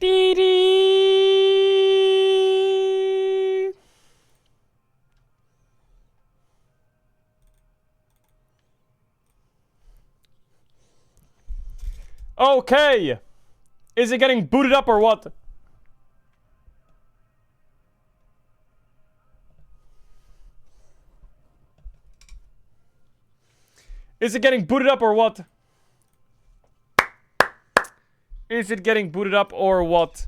Dee dee. Okay. Is it getting booted up or what? Is it getting booted up or what? Is it getting booted up or what?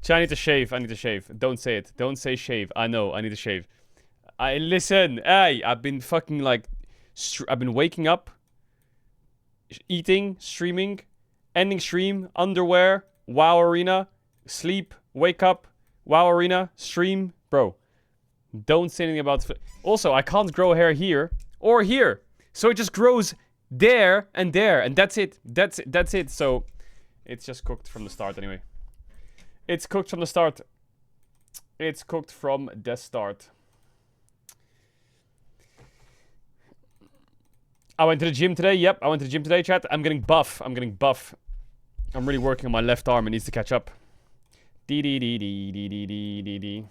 I need to shave. I need to shave. Don't say it. Don't say shave. I know. I need to shave. Listen. Hey, I've been fucking like... I've been waking up, eating, streaming, ending stream, underwear, WoW Arena, sleep, wake up, WoW Arena, stream. Bro, don't say anything about... Also, I can't grow hair here or here. So it just grows there, and that's it. That's it. So it's just cooked from the start anyway. It's cooked from the start. It's cooked from the start. I went to the gym today. Yep, I went to the gym today, chat. I'm getting buff. I'm really working on my left arm. It needs to catch up. Dee dee dee dee dee dee dee dee dee.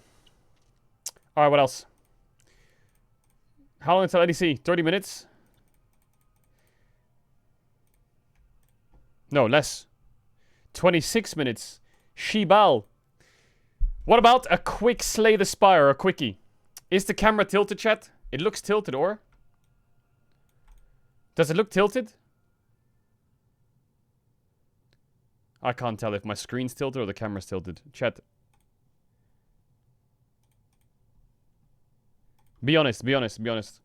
Alright, what else? How long until ADC? 30 minutes? No, less. 26 minutes. Shibal. What about a quick Slay the Spire, a quickie? Is the camera tilted, chat? It looks tilted, or? Does it look tilted? I can't tell if my screen's tilted or the camera's tilted. Chat. Be honest, be honest, be honest.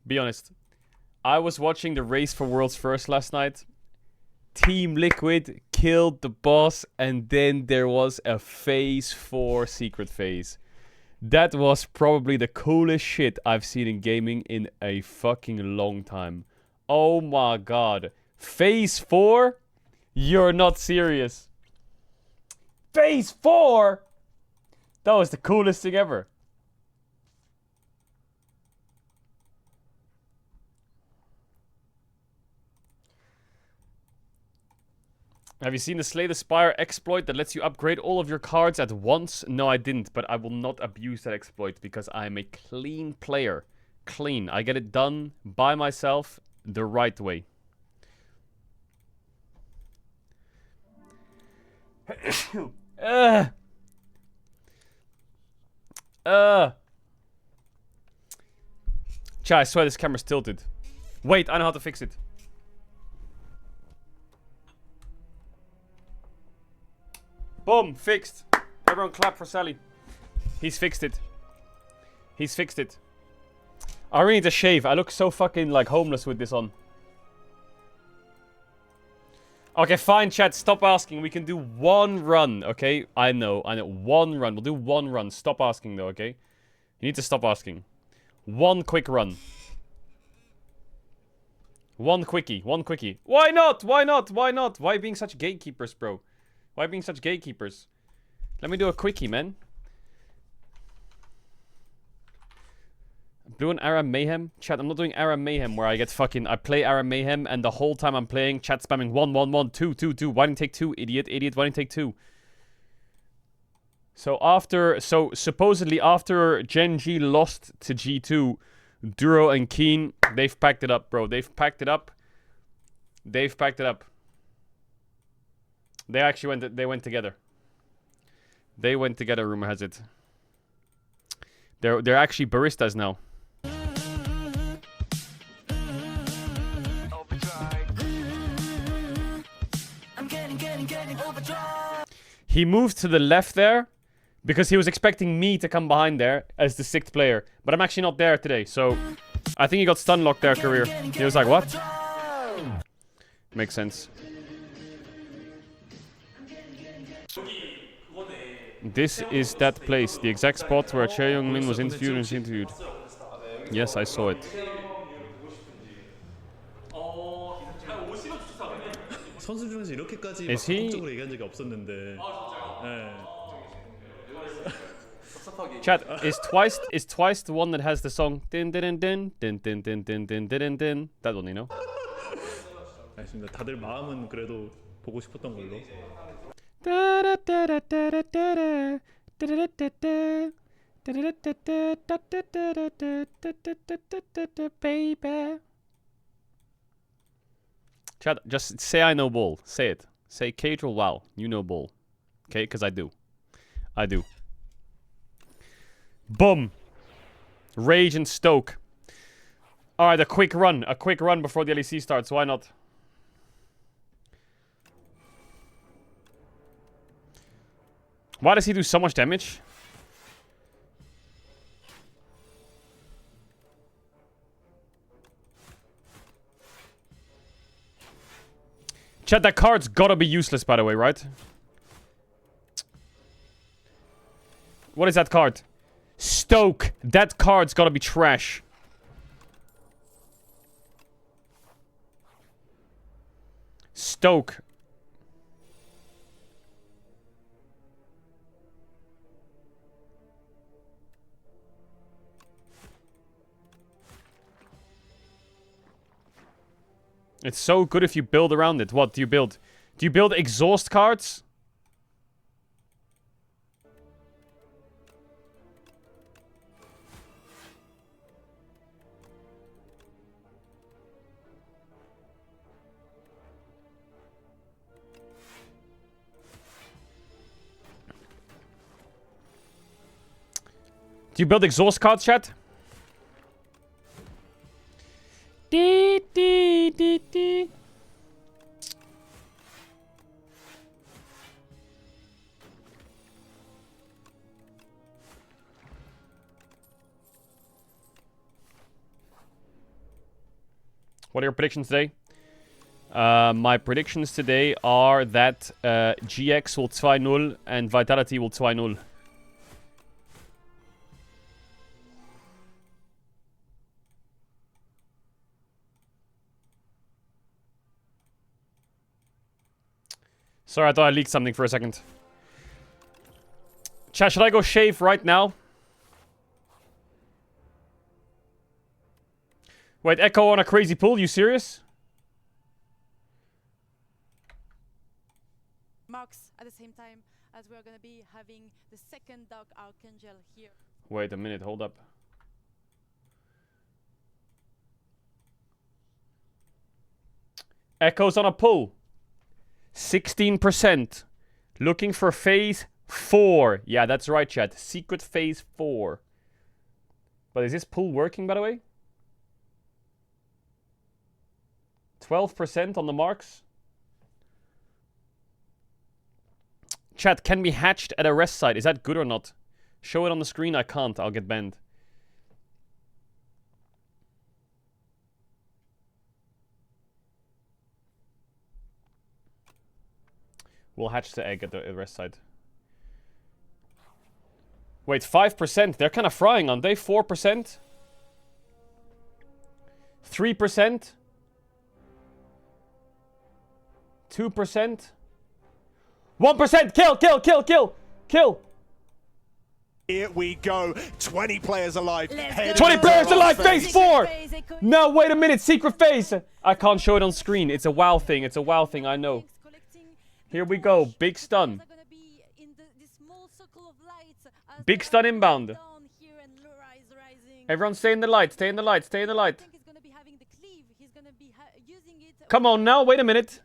Be honest. I was watching the Race for Worlds First last night. Team Liquid killed the boss, and then there was a phase 4 secret phase. That was probably the coolest shit I've seen in gaming in a fucking long time. Oh my god. Phase 4? You're not serious. Phase 4? That was the coolest thing ever. Have you seen the Slay the Spire exploit that lets you upgrade all of your cards at once? No, I didn't, but I will not abuse that exploit because I'm a clean player. Clean. I get it done by myself the right way. Chai, I swear this camera's tilted. Wait, I know how to fix it. Boom, fixed. Everyone clap for Sally. He's fixed it. He's fixed it. I really need to shave. I look so fucking like homeless with this on. Okay, fine, chat. Stop asking. We can do one run, okay? I know. One run. We'll do one run. Stop asking, though, okay? You need to stop asking. One quick run. One quickie. One quickie. Why not? Why not? Why not? Why being such gatekeepers, bro? Why being such gatekeepers? Let me do a quickie, man. Blue and Aram Mayhem? Chat, I'm not doing Aram Mayhem where I get fucking... I play Aram Mayhem and the whole time I'm playing, chat spamming 1, 1, 1, 2, 2, 2. Why didn't you take 2, idiot? Idiot, why didn't you take 2? So after... So supposedly after Gen G lost to G2, Duro and Keen, they've packed it up, bro. They've packed it up. They've packed it up. They actually went together. They went together, rumor has it. They're actually baristas now. He moved to the left there because he was expecting me to come behind there as the 6th player. But I'm actually not there today, so I think he got stun locked there, career. He was like, what? Makes sense. This is that place, the exact spot where Chae Young-min was interviewed. Yes, I saw it. Is he? Chat, is twice the one that has the song din din din din din din din din din din din. That one, you know? 알겠습니다. 다들 마음은 그래도 보고 싶었던 걸로. Baby. Chat, just say I know ball. Say it. Say Caedrel, wow, you know ball. Okay, because I do. I do. Boom. Rage and Stoke. Alright, a quick run. A quick run before the LEC starts. Why not? Why does he do so much damage? Chat, that card's gotta be useless, by the way, right? What is that card? Stoke. That card's gotta be trash. Stoke. It's so good if you build around it. What do you build? Do you build exhaust cards? Do you build exhaust cards, chat? Dee, dee, dee, dee. What are your predictions today? My predictions today are that GX will 2-0 and Vitality will 2-0. Sorry, I thought I leaked something for a second. Chat, should I go shave right now? Wait, Echo on a crazy pull? You serious? Marks at the same time as we're gonna be having the second Dark Archangel here. Wait a minute, hold up. Echo's on a pull. 16%. Looking for phase 4. Yeah, that's right, chat. Secret phase 4. But is this pull working, by the way? 12% on the marks. Chat, can be hatched at a rest site. Is that good or not? Show it on the screen. I can't. I'll get banned. We'll hatch the egg at the rest side. Wait, 5%. They're kind of frying, aren't they? 4%? 3%? 2%? 1%! Kill, kill, kill, kill! Kill! Here we go. 20 players alive. 20 players alive! Phase 4! No, wait a minute. Secret phase! I can't show it on screen. It's a WoW thing. It's a WoW thing, I know. Here we go. Big stun. Big stun inbound. Everyone stay in the light. Stay in the light. Stay in the light. Come on now. Wait a minute.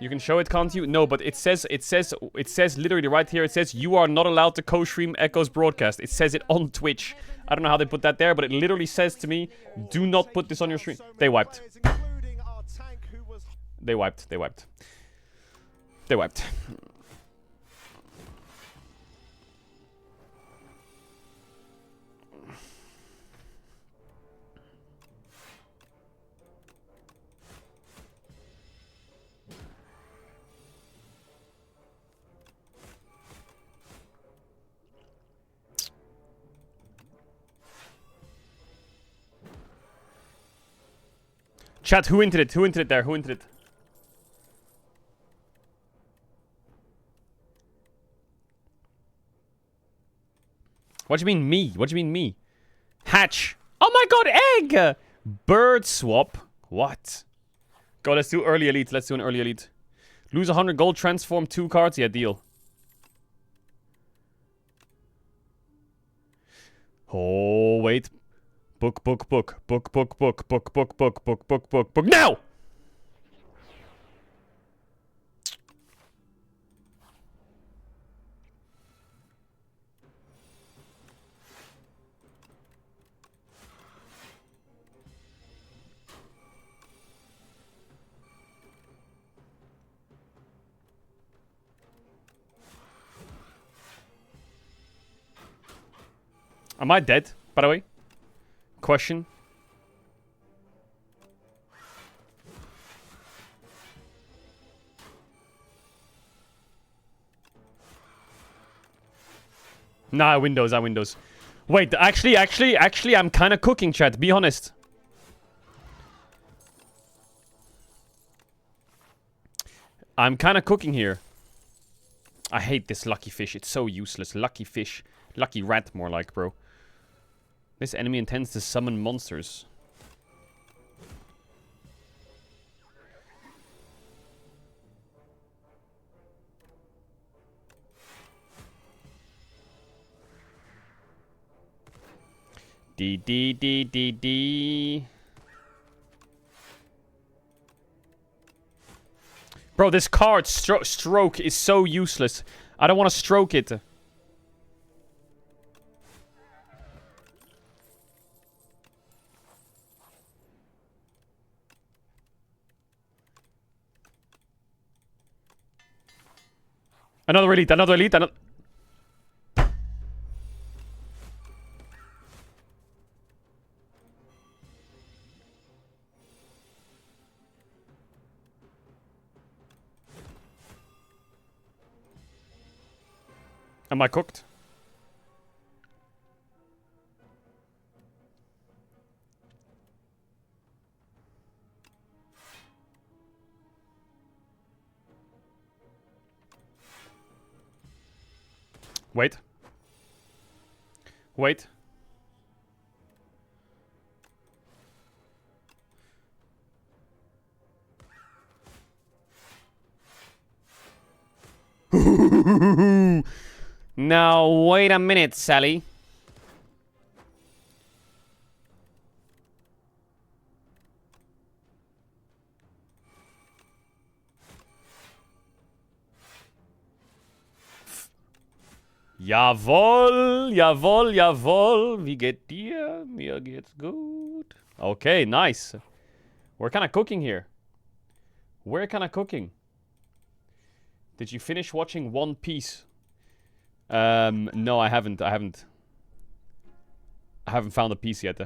You can show it, can't you? No, but it says literally right here. It says you are not allowed to co-stream Echo's broadcast. It says it on Twitch. I don't know how they put that there, but it literally says to me, do not put this on your stream. They wiped. They wiped. They wiped. They wiped. Chat, who hinted it? Who hinted it there? Who hinted it? What do you mean me? What do you mean me? Hatch. Oh my god, egg! Bird swap. What? Go, let's do early elite. Let's do an early elite. Lose 100 gold, transform 2 cards. Yeah, deal. Oh, wait. Book. Now! Am I dead, by the way? Question. Nah, Windows. Wait, actually, I'm kind of cooking, chat. Be honest. I'm kind of cooking here. I hate this lucky fish. It's so useless. Lucky fish. Lucky rat, more like, bro. This enemy intends to summon monsters. D. Bro, this card stroke is so useless. I don't want to stroke it. Another elite. Am I cooked? Wait. Now, wait a minute, Sally. Jawohl. Wie geht dir? Mir geht's gut. Okay, nice. We're kind of cooking here. Did you finish watching One Piece? No, I haven't. I haven't found a piece yet.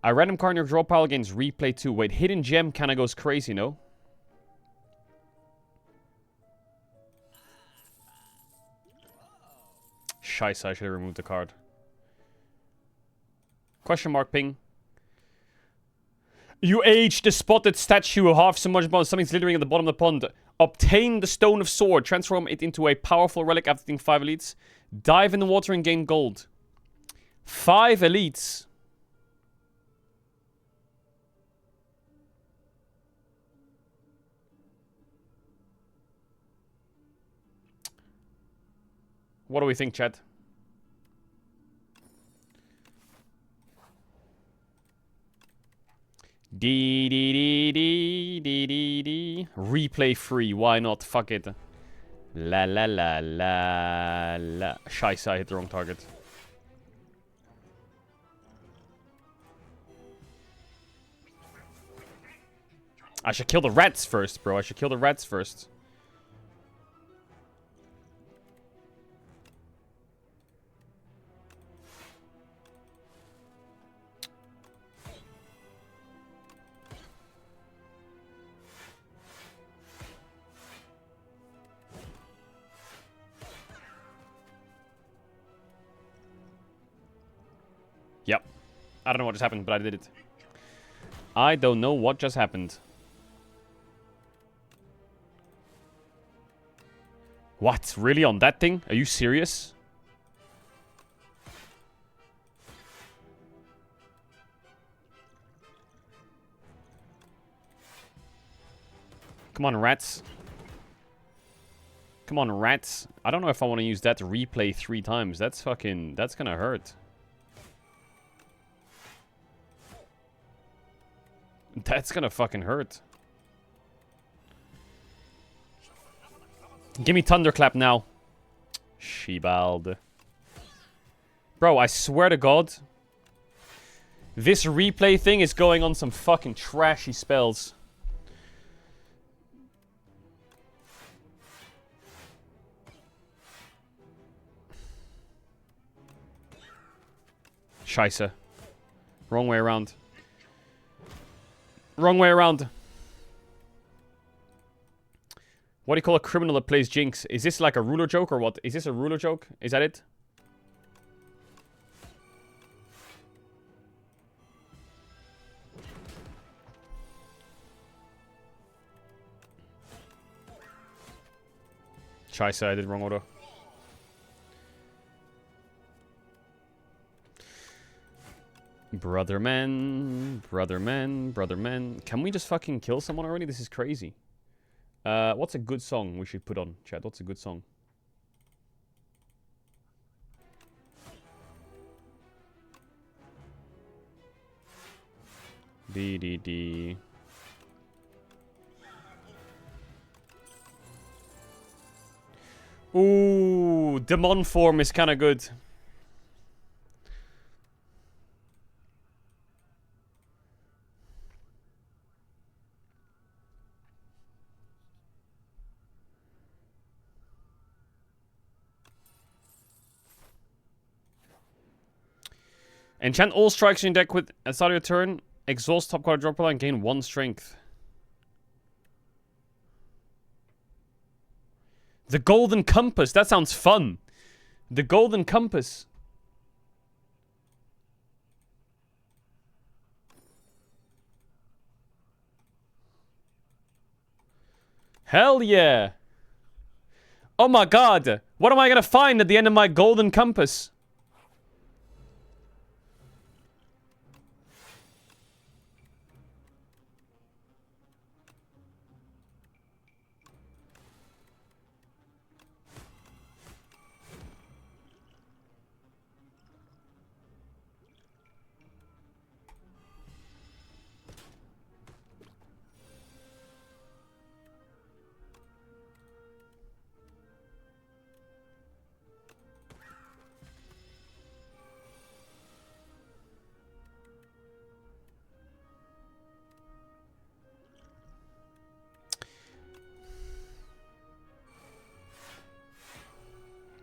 A random card in your draw pile against replay 2. Wait, hidden gem kind of goes crazy, no? Scheiße, I should have removed the card. Question mark ping. You aged the spotted statue half so much about something's glittering at the bottom of the pond. Obtain the Stone of Sword. Transform it into a powerful relic after getting 5 elites. Dive in the water and gain gold. 5 elites. What do we think, chat? D. Replay free. Why not? Fuck it. La. Scheiße, I hit the wrong target. I should kill the rats first, bro. Yep. I don't know what just happened, but I did it. I don't know what just happened. What? Really on that thing? Are you serious? Come on, rats. Come on, rats. I don't know if I want to use that replay 3 times. That's fucking... That's gonna hurt. That's gonna fucking hurt. Give me Thunderclap now. Shebald. Bro, I swear to God. This replay thing is going on some fucking trashy spells. Scheisse. Wrong way around. Wrong way around. What do you call a criminal that plays Jinx? Is this like a ruler joke or what? Is this a ruler joke? Is that it? Scheisse, I did wrong order. Brother men, brother men, brother men. Can we just fucking kill someone already? This is crazy. What's a good song we should put on, chat? What's a good song? D. Ooh, Demon form is kind of good. Enchant all strikes in your deck with at start of your turn. Exhaust top card, drop pile, and gain 1 strength. The Golden Compass. That sounds fun. The Golden Compass. Hell yeah. Oh my god. What am I gonna find at the end of my Golden Compass?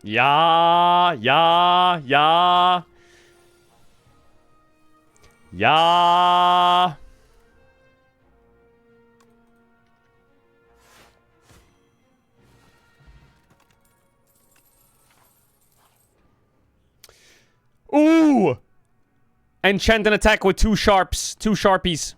Yeah. Ooh! Enchant an attack with 2 sharpies.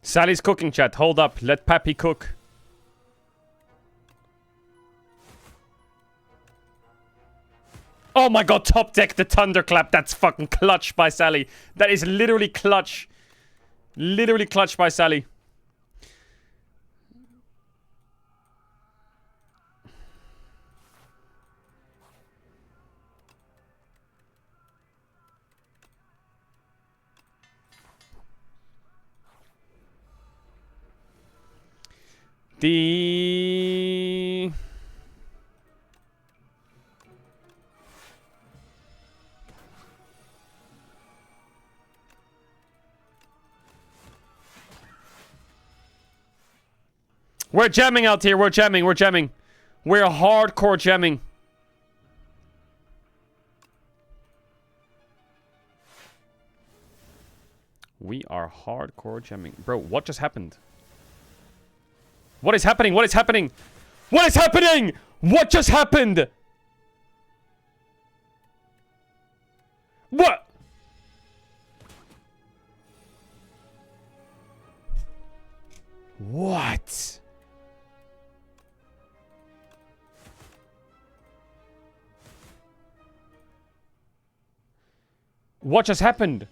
Sally's cooking, chat. Hold up. Let Pappy cook. Oh my god, top deck the Thunderclap. That's fucking clutch by Sally. That is literally clutch. Literally clutch by Sally. We're jamming out here. We're jamming. We're hardcore jamming. We are hardcore jamming. Bro, what just happened? What is happening? What is happening? What is happening? What just happened? What? What? What just happened?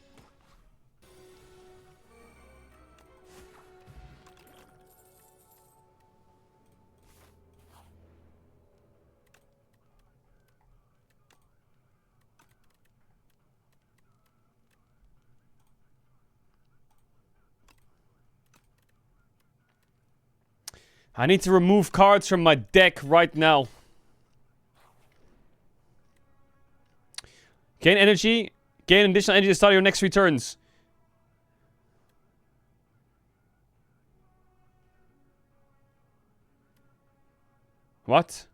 I need to remove cards from my deck right now. Gain energy. Gain additional energy to start your next 3 turns. What?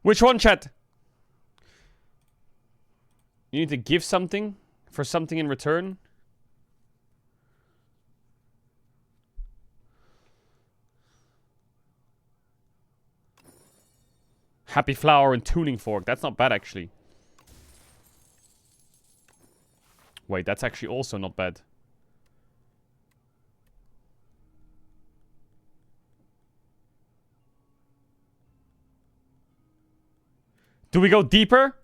Which one, chat? You need to give something for something in return? Happy Flower and Tuning Fork. That's not bad, actually. Wait, that's actually also not bad. Do we go deeper?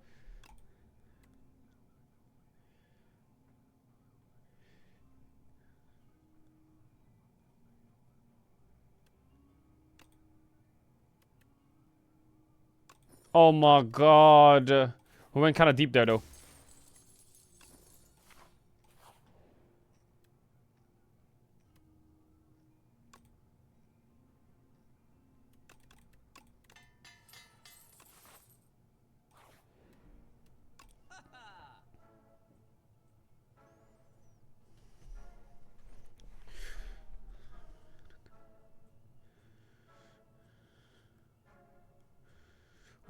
Oh my god. We went kind of deep there, though.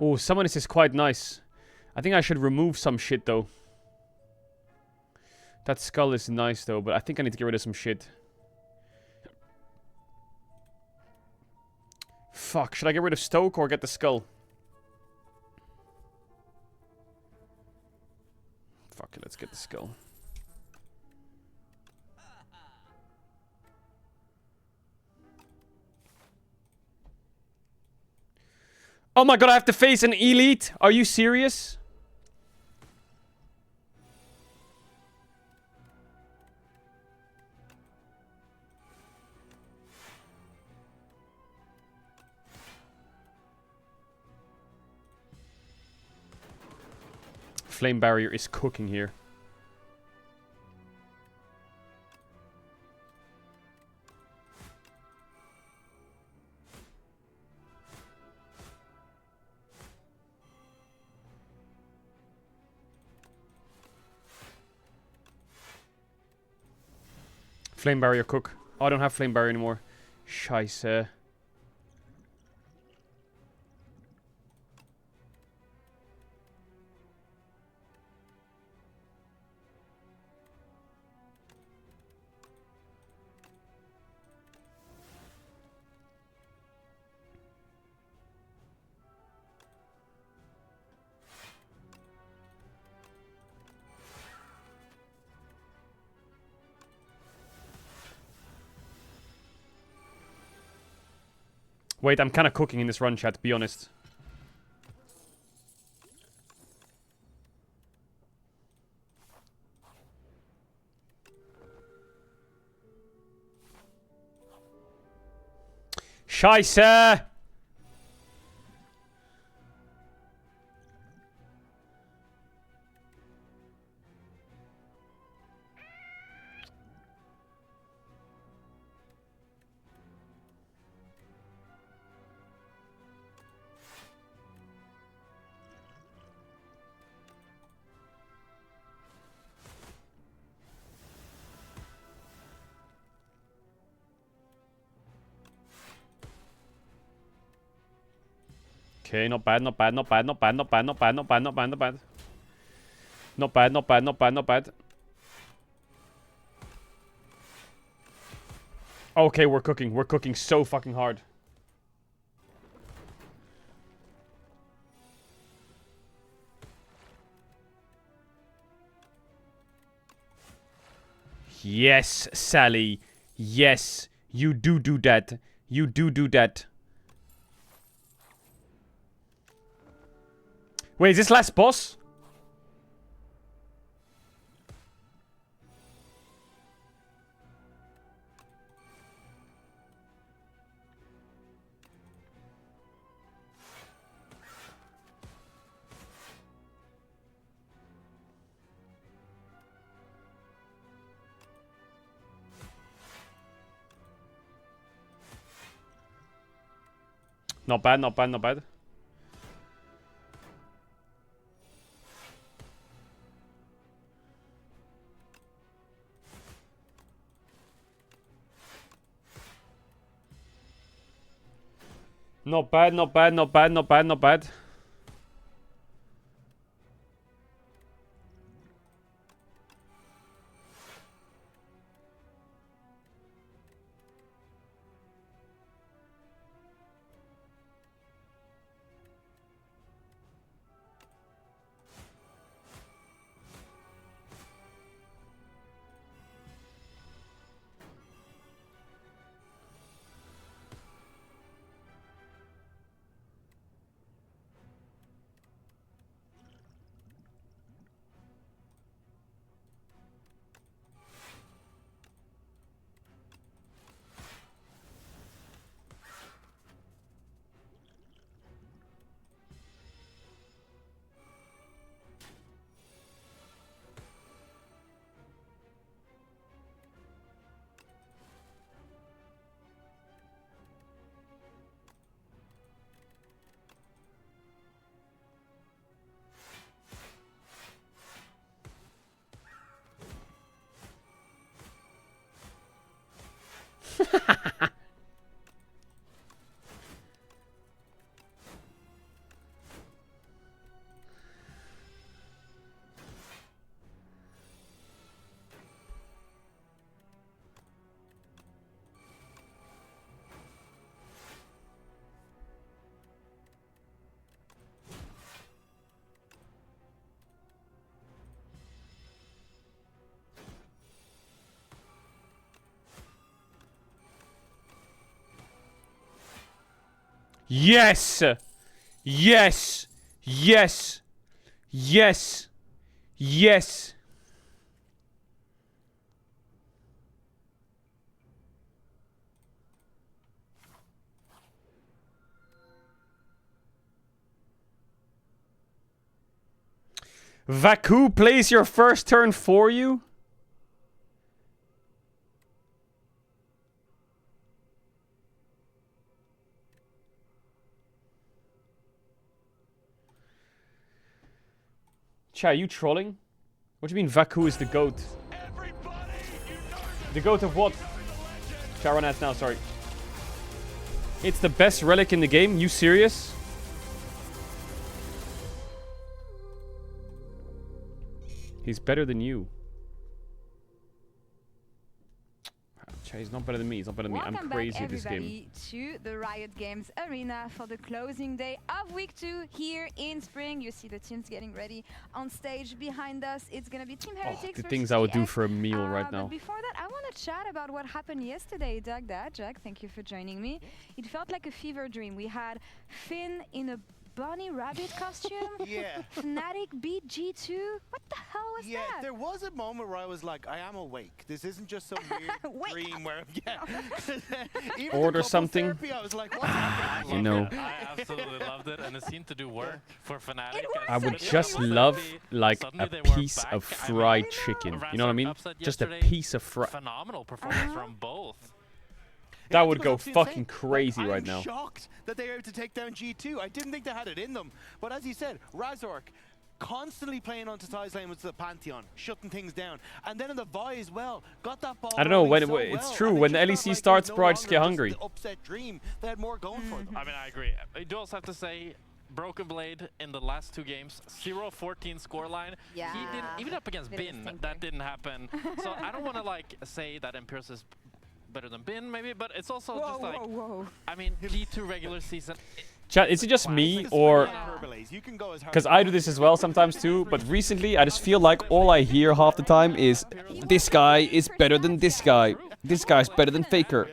Oh, some of this is quite nice. I think I should remove some shit, though. That skull is nice, though, but I think I need to get rid of some shit. Fuck, should I get rid of Stoke or get the skull? Fuck it, let's get the skull. Oh my god, I have to face an elite? Are you serious? Flame barrier is cooking here. Flame barrier cook. Oh, I don't have flame barrier anymore. Scheiße. Wait, I'm kind of cooking in this run, chat, to be honest. Scheiße! Okay, not bad, not bad, not bad, not bad, not bad, not bad, not bad, not bad, not bad. Not bad, not bad, not bad, not bad. Okay, we're cooking. We're cooking so fucking hard. Yes, Sally. Yes, you do that. You do that. Wait, is this last boss? Not bad, not bad, not bad. Not bad, not bad, not bad, not bad, not bad. Yes! Yes! Yes! Yes! Yes! Vaku plays your first turn for you? Chat, are you trolling? What do you mean Vaku is the GOAT? The GOAT of what? Chat, run ads now, sorry. It's the best relic in the game? You serious? He's better than you. Chat, he's not better than me. He's not better than me. I'm crazy at this game. Welcome back, everybody, to the Riot Games Arena for the closing day of week 2 here in Spring. You see the teams getting ready on stage behind us. It's gonna be Team Heretics. The versus things I would do GF. for a meal right now. But before that, I want to chat about what happened yesterday. Dug that, Jack. Thank you for joining me. It felt like a fever dream. We had Finn in a bunny rabbit costume. Yeah. Fnatic beat G2. What the hell was Yeah, that? there was a moment where I was like, I am awake. This isn't just some weird Wake dream where, Even Order the something. therapy, I was like, what's happening? You know. I absolutely loved it, and it seemed to do work for Fnatic. I would Suddenly just they were love like suddenly a they were piece back. of I mean, fried chicken. You know what I mean? Upset Just a yesterday, piece of fried. Phenomenal performance from both. That Yeah, would it go was absolutely fucking insane. crazy Like, right now. I'm shocked that they were able to take down G2. I didn't think they had it in them. But as you said, Razork constantly playing onto side lane with the Pantheon, shutting things down. And then in the Vi as well, got that ball I don't know, rolling when so it's well. true, And they when the just LEC felt like it starts, was bro, I no just longer get hungry. the upset dream. They had more going for them. I mean, I agree. You do also have to say, Broken Blade in the last 2 games, 0-14 scoreline. Yeah. He didn't, even up against Bit of a Bin, stinker. that didn't happen. So I don't want to like say that Imperius is better than Bin, maybe, but it's also just like, whoa. I mean, G2 regular season. Chat, is it just me It's or... like hyperboles. You can go as hard Because as I you do want. this as well sometimes too, but recently I just feel like all I hear half the time is this guy is better than this guy. This guy's better than Faker.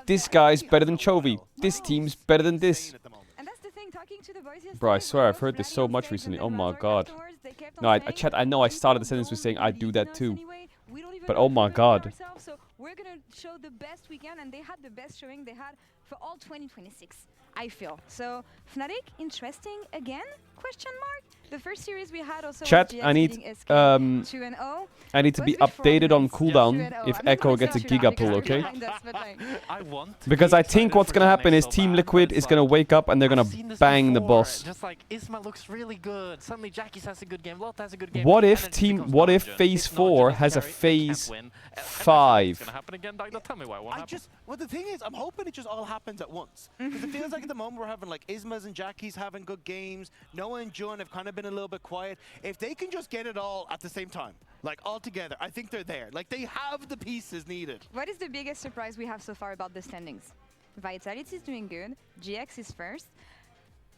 This guy's better than Chovy. This team's better than this. At the moment. And that's the thing, talking to the boys yesterday, Bro, I swear they I've both heard this rallied so on much stage recently. and Oh then my Razork god. afterwards, they kept on No, saying, chat, I know I started the "People sentence with don't saying I do believe that in us too. anyway. We don't even But know oh if my we believe in god. ourselves, so we're gonna show the best we can," and they had the best showing they had for all 2026, I feel. So, Fnatic, interesting again? Question mark? The first series we had also Chat, was GX I need, beating SK 2-0. I need to be Was before updated on Minsk, cooldown 2-0. if I'm not Echo gonna gets a say 2-0 Giga because pull, they're okay? behind us, but like, I want to Because be I think excited what's for gonna the happen next is so Team bad, Liquid but is it's gonna like, wake up and they're gonna I've seen this bang the before, boss. Just like Isma looks really good. Suddenly Jackie's has a good game, Lotte has a good game. What and if then it team? becomes What if non-gen. Phase If 4 non-gen has a carry, they can't Phase win. It's 5? gonna happen again, Dagda. Tell me why. What happened? Well, the thing is, I'm hoping it just all happens at once. Because it feels like at the moment we're having like Isma's and Jackie's having good games. Noah and Jun have kind of been a little bit quiet. If they can just get it all at the same time, like all together, I think they're there. Like they have the pieces needed. what is the biggest surprise we have so far about the standings? Vitality is doing good. GX is first.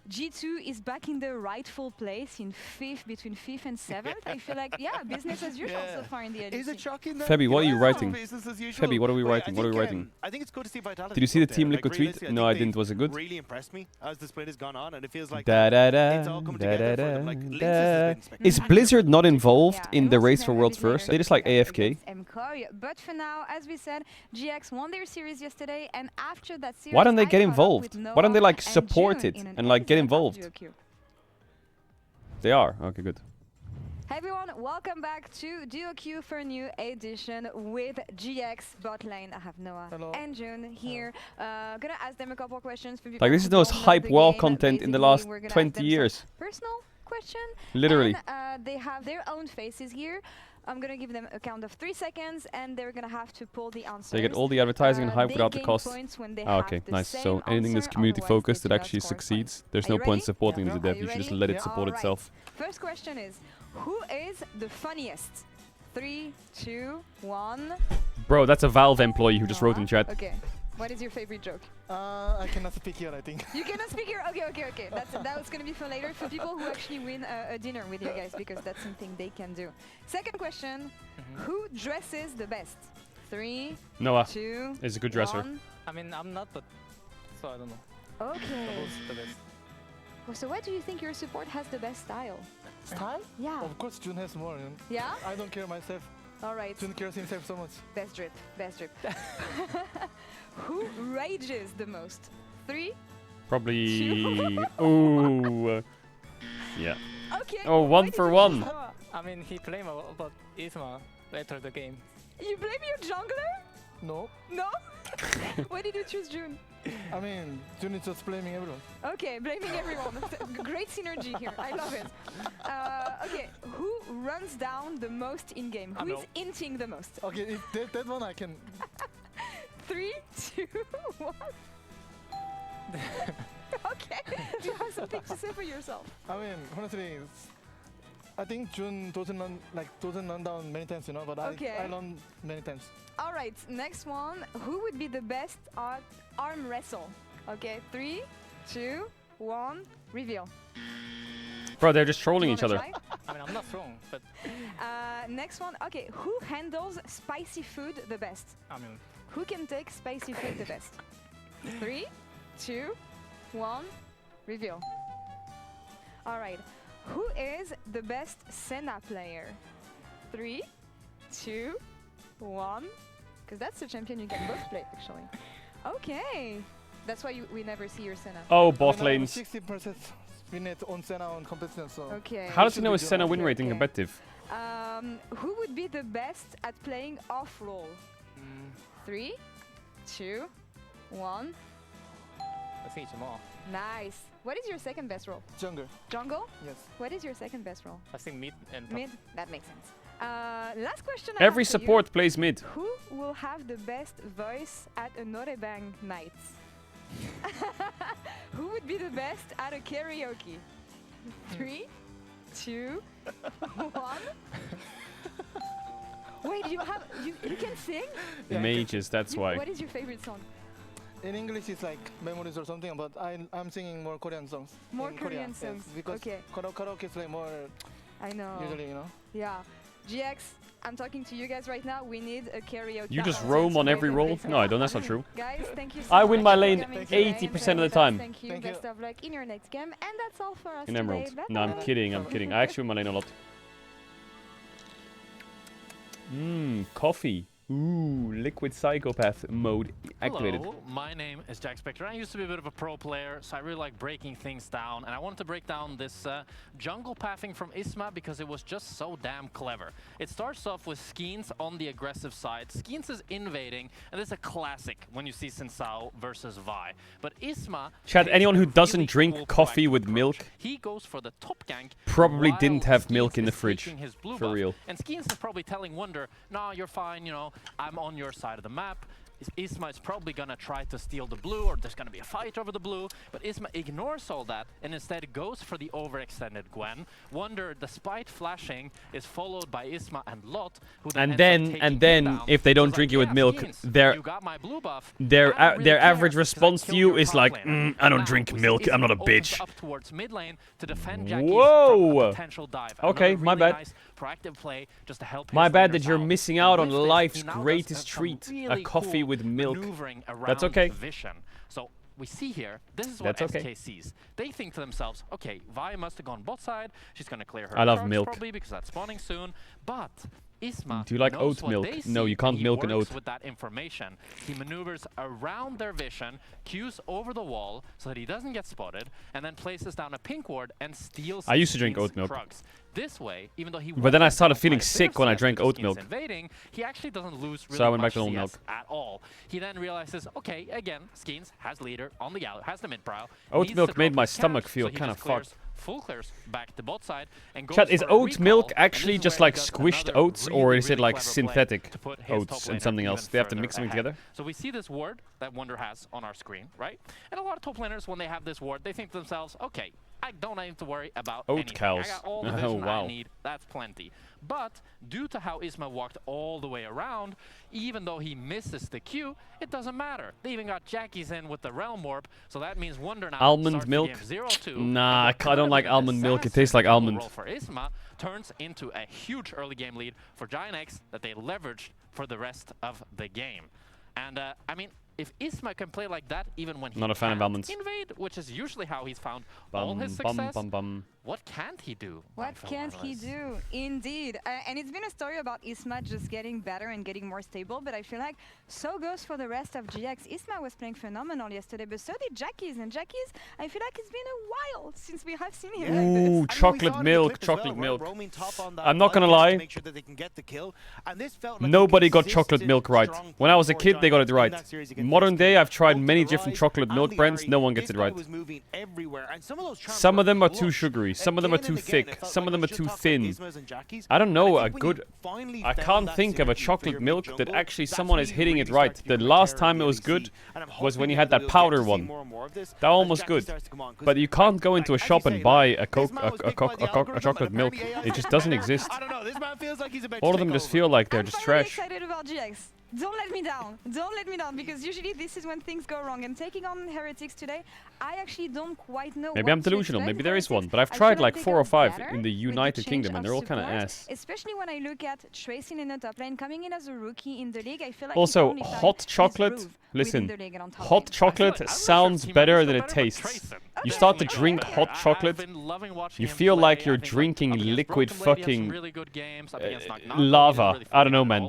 G2 is back in the rightful place in 5th, between 5th and 7th. I feel like, yeah, business as usual so far in the ADC. Is it shocking then? Febby, what are you Yeah, writing? business as usual. Febby, what are we Wait, writing? What are we writing? I think it's good to see Vitality. Did you see up the there. Team Like, Liquid tweet? realistically, No, I think didn't. Was it good? they've really impressed me as the split has gone on, and it feels like Da da it's da all coming da together da for them. Like, da Lynx da. has been Is spectacular. Blizzard not involved Yeah, in and the also race for then a Worlds bit later first? They just like against AFK. MKOI. But for now, as we said, GX won their series yesterday, and after that series, Why don't they I get caught up involved? with Why don't they Noah like and support June it in an and like get episode of involved? Duo Q. They are. Okay, good. Hey everyone, welcome back to Duo Q for a new edition with GX bot lane. I have Noah Hello. and June here. Gonna ask them a couple questions. For people Like this who is the most don't know hype the WoW game. content in the Basically, last we're gonna ask 20 them some years. Personal question. Literally. And, they have their own faces here. I'm gonna give them a count of 3 seconds, and they're gonna have to pull the answers. They get all the advertising and hype they without the gain cost. points when they Ah, have okay, the nice. same So anything that's answer, community otherwise focused they that do not actually score points. succeeds. There's Are no you point ready? supporting Yeah. as a Are dev. you You should just ready? let it Yeah. support Alright. itself. First question is, who is the funniest? 3, 2, 1. Bro, that's a Valve employee who just wrote in chat. Okay. What is your favorite joke? I cannot speak here, I think. You cannot speak here. Okay. That was gonna be for later for people who actually win a dinner with you guys, because that's something they can do. Second question: who dresses the best? 3, Noah 2, is a good dresser. 1. I mean, I'm not, but so I don't know. Okay. Who's the best? So why do you think your support has the best style? Style? Yeah. Of course, Jun has more. You know? Yeah. I don't care myself. All right. Jun cares himself so much. Best drip. Who rages the most? 3. Probably. Ooh. Yeah. Okay. Oh, why 1 did for you 1. choose Noah? I mean, he played about Isma later the game. You blame your jungler? No. No? Why did you choose June? I mean, Jun is just blaming everyone. Okay, blaming everyone. Great synergy here. I love it. Okay, who runs down the most in game? I Who is know. inting the most? Okay, if that one I can. 3, 2, 1. Okay. Do you have something to say for yourself? I mean, honestly, I think Jun doesn't run down many times, you know, but Okay. I run many times. All right, next one. Who would be the best at arm wrestle? Okay, 3, 2, 1. Reveal. Bro, they're just trolling Do you each wanna other. try? I mean, I'm not strong, but Next one. Okay, who handles spicy food the best? I mean, Who can take spicy food the best? 3, 2, 1. Reveal. All right. Who is the best Senna player? 3, 2, 1. Because that's the champion you can both play, actually. Okay. That's why we never see your Senna. Oh, bot I mean, lanes. 60% win rate on Senna on competition, so. Okay. How does he should know be his Senna win okay, rate in okay. competitive? Who would be the best at playing off roll? 3, 2, 1. I think it's more. Nice. What is your second best role? Jungle, Jungle? yes. What is your second best role? I think mid and top. Mid? That makes sense. Last question I Every have for support plays mid. you. Who will have the best voice at a Norebang night? Who would be the best at a karaoke? 3, 2, 1. Wait, you can sing? Mages, that's why. What is your favorite song? In English, it's like memories or something, but I'm singing more Korean songs. More in Korean Korea, songs. Yes, because Okay. karaoke is like more I know. usually, you know. Yeah. GX, I'm talking to you guys right now. We need a karaoke. You just contest roam on for every the roll? Race No, I don't. That's not true. Guys, thank you so I much win my for lane coming today 80% and of playing the with time. us. Thank you. Thank Best you. of luck in your next game. And that's all for us In today. Emerald. Bye No, I'm bye. kidding. I'm kidding. I actually win my lane a lot. Coffee. Ooh, liquid psychopath mode activated. Hello, my name is Jack Spector. I used to be a bit of a pro player, so I really like breaking things down. And I wanted to break down this jungle pathing from Isma because it was just so damn clever. It starts off with Skeens on the aggressive side. Skeens is invading, and this is a classic when you see Sinsao versus Vi. But Isma... Chat, takes anyone a who doesn't really drink cool coffee proactive with approach. milk He goes for the top gank probably while didn't have Skeens milk in the is fridge. taking his blue For buff. real. And Skeens is probably telling Wunder, nah, you're fine, you know, I'm on your side of the map. Isma is probably gonna try to steal the blue, or there's gonna be a fight over the blue, but Isma ignores all that and instead goes for the overextended Gwen. Wunder, despite flashing, is followed by Isma and Lot, who And ends up then, taking and him then, down. if they don't So drink like, it with yeah, milk, Skeens, their you got my blue buff. their I don't really their care average because I response to killed you your is top like, laner. I don't Now, drink we see milk. I'm not a Isma opens bitch. up towards mid lane to defend Jackie Whoa. from a potential dive. Okay, Another my really bad. nice proactive play just to help My his bad laners that you're out. missing And out on with this, life's he now does greatest some treat, a really coffee cool with milk. maneuvering That's around okay. Vision. So we see here, this is what That's SK okay. sees. They think to themselves, okay, Vi must have gone bot side. She's going to clear her I love trucks milk. probably because that's spawning soon. But Isma Do you like knows oat what milk? they No, see, you can't and he milk an works oat. with that information. He maneuvers around their vision, queues over the wall so that he doesn't get spotted, and then places down a pink ward and steals I used to drink Skeens' oat milk. Krugs. This way, even though he But then I wasn't started down feeling quite a bit sick of when I CS drank because oat Skeens milk. invading, he actually doesn't lose really So I went back much to oat CS milk. at all. He then realizes, okay, again, Skeens has leader on the gallery, has the mid brow. Oat needs milk to made drop my his stomach cash, feel so he kinda just clears- fucked. Full clears back to bot side and goes Chat, is for a oat milk recall, and actually this is just where he like does squished another oats, or really, is it really like clever play synthetic to put his oats top and laner something else? even They have to further mix them ahead. together? So we see this ward that Wunder has on our screen, right? And a lot of top laners, when they have this ward, they think to themselves, okay, I don't need to worry about Oat anything. cows. I got all the Oh, vision wow. I need. That's plenty. But due to how Isma walked all the way around, even though he misses the Q, it doesn't matter. They even got Jackie's in with the Realm Warp, so that means Wunder now Almond starts the milk? game 0-2. Nah, And what I don't could've like been an almond milk. It assassin tastes like double almond. roll for Isma turns into a huge early game lead for Giant X that they leveraged for the rest of the game. And I mean, if Isma can play like that, even when he Not a fan of can't almonds. invade, which is usually how he's found all his Bum, success, bum, bum. what can't he do? my What fellow can't he analysts? do? Indeed. And it's been a story about Isma just getting better and getting more stable, but I feel like so goes for the rest of GX. Isma was playing phenomenal yesterday, but so did Jackie's. And Jackie's, I feel like it's been a while since we have seen him like Ooh, this. I mean, we chocolate saw it in the milk, clip as well, chocolate right? milk. Roaming top on that I'm not gonna podcast to lie. make sure that they can get the kill. And this felt like a Nobody got chocolate consistent, milk right. strong When I was a play kid, for they got Giants it in right. that series against Modern SK. day, I've tried Both many the different rise chocolate and milk the brands. Ari, No one gets this it guy right. was moving everywhere, and some of those charms Some were of them are too clutch. sugary. Some of them are Again too and again, thick. it felt Some of like them are it too just talks thin. like Isma's and Jackie's. I don't And know. I A think when you good. finally I found can't that think of a synergy for chocolate your milk mid that jungle, actually that's someone when is you hitting really it start right. to The become a last terror of time the it was LEC. good And I'm was when hoping you that had that we'll get powder to see one. more and more of this That as one was Jackie good. starts to come on, 'cause But you can't go like, into a as you shop say, and buy like, a Coke, this man was picked by the a algorithm, chocolate and milk. apparently AI It just is doesn't better. exist. I don't know. This man feels like he's about All to of them take just over. feel like they're I'm just finally trash. excited about GX. Don't let me down. Don't let me down, because usually this is when things go wrong. And taking on Heretics today, I actually don't quite know. Maybe what I'm to delusional. expect. Maybe there is Heretics, one. But I've I tried feel like they 4 or got 5 better in the with United change Kingdom, of and they're all kind of support, ass. Especially when I look at Tracing in the top lane, coming in as a rookie in the league, I feel like Also, he's only found hot his chocolate. groove Listen, within the league and on top hot lane. chocolate sounds better than it tastes. You start to drink hot chocolate, you feel like you're drinking liquid fucking lava. I don't know, man.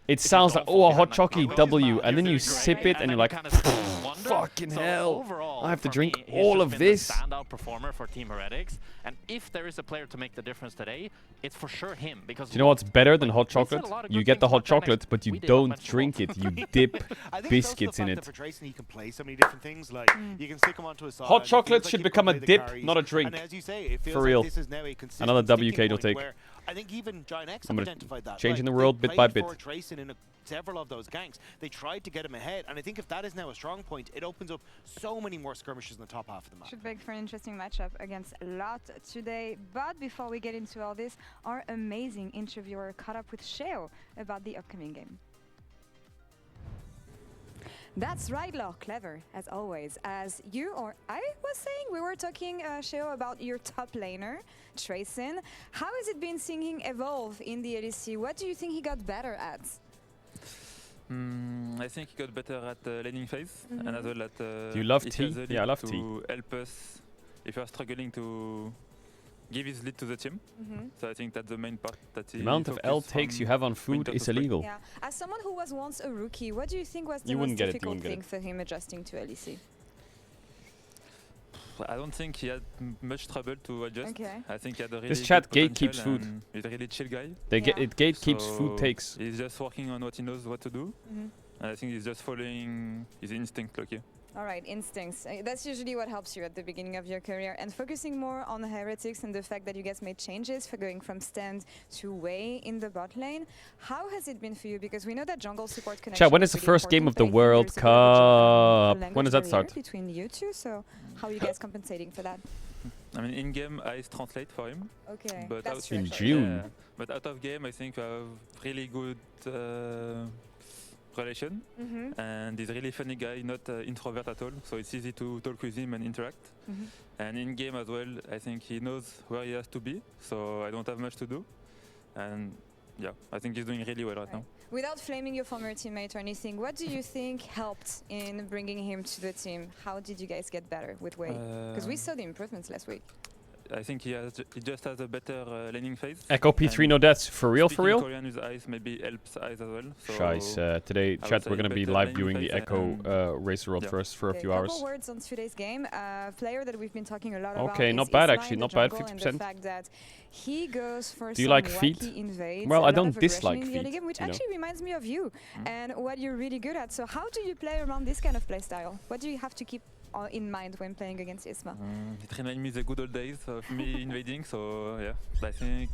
It sounds like, oh, a hot chocolate W, and then you sip it and you're like, fucking hell, I have to drink all of this. Standout performer for Team Heretics, and if there is a player to make the difference today, it's for sure him. Because Do you know what's better than hot we said a chocolate? lot of You good get the things hot about Giant X. chocolate, but you We did not don't mention drink Walt. it. You dip I think biscuits it's also in the it. fact that for Tracing, he can play so many different things. Like you can stick him onto a side. Hot it feels chocolate like should he can become a play the dip, carries. not a drink. And as you say, it feels For like real. this is now a consistent Another sticking WK you'll point take. where I think even Giant X I'm have gonna identified that. changing the They world bit by played bit. for Trayson in several of those ganks. They tried to get him ahead, and I think if that is now a strong point, it opens up so many more skirmishes in the top half of the map. Should make for an interesting matchup against Lot today. But before we get into all this, our amazing interviewer caught up with Sheo about the upcoming game. That's right, Law. Clever, as always. As you or I was saying, we were talking, Sheo, about your top laner, Trayson. How has it been seeing him evolve in the LEC? What do you think he got better at? I think he got better at the laning phase and as well at Do you love he T? has the lead Yeah, I love to T. help us if you are struggling to give his lead to the team. So I think that's the main part that he The amount of L focused takes on you have on food winter is to spring. illegal. Yeah. As someone who was once a rookie, what do you think was the You most wouldn't get it, you difficult wouldn't get thing it. for him adjusting to LEC? I don't think he had much trouble to adjust. Okay. I think he had a really This chat good gatekeeps potential food. and he's a really chill guy. They get Yeah. it gatekeeps So food takes. He's just working on what he knows what to do. And I think he's just following his instinct, lucky. All right, instincts. That's usually what helps you at the beginning of your career. And focusing more on the Heretics and the fact that you guys made changes for going from stand to way in the bot lane. How has it been for you? Because we know that jungle support connection. Chat, when is the really first game important, of the but I think World there's a bit of a Cup? When does that language start? barrier between you two, so how are you guys compensating for that? I mean, in-game, I translate for him. Okay, But that's out true. In actually. June. Yeah, but out of game, I think we have really good relation. And he's a really funny guy, not introvert at all. So it's easy to talk with him and interact. And in game as well, I think he knows where he has to be. So I don't have much to do. And yeah, I think he's doing really well right now. Without flaming your former teammate or anything, what do you think helped in bringing him to the team? How did you guys get better with Wei? Because we saw the improvements last week. I think he just has a better laning phase. Echo P3 no deaths. For real, for Speaking real? Korean with eyes maybe helps eyes as well. So Scheiße. Today, I chat, would we're say gonna be better live laning viewing the phase Echo Racer World yeah. first for a few couple hours. words on today's game. Player that we've been talking a lot about. Okay, is not bad Isma actually, in the not bad, jungle, and 50%. the fact that he goes for Do you some like wacky feet? invades, Well, a I lot don't of aggression dislike in the early feet, game, which you know. actually reminds me of you and what you're really good at. So how do you play around this kind of play style? What do you have to keep in mind when playing against Isma? It reminds me the good old days of me invading. So yeah, I think.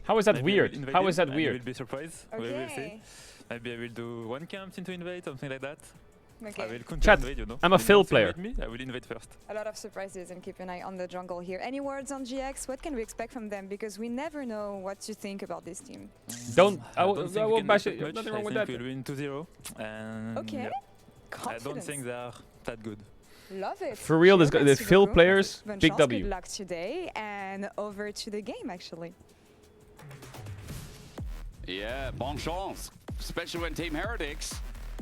How is that maybe I will weird? invade How him is that and weird? You will be surprised. We will see. Okay. Maybe I will do one camp into invade, something like that. I Okay. will counter Chat, invade, you know. I'm a If Phil you want to player. invade me, I will invade first. A lot of surprises, and keep an eye on the jungle here. Any words on GX? What can we expect from them? Because we never know what to think about this team. Don't. I don't will, think I we will can bash expect it. much. Nothing I wrong with think that. we'll win 2-0. And Okay. yeah, I Confidence. don't think they are that good. Love it. For real, Sure, the let's do Phil room. players, Bonne big chance, W. Good luck today, and over to the game actually. Yeah, bon chance. Especially when Team Heretics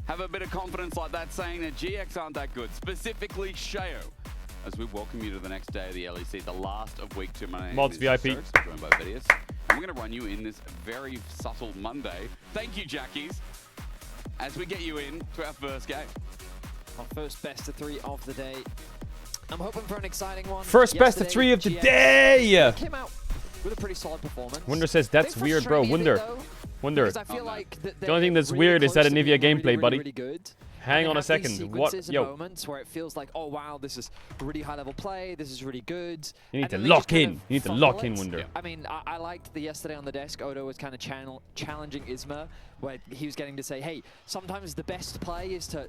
have a bit of confidence like that, saying that GX aren't that good. Specifically, Sheo. As we welcome you to the next day of the LEC, the last of week 2. My name Mods is VIP. Serge, joined by Vidius. And we're going to run you in this very subtle Monday. Thank you, Jackies, as we get you in to our first game. Our first best of 3 of the day. I'm hoping for an exciting one. First best of 3 of the day! Came out with a pretty solid performance. Wonder says, that's Bit weird, bro. frustrating, Wonder. though, Wonder. because I feel like that The only thing they're that's really weird is close that to Anivia being gameplay, really, buddy. Really good. Hang And on they a have these second. What? sequences and Yo. moments where it feels like, oh wow, this is really high level play. This is really good. You need And to then they lock just kind in. of You need to fumble lock in, it. Wonder. I mean, I liked the yesterday on the desk. Odo was kind of challenging Isma, where he was getting to say, hey, sometimes the best play is to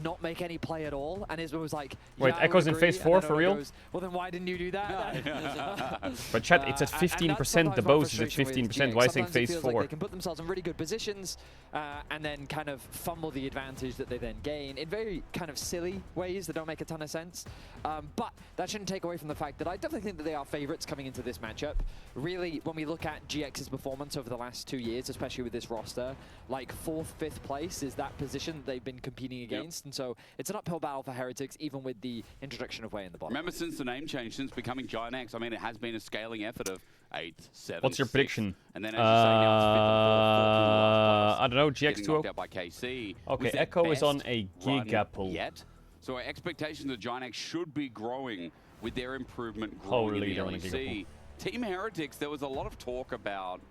not make any play at all, and Isma was like, Wait, yeah, I Echo's would in phase agree. 4 And then for Odo real? goes, well, then why didn't you do that? But chat, it's at And that's 15%. sometimes The my boast is at frustration with 15%. GX. Why saying Sometimes it phase feels 4? Like they can put themselves in really good positions and then kind of fumble the advantage that they then gain in very kind of silly ways that don't make a ton of sense. But that shouldn't take away from the fact that I definitely think that they are favorites coming into this matchup. Really, when we look at GX's performance over the last 2 years, especially with this roster, like 4th, 5th place is that position that they've been competing against. And so it's an uphill battle for Heretics, even with the introduction of Wei in the bottom. Remember, since the name change, since becoming Giant X, I mean, it has been a scaling effort of 8, 7, What's your 6. prediction? And then, as you say, now it's 5th and 4th, I don't know. getting GX2. knocked out by KC. Okay, Was their Echo is on best a run gigapull. Yet. So our expectations of Giant X should be growing with their improvement growing Holy, in they're on the a LEC. gigapull. Team Heretics, there was a lot of talk about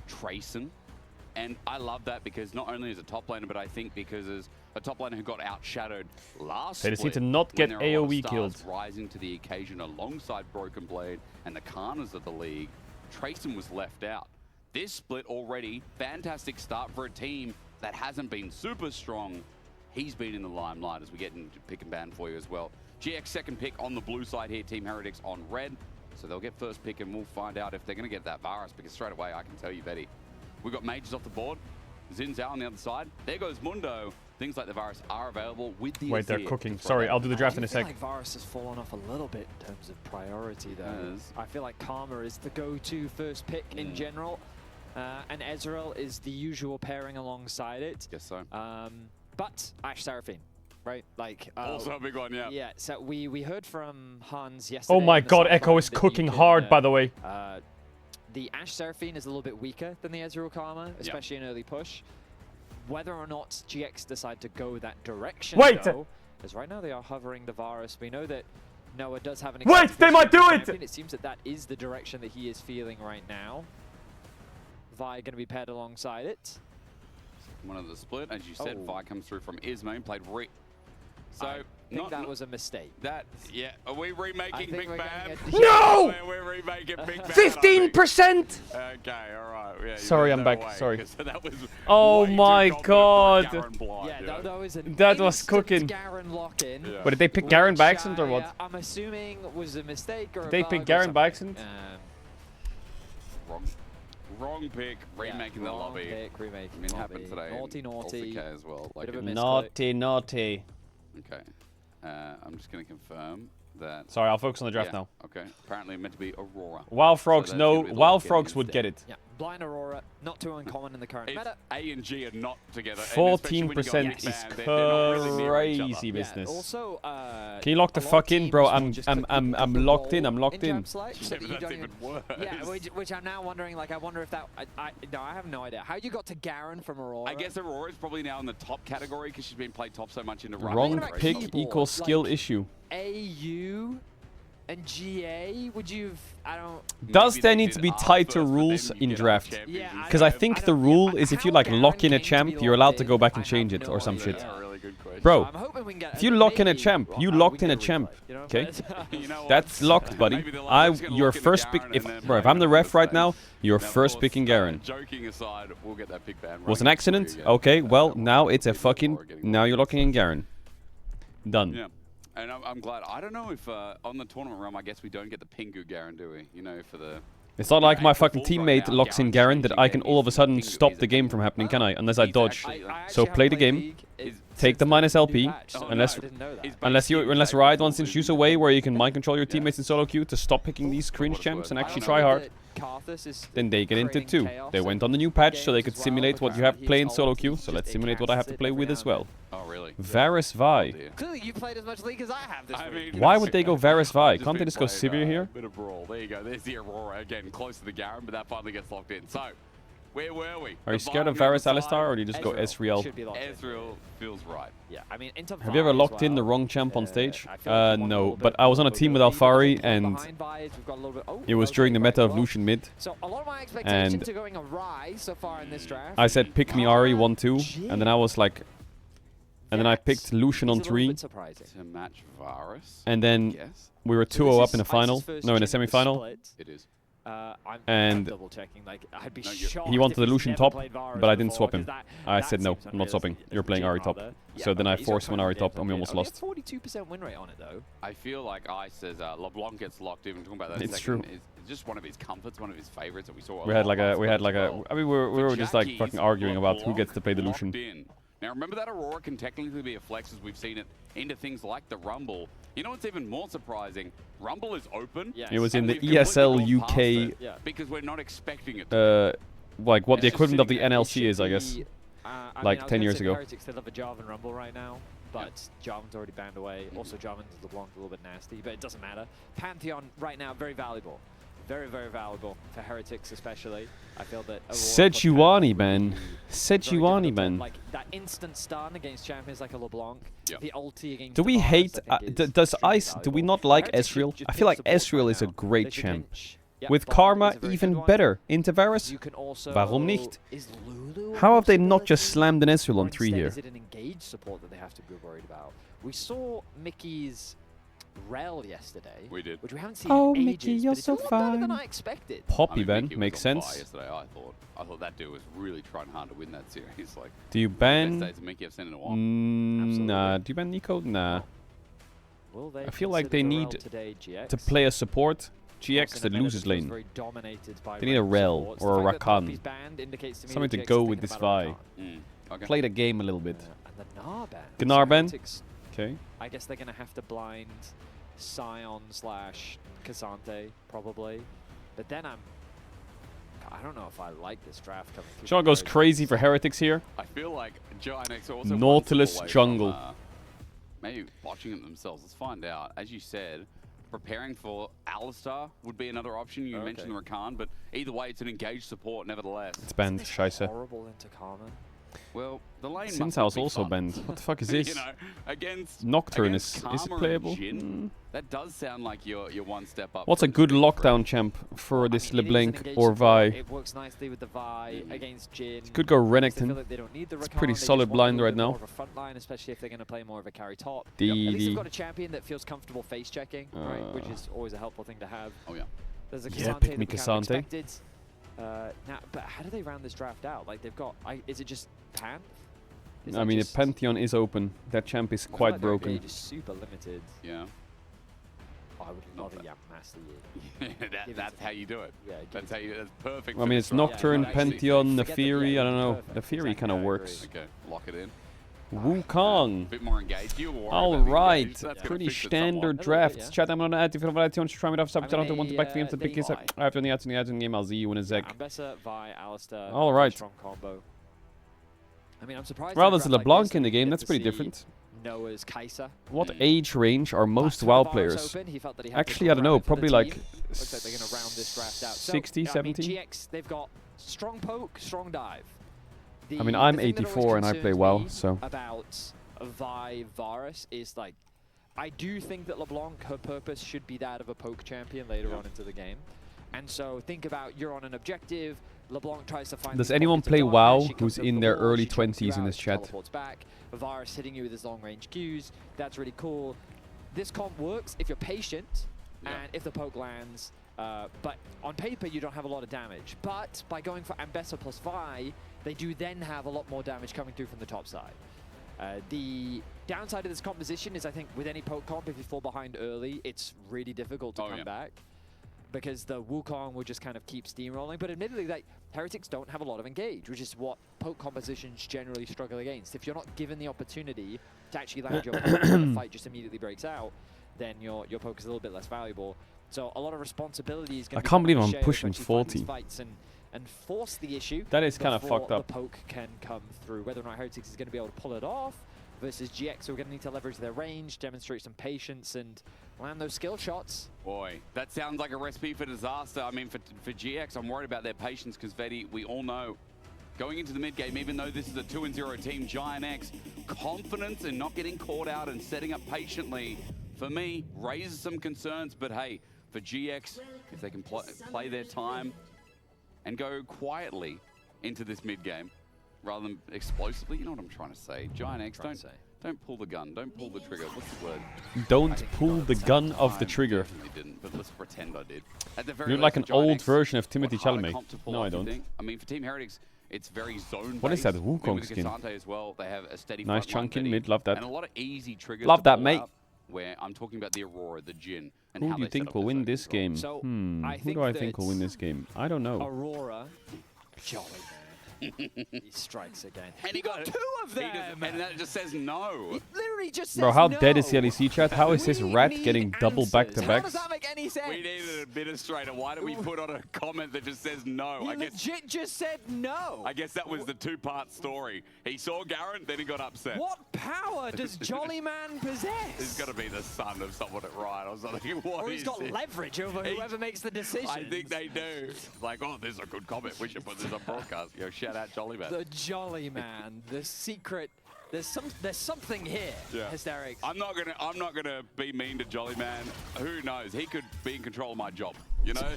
Trayson. And I love that because not only as a top laner, but I think because as a top laner who got outshadowed last They just need split, to not when get there are a lot of AoE stars killed. rising to the occasion alongside Broken Blade and the Karnas of the league, Trayson was left out. This split already, fantastic start for a team that hasn't been super strong. He's been in the limelight as we get into pick and ban for you as well. GX second pick on the blue side here, Team Heretics on red. So they'll get first pick and we'll find out if they're going to get that Varus, because straight away I can tell you, Betty, we've got Mages off the board. Zin's out on the other side. There goes Mundo. Things like the Varus are available with the Wait, they're cooking. Sorry, I'll do the draft in a sec. I feel like Varus has fallen off a little bit in terms of priority, though. I feel like Karma is the go-to first pick in general, and Ezreal is the usual pairing alongside it. Guess so. But Ashe Seraphine, right? Like also a big one, yeah. Yeah. So we heard from Hans yesterday. Oh my in the god, side Echo forum is that you cooking can, hard, by the way. The Ashe Seraphine is a little bit weaker than the Ezreal Karma, especially in early push. Whether or not GX decide to go that direction, though, as right now they are hovering the Varus. We know that Noah does have an... Wait, they might do it! It seems that that is the direction that he is feeling right now. Vi going to be paired alongside it. One of the split, as you said, Vi comes through from Isma, played So I think that was a mistake. That, yeah. Are we remaking Big Bang? No! We're remaking Big Bang. 15%! Okay, all right. Yeah, sorry, I'm back. Way, sorry. That was oh my god. That was cooking. Garen lock-in. But did they pick Garen by accident or what? I'm assuming was a mistake or did they pick Garen by accident? Wrong pick, remaking the lobby. Pick, remaking I mean, happened today. Naughty. As well. Like Naughty. Okay. I'm just going to confirm that... Sorry, I'll focus on the draft now. Okay. Apparently meant to be Aurora. Wild Frogs, no. Wild Frogs would get it. Yeah. Blind Aurora, not too uncommon in the current meta. A and G are not together. 14% is crazy business. Yeah, also, can you lock the fuck in, bro? I'm locked in. I'm locked in. That's even worse. Yeah, which I'm now wondering. Like, I wonder if that. No, I have no idea. How you got to Garen from Aurora? I guess Aurora is probably now in the top category because she's been played top so much into Rust. Wrong pick equals skill issue. AU and GA, would you? I don't. Does there need to be tighter rules in draft? Because I think the rule is if you like lock in a champ, you're allowed to go back and change it or some shit. Bro, if you lock in a champ, you locked in a champ. Okay, that's locked, buddy. Your first pick. If I'm the ref right now, you're first picking Garen. Joking aside, we'll get that pick ban. Was an accident? Okay, well now it's a fucking. Now you're locking in Garen. Done. Yeah. And I'm glad. I don't know if on the tournament realm, I guess we don't get the Pingu Garen, do we? You know, for the... It's not like my fucking teammate locks in Garen that I can all of a sudden stop the game from happening, can I? Unless I dodge. So play the game, take the minus LP, unless Riot wants to introduce a way where you can mind control your teammates in solo queue to stop picking these cringe champs and actually try hard. Then they get into it too. They went on the new patch so they could simulate what you have to play in solo queue, so let's simulate what I have to play with as well. Oh, really? Varus Vi. Clearly you played as much League as I have this week. Why would they go Varus Vi? Can't they just go Sivir here? Bit of brawl. There you go. There's the Aurora again, close to the Garen, but that finally gets locked in. So, where were we? Are you scared of Varus Alistar, or do you just go Ezreal? Ezreal feels right. Yeah, I mean, have you ever locked in the wrong champ on stage? No, but I was on a team with Alfari, and it was during the meta of Lucian mid. And I said, pick me Ahri 1-2, and then I was like... And then I picked Lucian on 3. To match Varus. And then we were 2-0 up in a final. No, in a semi-final. It is. And he wanted the Lucian top, but I didn't swap him. I said no, I'm not swapping. You're playing Ahri top. So then I forced him on Ahri top, and we almost lost. 42% win rate on it though. I feel like Ice says LeBlanc gets locked in. Talking about that. It's true. It's just one of his comforts, one of his favorites that we saw. We had like a. I mean, we were just like fucking arguing about who gets to play the Lucian. Now remember that Aurora can technically be a flex as we've seen it into things like the Rumble. You know what's even more surprising? Rumble is open. It was in the ESL UK. Because we're not expecting it. Like what the equivalent of the NLC is, I guess. Like 10 years ago. Heretics, they love a Jarvan Rumble right now, but Jarvan's already banned away. Also, Jarvan's LeBlanc a little bit nasty, but it doesn't matter. Pantheon right now very valuable. Very, very valuable for Heretics especially. I feel that Sejuani, man. Sejuani, man. Like that instant stun against champions like a LeBlanc. The ulti against do we hate does Ice do we not like Ezreal? I feel like Ezreal is a great champ. With Karma even better. Into Varus? Warum nicht? How have they not just slammed an Ezreal on 3 here? Is it an engaged support that they have to be worried about? We saw Mickey's Rel yesterday. We did. Which we haven't seen Oh, in Mickey, ages, you're but it's so a lot better than fine. I expected. Poppy ban Mickey was makes on fire sense. Yesterday, I thought that dude was really trying hard to win that series. Like, Do you best ban? days of Mickey I've seen in a while. Nah. Do you ban Nico? Nah. Will they I feel like they consider the need Rel today, GX? to play a support Of GX course, that in a meta loses that feels lane. very dominated by They need a Rel Rel supports. or a The fact that Rakan. Poppy's banned indicates to me Something that to GX go is with thinking this about a Vi. Rakan. Okay. Play the game a little bit. And the Gnar ban. Gnar So ban? Heretics, Okay. I guess they're going to have to blind Sion / Cassante, probably. But then I don't know if I like this draft coming through. Sean goes crazy for Heretics here. I feel like Giant also Nautilus one step away jungle. From, maybe watching it themselves. Let's find out. As you said, preparing for Alistar would be another option. You mentioned the Rakan, but either way, it's an engaged support nevertheless. It's banned, Scheisse. Horrible into Carmen. Well, the lane must Sinsal's not be also fun. banned. What the fuck is this? You know, against Nocturne against is Karma and playable? Jhin, that does sound like you're one step up. What's a from good Street lockdown champ for this I mean, it is an LeBlanc engaged or support. Vi? It works nicely with the Vi against Jhin. Could go I guess they Renekton. feel like they don't need the It's Rakan, pretty they just solid want a blind little right bit now. more of a front line, especially if they're going to play more of a carry top. The- At least the- they've got a champion that feels comfortable face checking, right? Which is always a helpful thing to have. Oh yeah. There's a Yeah, Cassante pick me that we kind of Cassante. expected. Now, but how do they round this draft out? Like they've got, is it just Pan? Is I that mean, the just- Pantheon is open. That champ is I feel quite like their broken. engage is super limited. Yeah. I would love a Yammaster Yi. That's how you do it. Yeah, That's how you. That's perfect. I for mean, this it's draft. Nocturne, Yeah, actually, Pantheon, the forget the- Fury. yeah, I don't know. perfect. The Fury Exactly, kind of I works. Okay, lock it in. Wukong. A bit more engaged. You were All about the right, engaged, so that's gonna pretty fix it standard somewhat. drafts. yeah. Chat, I'm gonna add if you want to try me off. Subs. I don't want to back to the they big kiss. Vi. After the ads in the game, I'll see you in a sec. Ambessa, Vi, Alistar. All that's a right. Strong combo. I mean, I'm surprised. Well, in a there's a draft like LeBlanc this in the that we game. get That's to pretty see different. Noah's Kai'Sa. What age range are most But WoW with the virus players? open, he felt that he had Actually, the I don't know. granite for the Probably like team. Looks like they're going to round this draft out. 60, so, 70? I mean, GX, they've got strong poke, strong dive. I mean, I'm the thing that 84 always and I play concerns WoW, me so. about Vi Varus is like, I do think that LeBlanc, her purpose should be that of a poke champion later on into the game. And so think about, you're on an objective, LeBlanc tries to find. Does these anyone pockets of play darkness, WoW she who's comes over in the their wall, early she chokes you 20s in out, this she chat? teleports back. Varus hitting you with his long range Qs. That's really cool. This comp works if you're patient and if the poke lands. But on paper, you don't have a lot of damage. But by going for Ambessa plus Vi, they do then have a lot more damage coming through from the top side. The downside of this composition is, I think, with any poke comp, if you fall behind early, it's really difficult to come back. Because the Wukong will just kind of keep steamrolling. But admittedly, like, Heretics don't have a lot of engage, which is what poke compositions generally struggle against. If you're not given the opportunity to actually land your poke and the fight just immediately breaks out, then your poke is a little bit less valuable. So a lot of responsibility is going to be I can't believe on I'm Sheo to pushing actually find these 40. fights and force the issue. That is kind of before fucked up. The poke can come through. Whether or not Heretics is going to be able to pull it off versus GX, who are going to need to leverage their range, demonstrate some patience, and land those skill shots. Boy, that sounds like a recipe for disaster. I mean, for GX, I'm worried about their patience because Vedi, we all know, going into the mid game, even though this is a 2-0 team, Giant X, confidence in not getting caught out and setting up patiently, for me, raises some concerns. But hey, for GX, if they can play their time and go quietly into this mid game, rather than explosively, you know what I'm trying to say. Giant X, don't pull the gun, don't pull the trigger. What's the word? Don't pull the gun of the trigger. Definitely didn't, but let's pretend I did. At the You very look like an least, for Giant old X, version of Timothy what harder Chalamet. comp to pull No, off, I you don't. think? I mean, for Team Heretics, it's very zone. What is that based. Wukong With skin? Cassante as well, they have a steady Nice front line chunk in Vedi, mid, love that. and a lot of easy triggers. Love to that, pull mate. out, where I'm talking about the Aurora, the Jhin, and Who how do you they set think up will their win zones this as well. game? So, I Who think do I that think will win it's this game? I don't know. Aurora, jolly man. He strikes again. And he got two of them! And that just says no. He literally just says Bro, how no. dead is the LEC chat? How is this We rat need getting double answers. back-to-backs? How does that make any sense? We need an administrator. Why do we put on a comment that just says no? He I guess legit just said no. I guess that was the two-part story. He saw Garen, then he got upset. What power does Jolly Man possess? He's got to be the son of someone at Riot or something. What Or he's is got it? leverage over whoever makes the decision. I think they do. Like, oh, there's a good comment. We should put this on broadcast. Yo, shout out Jolly Man. The Jolly Man, the secret. There's something here. Yeah. Hysterics. I'm not gonna be mean to Jolly Man. Who knows? He could be in control of my job. You know?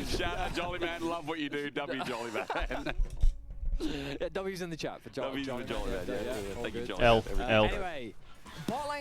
Shout out Jolly Man. Love what you do. W Jolly Man. Yeah, W's in the chat for Jolly. W's for Jolly Man. Yeah. All Thank you, good. Jolly. L. Man. L. Anyway, bot lane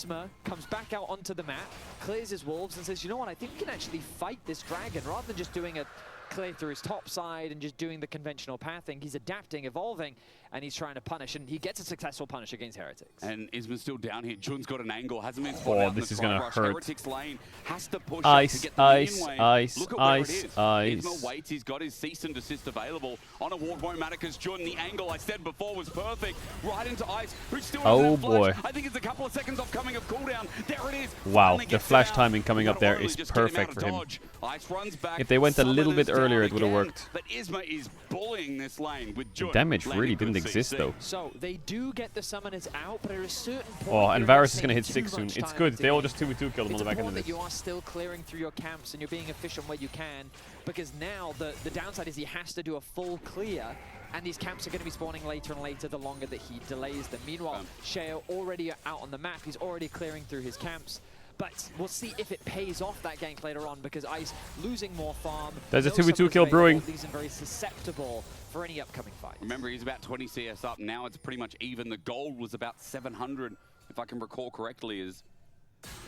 Isma comes back out onto the map, clears his wolves, and says, you know what, I think we can actually fight this dragon rather than just doing a clear through his top side and just doing the conventional pathing. He's adapting, evolving, and he's trying to punish, and he gets a successful punish against Heretics. And Isma's still down here. Jun's got an angle, hasn't been spotted out. This is gonna hurt. Heretics lane has to push Ice, up to get the ice, minion wave. ice, Look at where ice, it is. ice. Isma waits. He's got his cease and desist available. On a ward won't matter because Jun, the angle I said before was perfect. Right into Ice, who still Oh, has that flash. boy. I think it's a couple of seconds off coming of cooldown. There it is. Wow, Finally the gets flash it out. timing coming up there Gotta is just get him out perfect of for him. dodge. Ice runs back. If they went a little bit Summoners earlier, it down would have again. worked. But Isma is bullying this lane with Jun. Damage landing really good didn't exist CC. though. So they do get the summoners out, but at a certain point, Oh, and you're not Varus is gonna hit taking 6 too soon. much It's time good. to They all game. just 2v2 killed him on It's the back end of important this. that you are still clearing through your camps and you're being efficient where you can, because now the downside is he has to do a full clear, and these camps are going to be spawning later and later the longer that he delays them. Meanwhile, Sheo already out on the map. He's already clearing through his camps. But we'll see if it pays off that gank later on, because Ice losing more farm. There's a no 2v2 summoners kill available, brewing. Leaves him very susceptible for any upcoming fight. Remember, he's about 20 CS up. Now it's pretty much even. The gold was about 700, if I can recall correctly, is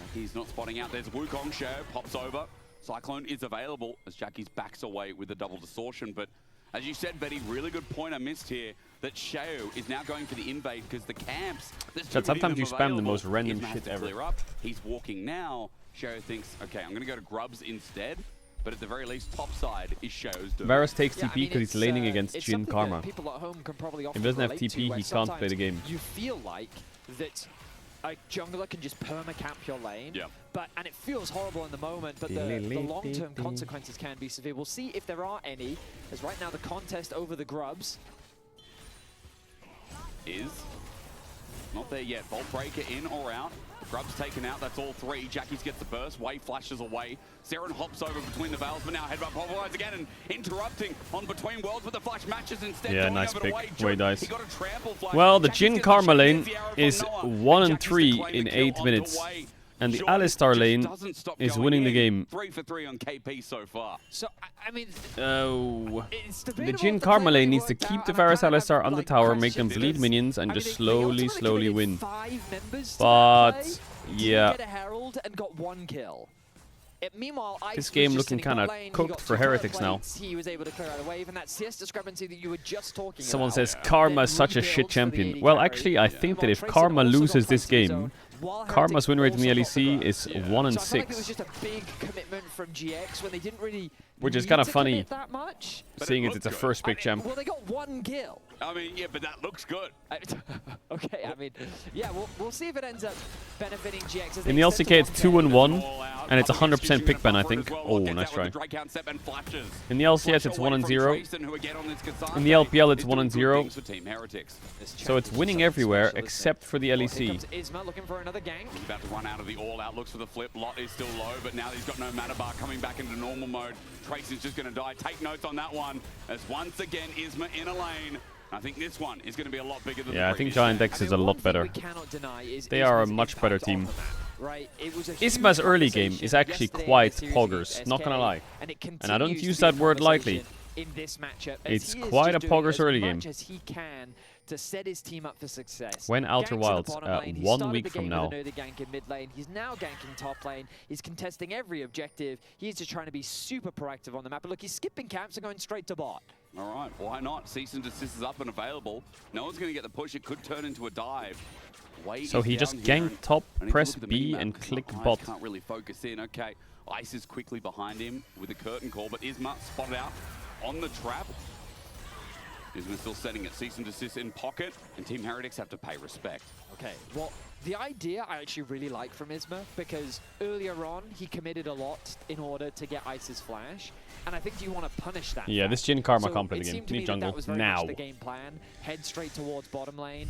Jackie's not spotting out. There's Wukong. Sheo pops over. Cyclone is available as Jackie's backs away with the double distortion. But as you said, Betty, really good point I missed here, that Sheo is now going for the invade because the camps... Chad, sometimes you spam the most random Isma has shit to ever. clear up. He's walking now. Sheo thinks, okay, I'm going to go to Grubs instead. But at the very least, top side is Sheo's doing. Varus takes Yeah, I TP mean, because he's it's, laning against it's Jin something Karma. that people at home can probably If he doesn't have often relate to, TP, where he can't play the sometimes game. You feel like that a jungler can just perma-camp your lane, and it feels horrible in the moment, but the long-term consequences can be severe. We'll see if there are any, as right now the contest over the Grubs is not there yet. Bolt Breaker in or out. Grub's taken out, that's all three. Jackie's gets the burst, Wave flashes away. Seren hops over between the Veils, but now Headbutt pulverized again and interrupting on Between Worlds, but the flash matches instead. Yeah, going nice over pick. to Wade. Wade dies. He got a trample flash. Well, the Jackie's Jin gets Karma the lane shit, the arrow is from Noah, 1 and Jackie's to 3 claim in the kill 8 onto minutes. Wade. And the Jordan Alistar just lane doesn't stop is going winning the in. game. 3 for 3 on KP so far. So, I mean... Oh. It's The debatable Jin if the Karma play lane really needs to worked keep out, the and I Varus kind of Alistar have, on the like, tower, make them questions. bleed minions, and I mean, just they slowly, ultimately slowly committed win. 5 members to But, that play, yeah. didn't get a Herald and got 1 kill. Meanwhile, Ice This was game just looking sitting kinda bot lane, he cooked got for 2 Heretics turret now. plates, he was able to clear out a wave, and that CS discrepancy that you were just talking Someone about. says Karma is such a shit champion. Well, actually, I think that if Karma loses this game, Karma's win rate in the LEC is 1 and So I feel like it was 6. just a big commitment from GX when they didn't really Which is need kind of to funny, commit that much. seeing as it's a first pick champ. Well, they got 1 kill. I mean, yeah, but that looks good. Okay, I mean, yeah, we'll see if it ends up benefiting GX. As In they the extend LCK, to it's 2 and 1, and it's 100% pick ban, I think. Oh, nice try. In the LCS, it's 1 and 0. In the LPL, it's 1 and 0. So it's winning everywhere except for the LEC. Isma looking for another gank. He's about to run out of the all-out, looks for the flip. Lot is still low, but now he's got no mana bar coming back into normal mode. Trace is just going to die. Take notes on that one, as once again, Isma in a lane. I think this one is going to be a lot bigger than Yeah, the I think previous Giant game. X is a lot better. They are a much better team. Right, it was a Isma's huge early game conversation is actually yesterday in quite the series poggers, against not gonna SK, lie. and it And I don't continues use to be that word lightly. conversation in this matchup, as It's he is quite just a doing poggers as early much game. as he can to set his team up for success. When Outer Ganks in the Wilds, bottom lane. He 1 started week the from game now. with an early gank in mid lane. He's now ganking top lane. He's contesting every objective. He's just trying to be super proactive on the map. But look, he's skipping camps and going straight to bot. All right, why not? Cease and desist is up and available. No one's going to get the push. It could turn into a dive. Wade So is he down just here, ganked top, I need to press look at the B, minimap and because click my eyes bot. can't really focus in. Okay, Ice is quickly behind him with a curtain call, but Isma spotted out on the trap. Isma still setting it. Cease and desist in pocket, and Team Heretics have to pay respect. Okay, well, the idea I actually really like from Isma, because earlier on he committed a lot in order to get Ice's flash, and I think you want to punish that. Yeah, fact. this Jin Karma So can't play it the game. seemed to Need me jungle that was very now. much the game plan. Head straight towards bottom lane.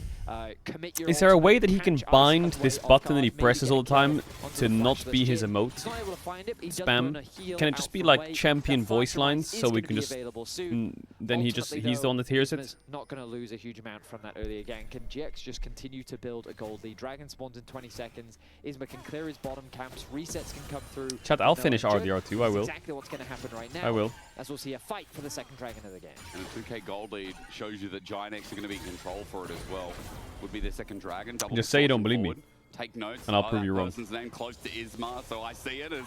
Commit your Is there a ultimate, way that he catch can Ice bind on the this way off button that he guard, maybe presses get all a the time kill onto to the not flashless be his Jin? emote? He's not able to find it, but he does Spam? burn a heal Can it out just be for like Wade. champion That voice fast lines rise so is we gonna can be just... available soon. Then he's Ultimately, the one that hears it? Isma's not going to lose a huge amount from that earlier gank, and GX just continue to build a gold lead. Dragon spawns in 20 seconds. Isma can clear his bottom camps. Resets can come through. Chat, I'll No finish injured. RDR2, I That's will. exactly what's going to happen right now. I will. As we'll see a fight for the second dragon of the game. And a 2k gold lead shows you that Giant X are going to be in control for it as well. Would be their second dragon. Double Just say you don't distortion believe me. forward. Take notes. And I'll Oh, prove that you wrong. person's name close to Isma, so I see it as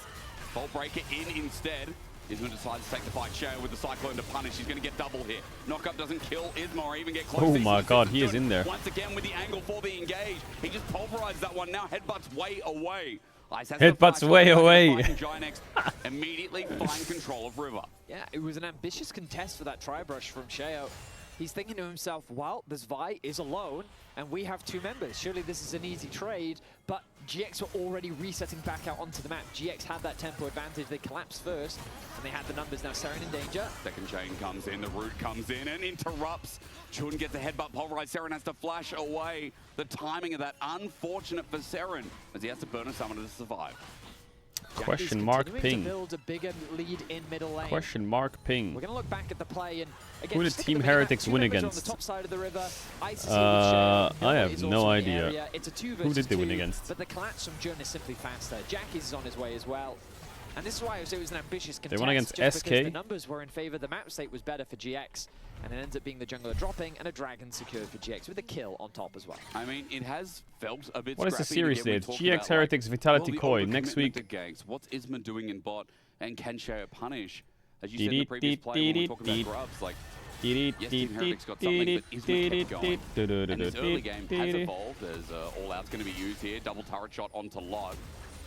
Bolt Breaker in instead. Isma decides to take the fight. Sheo with the Cyclone to punish. He's going to get double here. Knockup doesn't kill Isma or even get close. Oh my god, he is in there. Once again with the angle for the engage. He just pulverizes that one. Now headbutt's way away. Headbutt's way away. Ginex immediately find control of River. Yeah, it was an ambitious contest for that tri-brush from Sheo. He's thinking to himself, well, this Vi is alone, and we have 2 members. Surely this is an easy trade, but GX were already resetting back out onto the map. GX had that tempo advantage. They collapsed first, and they had the numbers. Now Seren in danger. Second chain comes in, the root comes in and interrupts. Chun gets a headbutt pulverized. Seren has to flash away. The timing of that unfortunate for Seren, as he has to burn a summoner to survive. Question mark ping. To build a bigger lead in middle lane. Question mark ping. We're going to look back at the play and again, who did Team Heretics win against? On the top side of the river. I have no idea. It's a 2 Who did they win 2, against? But the collapse from Jun is simply faster. Jackie's is on his way as well. And this is why I was it was an ambitious contest. They won against just SK. because the numbers were in favor. The map state was better for GX. And it ends up being the jungler dropping and a dragon secured for GX with a kill on top as well. I mean, it has felt a bit What is the scrappy. series Again, date? we're GX talking Heretics about, Vitality the Koi next overcommitment week. to ganks. What's Isma doing in bot? And can Sheo punish? As you said in the previous play, when we were talking about grubs, like, yes, Team Heretics got something, but Isma kept going. And this early game has evolved as All Out's going to be used here. Double turret shot onto Lot.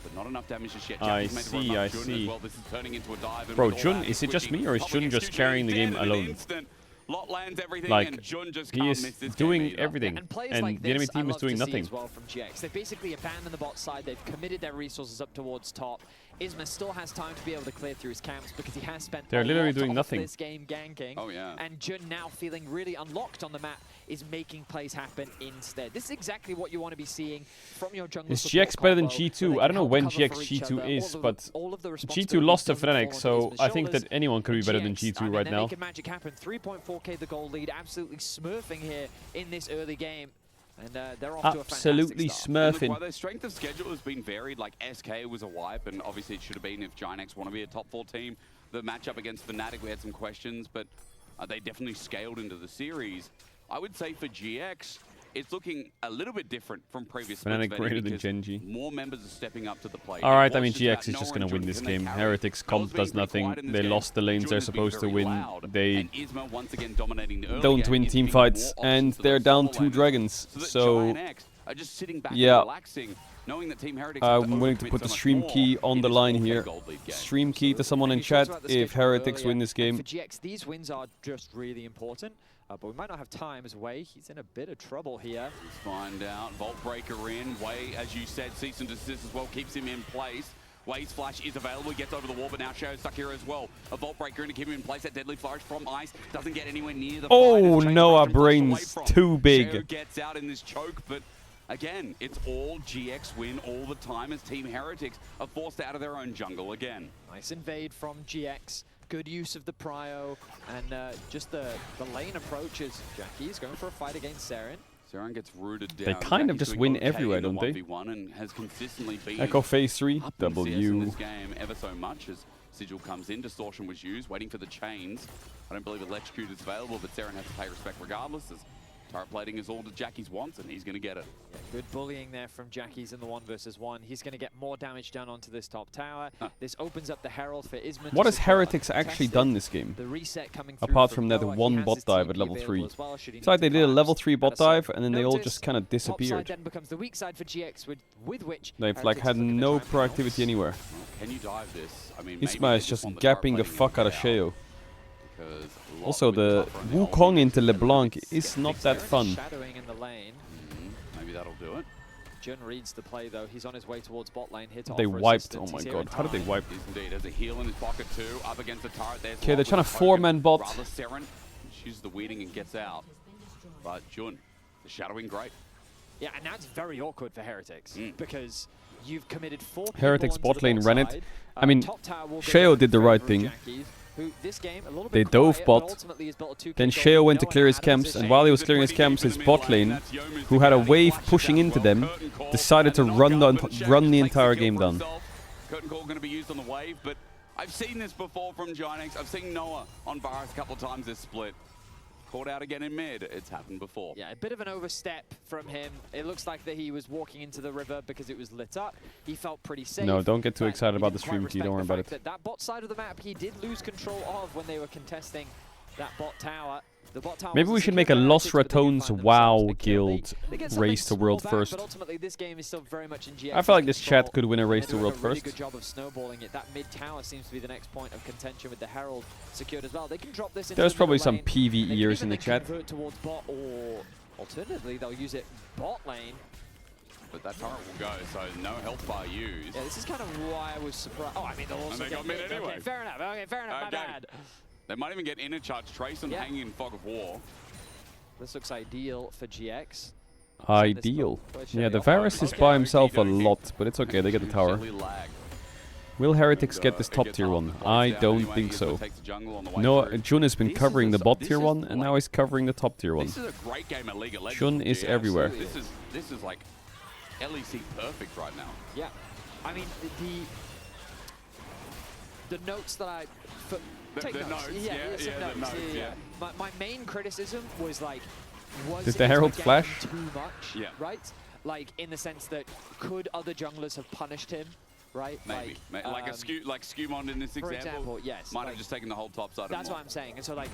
But not enough damage just yet. I Jackie's made the run up. Jun see. As well. This is turning into a dive. Bro, Jun, is it just me or is Jun just carrying the game alone? Lot lands everything, Like, and Jun just he can't is miss this doing game either. everything, And plays and like the enemy this, I team is love doing to see nothing. as well from GX. They basically abandoned the bot side. They've committed their resources up towards top. Isma still has time to be able to clear through his camps because he has spent They're a literally lot doing of nothing. this game ganking. Oh, yeah. And Jun now feeling really unlocked on the map is making plays happen instead. This is exactly what you want to be seeing from your jungle. Is support GX better than combo, where G2? they I don't know help when cover GX for each G2 other. is, but all of the G2 lost to responsibilities Fnatic, don't so fall on I think Isma's that anyone could be better than GX, G2 and right they're now. making magic happen. 3.4k the goal lead, absolutely smurfing here in this early game. And they're off to a Absolutely fantastic start. Look, while smurfing. their strength of schedule has been varied, like SK was a wipe, and obviously it should have been if Ginex want to be a top 4 team. The matchup against Fnatic, we had some questions, but they definitely scaled into the series. I would say for GX, it's looking a little bit different from previous splits, Fnatic greater than because Genji. more members are stepping up to the plate. Alright, I It mean, was just about GX is just Noah going and to win Jun, this can they game. carry? Heretics Noah's comp been does pretty nothing. quiet in this They game. lost the lanes Jun they're has been supposed to very win. loud, They and Isma once again dominating the early don't game, win giving team more fights, options and to they're those down solo 2 laners. dragons. So that So, Ginex are just sitting back yeah. and relaxing, knowing that Team Heretics have to I'm willing to overcommit put so the much stream more key on in the this line 4K here. gold lead game. Stream key to someone in You talked chat about the if schedule Heretics earlier, win this and game. for GX, these wins are just really important. But we might not have time as Wei. He's in a bit of trouble here. Let's find out. Vault Breaker in. Wei, as you said, cease and desist as well, keeps him in place. Wei's flash is available, he gets over the wall, but now Sheo's stuck here as well. A Vault Breaker in to keep him in place. That deadly flourish from Ice doesn't get anywhere near the Oh, fight. Noah Brain's too big. Sheo gets out in this choke, but again, it's all GX win all the time as Team Heretics are forced out of their own jungle again. Nice invade from GX. Good use of the prio, and just the lane approach is Jackie's going for a fight against Seren. Seren gets rooted down. They kind of Jackie's just doing win okay everywhere, in the don't they? 1v1 and has consistently been Echo phase 3, up in CS in W. this game ever so much as Sigil comes in. Distortion was used, waiting for the chains. I don't believe electrocute is available, but Seren has to pay respect regardless, as turret plating is all that Jackie's wants, and he's going to get it. Yeah, good bullying there from Jackie's in the 1 versus 1. He's going to get more damage done onto this top tower. This opens up the Herald for Isma. What has Heretics actually done this game? The reset coming through Apart from that Noah. He one has bot his dive TP at level available 3. as well, should he It's like need they to did a collapse. level 3 bot And so dive, and then they all notice just kind of top side disappeared. then becomes the weak side for GX, with which They've like Heretics had is looking to no try and proactivity bounce. anywhere. Can you dive this? I mean, maybe Isma they is just want the turret gapping the plating fuck and out of get Sheo. because Also, Lot the with buffer and the Wukong ultimate into is LeBlanc Heretics is get not fixed that there. fun. Shadowing in the lane. Maybe that'll do it. Jun reads the play though. He's on his way towards bot lane here to They offer wiped. Oh assistance. my He's here god, in how did they time. wipe? Yes, indeed. Has a heal in his pocket too. Up against the turret. There's Okay, they're Lot trying with to the token. 4-man bot. Rather Seren uses the weeding and gets out. But Jun, the shadowing great. Yeah, and now it's very awkward for Heretics because you've committed 4 people Heretics onto bot the lane ran it. side. I mean, Top tower will go Sheo down did the in right favor of thing. Jackie's, who this game a little They bit dove quiet, but bot. ultimately has built a 2K Then goal Sheo lead. went to No clear one his out of camps, position. and while he was clearing his camps, his bot lane, who had a wave pushing into them, decided to run the entire game down. Curtain call going to be used on the wave, but I've seen this before from Ginex. I've seen Noah on Varus a couple of times this split. Caught out again in mid. It's happened before. Yeah, a bit of an overstep from him. It looks like that he was walking into the river because it was lit up. He felt pretty safe. No, don't get too but excited he about the didn't quite stream key. Don't worry respect about the it. fact that bot side of the map he did lose control of when they were contesting that bot tower. The bot tower Maybe we wasn't should make a secure by Los Heretics, but they did Ratones find WoW themselves a kill. guild They get something race to small world back, first. But ultimately, this game is still very much in GX's I feel like this control. chat could win a race to They're world doing a really first. good job of snowballing it. That mid tower seems to be the next point of contention with the Herald secured as well. They can drop this into There's the probably middle some lane. They can PvEers even in the then chat. convert towards bot, or alternatively, they'll use it bot lane. But that turret will go, so no health bar used. Yeah, this is kind of why I was surprised. Oh, I mean, they'll also they get got mid anyway. Okay, fair enough. Okay, fair enough. My bad. They might even get inner charge. Trayson hanging in fog of war. This looks ideal for GX. Ideal. Yeah, the Varus is by himself a lot, but it's okay. They get the tower. Will Heretics get this top tier one? I don't think so. No, Jun has been covering the bot tier one, and now he's covering the top tier one. This is a great game of League of Legends. Jun is everywhere. This is like LEC perfect right now. Yeah, I mean the notes that I take the notes. notes, Yeah, yeah, some the notes. notes, Yeah. My main criticism was like, was Did the Herald Isma flash? getting too much? Yeah. Right. Like in the sense that could other junglers have punished him? Right. Maybe. Like Skewmon in this for example. Yes. Might have just taken the whole top side. That's of what I'm saying. And so like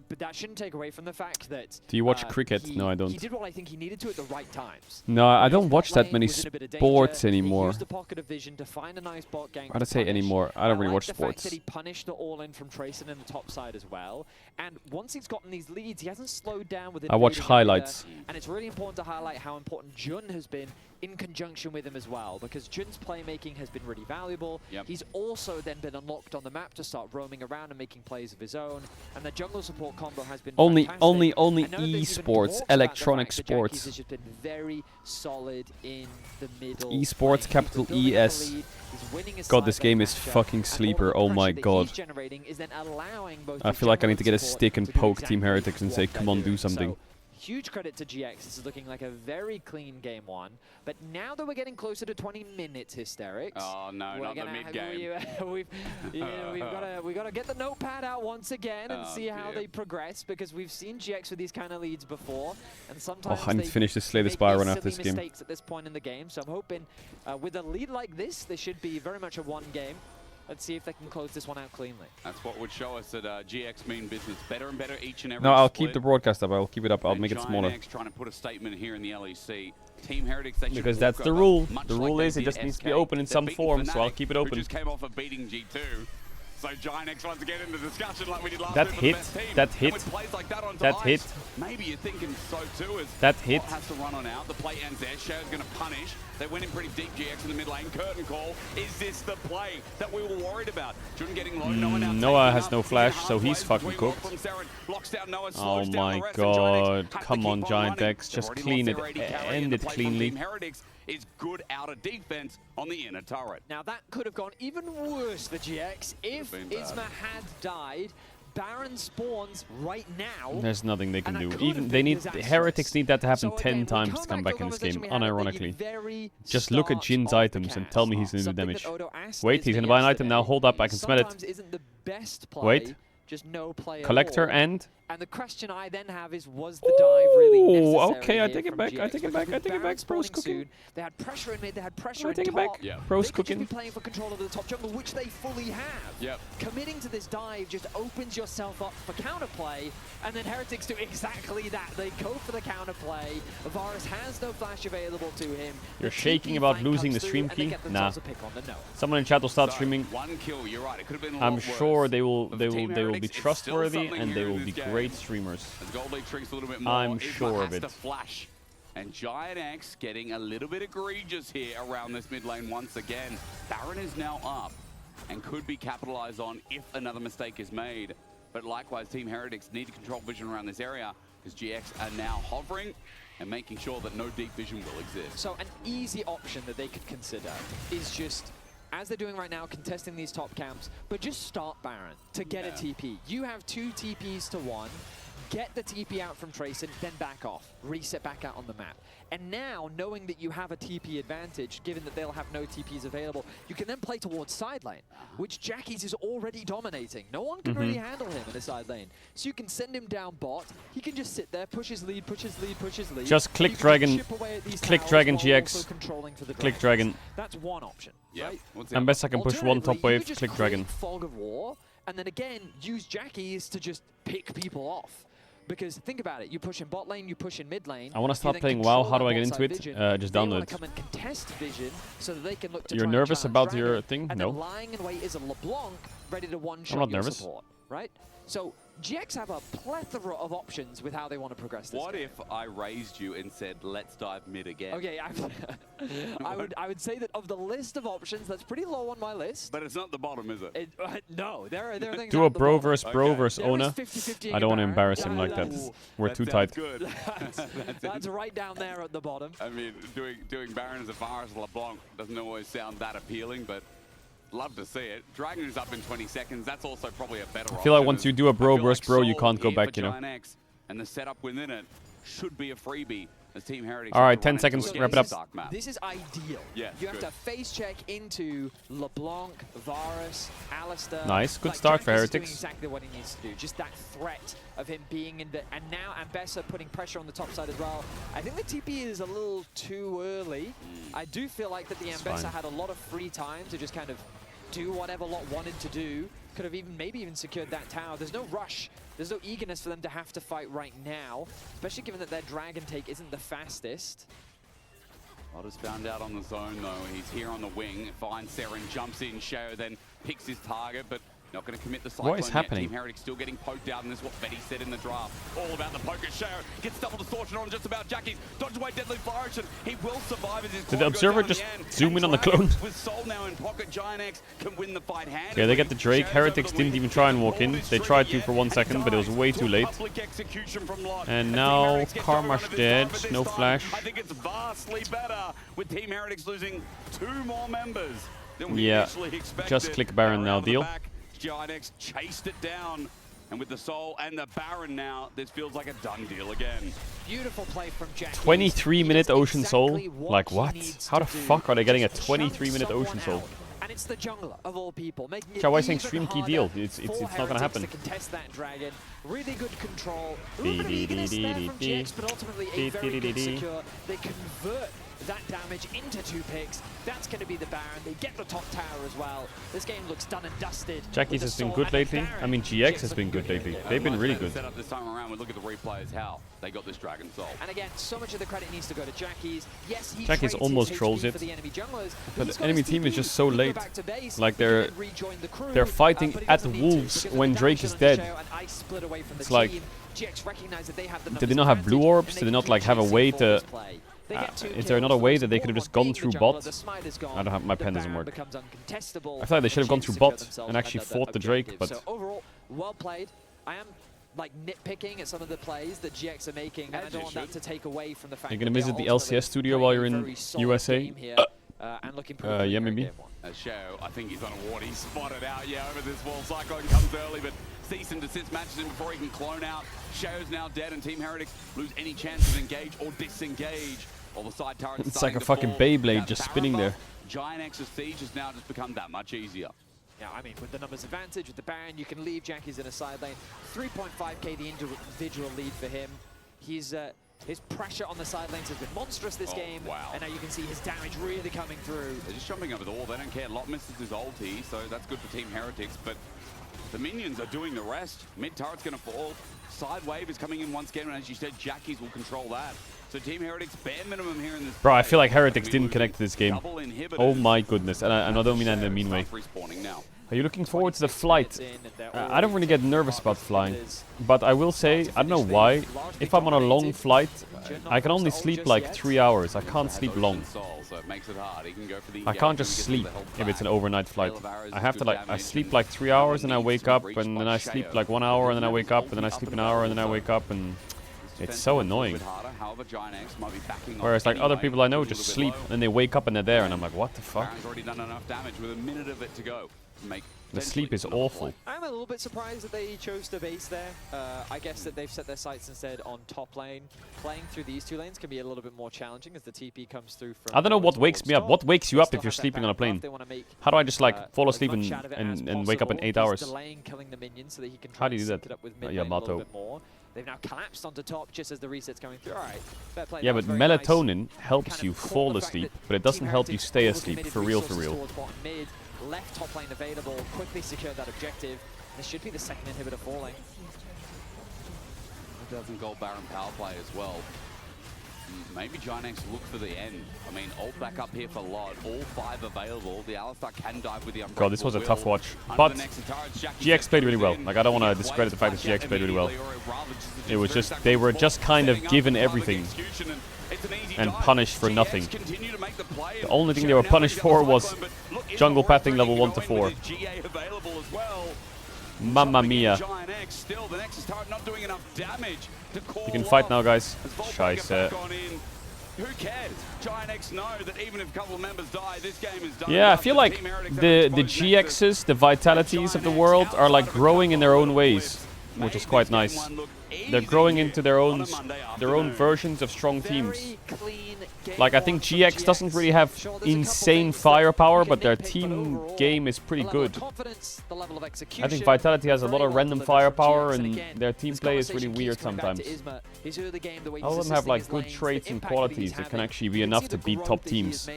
but that shouldn't take away from the fact that. Do you watch cricket? No, I don't. He did what I think he needed to at the right times. No, I don't watch that many Was in a bit of sports danger. He anymore. used the pocket of vision to find a nice bot gank. I'd to say punish. anymore. I don't really like watch the sports. fact that he punished the all-in from Trayson in the top side as well. And once he's gotten these leads, he hasn't slowed down with I watch invading highlights. either. And it's really important to highlight how important Jun has been in conjunction with him as well, because Jun's playmaking has been really valuable. Yep. He's also then been unlocked on the map to start roaming around and making plays of his own. And the jungle support combo has been Only fantastic. only I know there's even esports, talks about the electronic fact that Jackie's sports. has just been very solid in the middle. Esports, lane. capital He's been building up a ES. lead, he's winning his God, this side game lane is matchup, fucking and all sleeper. the Oh my pressure that god. he's generating is then allowing both I the feel like I jungle need to get a support stick and to do poke Team exactly Heretics and say, what come they're on, do doing. something. So, huge credit to GX. This is looking like a very clean game one. But now that we're getting closer to 20 minutes, Hysterics. Oh no, not the mid game. We've got to get the notepad out once again and see how dear. they progress, because we've seen GX with these kind of leads before, and sometimes I need they to finish this Slay the make Spy these run after silly this game. mistakes at this point in the game. So I'm hoping with a lead like this, they should be very much a one game. Let's see if they can close this one out cleanly. That's what would show us that GX mean business better and better each and every No, I'll split. keep the broadcast up. I'll keep it up. I'll And make it smaller. Giant X trying to put a statement here in the LEC. Team Heretics, they should Because walk that's the over, rule. much The like rule they is it did just needs to be SK. open in They're some beating form, so I'll Fnatic, keep it who open. just came off of beating G2. So Giant X wants to get into the discussion like we did last That week hit, with the best team. that And hit, with plays like that onto that ice, hit. Maybe you're thinking so too as That hit. Bot has to run on out. The play ends there. Shao's going to punish. They went in pretty deep, GX in the mid lane. Curtain call. Is this the play that we were worried about? Jun getting low. Noah has no flash, so he's fucking cooked. Oh my god. Come on, Giant X. Just clean it. End it cleanly. Heretics is good out of defense on the inner turret. Now that could have gone even worse for GX if Isma had died. Baron spawns right now. There's nothing they can and do. that could Even have they been need disastrous. Heretics need that to happen So 10 again, we times come to come back back to in a this game, conversation we had at the unironically. very Just look at start Jin's of the items and tell me he's gonna do Something damage. that Odo asked Wait, he's Isma gonna buy an item now. yesterday. Hold up, I can smell it. Sometimes isn't the best play, Wait. just no play at Collector all. and... And the question I then have is, was the dive really necessary? Okay, I here take it from back, I GX? take it Because back, with I take it Baron back. Bro's spawning cooking. soon, they had pressure in mid, they had pressure I in take it top. back. Yeah. Bro's They could just cooking. be playing for control of the top jungle, which they fully have. Yep. Committing to this dive just opens yourself up for counterplay, and then Heretics do exactly that. They go for the counterplay. Varus has no flash available to him. You're The shaking TP about flank losing comes the through, stream and they key? get Nah. themselves a pick on the no. Someone in chat will start So, streaming. one kill, you're right. It could have been a I'm lot sure worse. they will But they for will Team they will be Heretics, it's still trustworthy something and they here in will be this game. great streamers. As Gold League shrinks a little bit more, I'm Isma sure of has it. to flash. And Giant X getting a little bit egregious here around this mid lane once again. Baron is now up and could be capitalized on if another mistake is made. But likewise, Team Heretics need to control vision around this area because GX are now hovering and making sure that no deep vision will exist. So an easy option that they could consider is just, as they're doing right now, contesting these top camps, but just start Baron to get a TP. You have 2 TPs to 1. get the TP out from Trayson, then back off, reset back out on the map. And now, knowing that you have a TP advantage, given that they'll have no TPs available, you can then play towards side lane, which Jackies is already dominating. No one can really handle him in the side lane. So you can send him down bot, he can just sit there, push his lead, push his lead, push his lead. Just click dragon, click dragon GX, click dragon. That's one option, right? And best I can push one top wave, click dragon. Fog of War, and then again, use Jackies to just pick people off. Because think about it, you push in bot lane, you push in mid lane. I want to start playing WoW. How do I get into it? Just download it. Come and contest vision so that they can look to You're nervous about your thing? And No. then lying in wait is a LeBlanc ready to one-shot I'm not your nervous. support, right? So GX have a plethora of options with how they want to progress this What game. if I raised you and said, let's dive mid again? Okay, I would say that of the list of options, that's pretty low on my list. But it's not the bottom, is it? No, there are things. Do a at the bro bottom. versus bro versus There is Ona. 50-50 I don't want to Baron. embarrass him like that. We're too tight. Good. That's right down there at the bottom. I mean, doing Baron as a Varus LeBlanc doesn't always sound that appealing, but love to see it. Dragon is up in 20 seconds. That's also probably a better option. I feel like once you do a bro versus bro, you can't go back, you know. And the setup within it should be a freebie as Team Heretics. All right, 10 seconds, wrap it up. This is ideal. Yeah, you have to face check into LeBlanc, Varus, Alistair. Nice, good like, start for Jackie's doing Heretics. exactly what he needs to do. Just that threat of him being in the... And now Ambessa putting pressure on the top side as well. I think the TP is a little too early. I do feel like that the Ambessa had a lot of free time to just kind of do whatever Lot wanted to do. Could have maybe even secured that tower. There's no rush. There's no eagerness for them to have to fight right now, especially given that their dragon take isn't the fastest. Otter's found out on the zone though. He's here on the wing. Finds Seren, jumps in. Sheo then picks his target, but not going to commit the cyclone What is yet. happening? Team Heretics still getting poked out, and this is what Betty said in the draft. All about the poker. Sheo gets double distortion on just about Jackies. Dodges away deadly fire action. He will survive as his Did the observer just zoom in on the clone? With Soul now in pocket, Giant X can win the fight handily. Yeah, they get the Drake. Heretics didn't even try and walk in. They tried to for 1 second, but it was way too late. And now Karma's dead. No flash. I think it's vastly better with Team Heretics losing 2 more members than we Yeah, initially expected. just click Baron now, Around the deal. back, Giant X chased it down. And with the Soul and the Baron now, this feels like a done deal again. Beautiful play from Jackie. 23-minute Ocean Soul? Like what? How the fuck are they getting a 23-minute Ocean Soul? And it's the jungler of all people, making it Chao, why saying even stream key harder deal? It's for not gonna Heretics happen. to contest that dragon. Really good control. A little bit of eagerness there from GX, but ultimately a very good secure. They convert that damage into 2 picks. That's going to be the Baron. They get the top tower as well. This game looks done and dusted. Jackies has been good lately. I mean, GX has been good lately. They've been really good. Set up this time around. We look at the replays how they got this Dragon Soul. And again, so much of the credit needs to go to Jackies. Yes, he Jackies trades almost his trolls HP it, for the enemy junglers, but he's the got enemy his team is TP. just so He can go late. back to base, Like he can rejoin the crew, they're fighting but he at doesn't need to wolves because of when the Drake damage is on dead. Sheo and Ice split away from the It's like, team. GX recognize that they have the did they not have blue orbs? Did they not like have a way to? Is there another way that they could have just gone through bot? I don't have, my pen doesn't work. I feel like they should have gone through bot and actually fought the Drake, but So overall, well played. I am like nitpicking at some of the plays that GX are making, and I don't want that to take away from the fact you're that gonna they visit are the ultimately LCS studio playing while a you're in very solid USA. game here, and looking pretty yeah, good in maybe. game 1. As Sheo, I think he's on a ward. He's spotted out. Yeah, over this wall. Cyclone comes early, but cease and desist matches him before he can clone out. Sheo's now dead, and Team Heretics lose any chance to engage or disengage. All the side turrets It's like a fucking Beyblade just spinning there. Giant X's siege has now just become that much easier. Yeah, I mean, with the numbers advantage, with the Baron, you can leave Jackies in a side lane. 3.5k the individual lead for him. His pressure on the side lanes has been monstrous this game. Wow. And now you can see his damage really coming through. They're just jumping over the wall. They don't care. Lot misses his ulti, so that's good for Team Heretics. But the minions are doing the rest. Mid turret's going to fall. Side wave is coming in once again, and as you said, Jackies will control that. So Team Heretics bare minimum here in this. Bro, I feel like Heretics didn't connect to this game. Oh my goodness, and I don't mean that in a mean way. Are you looking forward to the flight? I don't really get nervous about flying, but I will say, I don't know why, if I'm on a long flight, I can only sleep like 3 hours. I can't sleep long. I can't just sleep if it's an overnight flight. I have to I sleep like 3 hours and I wake up, and then I sleep like 1 hour and then I wake up, and then I sleep an hour and then I wake up, and It's so annoying. However, Giant X might be backing Whereas like other people I know just sleep and they wake up and they're there and I'm like, what the fuck? Baron's already done enough damage with a minute of it to go. The sleep is awful. I'm a little bit surprised that they chose to base there. I guess that they've set their sights instead on top lane. Playing through these two lanes can be a little bit more challenging as the TP comes through from... I don't know what wakes me up. What wakes you up if you're sleeping on a plane? How do I just like fall asleep and wake up in 8 hours? How do you do that? Yeah, Mato. They've now collapsed onto top just as the reset's going through. All right, fair play. Yeah, but melatonin helps you fall asleep, but it doesn't help you stay asleep, for real, for real. Mid, left top lane available, quickly secured that objective. This should be the second inhibitor falling. 1,000 gold Baron power play as well. Maybe Giant X look for the end. I mean, ult back up here for Lot. All 5 available. The Alistar can dive with the Unbreakable. God, this was a tough watch. But GX played really well. Like, I don't want to discredit the fact that GX played really well. It was just, they were just kind of given everything and punished for nothing. The only thing they were punished for was jungle pathing level 1 to 4. Mamma mia. You can fight now, guys. Scheiße. Who cares? Giant X know that even if a couple of members die, this game is done. Yeah, I feel like the GXs, the Vitalities of the world are like growing in their own ways, which is quite nice. They're growing into their own versions of strong teams. Like, I think GX doesn't really have insane firepower, but their team game is pretty good. I think Vitality has a lot of random firepower, and their team play is really weird sometimes. All of them have like good traits and qualities that can actually be enough to beat top teams.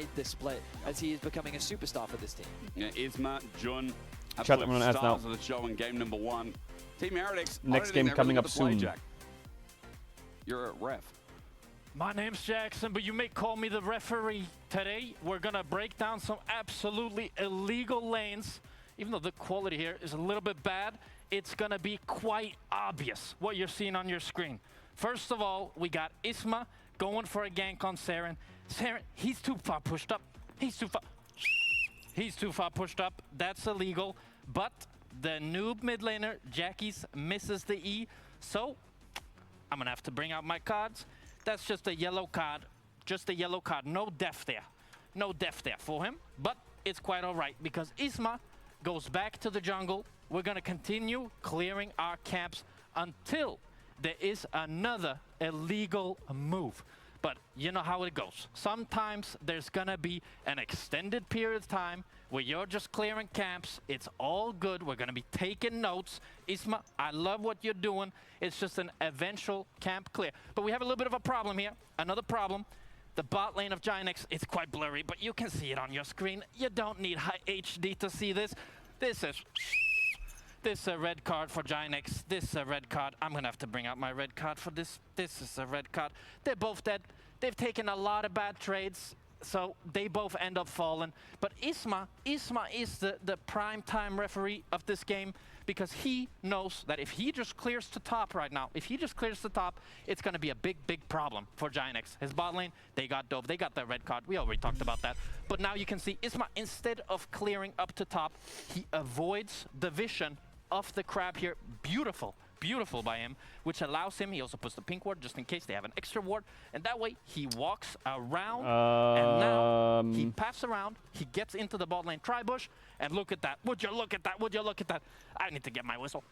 As he is becoming a superstar for this team. Yeah, Isma, Jun, Chat, I'm gonna ask now. of the show in game number 1. Team Heretics. Next game coming up soon. You're a ref. My name's Jackson, but you may call me the referee. Today, we're gonna break down some absolutely illegal lanes. Even though the quality here is a little bit bad, it's gonna be quite obvious what you're seeing on your screen. First of all, we got Isma going for a gank on Saren. Saren, he's too far pushed up. He's too far pushed up. That's illegal. But the noob mid laner, Jackie's, misses the E. So, I'm gonna have to bring out my cards. That's just a yellow card. Just a yellow card. No death there. No death there for him. But it's quite alright because Isma goes back to the jungle. We're gonna continue clearing our camps until there is another illegal move. But you know how it goes. Sometimes there's gonna be an extended period of time where you're just clearing camps. It's all good. We're gonna be taking notes. Isma, I love what you're doing. It's just an eventual camp clear. But we have a little bit of a problem here. Another problem. The bot lane of Giant X, it's quite blurry, but you can see it on your screen. You don't need high HD to see this. This is a red card for Giant X. This is a red card. I'm gonna have to bring out my red card for this. This is a red card. They're both dead. They've taken a lot of bad trades, so they both end up falling. But Isma is the prime time referee of this game because he knows that if he just clears to top right now, if he just clears to top, it's gonna be a big, big problem for Giant X. His bot lane, they got dove. They got the red card. We already talked about that. But now you can see Isma, instead of clearing up to top, he avoids the vision of the crab here. Beautiful, beautiful by him, which allows him, he also puts the pink ward just in case they have an extra ward, and that way he walks around, and now he paths around, he gets into the bot lane tri-bush, and look at that, would you look at that, would you look at that? I need to get my whistle.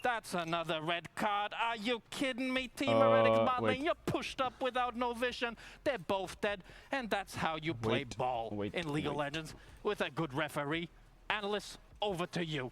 That's another red card. Are you kidding me, Team Heretics bot lane? You're pushed up without no vision. They're both dead, and that's how you play ball in League of Legends with a good referee. Analysts, over to you.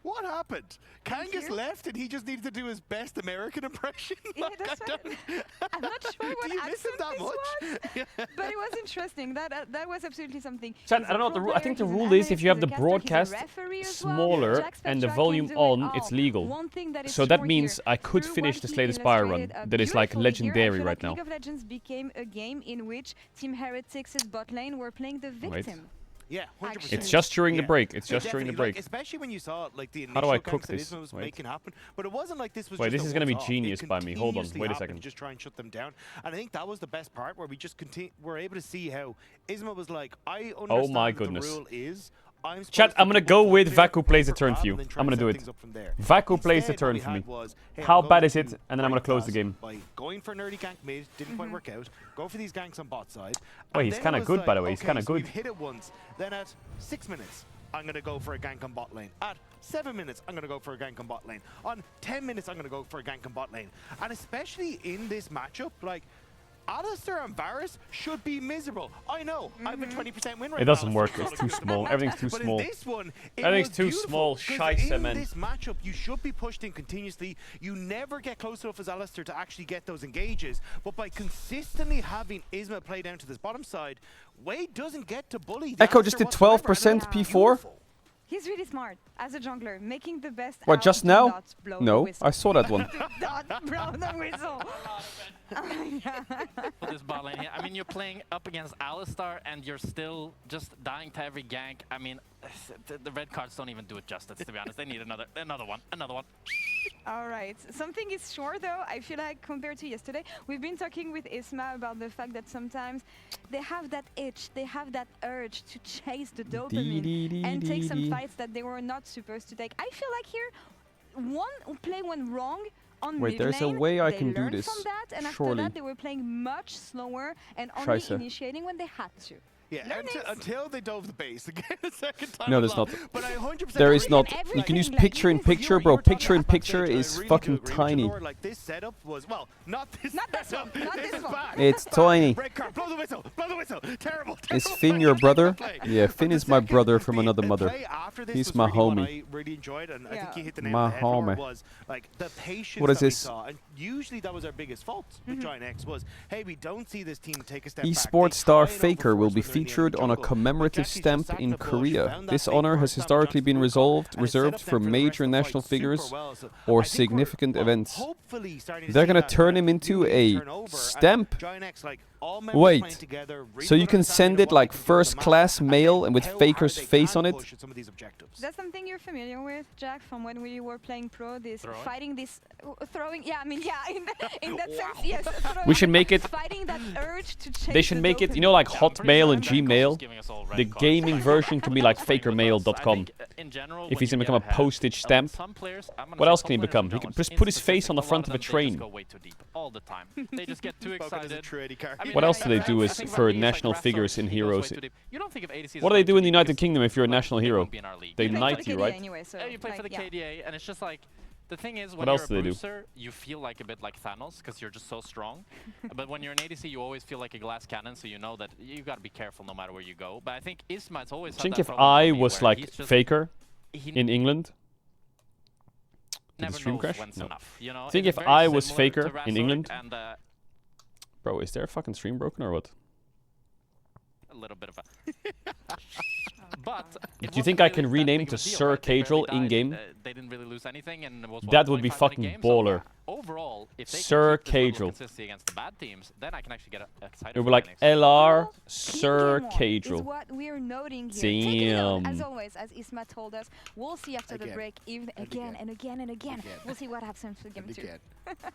What happened? Kangas left and he just needed to do his best American impression? Yeah, that's right. I'm not sure what do you miss him accent that this much? was, but it was interesting. That was absolutely something. Chat, I don't know. I think the rule is if you have the broadcast smaller and the volume on, it's legal. So that means I could finish the Slay the Spire run. That is like legendary right now. League of Legends became a game in which Team Heretics' bot lane were playing the victim. Yeah, 100%. It's just during the break. It's just during the break. Like, especially when you saw like the How do I initial cook camps that this? Isma was making happen, but it wasn't like this was. Wait, just this a is gonna be one-off. genius It by me. Hold on, continuously wait a happened second. to just try and shut them down, and I think that was the best part where we just were able to see how Isma was like, I understand Oh my what goodness. the rule is. I'm supposed Chat, to I'm gonna double go with clear Vaku plays the for turn grab for you. and then try I'm and gonna do set it. things up from there. Vaku plays the Instead, turn what for we me. had was, hey, How I'm bad going is it? to And then I'm gonna break close the fast game. By going for an early gank mid, didn't quite work out. Go for these ganks on bot side. Oh, and he's then it kinda was good, like, by the way. He's okay, kinda so good. we've hit it once. Then at 6 minutes, I'm going to go for a gank on bot lane. At 7 minutes, I'm going to go for a gank on bot lane. On 10 minutes, I'm going to go for a gank on bot lane. And especially in this matchup, like, Alistar and Varus should be miserable. I know, I have a 20% win rate. It doesn't on work. Alistar, It's too small. Everything's too but small. in this one, it Everything's was too beautiful, small. 'cause Scheisse, in man. this matchup, you should be pushed in continuously. You never get close enough as Alistar to actually get those engages. But by consistently having Isma play down to this bottom side, Wade doesn't get to bully. the Echo Alistar just did whatsoever, and 12% that's P4. beautiful. He's really smart as a jungler, making the best. What, out, just do now? not blow the No, whistle. I saw that one. Do not blow the whistle. For this bot lane here. I mean, you're playing up against Alistar and you're still just dying to every gank. I mean, the red cards don't even do it justice, to be honest. They need another one. All right. Something is sure, though. I feel like compared to yesterday, we've been talking with Isma about the fact that sometimes they have that itch, they have that urge to chase the dopamine and take some fights that they were not supposed to take. I feel like here, one play went wrong on Wait, mid there's a lane. way I They can do learned this, from that, and surely. after that, they were playing much slower and only Scheisse. initiating when they had to. Yeah, Learnings. until they dove the base again a second time. No, there's along. not. But I 100% There is agree. not. And You can use everything, like, picture in you- picture, You bro. were talking Picture in about picture backstage, I is really do fucking agree with tiny. Jador, like this setup was, well, not this Not this setup. one, not this is one. bad. It's Bad. tiny. Red card, blow the whistle, terrible. Is terrible Finn play, your terrible brother? play. Yeah, But Finn the is my second- brother from the another mother. play after this He's was my really what homie. I really enjoyed, and I think he hit the nail My on the head for homie. it was like the patience What is that we this? saw. And usually that was our biggest fault with Giant X was, hey, we don't see this team take a step back. Esports They star try and Faker will overforce be when they're in the featured enemy on a jungle. commemorative Jackie's just stamp sat in the bush, Korea. found that This fake honor has first time historically Johnson been Blue call, and it set reserved up for them the major rest of the national fight super figures well. So or I think we're, significant well, events. hopefully starting to They're see gonna that turn trend him into really a turn over, and stamp. Giant X, like, all members Wait, playing together, so you really can understanding send of it what like they can do on the first map, class and mail then and with how hard Faker's they face can on it? push at some of these objectives. That's something you're familiar with, Jack, from when we were playing pro. This Throwing? fighting, this throwing. Yeah, I mean, yeah, in that sense, yes. We should make it. Fighting that urge to chase They should the make it, you dopamine. know, like Yeah, I'm pretty Hotmail sure and Bangkok is Gmail. giving us all red The cards. gaming version can be like Playing with us. I fakermail.com. think, in general, If when he's you gonna get become a ahead, postage stamp. some players, I'm gonna What say else top can he laners become? in He general, can it's just put his instant face on the success. front lot of a them, they train. just go way too deep all the time. They just get too Spoken as a excited. true AD carry. I mean, What else do they I do is think for Randy is like national Raptor, figures in he goes way Heroes? too deep. You don't think of ADCs What do they as do way in the too deep United because, Kingdom if you're a like, national they hero? won't be in our league. They You play knight for the you, KDA right? Anyway, so Yeah, you play for the like, yeah. KDA, and it's just like the thing is when What you're else a do they do? bruiser, you feel like a bit like Thanos because you're just so strong. But when you're an ADC, you always feel like a glass cannon, so you know that you got to be careful no matter where you go. But I think Isma's always I had think that if problem I for me was where like he's just- Faker he in England, did the never stream knows crash? when's No. enough. You know, I think it's if very I was similar to Faker in Razork England, and bro, is there a fucking stream broken or what? a little bit of a. But it Do you wasn't think I really can that rename big of to a deal, Sir right? They barely Caedrel died, in-game? They didn't really lose anything, and it was what, That would be 25 fucking minute game, so baller. yeah, overall, if they Sir can keep this level of Caedrel. consistency against the bad teams, then I can actually get excited. It would for be like the next LR Well, Sir King Game One Caedrel. is what we're noting here. Taking note, as Damn. always, as Isma told us, we'll see after the Again. break, even And again again. and again and again. Again. We'll see what happens for game And 2. again.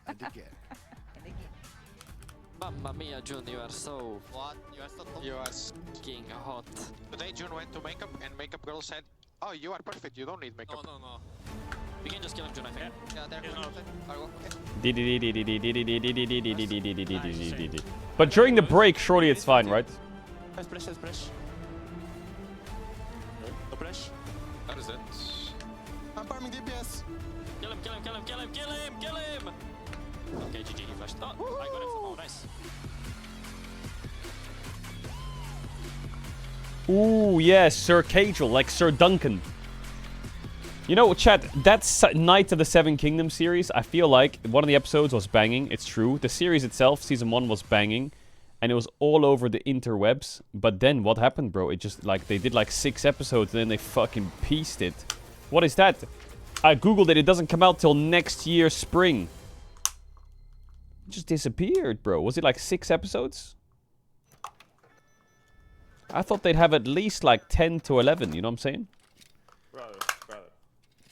And again. Mamma mia, June, you are so... What? You are so You are fucking hot. Today June went to makeup and makeup girl said, "Oh, you are perfect. You don't need makeup." No. We can just kill him, June, I think. Yeah, they're going to But during the break, surely it's fine, right? Splash. No flash. That is it. I'm farming DPS. Kill him! Okay, GG, he flashed. Oh, I got him. Oh, nice. Ooh, yes, Sir Caedrel, like Sir Duncan. You know, chat, that Knights of the Seven Kingdoms series, I feel like one of the episodes was banging. It's true. The series itself, season 1, was banging. And it was all over the interwebs. But then what happened, bro? It just, like, they did like 6 episodes and then they fucking pieced it. What is that? I googled it. It doesn't come out till next year spring. It just disappeared, bro. Was it like 6 episodes? I thought they'd have at least like 10 to 11, you know what I'm saying? Brother.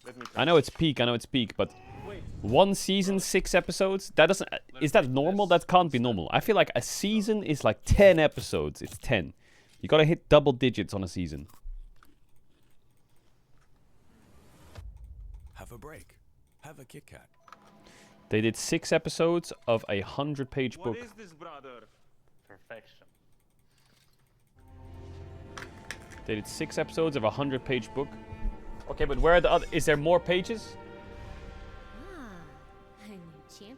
Let me I know it's peak, but one season, 6 episodes? That doesn't... Is that normal? That can't be normal. I feel like a season is like 10 episodes. It's 10. You gotta hit double digits on a season. Have a break. Have a Kit Kat. They did 6 episodes of a 100-page book. What is this, brother? Perfection. They did 6 episodes of a 100-page book. Okay, but where are the other? Is there more pages? A new champion.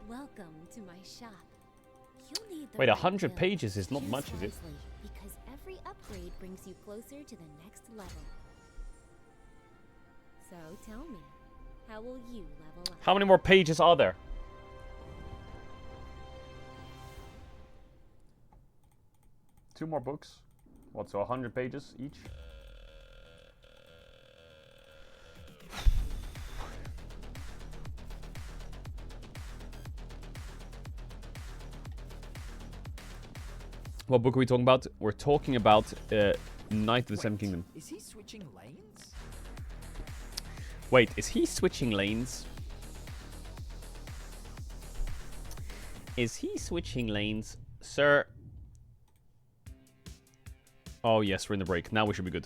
Welcome to my shop. You'll need the Wait, right 100 build. pages is not Choose much, is it? wisely, because every upgrade brings you closer to the next level. So tell me, how will you level up? How many more pages are there? Two more books. What, so 100 pages each? What book are we talking about? We're talking about Knight of the Seven Kingdom. Is he switching lanes? Wait, is he switching lanes? Is he switching lanes? Sir. Oh, yes, we're in the break. Now we should be good.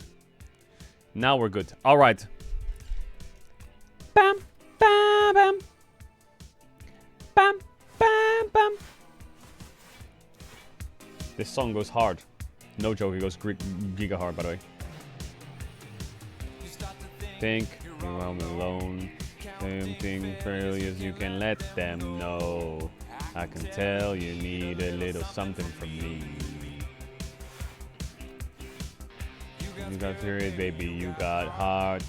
Now we're good. All right. Bam, bam, bam. Bam, bam, bam. This song goes hard. No joke, it goes giga hard, by the way. Think you're alone. Same thing failures, you can let them know. I can tell you need a little something from me. You got period, baby, you got heart.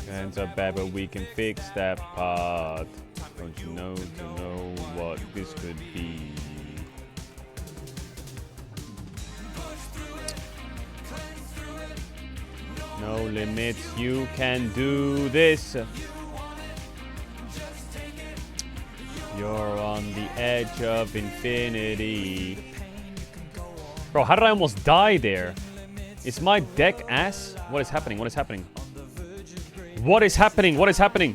Hands are bad, but we can fix that part. Don't you know to know what this could be? No limits, you can do this. You're on the edge of infinity. Bro, how did I almost die there? Is my deck ass? What is happening? What is happening? What is happening? What is happening?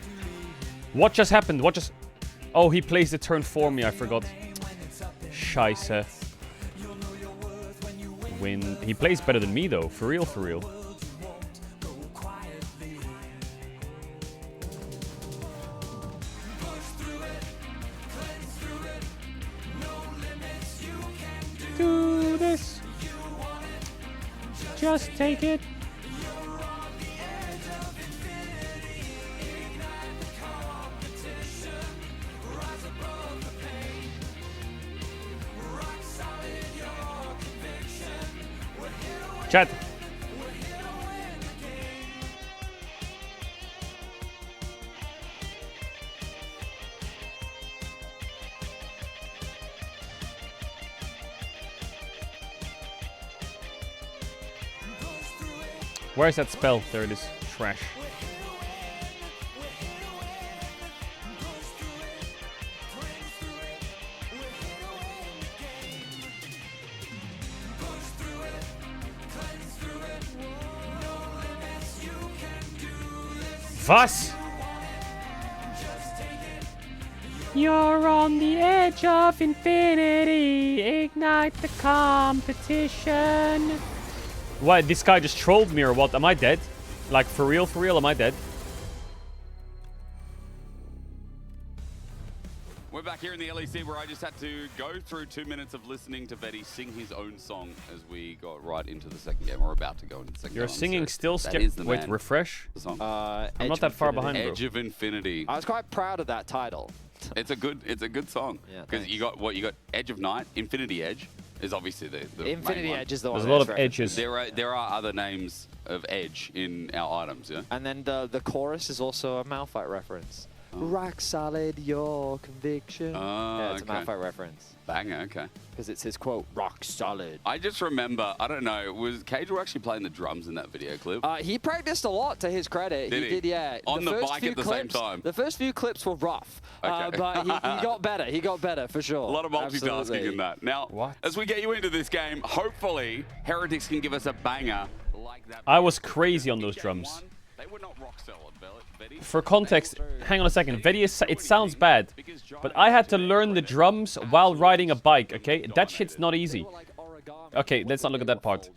What just happened? What just... Oh, he plays the turn for me. I forgot. Scheisse. Win. He plays better than me, though. For real, for real. Do this. Just take it. Chat. Where's that spell? There it is. Trash. Was? You're on the edge of infinity. Ignite the competition. What? This guy just trolled me or what? Am I dead? Like, for real, am I dead? We're back here in the LEC where I just had to go through 2 minutes of listening to Vetty sing his own song as we got right into the second game. We're about to go into the second game. You're singing still? Wait, refresh? I'm not that far behind, bro. Edge of Infinity. I was quite proud of that title. It's a good song. Because you got Edge of Night, Infinity Edge is obviously the Infinity main Edge is the one. There's a lot of edges. There are other names of Edge in our items, yeah. And then the chorus is also a Malphite reference. Rock solid, your conviction. Yeah, it's a Malphite reference. Banger, okay. Because it's his quote, rock solid. I just remember, I don't know, was Caedrel actually playing the drums in that video clip? He practiced a lot, to his credit. Did he? Did, yeah. On the bike at the same time? The first few clips were rough, but he got better. He got better, for sure. A lot of multitasking in that. Now, as we get you into this game, hopefully, Heretics can give us a banger like that. I was crazy on those drums. They were not rock solid, Vetty. For context, hang on a second. It sounds bad, but I had to learn the drums while riding a bike, okay? That shit's not easy. Okay, let's not look at that part.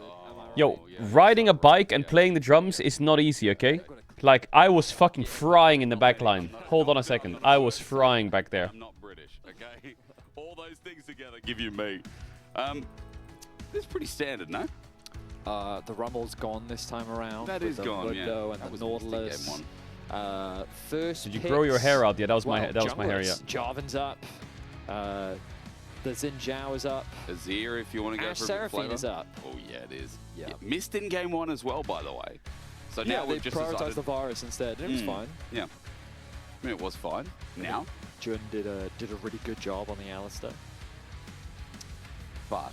Yo, riding a bike and playing the drums is not easy, okay? Like, I was fucking frying in the back line. Hold on a second. I was frying back there. I'm not British, okay? All those things together give you me. This is pretty standard, no? The Rummel's gone this time around. That with is the gone, Mundo yeah. and the Nautilus. First Did you grow your hair out? Yeah, that was my hair, yeah. Jarvan's up. The Xin Zhao is up. Azir, if you want to go Ash for a bit of Seraphine flavor. is up. Oh, yeah, it is. Yeah. Missed in game 1 as well, by the way. So Yeah, now they we've just prioritized decided... the virus instead. It was fine. Yeah. I mean, it was fine. Now? Jun did a really good job on the Alistair. But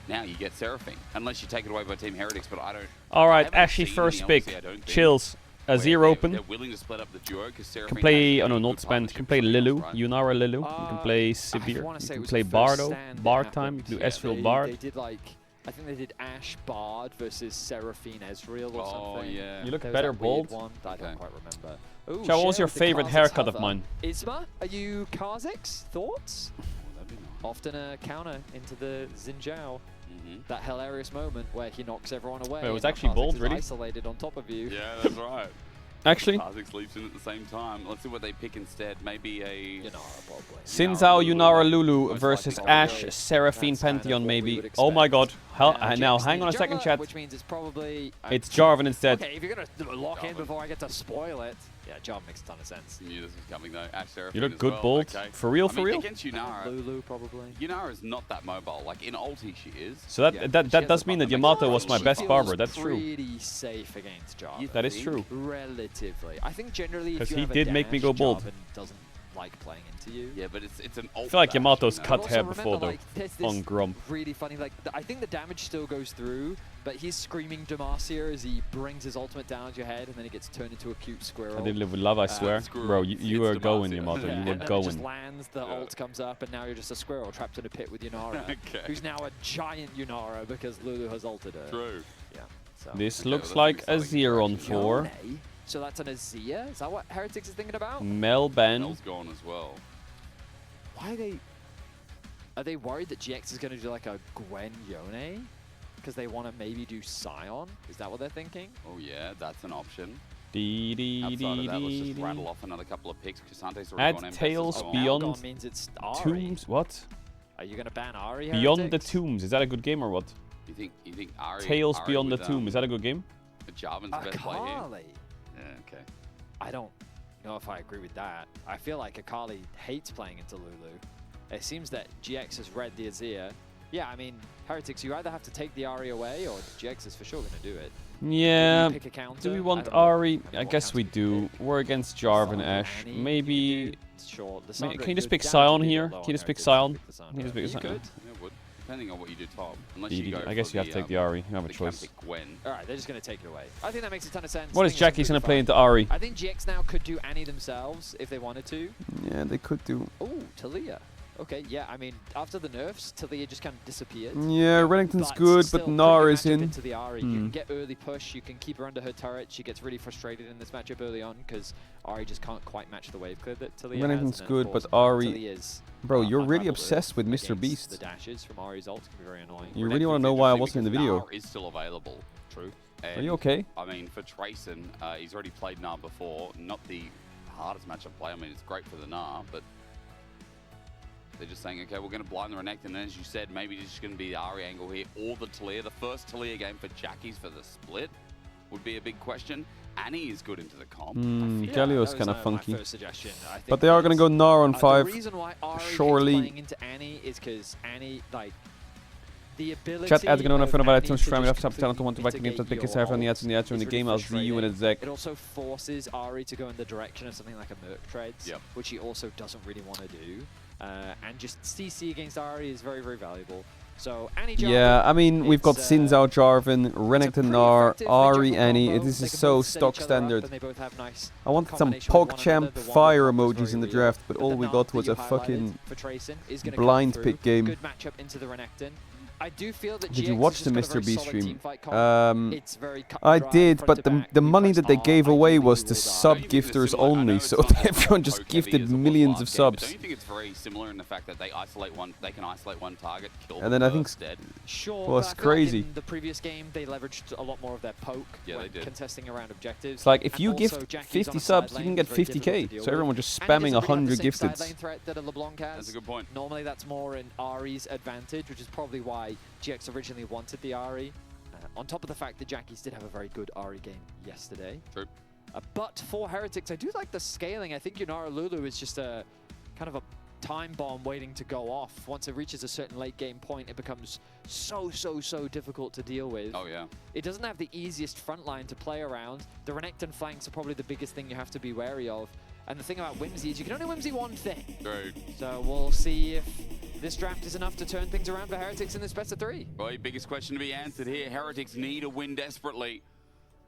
now you get Seraphine. Unless you take it away by Team Heretics, but I don't... Alright, Ashy first pick. Chills. Azir open. They're willing to split up the duo because Seraphine... Can play, oh no, not spend. Can play Lilu, Yunara Lilu. You can play Sivir. You can play Bardo, Bard time. You can do Esfield Bard. They did like, I think they did Ash Bard versus Seraphine Ezreal or something. Yeah. You look There was better that weird bold. one that I don't quite remember. Ooh, Chad, what was Share your with the favorite Kha'Zix haircut of hover. mine? Isma, are you Kha'Zix? Thoughts? Oh, that'd be nice. Often a counter into the Xin Zhao. That hilarious moment where he knocks everyone away. Wait, it was and actually Kha'Zix bold, is really? isolated on top of you. Yeah, that's right. Actually, Kha'Zix sleeps in at the same time. Let's see what they pick instead. Maybe a... Yunara, probably. Xin Zhao, Yunara Lulu Most versus likely Ash, Yunara. Seraphine, That's kind of Pantheon what we maybe. would Oh my god. expect. Hell, Now now Jax hang on a needs second, jungler, chat. Which means it's probably... It's Jarvan instead. Okay, if you're going to lock in Jarvan. before I get to spoil it. Yeah, Jarvan makes a ton of sense. Knew this was coming though. Ash Seraphine You look as good, well. bold. Okay. For real, I for mean, real? Against Yunara, Lulu, probably. Yunara is not that mobile. Like in ulti she is. So that Yeah, that, she that has does a mean that button. Yamato was my She best feels barber. That's true. pretty safe against Jarvan. That is true. Relatively. I think generally if 'Cause you he have a did make me dash, go bold. Jarvan doesn't like playing into you. Yeah, but it's an ult I feel like dash, Yamato's you know? cut Also hair remember, before though. like, there's this On Grump. really funny, like, I think the damage still goes through, but he's screaming Demacia as he brings his ultimate down at your head, and then he gets turned into a cute squirrel. I did live with love, I swear. Bro, you were It's going, Demacia. Yamato. Yeah, You and were then it going. just lands, the ult comes up, and now you're just a squirrel trapped in a pit with Yunara, Okay. who's now a giant Yunara because Lulu has ulted her. True. Yeah. So. This Okay, looks well, like that's a exciting 0 on interaction. 4. Yone? So that's an Azir? Is that what Heretics is thinking about? Melban. Mel's gone as well. Why are they worried that GX is going to do like a Gwen Yone? Because they want to maybe do Scion? Is that what they're thinking? Oh yeah, that's an option. Dee dee Outside dee of that, let's dee just dee. rattle off another couple of picks. Casante's Add already gone. Tails Emphasis beyond Algon means it's Ari. Tombs. What? Are you going to ban Ari? Beyond the Heretics? Tombs. Is that a good game or what? You think Ari? Tales Ari Beyond the with, Tomb. Is that a good game? Jarvan's the best play here. Akali. Yeah, okay. I don't know if I agree with that. I feel like Akali hates playing into Lulu. It seems that GX has read the Azir. Yeah, I mean, Heretics, you either have to take the Ari away, or GX is for sure going to do it. Yeah. Pick a counter. Do we I want don't know. Ari? I I what guess we counter you do. pick. We're against Jarvan, Lissandra, Ash. Annie, Maybe. you do- Sure. Can Lissandra, you just your pick damage Scion would be here? low Can you on just pick Heretics, Scion? pick Lissandra. Can you just pick You Scion? could. Yeah, would. Depending on what you do top. Unless Dee you dee go dee. I guess for you have to take the Ari. You have a they can choice. pick Gwen. All right, they're just going to take it away. I think that makes a ton of sense. What I is think it's Jackie's completely gonna play fine. into Ari? I think GX now could do Annie themselves if they wanted to. Yeah, they could do. Oh, Talia. Okay, yeah, I mean, after the nerfs, Talia just kind of disappeared. Yeah, Renekton's But good, still, but putting Gnar a is matchup in. into the Ari. You can get early push, you can keep her under her turret. She gets really frustrated in this matchup early on because Ari just can't quite match the wave clear that Talia has. Renekton's and then, good, of course, but Ari... Talia's, Bro, you're really unrivaled obsessed with Mr. against Beast. The dashes from Ari's ult can be very annoying. You really want to know why I wasn't in the video? Gnar is still available. True. And, Are you okay? I mean, for Trayson, he's already played Gnar before. Not the hardest matchup to play. I mean, it's great for the Gnar, but they're just saying, okay, we're going to blind the Renekton, and as you said, maybe it's just going to be the Ari angle here, or the Talia. The first Talia game for Jackie's for the split would be a big question. Annie is good into the comp. Galio's kind of my funky. first suggestion. I think But they are going to go Gnar on 5. The reason why Ari Surely. hates playing into Annie is because Annie, like, the ability Chat ads going of to Annie too much to frame just enough to talent to want to back the game to mitigate pick his your hair from the ult ads and the ads in is the really game. I'll see you in a frustrating. Zek. It also forces Ari to go in the direction of something like a Merc Treads, which he also doesn't really want to do. And just CC against Ari is very, very valuable. So Annie Jarvan, Yeah, I mean, we've got Xin Zhao, Jarvan, Renekton, Gnar, effective Ari, matchup Annie. combo. This They is can so both set stock each other up, standard. and they both have nice I wanted some combination with one PogChamp another. The fire wombo combo's emojis in the very draft, real. but But all the we Gnar got that was you a highlighted fucking for Trayson is gonna blind come pick through. game. Good matchup into the Renekton. I do feel that Did you GX watch has the just got a Mr. very Beast solid stream? teamfight comp. It's very cut and I dry, did, front but to the back. the We money pressed that they R, gave I away do was believe to we will die. sub Don't you think they're gifters similar? I know only, it's so not as everyone just poke heavy gifted as it was millions of last game, but subs. Don't you think it's very similar in the fact that they isolate one, they can isolate one target, kill And then I think dead? Sure, well, but it's I feel like crazy. in the previous game, they leveraged a lot more of their poke Yeah, when they did. contesting around objectives. It's like if And you also, gift Jackie's 50 on a subs, side you can lane get is very difficult to 50k. deal So everyone with. just And it spamming doesn't really have the 100 same side gifteds. lane threat that a LeBlanc has. That's a good point. Normally that's more in Ari's advantage, which is probably why GX originally wanted the Ari. On top of the fact that Jackies did have a very good Ari game yesterday. True. But for Heretics, I do like the scaling. I think Yunara Lulu is just a kind of a time bomb waiting to go off. Once it reaches a certain late game point, it becomes so difficult to deal with. Oh, yeah. It doesn't have the easiest front line to play around. The Renekton flanks are probably the biggest thing you have to be wary of. And the thing about Whimsy is you can only Whimsy one thing. True. So we'll see if this draft is enough to turn things around for Heretics in this best of 3. Well, biggest question to be answered here. Heretics need a win desperately.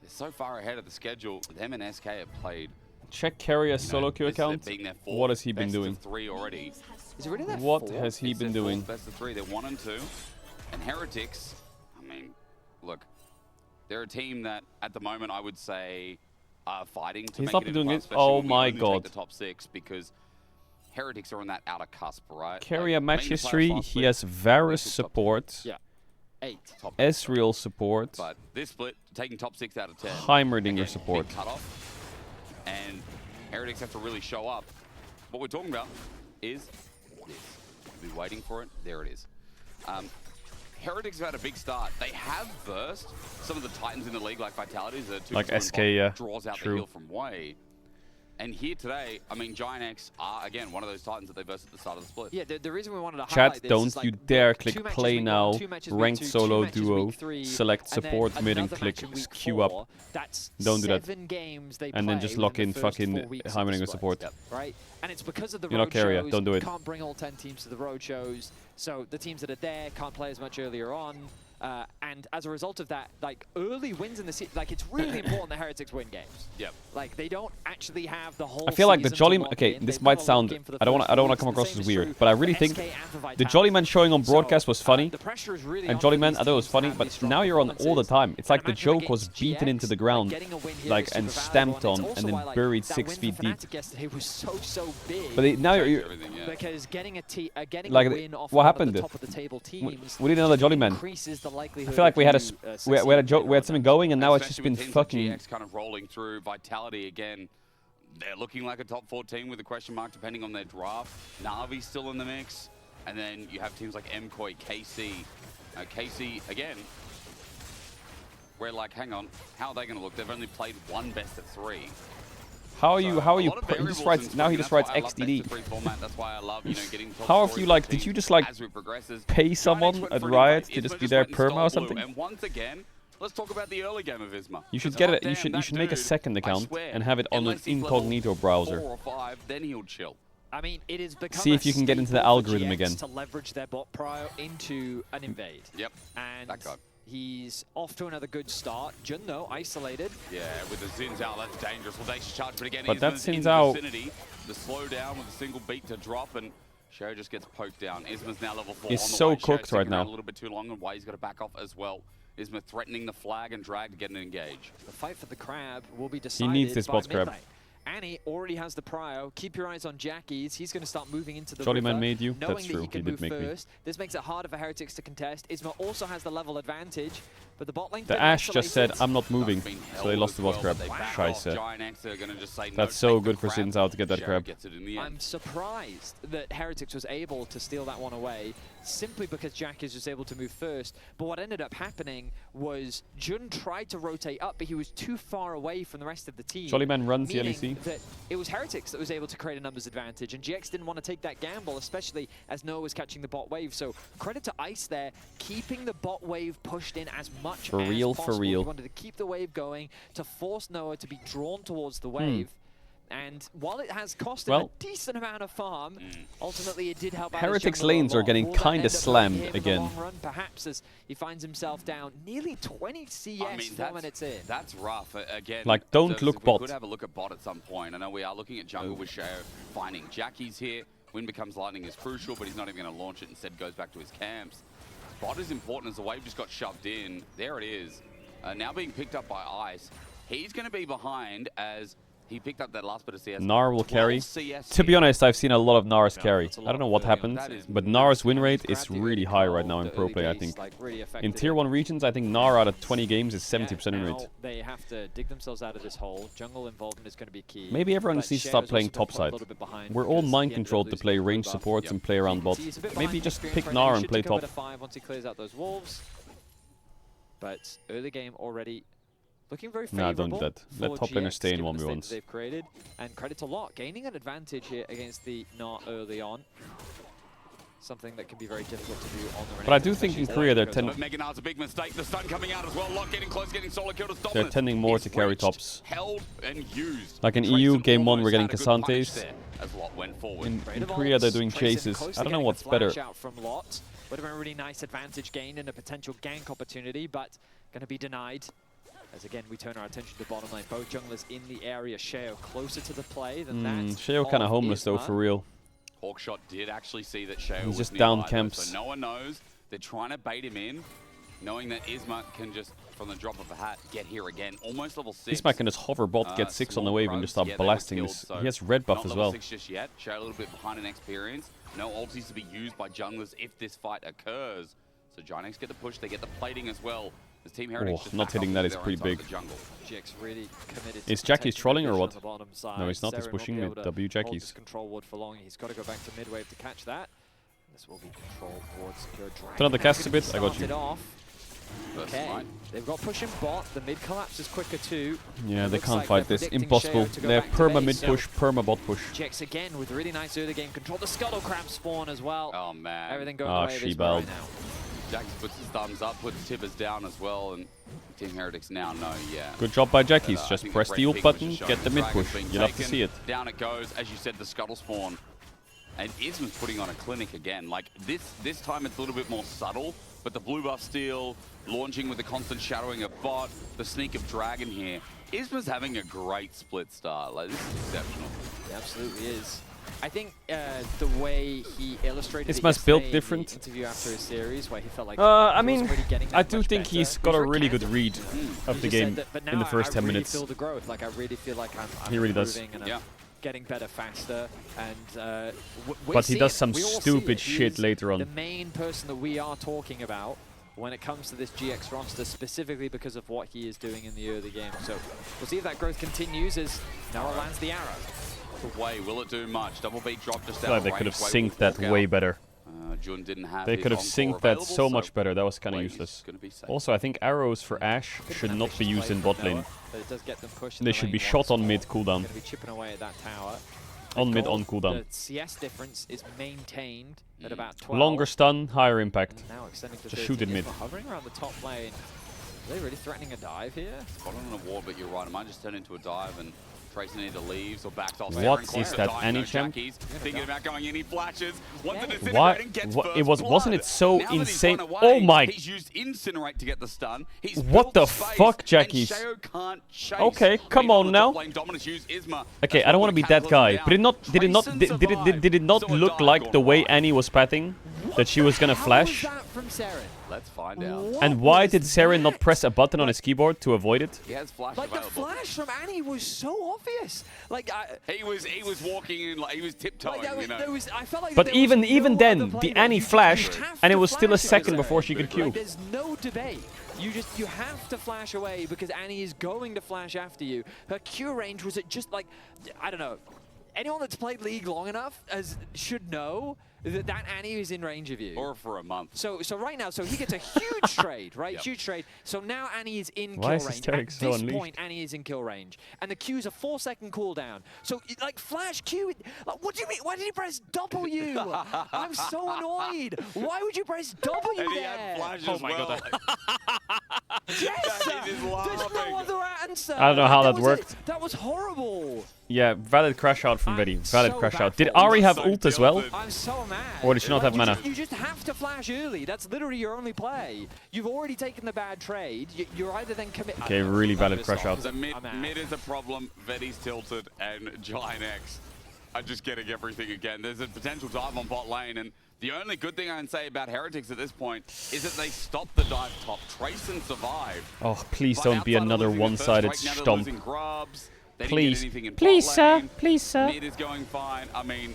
They're so far ahead of the schedule. Them and SK have played. Check Carrier's solo queue account. What has he been doing? Best of 3 already. Is it really that What has he been doing? Best of 3. They're 1 and 2. And Heretics, I mean, look, they're a team that at the moment I would say are fighting to He's make not it been into doing class, it. especially Oh when we my only take god. the top 6 because Heretics are on that outer cusp, right? Carrier Like, match making the playoffs history, last he split, has Varus top 10. support, Yeah. 8. Ezreal support, But this split, taking top 6 out of 10. Heimerdinger Again, support. big cutoff. And Heretics have to really show up. What we're talking about is this. We'll be waiting for it. There it is. Heretics have had a big start. They have versed some of the titans in the league, like Vitality's Like SK, yeah. draws out True. the heal from way. And here today, I mean, Giant X are, again, one of those titans that they versed at the start of the split. Yeah, the reason we wanted to Chat, highlight this don't is like, you dare look, click 2 matches play week now, 1, 2 matches week ranked 2, 2 solo matches duo, week 3, select and then support mid and another click match in week queue up. 4. That's Don't do that. 7 games they And then play just lock within in the first fucking 4 weeks of the Heimerdinger split, support. right? And it's because of the You're not road Carrier, shows. don't do it. Can't bring all 10 teams to the road shows, so the teams that are there can't play as much earlier on. And as a result of that, like early wins in the season, like it's really important that Heretics win games. Yep. Like they don't actually have the whole. I feel like the season to Jolly lock okay, in. this They've might gotta sound lock in for the I don't want first to weeks. come The across same as is weird, true but I really for think SK and for the Vitality. Jolly Man showing on broadcast was funny. The pressure is really And on Jolly for Man, these I thought it was teams to funny, have but these strong now you're on all the performances. time. It's like the imagine joke was against beaten into the GX, ground, getting a win here like is and super stamped valuable, on, it's and also then why, like, buried that 6 win feet for deep. Fnatic yesterday was so big. But now you're because getting a like win off what one happened? of the top of the table teams We need another Jolly Man. increases the I likelihood feel like we had of you, we had a joke, we had something going, and now it's just Especially been with teams like fucking. GX kind of rolling through. Vitality again, they're looking like a top 14 with a question mark depending on their draft. Na'Vi's still in the mix, and then you have teams like MKOI, KC. KC again, we're like, hang on, how are they going to look? They've only played one best of 3. How are you? How are A you? lot of He variables just in writes now. He swing, just that's writes why I love best XDD. of 3 format. That's why I love, you know, getting top How have scoring you for like? the Did you team just like as it progresses. pay someone went at for an Riot invite. to just Isma be there went and perma or stole blue. something? And once again, let's talk about the early game of Isma. You should Because get hot it. You damn, should that make a dude, second I account swear, and have it on an unless he's level incognito browser. 4 or 5, then he'll chill. I mean, it is become See if you can get into the algorithm GX again. to leverage their bot prio into an invade. Yep. And that guy. he's off to another good start. Jun, though, isolated. Yeah, with the Zin's out, that's dangerous. Audacious charge, but again, But that Isma's in Zin's the out. vicinity. The slow down with a single beat to drop, and Sherry just gets poked down. Isma's now level 4 He's on the so way. cooked Sherry's right sticking around now. a little bit too long, and Way's got to back off as well. Isma threatening the flag and drag to get an engage. The fight for the crab will be decided needs this by bot's crab. midnight. Annie already has the prio. Keep your eyes on Jackie's. He's going to start moving into the Jolly river, Man made you. knowing That's that true. He can He did move make me. first. This makes it harder for Heretics to contest. Isma also has the level advantage, but the bot lane. The Ash just said, "I'm not moving," so they lost the bot crab. Scheiße. That's so good for Sins out to get that crab. I'm surprised that Heretics was able to steal that one away simply because Jack is just able to move first. But what ended up happening was Jun tried to rotate up, but he was too far away from the rest of the team. Jolly Man runs the meaning LEC. that it was Heretics that was able to create a numbers advantage, and GX didn't want to take that gamble, especially as Noah was catching the bot wave. So credit to Ice there, keeping the bot wave pushed in as much For as real, possible. for real. He wanted to keep the wave going to force Noah to be drawn towards the wave. And while it has cost him a decent amount of farm, ultimately it did help out his Heretics jungler a lanes are lot. getting Will that kinda end up hurting slammed him in the again. long run? Perhaps, as he finds himself down nearly 20 CS I mean, 4 minutes in. That's rough. Again, Like, don't so look we bot. could have a look at bot at some point. I know we are looking at jungle with Shao finding Jackie's here. Win becomes lightning is crucial, but he's not even going to launch it. Instead, goes back to his camps. bot is important as the wave just got shoved in. There it is. Now being picked up by Ice. He's going to be behind as he picked up that last bit of CS. Gnar will carry. CS To be honest, I've seen a lot of Nara's carry. that's a I lot don't know what early on. happened, That is but Nara's win rate He's is grabbed the really early high call, right now in the pro early play, I base, think. like, really In affected Tier him. 1 regions, I think Nara out of 20 games is Yeah, 70% win now rate. they have to dig themselves out of this hole. Jungle involvement is going to be key. Maybe everyone but needs to Shao's stop also playing been put a topside. little bit behind We're all because mind he ended up controlled to losing play the blue range buff. supports and play around bot. He's a bit Maybe behind just experience pick right now. Gnar He and should play take over top. to 5 once he clears out those wolves. But early game already looking very Nah, favorable. don't do that. Let for top laner GX, stay in given 1v1s. the state that they've created. And credit to Lot, gaining an advantage here against the Gnar early on. Something that can be very difficult to do on the But I do think in Korea they're But Mega Gnar's a big mistake. The stun coming out as well. Lot getting close, getting solo killed as They're dominant. tending more It's to carry reached, tops. held and used. Like in Tracer EU, game 1 we're almost getting had a good punish Cassantes. there as Lot went forward. In Korea they're doing chases. I don't know what's better. Out from Lot. Would have been a really nice advantage gained and a potential gank opportunity, but going to be denied. As again, we turn our attention to bottom lane. Both junglers in the area. Shao closer to the play than that. Shao kind of homeless though, for real. Hawkshot did actually see that Shao He's was just nearby, down camps. So no one knows. They're trying to bait him in, knowing that Isma can just, from the drop of a hat, get here again. Almost level 6. Isma can just hover bot, get 6 on the wave, and just start blasting this. He has red buff not as level well. 6 just yet. Shao a little bit behind in experience. No ultis to be used by junglers if this fight occurs. So Giants get the push, they get the plating as well. As Team Heritage just not back hitting off that into is their own pretty side of big. the jungle. GX really committed Is to Jackie's protecting trolling or the what? position on the bottom side. No, he's not. He's Seren won't pushing be mid. able to W hold Jackies. this control ward for long. He's got to go back to mid wave to catch that. This will be control ward secure. Turn on the cast a bit. I got you. Okay, they've got push and bot. The mid collapse is quicker too. Yeah, It they looks can't like fight they're this. predicting Impossible. Shao to go They have back to perma base, mid so push, perma bot push. GX again with really nice early game control. The Scuttle Crab spawn as well. Oh man. Everything going away this way right now. Jax puts his thumbs up, puts Tibbers down as well, and Team Heretics now know, yeah. Good job by Jackies. I Just think press the the red ult ping was button, just get showing the mid Dragon's push. being You'll have to taken. see it. Down it goes, as you said, the Scuttle spawn. And Isma's putting on a clinic again. Like, this time it's a little bit more subtle, but the blue buff steal, launching with the constant shadowing of bot, the sneak of Dragon here. Isma's having a great split start. Like, this is exceptional. It absolutely is. I think the way he illustrated Isma's built in different. the interview after his series, where he felt like I mean, really getting I that do much think better. he's got a really good read of He the just game said that, but in the now first I 10 really minutes. feel the growth. Like I really feel like I'm He really does. improving and I'm getting better faster. And But he does some we all see stupid it. He shit is later on. The main person that we are talking about when it comes to this GX roster, specifically because of what he is doing in the early game. So we'll see if that growth continues as Noah lands the arrow. Away, will it do much? Double beat drop just I feel out like of they could have range. Wei will synced that walk way out. better. Jun didn't have They his could have encore synced that available, so much better. That was kind of Wei's useless. gonna be safe. Also, I think arrows for Ashe should not be used in bot lane. But it does get them pushed in They the should lane be shot once on more. mid cooldown. Going to be chipping away at that tower. On mid, Gold, on cooldown. The CS difference is maintained at about 12. Longer stun, higher impact. And now extending to Just shoot it 13. mid. Isma hovering around the top lane. Are they really threatening a dive here? Spot on a ward, but you're right. It might just turn into a dive and Tracer either leaves or backs off. What Saren is that, dying, Annie no champ? Jackies. Thinking about going in, he flashes. Once the Why? disintegrating gets What? first It was. Wasn't it blood. so Now that he's insane? run away, Oh my! He's used Incinerate to get the stun. He's What built the space, fuck, Jackies? And Shao can't chase. Okay, come Meanwhile, on the now. top lane dominance use Isma. Okay, That's I don't what want to be put that guy, Cataclysm but down. did it not look like the way Annie was pathing that she was gonna flash? How was that from Saren? Let's find out. And why did Saren not press a button on his keyboard to avoid it? He has flash Like the available. flash from Annie was so obvious. Like He was walking in like he was tiptoeing. like, You know. there was, I felt like But there was even no then, other play the that Annie you could do. flashed, You have and it to was still a flash second Saren. before she could Q. Like, there's no debate. You have to flash away because Annie is going to flash after you. Her Q range was at just like, I don't know. Anyone that's played League long enough should know that Annie is in range of you. Or for a month. So right now, so he gets a huge trade, right? Yep. Huge trade. So now Annie is in Why kill is range. Hysteric At so this unleashed? point, Annie is in kill range. And the Q's a 4-second cooldown. So, like, flash Q, like, what do you mean? Why did he press W? I'm so annoyed. Why would you press W And he there? had flash Oh as my well. God. Yes! He is There's laughing. no other answer. I don't know how that was worked. That was horrible. Yeah, valid crash out from Betty. Valid so crash out. Did baffled. Ari have So ult as well? tilted. I'm so mad. Or did she not have you mana? You just have to flash early. That's literally your only play. You've already taken the bad trade. You're either then commit. Okay, really valid crash out. The mid I'm out. is a problem. Vetti's tilted and Giant X are just getting everything again. There's a potential dive on bot lane, and the only good thing I can say about Heretics at this point is that they stopped the dive top. Trace and survived. Oh, please But don't be outside of another losing the one-sided first break, now they're stomp. losing Grubs. They didn't Please. get anything in Please, bot sir. lane. Please, sir. Mid is going fine. I mean,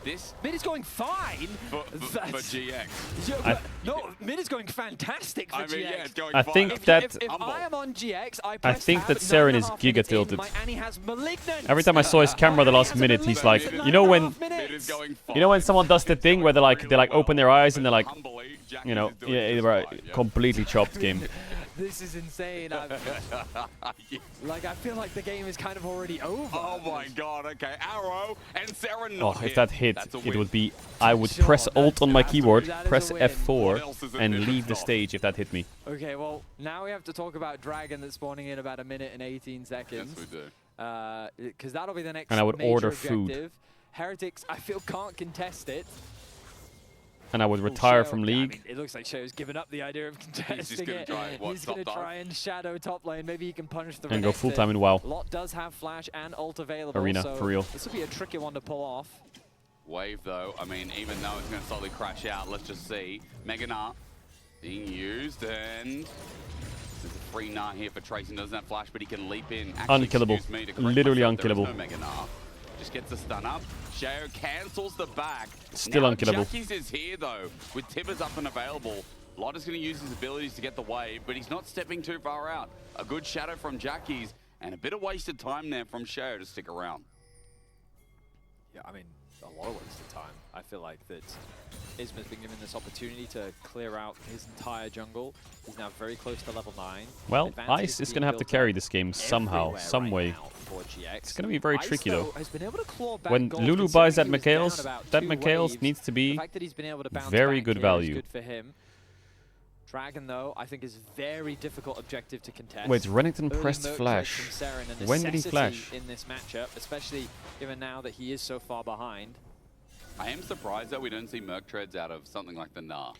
this... Mid is going fine? For GX. No, mid is going fantastic for GX. Yeah, it's going I fine. think that... If I am on GX, I think that Seren is giga tilted. And he has Malignant. Every time I saw his camera the last minute, he's like, you know when someone does the thing where they like open their eyes and they're like, you know, yeah, right, completely chopped game. This is insane. Like, I feel like the game is kind of already over. Oh my god, okay. Arrow and Seren Oh, not if that hit, That's a it win. would be... I would press Alt on my keyboard, press F4, and leave the stage if that hit me. Okay, well, now we have to talk about Dragon that's spawning in about 1 minute and 18 seconds. Yes, we do. Because that'll be the next And I would major order objective. food. Heretics, I feel, can't contest it. And I would retire Shadow- from yeah, I League. mean, it looks like Shadow's given up the idea of contesting gonna it. try, what, He's going to top try and shadow top lane. Maybe he can punish the And go Renekton. full-time in WoW. Lot does have flash and ult available. Arena, so for real. This will be a tricky one to pull off. Wave though, I mean, even though it's going to slowly crash out, let's just see. Mega Gnar being used, and there's a free Gnar here for Trace. He doesn't have flash, but he can leap in. Actually, Unkillable. excuse me, to correct Literally myself, there is unkillable. no Mega Gnar. Just gets the stun up. Shayo cancels the back. Still now unkillable. Jackie's is here though, with Tibbers up and available. Lot is going to use his abilities to get the wave, but he's not stepping too far out. A good shadow from Jackie's, and a bit of wasted time there from Shayo to stick around. Yeah, I mean, a lot of wasted time. I feel like that Isma's been given this opportunity to clear out his entire jungle. He's now very close to level 9. Well, Advantage Ice is being going to have to built carry up this game somehow, everywhere some right way. now for GX. It's going to be very Ice, tricky though, though. has been able to claw back When gold, Lulu buys that considering he was Mikhail's, down about that 2 Mikhail's waves. needs to The be fact that he's been able to bounce very back good here is value. good for him. Dragon, though, I think is very difficult objective to contest. Wait, Renekton Early pressed Merc flash. trades from Seren, a When did he necessity flash? in this matchup, especially given now that he is so far behind. I am surprised that we don't see Merc treads out of something like the Gnar.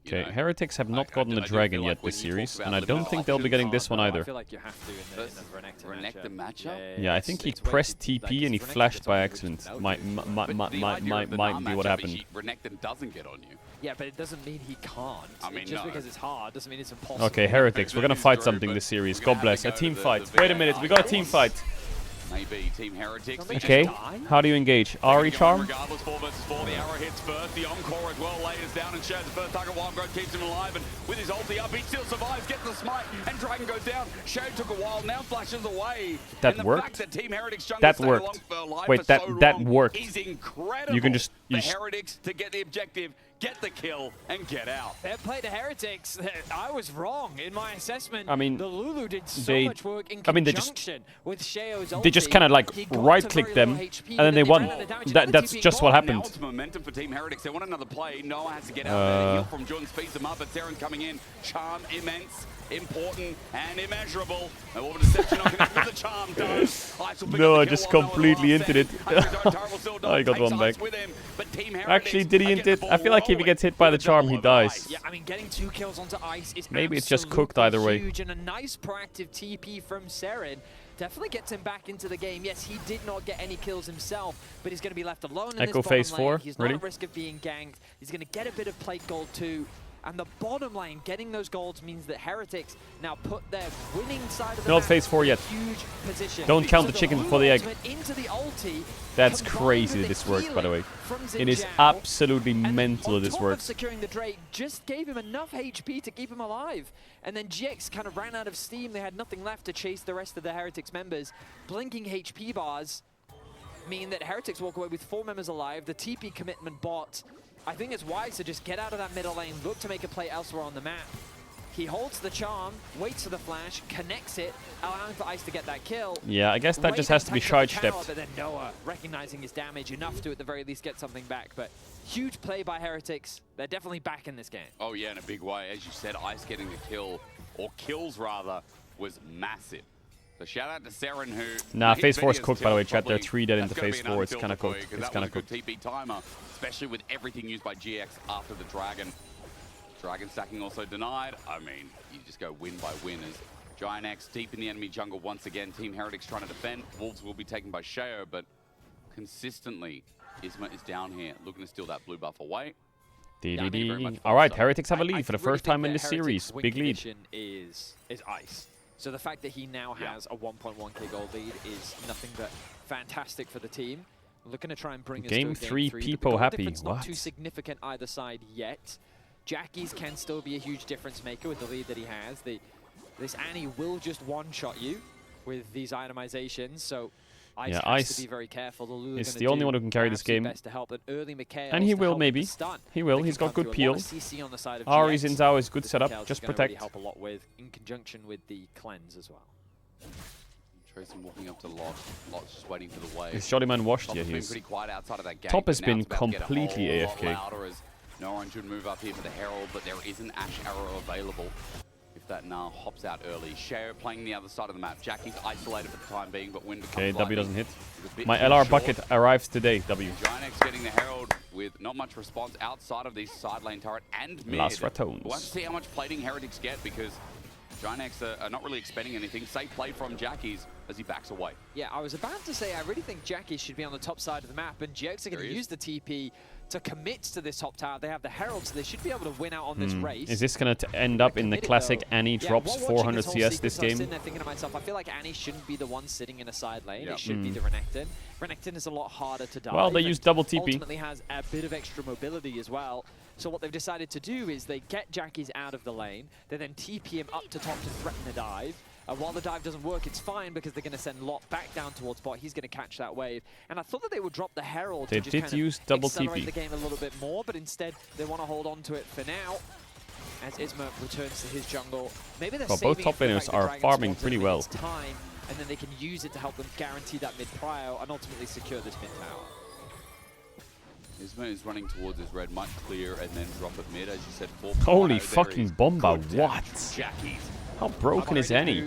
You Okay, know? Heretics have not gotten the I do Dragon feel yet like when this you talk series, about and I limited don't think they'll be getting options, this one No, either. I feel like you have to in the Renekton matchup. Yeah, I think he it's pressed weighted, TP and he it's flashed Renekton by that's on you, accident. which Might no. But the idea of the Gnar be what matchup happened. is Renekton doesn't get on you. Yeah, but it doesn't mean he can't. I mean, just no. because it's hard doesn't mean it's impossible. Okay, Heretics, we're gonna That is fight true, something but this series. we're gonna God bless. A have to go team to fight. the Wait a minute, we got a team fight. Maybe Team Heretics. they Okay, just die. how do you engage? Ari Charm? Regardless, 4 versus 4. The arrow hits first. The encore as well lays down and shares the first target. Wild Growth keeps him alive, and with his ulti up, he still survives. Gets the smite, and Dragon goes down. Shade took a while. Now flashes away. That and the worked. Fact that Team Heretics jungle That stayed worked. alive Wait, for that so long worked. is incredible. You can just for Heretics to get the objective, get the kill, and get out. Fair play to Heretics. I was wrong in my assessment. I mean, the Lulu did so they- much work in I mean, they just- conjunction with Shayo's They just ulti. kind of like He got to right-click very them, low HP, and then they ran won. out of damage, and That's the TP just what gone. Now happened. it's momentum for Team Heretics. They want another play. Noah has to get out there. The heal from Jordan speeds them up, but Seren's coming in. Charm immense, important, and immeasurable. And what a deception on connect with the charm does. Ice will pick No, up I the just kill while completely Noah inted it. I got one back. Actually, did he int it? I feel like if he gets hit by the charm, he dies. Yeah, I mean, getting 2 kills onto Ice is Maybe it's just absolutely cooked either way. huge, and a nice proactive TP from Seren definitely gets him back into the game. Yes, he did not get any kills himself, but he's going to be left alone in Echo this bottom phase lane. 4, He's ready? not at risk of being ganked. He's going to get a bit of plate gold too. And the bottom lane, getting those golds means that Heretics now put their winning side of the Not map phase 4 in a yet. huge position. Don't count So the chicken Lulu before the egg. ultimate into the ulti, That's combined crazy with this the worked, by the way. healing from It is Xin Zhao, absolutely mental that on this top works. of securing the Drake, just gave him enough HP to keep him alive. And then GX kind of ran out of steam. They had nothing left to chase the rest of the Heretics members. Blinking HP bars mean that Heretics walk away with 4 members alive. The TP commitment bot. I think it's wise to just get out of that middle lane, look to make a play elsewhere on the map. He holds the charm, waits for the flash, connects it, allowing for Ice to get that kill. Yeah, I guess that just has to be sidestepped. But then Noah recognizing his damage enough to at the very least get something back. But huge play by Heretics. They're definitely back in this game. Oh yeah, in a big way. As you said, Ice getting the kill, or kills rather, was massive. So shout out to Seren who... Nah, his phase 4 is biggest cooked, by the way, kill chat. They're probably- 3 dead that's into gonna phase be an 4. It's unfiltered kind of for you, cooked. 'cause It's that kind was of a good cooked. TP timer, especially with everything used by GX after the Dragon. Dragon stacking also denied. I mean, you just go win by win as Giant X deep in the enemy jungle once again. Team Heretics trying to defend. Wolves will be taken by Shayo, but consistently, Isma is down here, looking to steal that blue buff away. All right, Heretics have a lead for the first time in this series. Big lead. Is ice. So the fact that he now has a 1.1k gold lead is nothing but fantastic for the team. Looking to try and bring us Game to a three, game 3. Peepo happy. Not What? too significant either side yet. Jackie's can still be a huge difference maker with the lead that he has. This Annie will just one-shot you with these itemizations, so Ice Yeah, has Ice to be very careful. The Lulu is gonna the only do one who can carry this absolute game. best to help, early And he to will, help maybe. with the stun. He will. They He's can got come good through. A lot peel. of CC on the side of Ari GX. Zinzao is good The setup. Mikhail's Just gonna protect. Really help a lot with, in conjunction with the cleanse as well. Tracer walking up to Lot. Lot's just waiting for the wave. Is Jollyman washed? Top Yeah, has he been is. pretty quiet outside of that gate, Top but has now been it's about to get a completely whole lot AFK. louder as no one should move up here for the Herald, but there is an Ash arrow available. If that now hops out early. Share playing the other side of the map. Jackie's isolated for the time being, but when Okay, W doesn't hit. bit My too LR short. bucket arrives today, W. Ginex getting the Herald with not much response outside of the side lane turret and mid. Las Ratones. We'll have to see how much plating Heretics get because Ginex are not really expending anything. Safe play from Jackie's as he backs away. Yeah, I was about to say, I really think Jackie should be on the top side of the map, and GX are going to use the TP to commit to this top tower. They have the Herald, so they should be able to win out on this race. Is this going to end up in the classic Annie drops while watching 400 whole CS this sequence, I was game? sitting there thinking to myself, I feel like Annie shouldn't be the one sitting in a side lane. Yeah. It should be the Renekton. Renekton is a lot harder to dive. Well, they and use double TP. Ultimately has a bit of extra mobility as well. So what they've decided to do is they get Jackie's out of the lane. They then TP him up to top to threaten the dive. While the dive doesn't work, it's fine because they're going to send Lot back down towards bot. He's going to catch that wave. And I thought that they would drop the Herald They to just did kind of use double accelerate TP. the game a little bit more, but instead they want to hold on to it for now. As Isma returns to his jungle. Maybe they're Well, saving both top it for the laners fact that are Dragon farming spawns pretty in well. its time, and then they can use it to help them guarantee that mid prio and ultimately secure this mid tower. Isma is running towards his red, might clear and then drop it mid, as you said. Holy fucking bomba, what? Jackie's. How broken is Annie?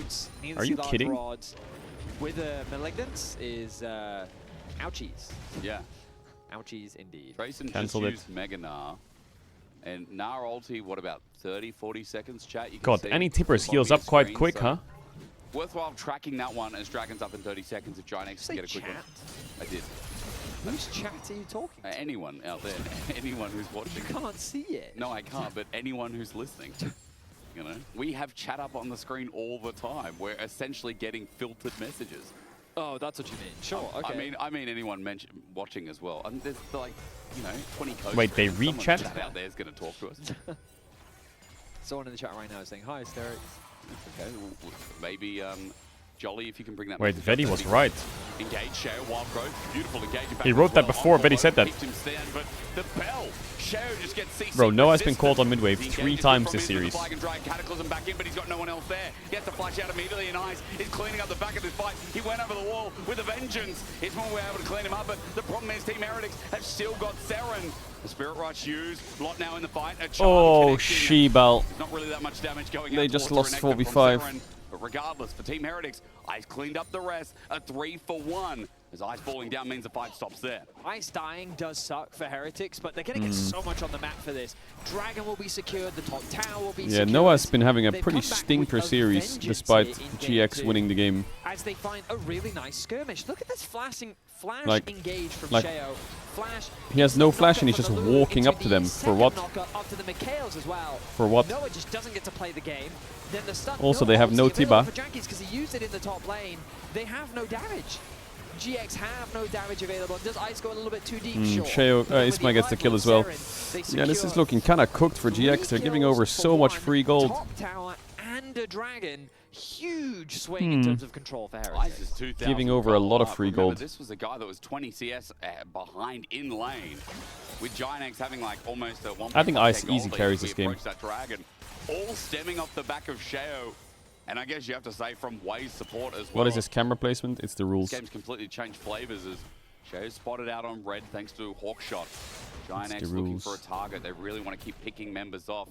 Are you kidding? With Malignance is ouchies. Yeah. Ouchies indeed. Trayson just Cancelled it. used Mega Gnar. And Gnar ulti, what about 30, 40 seconds, chat? You can God, see Annie it Tippers on heals your up quite screen, quick, so huh? Worthwhile tracking that one as Dragon's up in 30 seconds if Ginex can get a quick one. I did. Whose chat are you talking to? Anyone out there, anyone who's watching. You can't see it. No, I can't, but anyone who's listening. You know, we have chat up on the screen all the time. We're essentially getting filtered messages. Oh, that's what you mean. Sure, okay. I mean anyone watching as well. And there's like, 20 codes. Wait, they read Someone chat? out there is going to talk to us. Someone in the chat right now is saying, hi, Hysterics. Okay, well, maybe Jolly, if you can bring that. Wait, message Vedi up, was that'd be right. good. Engage, share, wild growth, beautiful engage. He wrote that before, Vedi said that. Keeps him stand, but the bell, Share just gets CC. Bro, Noah's been resistant. called on mid wave He 3 engages times from this in with series. the flag and drag Cataclysm back in, but he's got no one else there. He has to flash out immediately, and Ice is cleaning up the back of this fight. He went over the wall with a vengeance. It's when we're able to clean him up, but the problem is Team Heretics have still got Seren. The Spirit Rush used. Lot now in the fight. Oh, Shebal. Not really that much damage going They out just towards lost Renekton from 4v5. Seren. But regardless, for Team Heretics, Ice cleaned up the rest. A 3-for-1. As Ice falling down means the fight stops there. Ice dying does suck for Heretics, but they're going to get so much on the map for this. Dragon will be secured, the top tower will be secured. Yeah, Noah's been having a They've pretty come back stinker with a series vengeance despite here in game GX 2, winning the game. as they find a really nice skirmish. Look at this flash Like- engage from like, Sheo. Flash. He has no knocked flash up and he's from just the Lulu walking into up to the them. For second what? knockup up to the Mikhails as well. For what? Noah just doesn't get to play the game. Then the stun. Also, they have no ulti available Tiba. for Jackie's because he used it in the top lane. They have no damage. GX have no damage available. Does Ice go a little bit too deep? Sure. Sheo, But with Isma gets the kill as well. Seren, they Yeah, this is secure looking kind of cooked for GX. They're giving over so much free gold. top tower and a dragon. Huge swing in terms of control for Heretics. Ice is 2,000 Giving over a lot of up. free Remember, gold. This was a guy that was 20 CS behind in lane, with Ginex having like almost a 1.1k I think Ice gold easy lead carries as we this game. approach that dragon, all stemming off the back of Sheo, and I guess you have to say from Way's support as well. What is this camera placement? It's the rules. This game's completely changed flavors as Sheo's spotted out on red thanks to Hawkshot. Ginex looking rules. for a target. They really want to keep picking members off.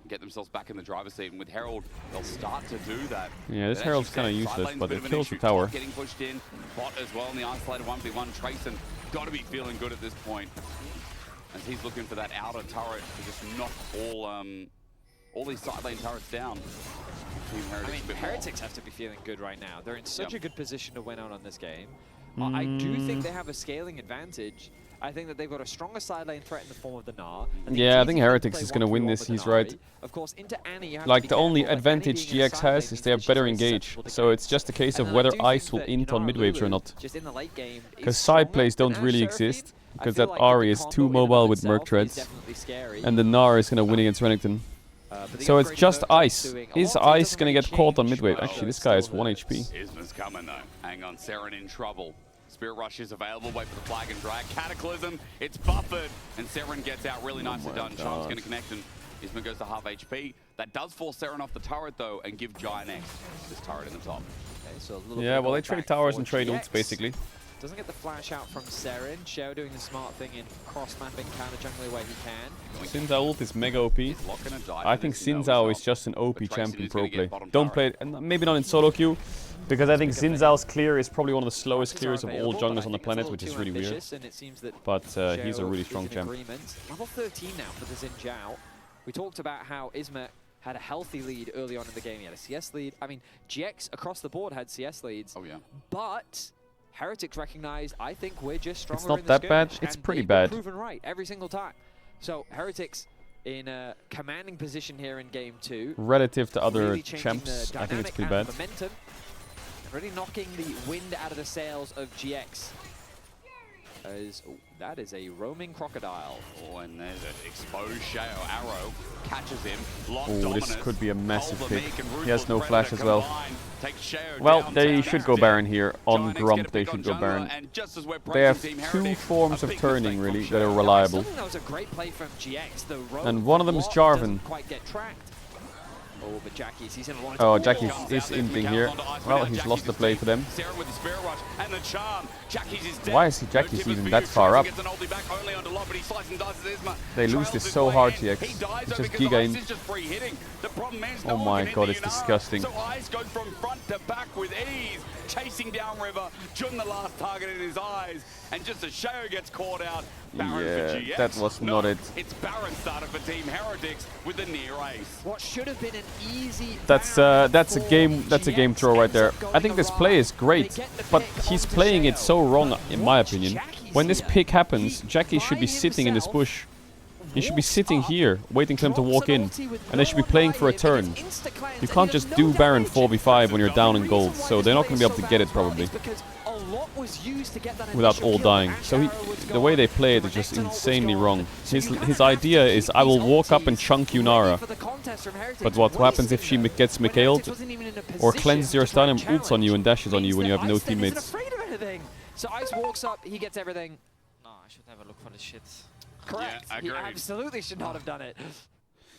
Get themselves back in the driver's seat, and with Herald, they'll start to do that. Yeah, this But as Herald's you kind of said, useless, side lane's but a bit it of an kills the issue. tower. Top getting pushed in, bot as well in the isolated 1v1. Trayson got to be feeling good at this point, as he's looking for that outer turret to just knock all these side lane turrets down. Team Heretics I mean, a bit more. Heretics have to be feeling good right now. They're in such a good position to win out on this game. I do think they have a scaling advantage. I think that they've got a stronger side lane threat in the form of the Gnar. Yeah, I think Heretics is going to win this. He's right. Of course, into Annie, you have like, to be the only careful, advantage GX has is they have better engage. So it's just a case of whether Ice will int on mid-waves or not. Because side plays don't really exist. Because that Ahri is too mobile with Merc Treads. And the Gnar is going to win against Renekton. So it's just Ice. Is Ice going to get caught on mid-wave? Actually, this guy is 1 HP. Isma's coming though. Hang on, Seren in trouble. Spirit Rush is available. Wait for the flag and drag. Cataclysm. It's buffered. And Seren gets out really nicely done. Charm's going to connect and Isma goes to half HP. That does force Seren off the turret though and give Giant X this turret in the top. Okay, so a little Yeah, bit well, they of trade back towers for and trade GX. ults, basically. Doesn't get the flash out from Seren. Shao doing the smart thing in cross-mapping counter jungler where he can. Xin Zhao ult is mega OP. I think Xin Zhao is just an OP champion pro play. Don't play it, and maybe not in solo queue, because I think Xin Zhao's clear is probably one of the slowest clears of all junglers on the planet, which is really weird. But he's a really strong champ. Level 13 now for the Xin Zhao. We talked about how Isma had a healthy lead early on in the game. He had a CS lead. I mean, GX across the board had CS leads. Oh yeah. But Heretics recognized, I think we're just stronger. It's not in the that bad. skirmish, It's and pretty they've been bad. Proven right every single time. So Heretics in a commanding position here in game 2. Relative to other really changing champs, the I think it's dynamic pretty and bad. Momentum, really knocking the wind out of the sails of GX. That is a roaming crocodile. Oh, and there's an exposed Shao. Arrow catches him. Oh, this could be a massive pick. He has no flash as well. Well, they should go Baron here. On Grump, they should go Baron. They have 2 forms of turning, really, that are reliable. That was a great play from GX. The roam And one of them is block Jarvan. doesn't quite get tracked. Oh, but Jackie's, he's in a lot of Oh, Jackie is inting here. Well, he's lost the play to them. Why is Jackie's even that far up? They lose this so hard, GX. It's just Giga in. Oh my god, it's disgusting. So Ice goes from front to back with ease, chasing down River. Jun the last target in his eyes, and just as Shao gets caught out, Baron for GX. That was not it. It's Baron started for Team Heretics with the near ace. What should have been an easy That's a game throw right there. I think this play is great, but he's playing it so wrong, in my opinion. When this pick happens, Jackie should be sitting in this bush. He should be sitting here, waiting for him to walk in, and they should be playing for a turn. You can't just do Baron 4v5 when you're down in gold, so they're not going to be able to get it probably. Without all dying. So the way they play it is just insanely wrong. His idea is, I will walk up and chunk you Nara. But what happens if she gets McHale'd? Or cleanses your stun and ults on you and dashes on you when you have no teammates? So Ice walks up, he gets everything. No, I should never look for this shit. Correct. Yeah, he absolutely should not have done it.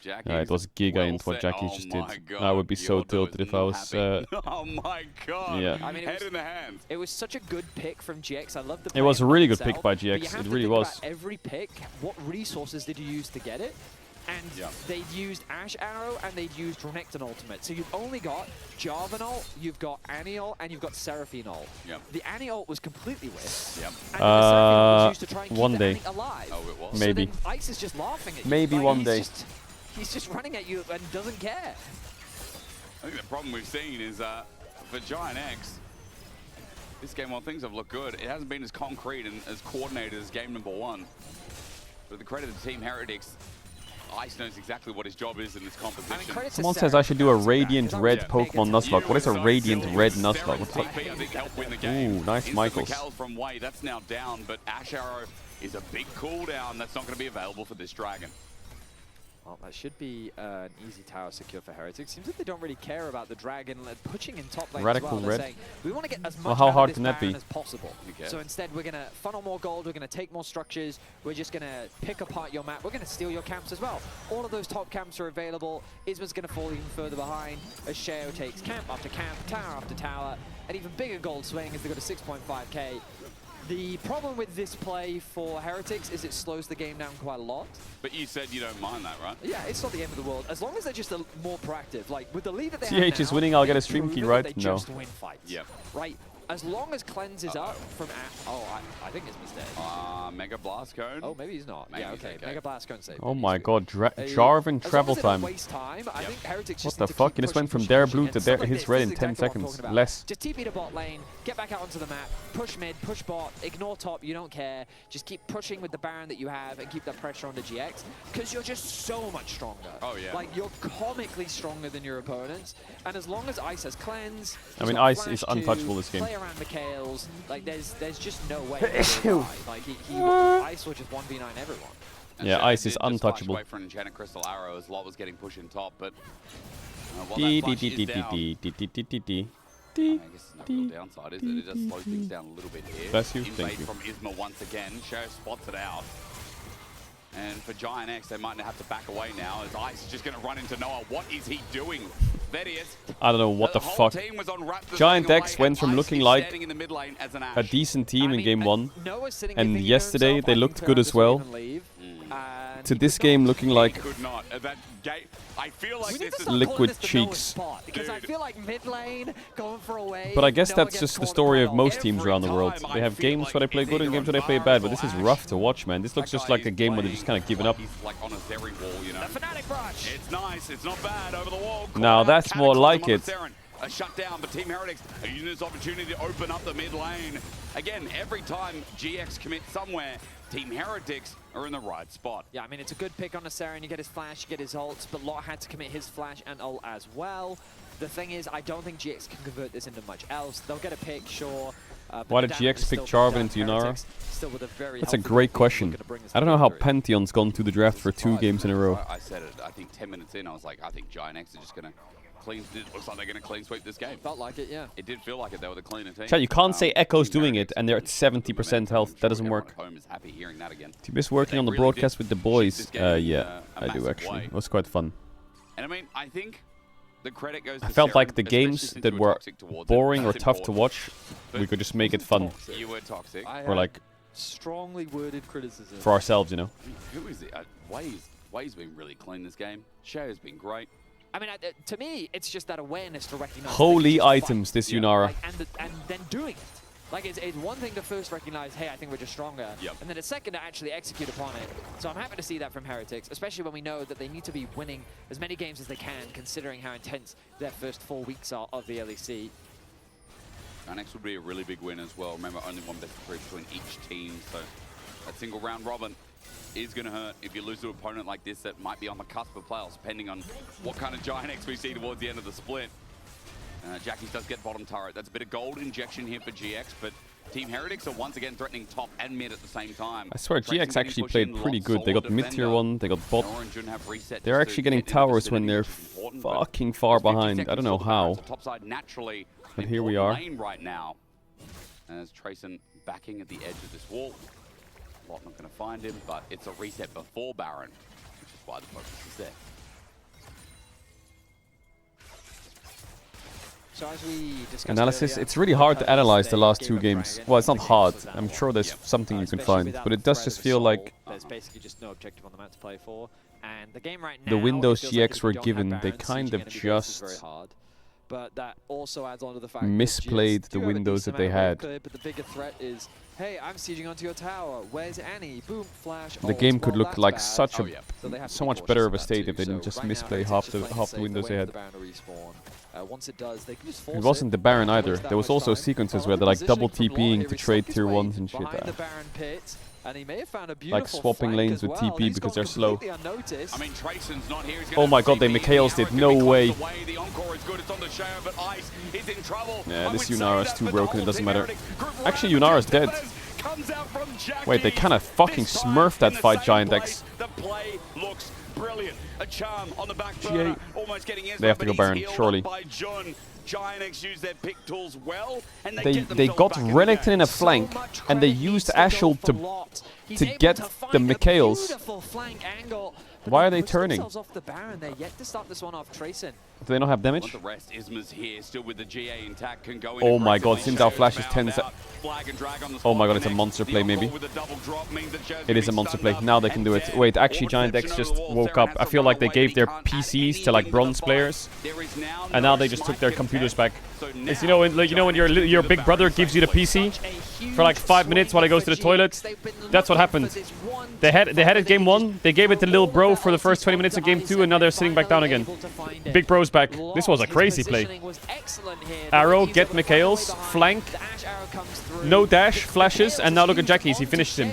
It was Giga into what Jackie just did. I would be so tilted if I was... oh my god. Yeah. I mean, Head in the hands. It was such a good pick from GX. I love the It was a really good itself, pick by but you GX. have It to really think was. about every pick, what resources did you use to get it? And they'd used Ash Arrow and they'd used Renekton Ultimate. So you've only got Jarvan ult, you've got Annie ult, and you've got Seraphine ult. The Annie ult was completely whiffed. And the Seraphine ult was used to try and keep one the day. Annie alive. Oh, it was. Maybe. So then Ice is just laughing at you. Maybe Like, one day. He's just running at you and doesn't care. I think the problem we've seen is for Giant X, this game, while things have looked good, it hasn't been as concrete and as coordinated as game number 1. But the credit to Team Heretics, Ice knows exactly what his job is in this competition. Someone says I should do a Radiant Red Pokemon Nuzlocke. What is a Radiant Red Nuzlocke? What's that? Ooh, nice Michaels. From Way, that's now down, but Ash Arrow is a big cooldown that's not going to be available for this dragon. Well, that should be an easy tower secure for Heretics. Seems like they don't really care about the dragon pushing in top lane Radical as well. They're red. saying, we want to get as much Well, how out hard of can this that be? Baron as possible. So instead, we're going to funnel more gold, we're going to take more structures, we're just going to pick apart your map, we're going to steal your camps as well. All of those top camps are available. Isma's going to fall even further behind as Shao takes camp after camp, tower after tower, an even bigger gold swing as they go to 6.5k. The problem with this play for Heretics is it slows the game down quite a lot. But you said you don't mind that, right? Yeah, it's not the end of the world. As long as they're just more proactive. Like, with the lead that they TH have is now, winning, I'll get a they've stream key, proven right? that they No. just win fights. Yep. Right? as long as Cleanse is up from... I think Isma's dead. Mega Blast Cone. Oh, maybe he's not. Maybe yeah, he's okay. okay. Mega Blast Cone saved. Oh my god, Jarvan travel time. Waste time. I think Heretics just What the fuck? He just went from their blue to their his red in 10 seconds. Less. Just TP to bot lane, get back out onto the map, push mid, push bot, ignore top, you don't care. Just keep pushing with the Baron that you have and keep that pressure on the GX, because you're just so much stronger. Oh yeah. Like, you're comically stronger than your opponents, and as long as Ice has Cleanse, I mean, Ice is untouchable this game. play around Mikhail's, like, there's just no way he will die. Like, Ice will just 1v9 everyone. And yeah, Shadow Ice is did just untouchable. flash away from Enchanted Crystal Arrow as Lot was getting pushed in top, but while that flash is down, I mean, I guess there's no real downside, is it? It just slows things down a little bit here. Bless you. Invade Thank you. from Isma once again. Shadow spots it out. And for Giant X, they might have to back away now as Ice is just going to run into Noah. What is he doing? There he is. I don't know what the fuck. Giant X went from looking like a decent team in game 1, and yesterday they looked good as well, to this game looking like I feel like this is liquid cheeks. Because I feel like mid lane going for a wave. But I guess that's just the story of most teams around the world. They have games where they play good and games where they play bad, but this is rough to watch, man. This looks just like a game where they're just kind of giving up. He's like on a Zeri wall, you know. It's nice, it's not bad over the wall. Now that's more like it. A shutdown, but Team Heretics are using this opportunity to open up the mid lane. Again, every time GX commits somewhere, Team Heretics are in the right spot. Yeah, I mean, it's a good pick on a Saren. You get his flash, you get his ults, but Lot had to commit his flash and ult as well. The thing is, I don't think GX can convert this into much else. They'll get a pick, sure. Why did GX pick Jarvan into Yunara? That's a great question. I don't know how Pantheon's gone to the draft for 2 games in a row. I said it, I think 10 minutes in, I was like, I think Giant X is just going to clean. It looks like they're going to clean sweep this game. Felt like it, yeah. It did feel like it. They were the cleaner team. Chat, you can't say Echo's doing it and they're at 70% health. That doesn't work. Team is working on the broadcast with the boys. Yeah, I do actually. It was quite fun. And I mean, I think the credit goes to I felt like Saren, the games that were boring or tough to watch, we could just make it fun. You were toxic. Or like strongly worded criticism for ourselves, you know. Who is it? Wade's been really clean this game. Shay's been great. I mean, to me, it's just that awareness to recognize. Holy items, this Yunara. Like, and then doing it. Like, it's one thing to first recognize, hey, I think we're just stronger. And then a second to actually execute upon it. So I'm happy to see that from Heretics, especially when we know that they need to be winning as many games as they can, considering how intense their first 4 weeks are of the LEC. Our next would be a really big win as well. Remember, only 1 best of 3 between each team, so that single round robin is going to hurt if you lose to an opponent like this that might be on the cusp of playoffs, depending on what kind of Giant X we see towards the end of the split. Jackie's does get bottom turret. That's a bit of gold injection here for GX, but Team Heretics are once again threatening top and mid at the same time. I swear, GX actually played pretty good. They got mid-tier 1, they got bot. They're actually getting towers when they're fucking far behind. I don't know how. But here we are. Right now, as Trayson backing at the edge of this wall. Lot not going to find him, but it's a reset before Baron, which is why the focus is there. So as we discussed Analysis, earlier, it's really hard to analyze the last 2 games. Well, it's not hard. I'm sure there's something you can find, but it does just feel like there's basically just no objective on the map to play for, and the game right now, the windows it feels like GX if were we don't have given, they Baron, kind sieging of any base is just very hard. But that also adds on to the fact misplayed that the windows that they had. But the bigger threat is, hey, I'm sieging onto your tower. Where's Annie? Boom, flash. The game could look like such a so much better of a state if they didn't just misplay half the windows they had. Once it does, they can just It wasn't the Baron either. There was also sequences where they're like double TPing to trade tier 1s and shit. And he may have found a Like swapping lanes with TP because they're slow. I mean, Trayson's not here. Oh my god, they Mikhails did. No way. The encore is good. It's on the Shayo, but Ice is in trouble. Yeah, this Yunara's too broken. It doesn't matter. Actually, Yunara's dead. Wait, they kind of fucking smurfed that fight, Giant X. The play looks brilliant. A charm on the back burner, almost getting They have to go Baron, surely. Giant X use their pick tools well, and They got Renekton in a flank, and they used Ashel to get the Mikhails. Beautiful flank angle Why are they turning? Themselves off the Baron. They're yet to start this one off Tracing. Do they not have damage? The rest, Isma's here, still with the GA intact, can go in. Oh my god, aggressively. Sintao flashes 10 seconds. Oh my god, it's a monster play maybe. It is a monster play. Now they can do it. Wait, actually Giant X just woke up. I feel like they gave their PCs to like bronze players. And now they just took their computers back. It's, you know when your big brother gives you the PC for like 5 minutes while he goes to the toilet? That's what happened. They had it game 1, they gave it to little bro for the first 20 minutes of game 2, and now they're sitting back down again. Big bro's back. This was a crazy play. Arrow, get Mikhail's, flank, no dash, flashes, and now look at Jackie's, he finished him.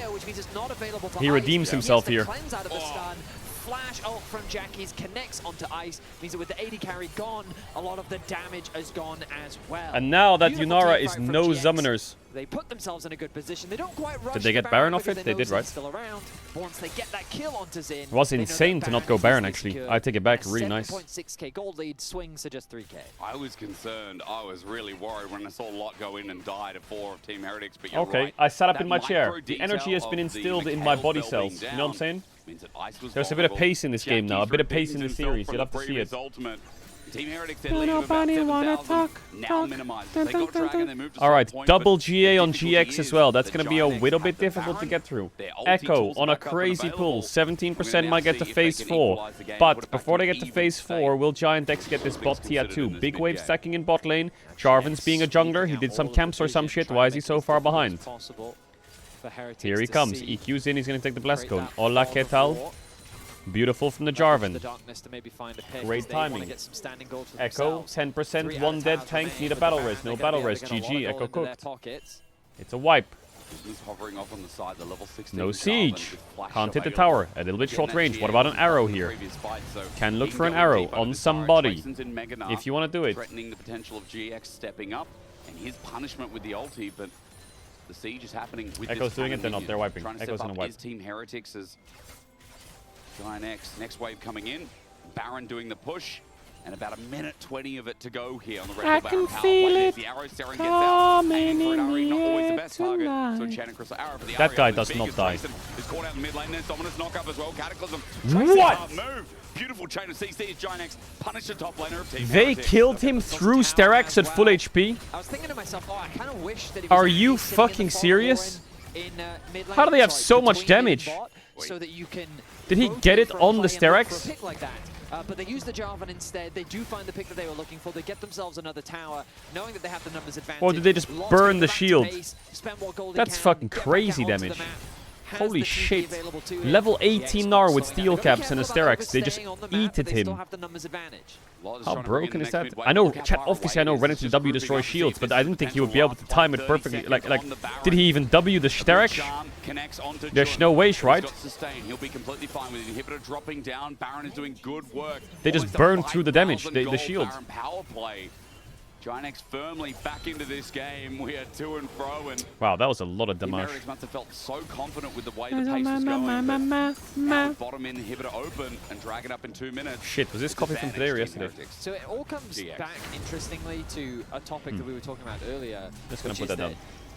He redeems himself here. Flash ult from Jackie's connects onto Ice, means that with the 80 carry gone, a lot of the damage has gone as well. And now that Yunara is no summoners. They put themselves in a good position. They don't quite rush. Did they get Baron off it? They did, right? Still around. But once they get that kill onto Zin, It was insane to not go Baron actually. I take it back, really nice. 7.6k gold lead swings to just 3k. I was concerned. I was really worried when I saw Lot go in and die to 4 of Team Heretics, but you're Okay, right. I sat up That in my chair. micro The energy has been detail of instilled the in my Mikhail's body belt cells. being You know what I'm down saying? means that Ice was There's a bit of vulnerable. pace in this game now, a bit of pace in the Jackie's series. from You'd love to the see it. previous ultimate. Team Heretics then lead about 7,000, now minimized. They got Dragon, they moved to Alright, point, double but GA on difficult GX he as is. well. That's The going to be a Giant little X bit at the difficult to Baron. get through. Their ulti Echo tools on a back up and crazy available. pull. 17% now might get to see if they phase can 4. equalize the game, put it But back before to they get to even phase state. 4, will Giant X get this bot tier considered 2? in this Big big wave game. stacking in bot lane. Jarvan's being a jungler. He did some camps or some shit. Why is he so far behind? Here he comes. EQ's in. He's going to take the blast cone. Hola, ¿qué tal? Beautiful from the Jarvan. Great timing. Echo, 10%, 1 dead tank, need a battle res. No battle res. GG, Echo cooked. It's a wipe. He's hovering off on the side, the level 16 No Jarvan siege. just flashed Can't hit the away tower. on A little bit getting short that range. GA What about an from arrow the here? previous fight, so Can look he for an can go arrow deep on under the turret. somebody. Tryson's in Mega now, If you want to do it. threatening the potential of GX stepping up and his punishment with the ulti, but the siege is happening with Echo's this doing it, cannon they're not. minion. They're wiping. Trying to Echo's step gonna up wipe. his Team Heretics as Giant X. Next wave coming in. Baron doing the push. And about a minute 20 of it to go here on the Red Bull Baron power play. The arrow Saren gets out, aiming for an Ari, not always the best target. So Enchanted Crystal arrow for the That Ari guy is does big not as die. Tyson is caught out in mid lane. There's Dominus knock up as well. Cataclysm. What? Move. Beautiful chain of CC as Giant X punish the top laner of Team They Heretics. killed him through Sterak's at full HP? I was thinking to myself, I kind of wish that he was Are actually you sitting in the fucking bot or serious? in mid lane, How do they have sorry, so much between mid and damage? bot, so that you can Did he rotate get it for a on the play and look for a Sterak's? pick like that. But they use the Jarvan instead. They do find the pick that they were looking for. They get themselves another tower, knowing that they have the numbers advantage. Or did they just Lots burn go the back to shield? base, spend what gold they That's can, fucking get back crazy out onto the damage. map. Has Holy the TP shit. available to him. Level The 18 Xbox Gnar with side. steel Gotta be caps and a careful about Sterak's. They just overstaying on the map, but eated they still him. have the numbers advantage. How broken is that? I know, chat, obviously I know Ren into W destroys shields, but I didn't think he would be able to time it perfectly. Like, did he even W the Sterak? There's no way, right? He'll be completely fine with the inhibitor dropping down. Baron is doing good work. They just burned through the damage, the shield. Baron power play. Giant X firmly back into this game. We are to and fro, and Wow, that was a lot of Team damage. Heretics must have felt so confident with the way the pace was going. Now with bottom inhibitor open and drag it up in 2 minutes. Shit, was this copy from today or yesterday? So it all comes back, interestingly, to a topic that we were talking about earlier. Just gonna which put is that down.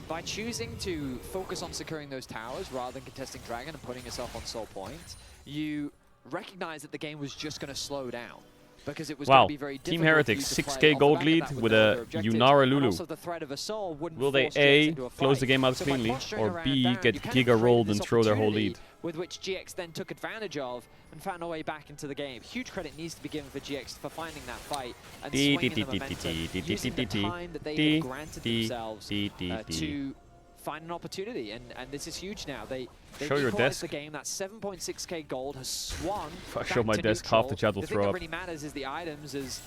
By choosing to focus on securing those towers rather than contesting Dragon and putting yourself on soul point, you recognize that the game was just going to slow down. Because it was going Wow, to be very Team difficult Heretics, for you to play 6k off the gold back of lead that with no a other objectives, Yunara and Lulu. also the threat of a soul wouldn't Will they force GX A, into a close the fight. game out So by cleanly, posturing or around B, Baron, get you kind of Giga created rolled this and throw their whole opportunity lead? with which GX then took advantage of and found a way back into the game. Huge credit needs to be given for GX for finding that fight and swinging the momentum, using the time that they have granted themselves to find an opportunity, and this is huge now. They Show your equalized desk. the game. That 7.6k gold has swung. If I back show my to desk, neutral. half the chat will The throw thing up. that really matters is the items. Is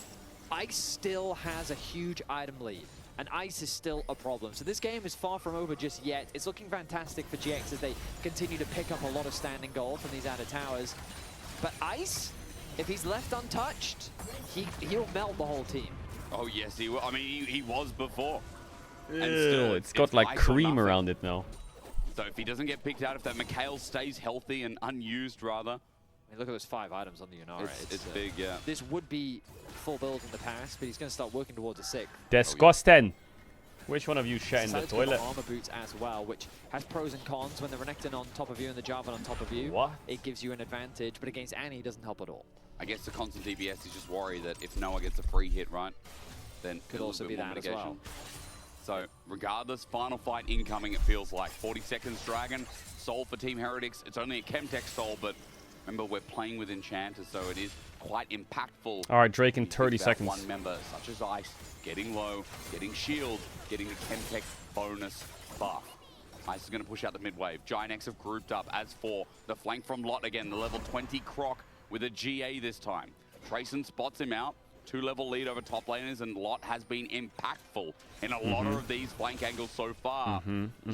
Ice still has a huge item lead, and Ice is still a problem. So this game is far from over just yet. It's looking fantastic for GX as they continue to pick up a lot of standing gold from these outer towers. But Ice, if he's left untouched, he'll melt the whole team. Oh yes, he will. I mean, he was before. And Ew, still, it's got like Ice or cream nothing. around it now. So if he doesn't get picked out, if that Mikhail stays healthy and unused, rather. I mean, look at those 5 items on the Yunara. It's big, yeah. This would be full build in the past, but he's going to start working towards a 6. Disgusting. Which one of you shat in the Decided to go for toilet? armor boots as well, which has pros and cons. When the Renekton on top of you and the Jarvan on top of you, What? it gives you an advantage, but against Annie, it doesn't help at all. I guess the constant DPS is just worried that if Noah gets a free hit, right, then Could a also little bit be more that as mitigation. well. So, regardless, final fight incoming, it feels like. 40 seconds Dragon, Soul for Team Heretics. It's only a Chemtech Soul, but remember, we're playing with Enchanters, so it is quite impactful. All right, Drake in You think 30 about seconds. One member, such as Ice, getting low, getting shield, getting the Chemtech bonus buff. Ice is going to push out the mid-wave. Giant X have grouped up, as for the flank from Lot again, the level 20 Croc with a GA this time. Trayson spots him out. 2-level lead over top laners, and Lot has been impactful in a lot of these flank angles so far.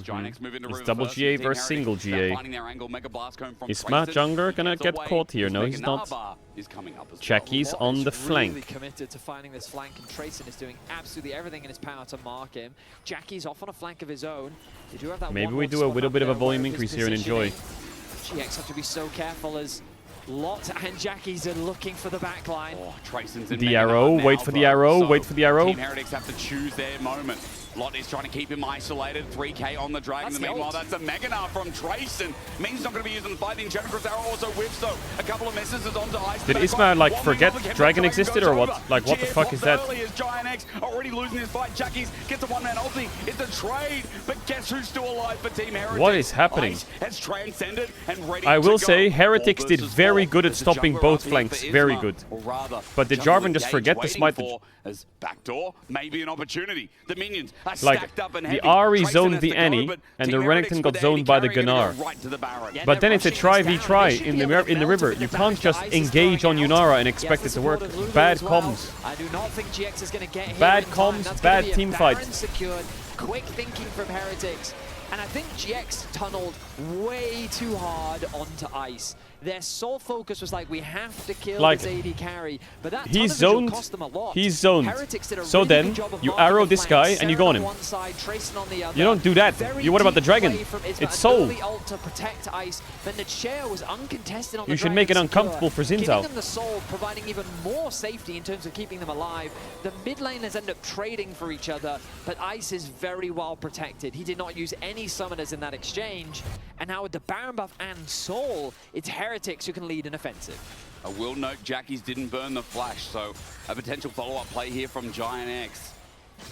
Giant X moving to It's river double first, GA Team versus single Heretics, they're GA. finding their angle. Mega Blast Cone from Is Matt Trayson. Junger He gonna gets get away. caught here? No, Mega he's not. Nava is coming up as well. Jackie's Lot on is the really flank. committed to finding this flank, and Trayson is doing absolutely everything in his power to mark him. Jackie's off on a flank of his own. They do have that Maybe one we more do a spot little up bit of a there volume where increase his here and enjoy. positioning. GX have to be so careful as Lot and Jackie's are looking for the backline. Oh, Trayson's in The Mega arrow, Nut wait now, for the though. arrow, So, wait for the arrow. Team Heretics have to choose their moment. Lot is trying to keep him isolated. 3k on the Dragon. That's the Meanwhile, ult. that's a Mega Nut from Trayson. Means he's not going to be using the fight. The Enchantress arrow also whips, so a couple of misses is onto Ice. Did Isma like forget Dragon existed or what? Like what the fuck is that? Early as Giant X already losing his fight. Jackie's gets a one-man ulti. It's a trade, but guess who's still alive for Team Heretics? What is happening? Ice has transcended and ready I will to say go. Heretics 4 did versus very 4. good at There's a stopping jungler both up here flanks. for Very Isma, good. or rather, But the jungle Jarvan just engage, forget to waiting smite the... for as backdoor, maybe an opportunity. The minions are Like, stacked up and the heavy. Ahri Trayson zoned has the to go, Annie, but and Team the Heretics Renekton with got their zoned by the AD carry are gonna Gunnar. go right to the Baron. Yeah, But then they're it's a rushing try this v down. try They should in be the able to in the melt river. a bit You of can't damage. just Ice is engage on throwing out. Yunara and He expect has it the to work. support of Lulu Bad as well. comms. I do not think GX is going to get here Bad in time. comms, That's bad gonna be a team fight. Baron secured. Quick thinking from Heretics. And I think GX tunneled way too hard onto Ice. Their sole focus was like, we have to kill Like, this AD carry. But that he's tunnel vision zoned. cost them a lot. He's zoned. Heretics did a So really then good job of you marking arrow the this flank. guy and you Seren go on on him. one side, Trayson on the other. You don't do that. Very You what about the deep dragon? play from Isma, It's an soul. early ult to protect Ice. Then the chair was uncontested on the You should make it Dragon uncomfortable secure, for Xin Zhao. giving them the soul, providing even more safety in terms of keeping them alive. The mid laners end up trading for each other, but Ice is very well protected. He did not use any summoners in that exchange. And now with the Baron buff and soul, it's Heretics who can lead an offensive. I will note Jackie's didn't burn the flash, so a potential follow-up play here from Giant X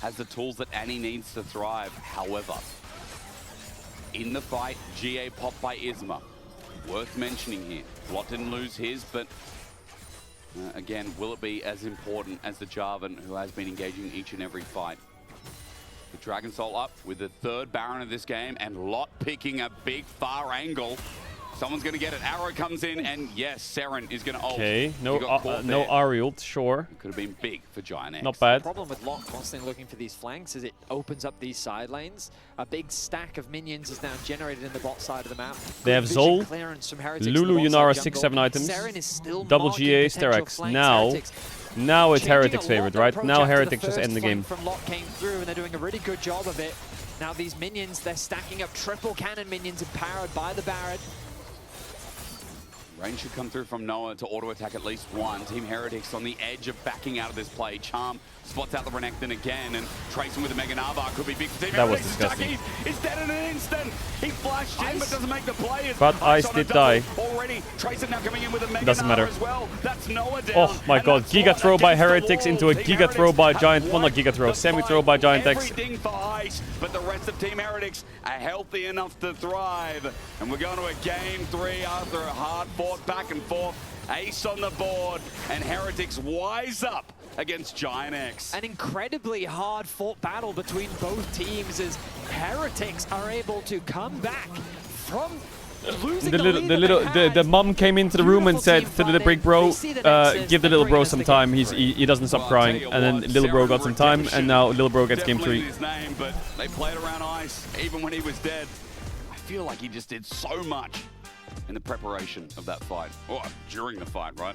has the tools that Annie needs to thrive. However, in the fight, GA popped by Isma. Worth mentioning here. Lot didn't lose his, but again, will it be as important as the Jarvan who has been engaging each and every fight? The Dragon Soul up with the third Baron of this game, and Lot picking a big far angle. Someone's going to get it. Arrow comes in, and yes, Seren is going to ult. Okay, no He got caught no there. Ahri ult, sure. It could have been big for Giant X. Not bad. The problem with Lot constantly looking for these flanks is it opens up these side lanes. A big stack of minions is now generated in the bot side of the map. They have Vision Zol, clearance from Heretics Lulu, in the bot Yunara, side 6-7 jungle. items. Seren is still Double marking GA, potential Sterex. flanks. Now it's changing Heretics' a lot. favorite, Their right? approach Now after Heretics the just first end the game. flank from Lot came through, and they're doing a really good job of it. Now these minions, they're stacking up triple cannon minions empowered by the Baron. Rain should come through from Noah to auto-attack at least one. Team Heretics on the edge of backing out of this play. Charm spots out the Renekton again, and Trayson with the Mega Navar could be big for Team That was Heretics. disgusting. Jackie is dead in an instant. He flashed in, but doesn't make the play. But Ice on a did double die. Already, Trayson now coming in with a Mega Doesn't Navar matter. as well. That's Noah down. Oh my god, and that's Giga Lot throw by against the Heretics wall. into a Team Giga throw by Heretics Giant, have well not won Giga throw, the semi fight. throw by Giant X. Everything for Ice, but the rest of Team Heretics are healthy enough to thrive. And we're going to a game 3 after a hard-fought back and forth. Ace on the board, and Heretics wise up against Giant X. An incredibly hard-fought battle between both teams as Heretics are able to come back from losing The mom came into the room and said to the big bro, give the little bro some time. He doesn't stop crying. And then little bro got some time, and now little bro gets game 3. His name, but they played around Ice even when he was dead. I feel like he just did so much in the preparation of that fight, or during the fight, right?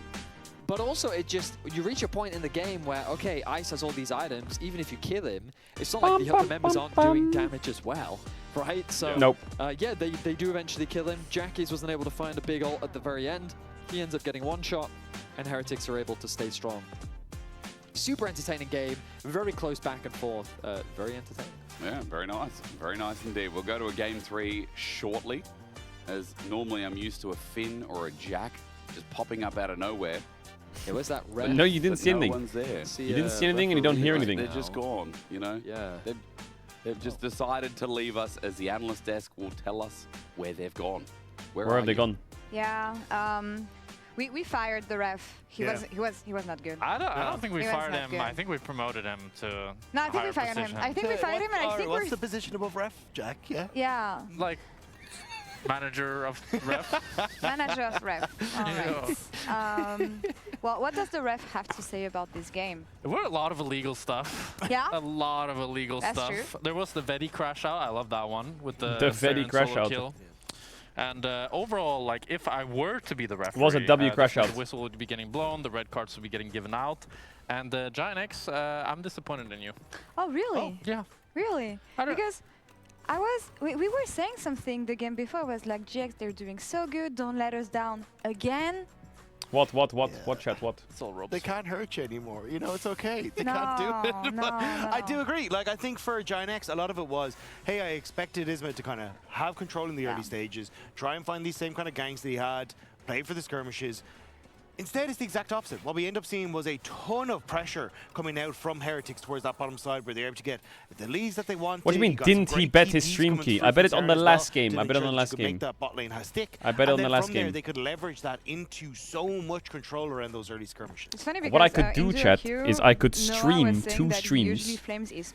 But also, you reach a point in the game where, okay, Ice has all these items. Even if you kill him, it's not like the other members aren't doing damage as well, right? So, nope. Yeah, they do eventually kill him. Jackie's wasn't able to find a big ult at the very end. He ends up getting one shot, and Heretics are able to stay strong. Super entertaining game, very close back and forth, very entertaining. Yeah, very nice. Very nice indeed. We'll go to a game 3 shortly, as normally I'm used to a Finn or a Jack just popping up out of nowhere. Yeah, where's that But red? no, you didn't see No anything. one's there. You didn't see anything and you don't hear anything. They're just gone, you know? Yeah. They've just decided to leave us, as the analyst desk will tell us where they've gone. Where have they gone? Yeah. We fired the ref. He was not good. I don't think we He was fired not him. good. I think we promoted him to. No, I think we higher fired him. position. I think we fired him, and I think What's we're the position above ref, Jack? Yeah. yeah Like manager of ref. manager of ref. All right. Well, what does the ref have to say about this game? There were a lot of illegal stuff. Yeah? A lot of illegal That's stuff. true. There was the Vedi crash out. I love that one with the The Vedi Saren crash solo out. kill. And overall, like, if I were to be the referee, was a W crash out. the whistle would be getting blown, the red cards would be getting given out. And Giant X, I'm disappointed in you. Oh, really? Oh, yeah. Really? I don't- Because we were saying something the game before was like, GX, they're doing so good, don't let us down again. What, chat, what? It's all ropes. They can't hurt you anymore. You know, it's okay. They No, can't do it. no, But no. I do agree. Like, I think for Giant X, a lot of it was, hey, I expected Isma to kind of have control in the early stages, try and find these same kind of ganks that he had, play for the skirmishes. Instead, it's the exact opposite. What we end up seeing was a ton of pressure coming out from Heretics towards that bottom side, where they're able to get the leads that they want. What do you mean, didn't he bet his stream key? I bet it on the last game. I bet it on the last game. Make that bot lane stick. I bet it on And the then last from there, game. they could leverage that into so much control around those early skirmishes. It's funny because What I could do, chat, is I could stream 2 streams.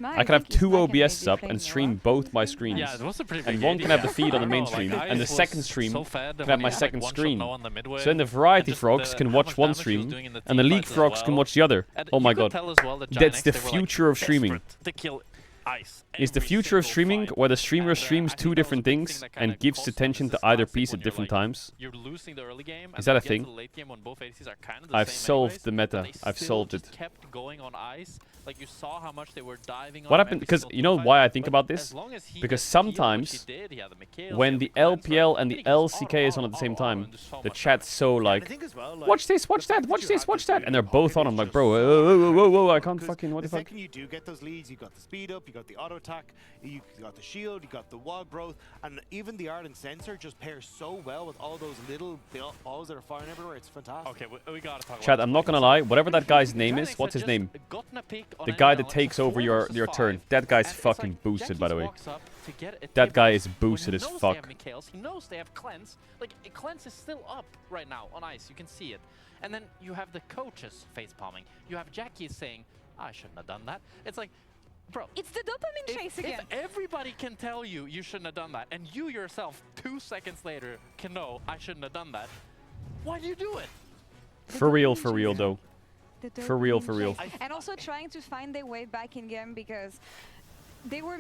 I could have 2 OBS up and stream both my screens. Yeah, it was a pretty And big one idea. can have the feed on the main Like, stream, Ice and the was second stream so fed can when have he my had, like, second one shot screen. no on the midway. So then the Variety And just Frogs can how watch much one damage he was stream, doing in the and the team League fights as Frogs can well. watch the other. And Oh my you could god. tell as well that Giant That's X, the they were, like, future of streaming. desperate to kill Ice Is the every future of single streaming fight. where the streamer And, streams I 2 think that was a different big things thing that kinda and gives cost them. attention This to is either classic piece when at you're, different like, times? You're losing the early game. Is And that a you get thing? to the late game when both ADCs are kind of the I've same solved anyways, the but meta. they I've still solved just it. kept going on Ice. Like, you saw how much they were diving on What him happened? every Because single you know team why fight, I think but about as this? long as he Because had the heal, which sometimes he did, he had the Mikhails, when he the had the LPL cleanser, and then the he goes LCK is on at the same time, and just so the much chat's so like, I think as well, like, watch this, watch the that, fact watch you this, have watch this that, really and they're both on. I'm like, just bro, so whoa, I can't because fucking, what the the fuck? second you do get those leads, you got the speed up, you got the auto attack, you got the shield, you got the wall growth, and even the ardent sensor just pairs so well with all those little balls that are firing everywhere. It's fantastic. Okay, we gotta talk Chat, about I'm not gonna lie, whatever that guy's name is, Giant X what's had his name? just gotten a pick on The an guy L, that it's takes a over 4 your versus turn. 5, That guy's and it's fucking like boosted, by the Jackie way. walks up to get a That tip guy off is when boosted he as knows fuck. They have Mikhails, he knows they have Cleanse. Like, Cleanse is still up right now on Ice, you can see it. And then you have the coaches face palming. You have Jackie saying, I shouldn't have done that. It's like, bro, It's the dopamine chase again. if everybody can tell you you shouldn't have done that, and you yourself 2 seconds later can know I shouldn't have done that, why do you do it? For real though. The For real, dopamine for real. chase. And also trying to find their way back in game because they were.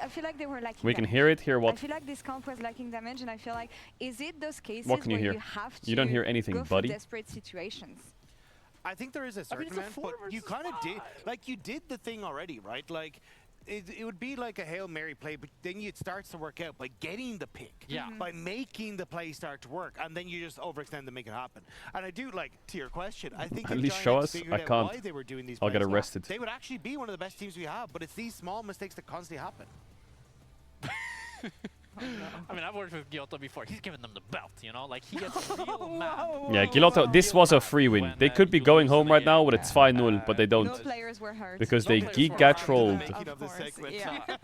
I feel like they were lacking. We can damage. hear it, hear I what? feel like this comp was lacking damage, and I feel like, is it those cases What can you where hear? you have to You don't hear anything, go buddy. for desperate situations? I think there is a certain it's a amount, 4 but you versus kind of 5. did, like you did the thing already, right? Like, it would be like a Hail Mary play, but then it starts to work out by getting the pick, Yeah. by making the play start to work, and then you just overextend to make it happen. And I do, like, to your question, I think At if least Giant show X us. figured I out can't. why they were doing these I'll get plays, arrested. they would actually be one of the best teams we have, but it's these small mistakes that constantly happen. I mean, I've worked with Giotto before. He's given them the belt, you know? Like, he gets real mad. Yeah, Gilotto, this was a free win. They could be going home right now, but it's 5-0, but they No don't. players were hurt. Because they players were giga hurt. trolled. Making of this course, segment. yeah.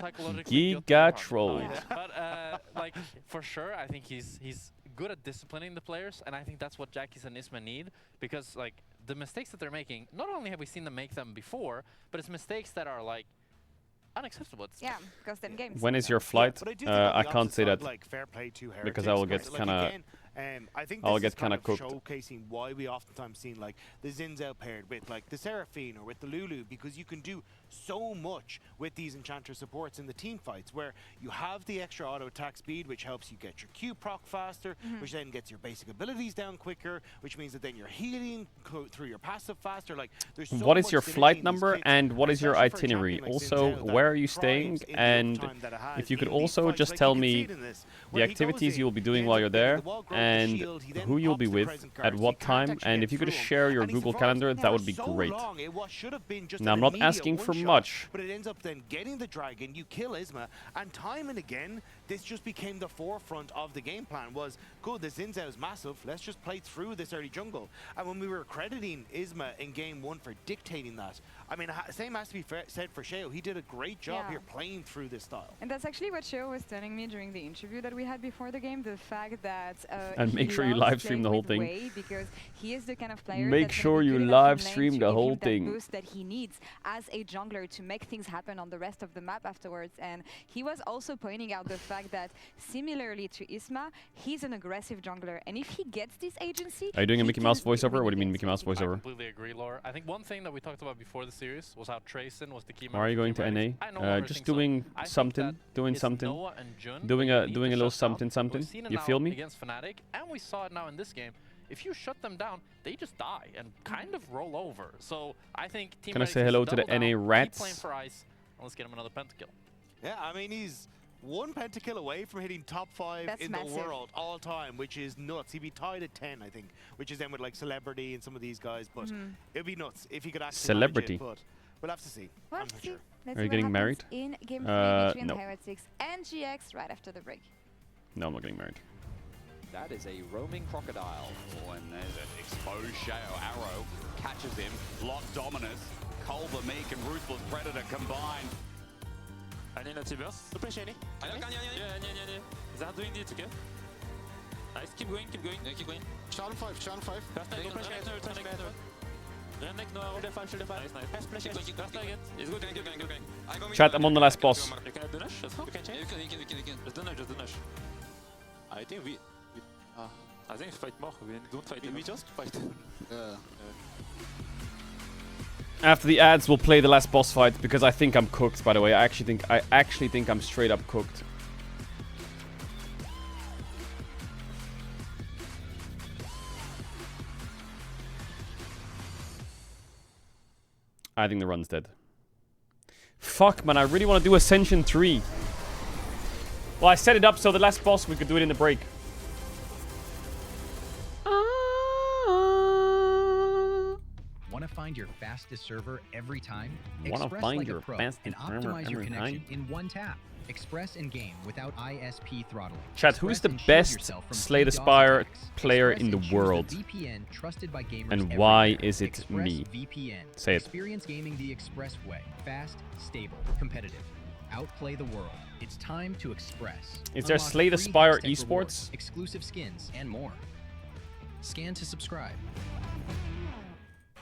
Psychologically, Giga Giotto is trolled. hard. But, like, for sure, I think he's good at disciplining the players, and I think that's what Jackies and Isma need, because, like, the mistakes that they're making, not only have we seen them make them before, but it's mistakes that are, like, unacceptable. It's Yeah, because then games. When is your flight? But I do think on I the can't opposite say side, that. like, fair play to because Heretics, I will get like, kinda- again, I think I'll this get is kind kinda of cooked. showcasing why we oftentimes seen like the Zinzao paired with like the Seraphine or with the Lulu, because you can do so much with these Enchanter supports in the team fights, where you have the extra auto attack speed, which helps you get your Q proc faster, which then gets your basic abilities down quicker, which means that then you're healing through your passive faster. Like, there's so what is much your synergy in flight these number kits, and what is your especially for a itinerary? champion like Also, Zinzao that where are you staying? thrives in the And uptime that it has if you could in these also fights. just Like, tell you can see me it in this, the where he goes activities in, you will be he doing ends while up you're getting there the wall, grows the and shield, he then who you'll pops be the with present at cards, so what you can't time, actually and get if you could through 'em. share your And he Google survives Calendar, it that for would be so great. long. It should have been just Now, an I'm not immediate asking for one-shot, much. but it ends up then getting the dragon, you kill Isma, and time and again, this just became the forefront of the game plan was, good, the Zinzao is massive, let's just play through this early jungle. And when we were crediting Isma in game 1 for dictating that, I mean, same has to be said for Sheo. He did a great job here playing through this style. And that's actually what Sheo was telling me during the interview that we had before the game, the fact that And make sure you live stream the whole thing. Because he is the kind of player Make that's sure gonna be you good enough in live lane stream to the give whole him that thing. boost that he needs as a jungler to make things happen on the rest of the map afterwards. And he was also pointing out the fact that similarly to Isma, he's an aggressive jungler, and if he gets this agency, Are you doing a he Mickey can Mouse win voiceover? What do you mean games. Mickey Mouse I voiceover? completely agree, Laura. I think one thing that we talked about before the series was how Trayson was the key member. Why are you for going Team to Heretics. NA? I no longer Just think so. doing I think something, that doing it's something, Noah and Jun doing that a you doing need a to little shut down. something something. We've seen it You now feel me? against Fnatic, and we saw it now in this game. If you shut them down, they just die and kind of roll over. So I think Team Can I Heretics say needs to hello to the double NA down, keep rats? playing for Ice, and let's get him another pentakill. Yeah, I mean, he's one pentakill away from hitting top 5 That's in massive. the world all time, which is nuts. He'd be tied at 10, I think, which is then with like Celebrity and some of these guys, but it'd be nuts if he could actually Celebrity. manage it, but we'll have to see. Well, I'm not see. sure. Let's Are see you what getting happens married? in game 3 between no. Heretics and GX right after the break. No, I'm not getting married. That is a roaming crocodile. Oh, and there's an exposed Sheo. Arrow catches him. Lot Dominus. Cole the Meek and Ruthless Predator combined. I need a T-burst. I look, Yeah. They are doing it, okay? Nice, keep going. yeah, keep going. Shadow 5. First target, Renek, no arrow. Nice. Keep going. First target. It's good. I go mid. Chat, I'm on the last boss. You can do Nash, that's fine. You can change. You can. Just do Nash. I think we I think fight more, we don't fight enough. just fight. After the ads, we'll play the last boss fight because I think I'm cooked. By the way, I actually think I'm straight up cooked. I think the run's dead. Fuck, man, I really want to do Ascension 3. Well, I set it up so the last boss we could do it in the break. Want to find your fastest server every time? Wanna Express find like your a pro fastest and server optimize your every connection time? in one tap. Express in game without ISP throttling. Chat, who's the Express and shield best yourself from Slay the DDoS Spire attacks. player Express in the and choose world? VPN trusted by gamers And why everywhere. is it Express me? VPN. Say it. Experience gaming the Express way. Fast, stable, competitive. Outplay the world. It's time to Express. Is there Unlock Slay the free Spire hashtag esports? rewards, exclusive skins, and more. Scan to subscribe.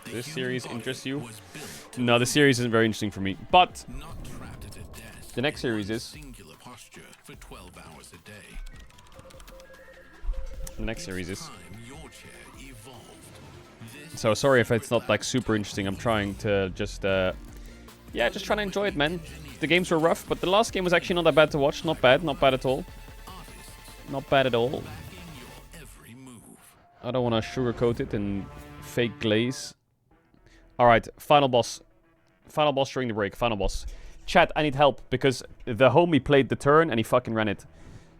This series interests you? No, the series isn't very interesting for me. But the next series is. For 12 hours a day. The next series is. So sorry if it's not like super interesting. I'm trying to just just trying to enjoy it, man. The games were rough, but the last game was actually not that bad to watch. Not bad at all. Not bad at all. I don't want to sugarcoat it and fake glaze. Alright, final boss. Final boss during the break. Final boss. Chat, I need help because the homie played the turn and he fucking ran it.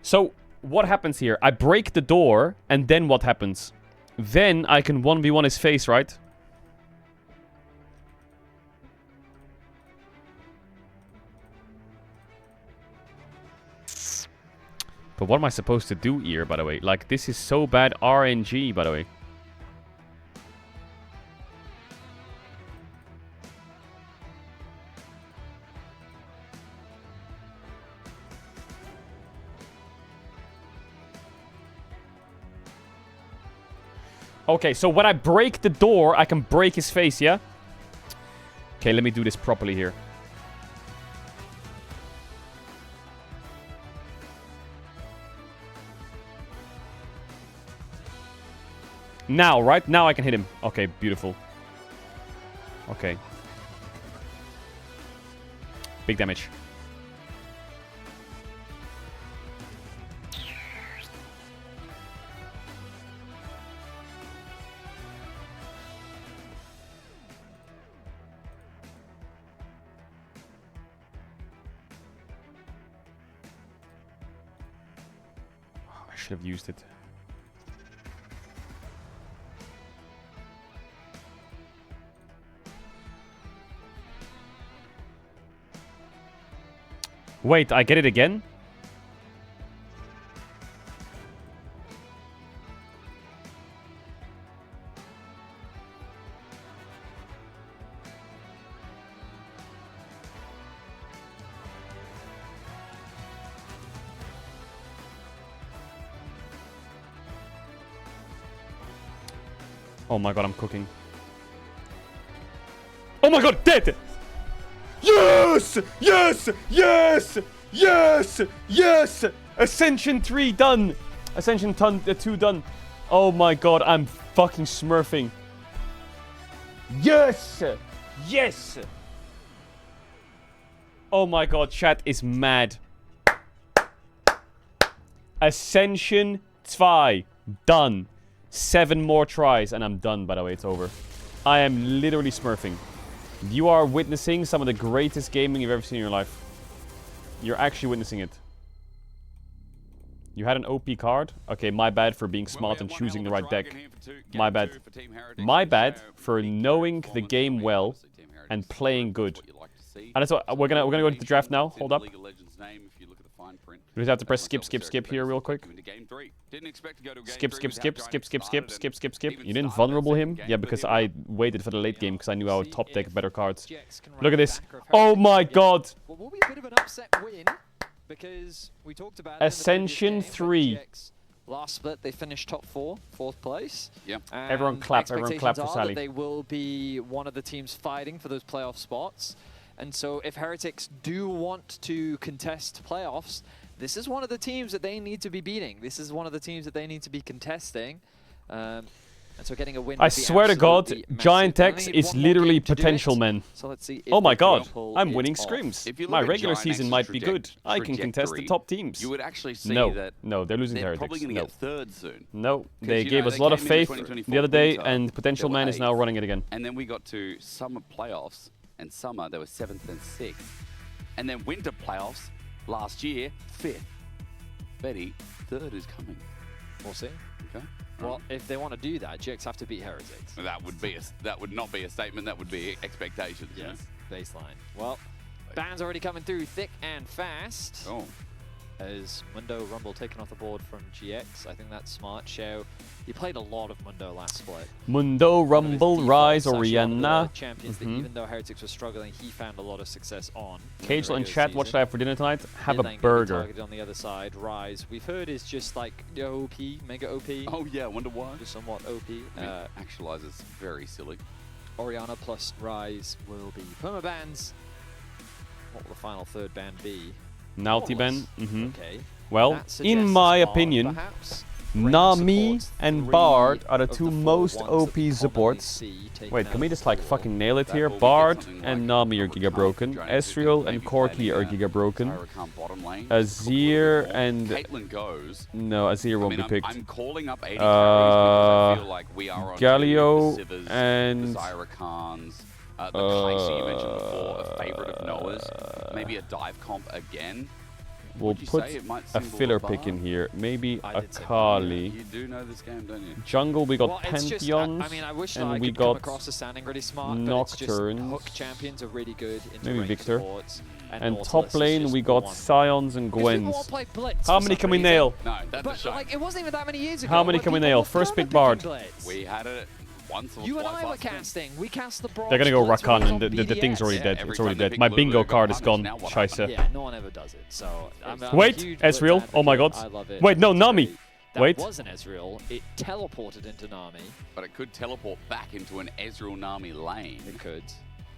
So, what happens here? I break the door and then what happens? Then I can 1v1 his face, right? But what am I supposed to do here, by the way? Like, this is so bad RNG, by the way. Okay, so when I break the door, I can break his face, yeah? Okay, let me do this properly here. Now, right? Now I can hit him. Okay, beautiful. Okay. Big damage. I should have used it. Wait, I get it again? Oh my god, I'm cooking. Oh my god, dead! Yes! Yes! Yes! Yes! Yes! Ascension 3 done! Ascension 2 done. Oh my god, I'm fucking smurfing. Yes! Yes! Oh my god, chat is mad. Ascension 2 done. 7 more tries and I'm done, by the way, it's over. I am literally smurfing. You are witnessing some of the greatest gaming you've ever seen in your life. You're actually witnessing it. You had an OP card? Okay, my bad for being smart and choosing the right deck. My bad. My bad for knowing the game well and playing good. And that's what we're gonna go into the draft now. Hold up. We just have to press skip here real quick. Skip. You didn't vulnerable him? Yeah, because I waited for the late game because I knew I would top deck better cards. Look at this. Oh my god. Well, will be a bit of an upset win because we talked about Ascension 3. Last split, they finished top 4, 4th place. Yep. Everyone clap for Sally. They will be one of the teams fighting for those playoff spots. And so if Heretics do want to contest playoffs, this is one of the teams that they need to be beating. This is one of the teams that they need to be contesting. And so getting a win. I swear to God, Giant X is literally potential, man. So let's see. Oh my God, I'm winning scrims. My regular season might be good. I can contest the top teams. You would actually see that. No, they're losing to they're Heretics. probably going to get third soon. No, they gave us a lot of faith the other day, and Potential Man is now running it again. And then we got to summer playoffs, and summer they were 7th and 6th. And then winter playoffs last year, 5th. Betty, 3rd is coming. We'll see. Okay. Well, if they want to do that, GX have to beat Heretics. That would not be a statement. That would be expectations. Yes. Baseline. Well, bans already coming through thick and fast. Oh. As Mundo Rumble taken off the board from GX. I think that's smart. Shao, he played a lot of Mundo last split. Mundo, Rumble, Rise, Oriana. Champions that even though Heretics was struggling, he found a lot of success on. Caedrel and chat, what should I have for dinner tonight? Have a burger. Targeted on the other side. Rise, we've heard is just like OP, mega OP. Oh yeah, I wonder why. Just somewhat OP. Actualizer's very silly. Oriana plus Rise will be permabans. What will the final 3rd ban be? Naughty ban. Okay. Well, in my opinion, Nami and Bard are the 2 most OP supports. Wait, can we just like fucking nail it here? Bard and Nami are giga broken. Ezreal and Corki are giga broken. Azir and no, Azir won't be picked. I'm calling up 80 carries because I feel like we are on Galio Sivers, and the Zyra Khans, the Kai'Sa you mentioned before, a favorite of Noah's. Maybe a dive comp again. We'll put a filler pick in here. Maybe a Kali. You do know this game, don't you? Jungle, we got Pantheons. I mean, I wish and I we could got come across as sounding really smart, Nocturnes. but it's just hook champions are really good into maybe Victor. Supports, and top lane, we got Scions and Gwens. How many can we nail? No, that's a shame. Like, it wasn't even that many years ago. How many can we nail? First pick Bard. We had it once or You and twice I were casting. We cast the Brawl. They're gonna go Rakan, and the thing's already dead. It's already dead. My bingo card is gone. Scheisse. Yeah, no one ever does it. So wait, Ezreal. Oh my god. I love it. Wait, no, Nami. That wasn't Ezreal. It teleported into Nami. But it could teleport back into an Ezreal Nami lane. It could.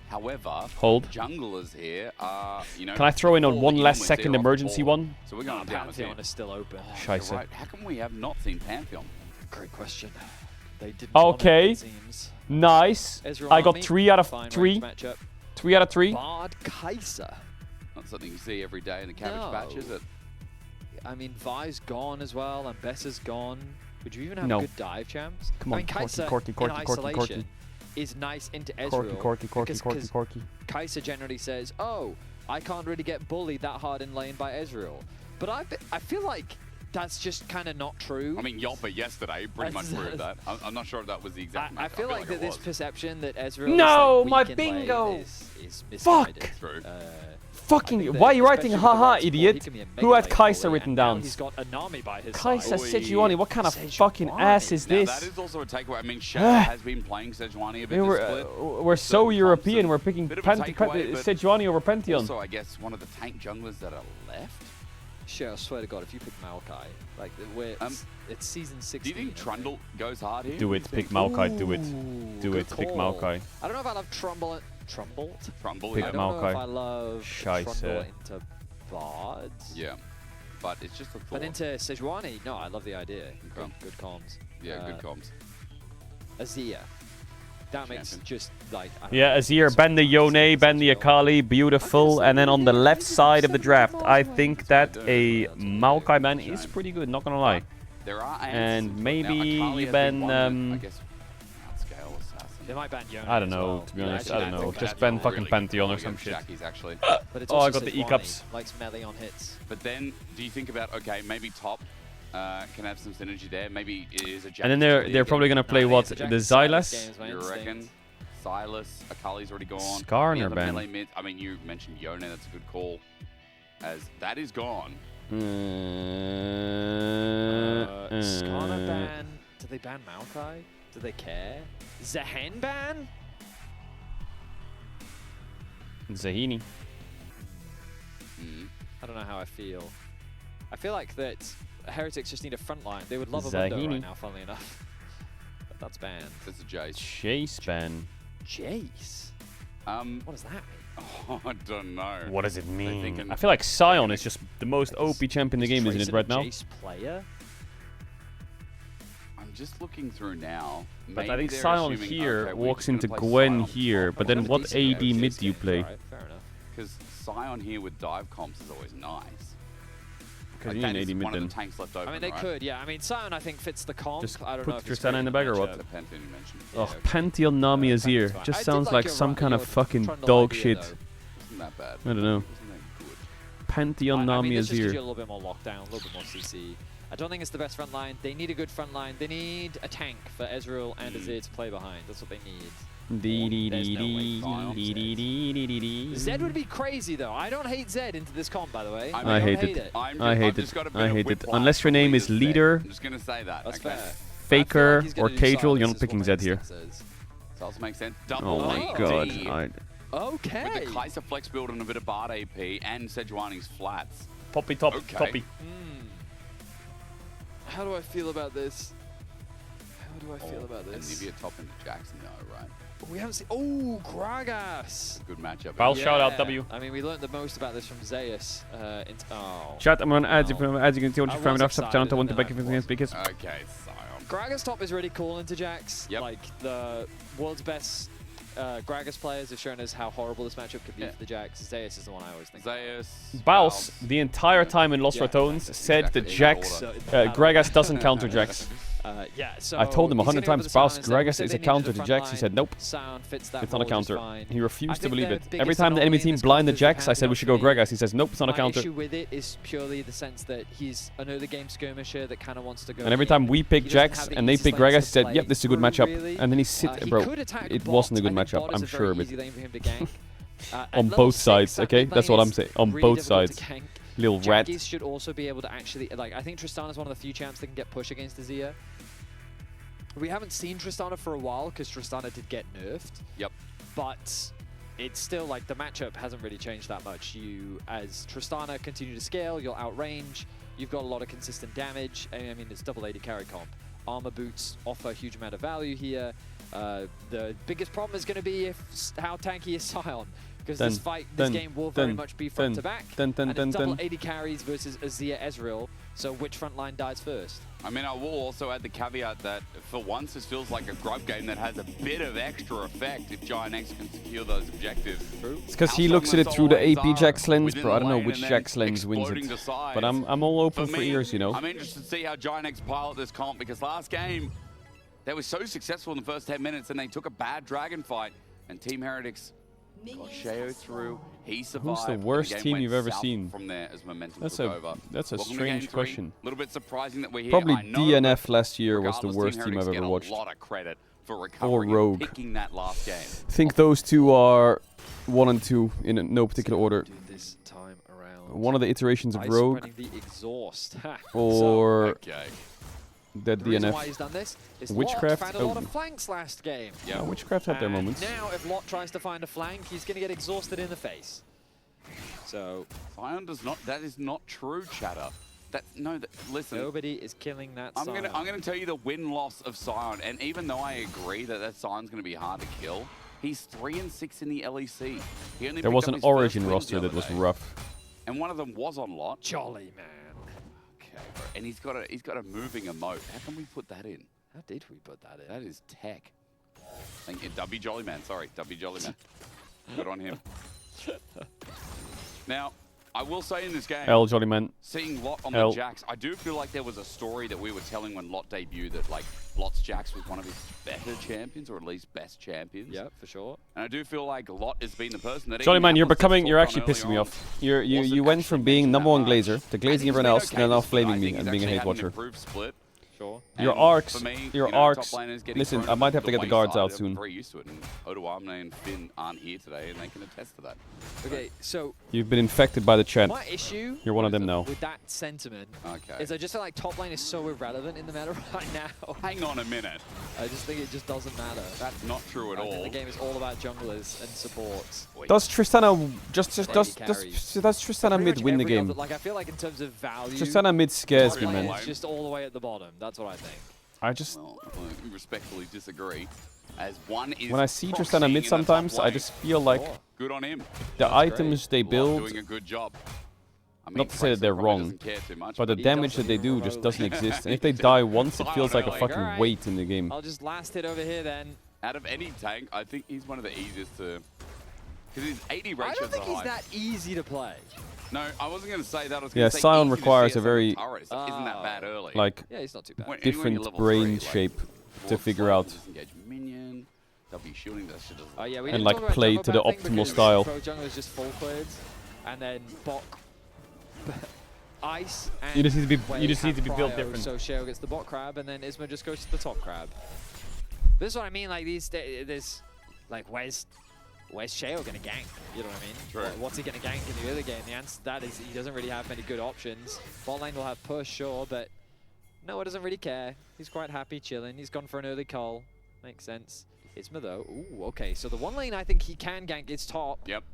However, hold. Junglers here are, you know. Can I throw in a one last second emergency one? So we're going down. Pantheon is still open. Scheisse. Right. How come we have not seen Pantheon? Great question. They didn't okay. Nice. Ezreal I got Nami, 3 out of fine 3. matchup. 3 out of 3. Bard Kai'Sa. Not something you see every day in the cabbage patch, is it? I mean, Vi's gone as well, and Bessa's gone. Would you even have No. good dive champs? Come I on, mean, Kai'Sa Corky, Corky, in Corky, Corky. isolation is nice into Ezreal. Corky. because Kai'Sa generally says, oh, I can't really get bullied that hard in lane by Ezreal. But I feel like that's just kind of not true. I mean, Yoppa yesterday pretty much proved that. I'm not sure if that was the exact I match. feel like that this perception that Ezreal No, is, like, my weak in bingo! lane is misguided. Fuck! True. Fucking, why are you writing haha, idiot? Who had Kai'Sa written down? He's got a Nami by his Kai'Sa side. Sejuani, what kind of fucking ass is Now, this? that is also a takeaway. I mean, Shadow has been playing Sejuani a bit this split. We're so European, we're picking Bit of a takeaway, but Sejuani over Pantheon. Also, I guess, one of the tank junglers that are left. Sure, I swear to God, if you pick Maokai, like, it's season 16. Do you think Trundle goes hard here? Do it, pick Maokai, do it. Do it, pick call. Maokai. I don't know if I love Trumble. Trumble, Pick I don't know if I Maokai. love Scheisse. Trundle into Bards. Yeah, but it's just a thought. But into Sejuani, no, I love the idea. Good comms. Yeah, good comms. Azir. That makes just like... Yeah, Azir, ban the Yone, ban the Akali, beautiful. And then on the left side of the draft, I think that a Maokai ban is pretty good, not gonna lie. There are and maybe now, you I ban... guess outscale assassin. They might ban Yone I don't as know, well. to be honest, Yeah, I don't know. that's Just ban fucking really Pantheon or good some against shit. Jackies, actually. But it's Oh, I also got the Sejuani, E-cups. likes melee on hits. But then, do you think about, okay, maybe top can have some synergy there. Maybe it is a Jackie. And then they're probably gonna play what? The Xylas? You reckon? Silas, Akali's already gone. Skarner The other ban. melee mid, I mean, you mentioned Yone, that's a good call. As that is gone. Skarner ban. Do they ban Maokai? Do they care? Zehen ban? Zahini. I don't know how I feel. I feel like that Heretics just need a front line. They would love a window Zahini. right now, funnily enough. But that's banned. That's a Jace. Chase ban. Jace? What does that mean? Oh, I don't know. What does it They're mean? thinking- I feel like Sion is just the most OP champ in the game, isn't it, Tracer right a now? Jace player? I'm just looking through now. But I Maybe think they're Sion assuming, here okay, we're walks gonna into play Gwen Sion here, top. but then what AD mid do you play? Alright, fair enough. Because Sion here with dive comps is always nice. Because Like, you that need is AD mid one of then. the tanks left open, I mean, they right? could, yeah. I mean, Sion, I think, fits the comp. Just I don't put know if it's Tristana in the bag or what? The Pantheon you mentioned. Oh, Pantheon Nami Azir. fine. I Just did sounds like like your some kind of your fucking Trundle dog idea, shit. though. Isn't that bad? I don't know. Isn't that good? Pantheon I Nami mean, this just gives Azir. you a little bit more lockdown, a little bit more CC. I don't think it's the best front line. They need a good front line. They need a tank for Ezreal and Azir to play behind. That's what they need. Zed would be crazy though. I don't hate Zed into this comp, by the way. I hate it. I hate it. I hate it. Unless your name is Leader, I'm just gonna say that. That's okay. fair. Faker, he's or gonna do Caedrel, you're silence not is picking what Zed my So here. instinct says. does make sense. Oh Double my AD. god. Okay. With the Kai'Sa flex build and a bit of Bard AP and Sejuani's flats. Poppy top, Okay. toppy. How do I feel about this? How do I feel about And this? Nivea top into Jackson though, right? We haven't seen. Oh, Gragas. Good matchup. Foul shout out W. I mean, we learned the most about this from Zeus. Chat, I'm on ads. If you can see what I you're from was enough stuff, channel excited to want to and back then if I you speakers. Okay, Sion. Gragas top is really cool into Jax. Yep. Like, the world's best Gragas players have shown us how horrible this matchup could be for the Jax. Zeus is the one I always think. Zeus. Baus, the entire time in Lost Ratones, said that Jax, Gragas doesn't counter Jax. Yeah, so I told him he's 100 gonna go times, for the Baus, Sion instead. Gragas They is a needed counter the to front Jax. He line. said, nope. Sion fits that It's not a role just counter. fine. He I refused to think believe the it. biggest Every time the anomaly enemy in team this blinded comp is the Jax, I said we should go Pantheon Gragas. He says, nope, it's not a My counter. issue with it is purely the sense that he's an early game skirmisher that kind of wants to go. And every in. time we pick He doesn't Jax have the and they easiest pick lanes Gragas, to he said, play yep, this is a good through, matchup. really. And then he He bro, could attack it bot. wasn't a good I think matchup, bot is I'm a sure very of it. easy lane for him to gank. At On level both 6, sides, that okay? mid That's lane what I'm is saying. On really both difficult to sides. gank. Little rat. Jackies should also be able to actually, like, I think Tristana is one of the few champs that can get push against Azir. We haven't seen Tristana for a while because Tristana did get nerfed. Yep. But it's still like the matchup hasn't really changed that much. You, as Tristana continue to scale, you'll outrange. You've got a lot of consistent damage. I mean, it's double AD carry comp. Armor boots offer a huge amount of value here. The biggest problem is going to be how tanky is Sion. Because this fight, this game will very much be front to back. And it's double 80 carries versus Azir Ezreal. So which front line dies first? I mean, I will also add the caveat that for once this feels like a grub game that has a bit of extra effect if Giant X can secure those objectives. It's because he looks at it through the AP Jax lens, but I don't know which Jax lens wins it. But I'm all open for ears, you know. I'm interested to see how Giant X pilot this comp because last game they were so successful in the first 10 minutes and they took a bad dragon fight and Team Heretics got Sheo through. He survived. Who's the worst team you've ever seen? From there as momentum That's took over. That's a Welcome to strange game 3. question. A little bit surprising that we're here. Probably I know, DNF last year was the worst Team team I've Heretics ever get watched. a lot of credit for Or recovering and Rogue. picking that last game. I think those two are 1 and 2 in no particular order. This time around. One of the iterations of Ice Rogue spreading the exhaust. or okay. the The reason DNF. why he's done this is Witchcraft. Lot found a lot of flanks last game. Yeah, Witchcraft had their And moments. Now, if Lot tries to find a flank, he's going to get exhausted in the face. So Sion does not. That is not true, chatter. Listen. Nobody is killing that I'm Sion. gonna tell you the win-loss of Sion, and even though I agree that Sion's gonna be hard to kill, he's 3 and 6 in the LEC. He only There picked was up an his Origin first win roster the that was other day. rough. And one of them was on Lot. Jolly man. Okay, bro. And he's got a moving emote. How can we put that in? How did we put that in? That is tech. Thank you, W Jolly Man. Sorry, W Jolly Man. Good on him. Now, I will say in this game, L Jolly Man. seeing Lot on L. the Jax, I do feel like there was a story that we were telling when Lot debuted that like Lot's Jax was one of his better champions, or at least best champions. Yeah, for sure. And I do feel like Lot has been the person that. Jolly even Man, you're Atlas becoming. has You're talked actually on pissing me early off. on. You Wasn't went from actually being mentioned number that one much. glazer to glazing everyone else, and then now flaming me and being a hate watcher. Split. Sure. Your And arcs, for me, your you know, top arcs. laners getting Listen, thrown I might have to get the guards wayside. out I'm soon. very used to it, and Odo Amne and Finn aren't here today, and they can attest to that. Okay, so You've been infected by the chat. my issue You're one of them now. with that sentiment Okay. is I just feel like top lane is so irrelevant in the meta right now. Hang on a minute. I just think it just doesn't matter. That's not true at I think all. the game is all about junglers and supports. Does Tristana does Tristana Pretty mid much win the every game? other- like I feel like in terms of value, Tristana mid scares me, top lane man. is just all the way at the bottom. That's what I think. I just Well, I respectfully disagree. As one is when I see proxying Tristana in mid the top sometimes, I lane. just feel like Good on him. the items they Lot build. doing a good job. I mean, Not to say that Fraser they're probably wrong, doesn't care too much, but the he damage that doesn't they do remotely. just doesn't exist. And if they die once, it feels like a Like, fucking alright. weight in the game. I'll just last hit over here then. Out of any tank, I think he's one of the easiest to. Because his 80 I ratios don't think are he's high. that easy to play. No, I wasn't going to say that. I was Yeah, going to say Sion easy to requires see a as very turret, so isn't that bad early? like Yeah, he's not too bad. When- anyway, different you're level brain 3, like, shape to Dwarf figure Flame, out. Disengage minion, W shielding, that shit doesn't. Oh yeah, we And, didn't like, talk about play jungle to the bad thing optimal because style. Pro jungle is just full cleared, and then bot ice. And You just need to be- Wei you just need have to be built cryo, different. So Sheo gets the bot crab, and then Isma just goes to the top crab. This is what I mean. Like there's like where's Sheo gonna gank? You know what I mean? True. What's he gonna gank in the early game? The answer to that is he doesn't really have many good options. Bot lane will have push, sure, but Noah doesn't really care. He's quite happy chilling. He's gone for an early call. Makes sense. Isma though. Ooh, okay. So the one lane I think he can gank is top. Yep.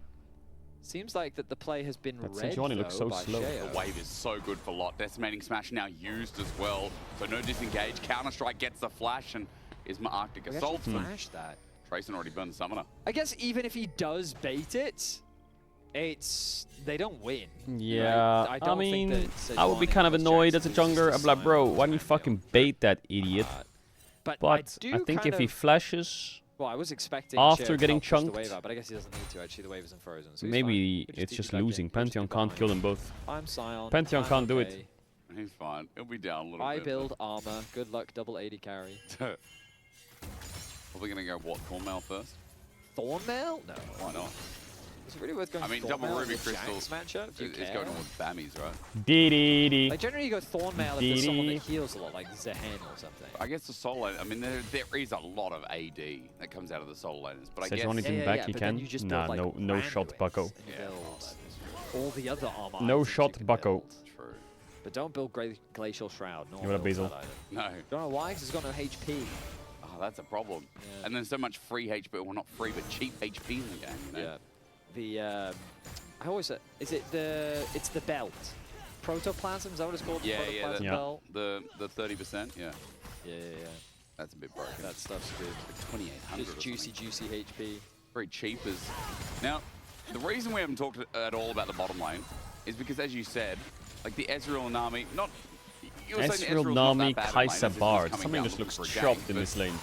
Seems like that the play has been That read Sejuani looks though, so by slow. Sheo. The wave is so good for Lot. Decimating Smash now used as well. So no disengage. Counter-Strike gets the flash, and Isma Arctic We Assault. actually flashed that. Trayson already burned the Summoner. I guess even if he does bait it, they don't win. Yeah, right? I don't mean, think that I would be Sejuani kind of plus annoyed as Jax a loses jungler. to I'm like, bro, Sion why don't you is fucking bait that idiot? But But I I do think kind if he of- flashes, Well, I was expecting after Sheo to getting help push the chunked, wave out, but I guess he doesn't need to. Actually, the wave isn't frozen. So he's maybe fine. it's TP just back in, losing. just Pantheon keep can't behind. kill them both. I'm Sion. Pantheon I'm can't do it. okay. He's fine. He'll be down a little I bit. build armor. Good luck, double 80 carry. Probably going to go what? Thornmail first? Thornmail? No. Why not? Is it really worth going I mean, Thornmail double Ruby with Crystal Jax matchup? Do you is care? going towards Bammies, right? Dee dee dee. Like generally you go Thornmail if there's someone that heals a lot, like Zehen or something. I guess the solo lane, I mean, there is a lot of AD that comes out of the solo laners, but I guess... Sejuani didn't back, he but then can. you just Nah, build, like, no shot, Randuins, bucko. and you build all the other armor No items you shot, can bucko. build. True. But don't build Glacial Shroud. No You one want a builds Basil? that item. No. Don't know why, 'cause it's got no HP. Oh, that's a problem. Yeah. And there's so much free HP, well, not free, but cheap HP in the game, you know? Yeah. I always is it it's the belt. Protoplasm, is that what it's called? Yeah, the yeah, protoplasm belt? the 30%, yeah. Yeah. That's a bit broken. That stuff's good. 2,800 Just or juicy something. HP. Very cheap as... Now, The reason we haven't talked at all about the bottom lane is because, as you said, like the Ezreal and Nami, not... Ezreal, Nami, Kai'Sa, Bard. Something just looks chopped in this lane.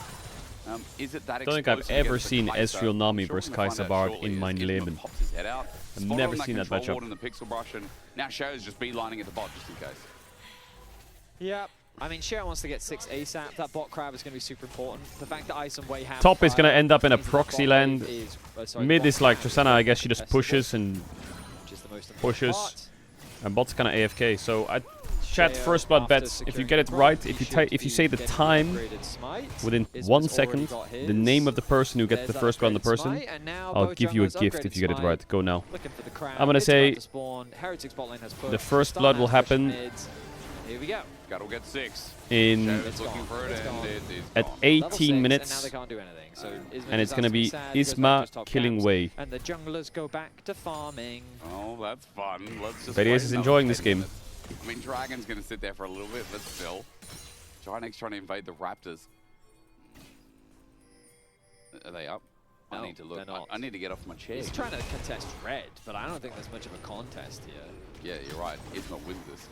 Is it that I don't think I've ever seen Ezreal, Nami versus Kai'Sa, Bard in my Leben. I've never seen that matchup. In the pixel brush, and now Shao's just beelining at the bot just in case. Yeah. I mean, Shao wants to get 6 ASAP. That bot crab is going to be super important. The fact that Ice and Wei have Top is going to end up in a proxy land. Mid is like Tristana, I guess she just pushes and pushes. And bot's kind of AFK. So I chat first blood bets. If you get it right, if you say the time within 1 second, the name of the person who gets the first blood on the person, I'll give you a gift if you get it right. Go now. I'm going to say the first blood will happen. Here we go. Gotta get 6. In at 18 minutes, and now they can't do anything. So and it's gonna be Isma killing Wei. And the junglers go back to farming. Oh, that's fun. Let's just. Bedias is enjoying this game. I mean, Dragon's gonna sit there for a little bit, but still, Giant's trying to invade the Raptors. Are they up? No, I need to look. they're not. I need to get off my chair. He's trying to contest red, but I don't think there's much of a contest here. Yeah, you're right. Isma wins this.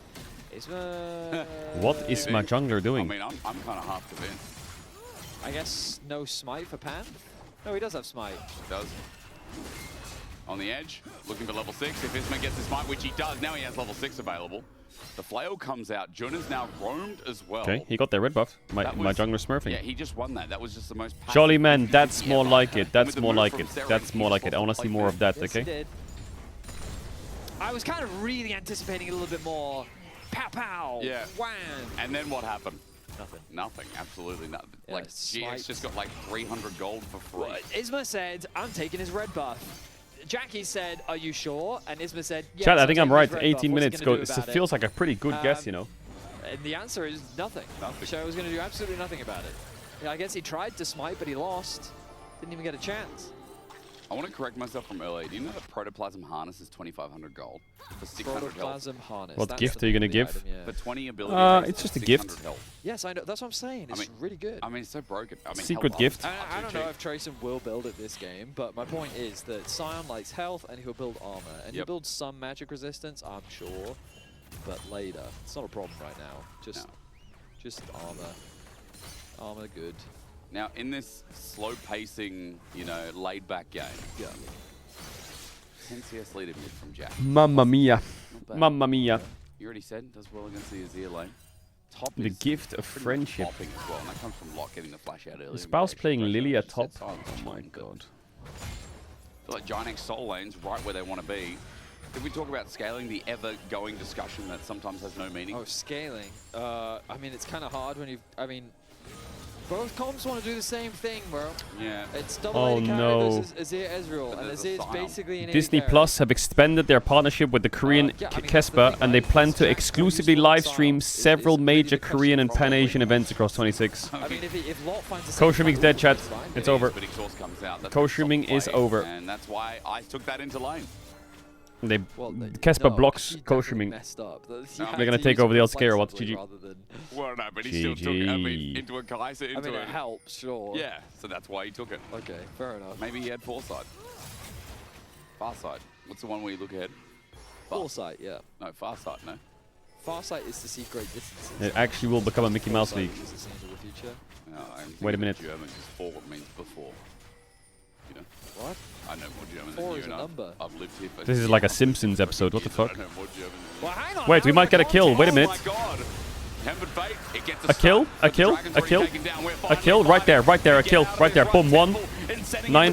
Isma... What is my jungler doing? I mean, I'm kind of half convinced. I guess no smite for Pan? No, he does have smite. He does. On the edge, looking for level 6. If Isma gets the smite, which he does, now he has level 6 available. The flail comes out. Jun is now roamed as well. Okay, he got their red buff. My jungler smurfing. Yeah, he just won that. That was just the most... Jolly man, that's more like it. That's more like it. That's more like it. I want to see more of that, okay? I was kind of really anticipating a little bit more... Pow pow! Yeah. Wham! And then what happened? Nothing. Nothing. Absolutely nothing. Yeah, like, GX just got like 300 gold for free. Well, Isma said, I'm taking his red buff. Jackie said, are you sure? And Isma said, yes, Chat, I think I'm right. buff. 18 minutes go. It feels like a pretty good guess, you know. And the answer is nothing. Show was going to do absolutely nothing about it. Yeah, I guess he tried to smite, but he lost. Didn't even get a chance. I want to correct myself from earlier. Do you know that Protoplasm Harness is 2,500 gold for 600 Protoplasm health? Harness. What gift are you going to give? Item, yeah. For 20 ability it's just a gift. Health. Yes, I know. That's what I'm saying. It's really good. I mean, it's so broken. I mean, Secret gift. I don't know if Trayson will build it this game, but my point is that Sion likes health and he'll build armor. And he'll build some magic resistance, I'm sure, but later. It's not a problem right now. Just armor. Armor good. Now, in this slow-pacing, you know, laid-back game, 10 CS leader mid from Jack. Mamma mia. Mamma mia. You already said does well against the Azir lane. Top the gift of friendship. As well, and that comes from Locke getting the flash out earlier. Is Spouse playing Lily at top? Oh my god. I feel like Giant Soul lane's right where they want to be. Did we talk about scaling, the ever-going discussion that sometimes has no meaning? Oh, scaling. I mean, it's kind of hard when you... I mean, both comps want to do the same thing, bro. Yeah. It's double AD carry versus Azir Ezreal, and Azir's basically an Disney Plus have expanded their partnership with the Korean Kespa, and they plan to exclusively live stream several major Korean and Pan-Asian events across 26. I mean, if Lot finds a Co-streaming's dead, chat. It's over. Co-streaming Co-streaming is over. And that's why I took that into lane. Kespa blocks co-streaming. They're gonna take over the LCK or what? GG. Well, no, but he still took it. I mean, into a Kai'Sa, into I mean, it helps, sure. Yeah, so that's why he took it. Okay, fair enough. Maybe he had foresight. Farsight. What's the one where you look ahead? Foresight, yeah. No, Farsight, no. Farsight is to see great distances. It actually will become a Mickey Mouse League. No, Wait a minute. German, because forward means before. You know? What? I know more German Four than you, is a and number. I've lived here for This is like a Simpsons episode. What the fuck? I know more German than you. Well, hang on, wait, we might get a kill. Wait a minute. Oh my god. Tempered Fate, it gets A kill? A kill? A kill? A kill? Right there. Right there. A kill. Right there. Boom. 1. 9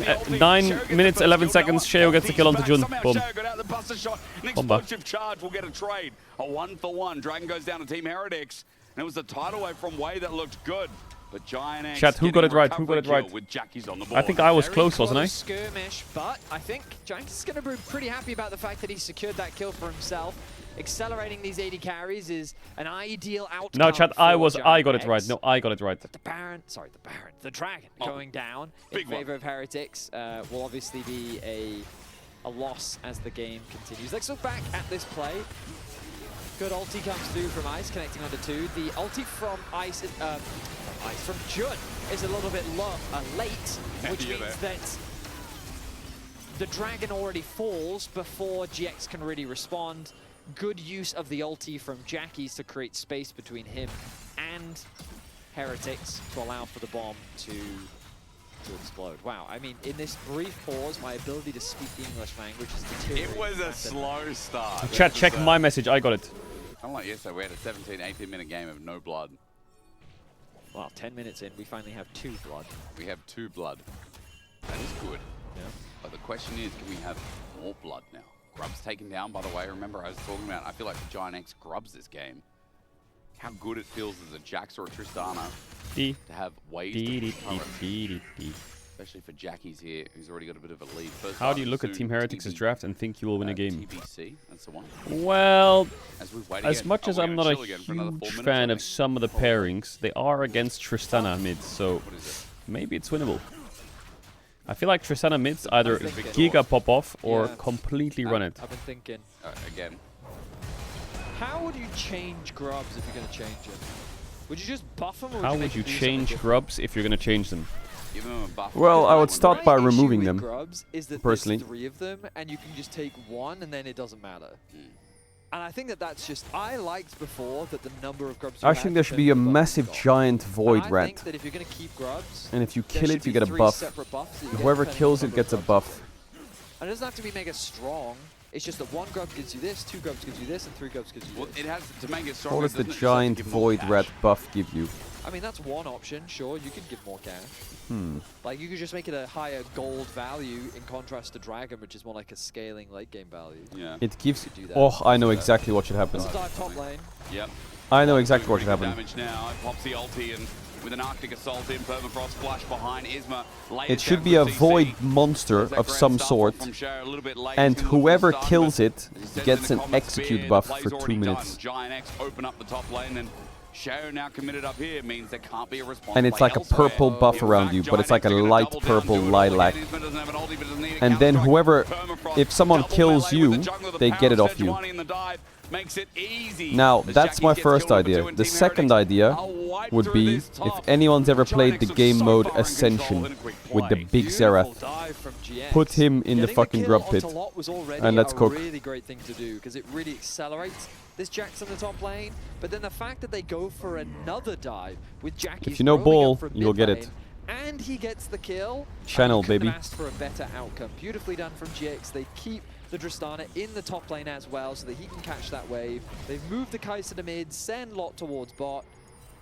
minutes 11 seconds. Sheo gets a kill onto Jun. Boom. An explosive charge will get a trade. A 1-for-1. Dragon goes down to Team Heretics. And it was the tidal wave from Wei that looked good. But Giant X Chat, who got it right? Who got it right? With Jackie's on the board. I think I was close, wasn't I? Skirmish, but I think Giant is going to be pretty happy about the fact that he secured that kill for himself. Accelerating these AD carries is an ideal outcome. No, chat, I got it X. right. No, I got it right. But the Dragon going down in favor of Heretics will obviously be a loss as the game continues. Let's look back at this play. Good ulti comes through from Ice, connecting onto 2. The ulti from Ice is, from Jun is a little bit late, which means that The dragon already falls before GX can really respond. Good use of the ulti from Jackie's to create space between him and Heretics to allow for the bomb to explode. Wow, I mean, in this brief pause, my ability to speak the English language is deteriorating. It was a slow start. Chat, check my message. I got it. Unlike yesterday, we had a 17, 18-minute game of no blood. Well, 10 minutes in, we finally have 2 blood. We have 2 blood. That is good. Yeah. But the question is, can we have more blood now? Grub's taken down, by the way. Remember, I was talking about, I feel like the Giant X grubs this game. How good it feels as a Jax or a Tristana to have ways to cover, especially for Jackie's here, who's already got a bit of a lead. First How do you look at Team Heretics' draft and think you will win a game? TBC, that's the one. Well, as again, much as I'm not a again for another 4 huge minutes, fan I of think. some of the pairings, they are against Tristana mid, so maybe it's winnable. I feel like Tristana mids either Giga pop off or completely run it. I've been thinking. Again. How would you change Grubs if you're going to change it? Would you just buff them? Or How would would you you make change Grubs if you're going to change them? Give them a buff. Well, I would start by My issue removing with them, Grubs is that personally. there's 3 of them, and you can just take 1, and then it doesn't matter. And I think that that's just... I liked before that the number of Grubs you I had think there should be a massive giant void I rat. think that if you're going to keep Grubs, And if you there kill should it, you be get a 3 buff. separate buffs that you get Whoever depending kills on it the gets a number of Grubs. buff. And it doesn't have to be mega strong. It's just that 1 Grub gives you this, 2 Grubs gives you this, and 3 Grubs gives you this. It has to make it stronger. What does the doesn't it? Just have to giant give more void cash. rat buff give you? I mean, that's one option. Sure, you could give more cash. Hmm. Like, you could just make it a higher gold value in contrast to Dragon, which is more like a scaling late game value. Yeah. It gives... You could do that. Oh, I know exactly what should happen. Let's dive top lane. Yep. I know exactly what should happen. Damage now. Pops the ulti and with an Arctic Assault in, Permafrost flash behind Isma. It should be a void monster of some sort, and whoever kills it gets an execute buff for 2 minutes. Giant X open up the top lane, and Shao now committed up here means there can't be a response. And it's like a purple buff around you, but it's like a light purple lilac. And then whoever, if someone kills you, they get it off you. Now, that's my first idea. The second idea would be, if anyone's ever played the game mode Ascension with the big Xerath, put him in the fucking grub pit, and let's cook. Really great thing to do, because it really accelerates this Jax in the top lane. But then the fact that they go for another dive with Jackie, If you know ball, you'll get it. and he gets the kill. Channel, baby. Asked for a better outcome. Beautifully done from GX. They keep the Tristana in the top lane as well, so that he can catch that wave. They've moved the Kai'Sa to mid, send Lot towards bot.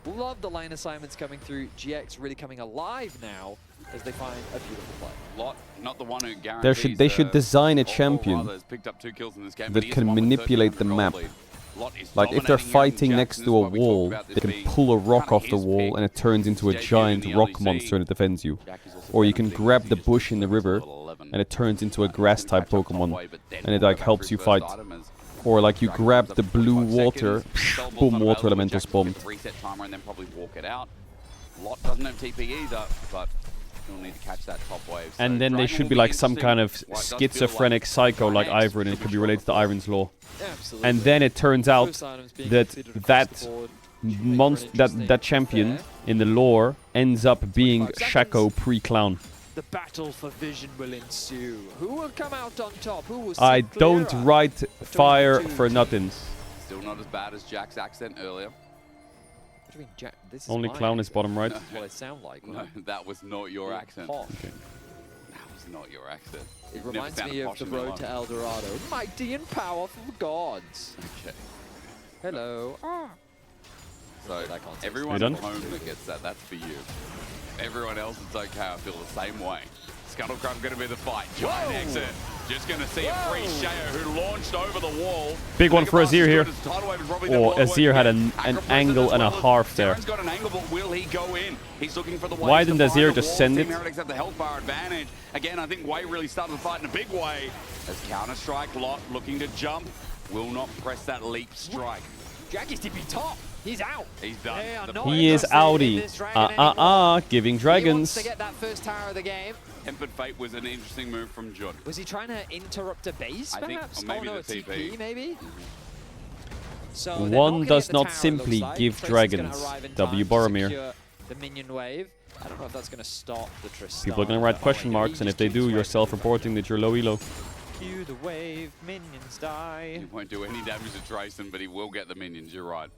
Love the lane assignments coming through. GX really coming alive now as they find a beautiful play. Lot, not the one who guarantees. They should design a champion picked up 2 kills in this game, but that he is can the one with manipulate 13 the gold map. lead. Lot is Like, if they're dominating here, and fighting Jax, next this to is a what we talked wall, about, they this can being pull a rock kind of off the his wall pick. and it turns into a His giant debut in the rock LEC. monster and it defends you. Jack is also Or you can benefiting grab from the just bush in the river level 11. and it turns into a grass type Catch up top Pokemon way, but then and it will like go helps back you for his fight. first item as Or like you Dragon grab comes the up blue 45 water, seconds. Spell ball's boom, not water available. elemental's Jack will get bombed. the reset timer and then probably walk it out. Lot doesn't have TP either, but he'll need to catch that top wave. So And then they Dragon should will be like some interesting. kind of Well, it does feel schizophrenic like psycho like Giant X Ivern, and it super could be strong related to before. Iron's Law. Absolutely. And then it turns out Both items being that considered across the board. that champion in the lore ends up being Shaco pre-clown. The battle for vision will ensue. Who will come out on top? Who will I sit don't clearer? write fire for nothing. Still not as bad as Jack's accent earlier. What do you mean, Jack? This is Only my clown is accent. bottom right. This is what I sound like. No, that was not your accent. Posh. That was not your accent. It You've never reminds sounded me of posh the in your road life. to El Dorado. Mighty and powerful gods. Okay. Hello. So That context. everyone You done? at home that gets that, that's for you. Everyone else, it's okay. I feel the same way. Scuttlecrab going to be the fight. Giant exit. Just going to see a free Shao who launched over the wall. Big one for Azir here. Oh, Azir had an Acropolis angle and a as well. half there. Darren's got an angle, but will he go in? He's looking for the waves Why to didn't find Azir the just wall. send Team it? Heretics have the health bar advantage. Again, I think Wei really started the fight in a big way. As Counter-Strike, Lot looking to jump. Will not press that leap strike. Jackie's TP top. He's out. He's done. They are The not He is interested in outie. this dragon anymore. Giving He wants dragons. to get that first tower of the game. Tempered Fate was an interesting move from Jun. Was he trying to interrupt a base, I think- perhaps? or maybe oh, no, the a TP. maybe? So One they're not gonna does get the not tower, it simply looks like. give Tracer's gonna dragons. arrive in W. time to Boromir. secure the minion wave. I don't know if that's going to stop the Tristana. People are going to write question marks, and if they do, you're self-reporting that you're low elo. Cue the wave, minions die. He won't do any damage to Trayson, but he will get the minions, you're right.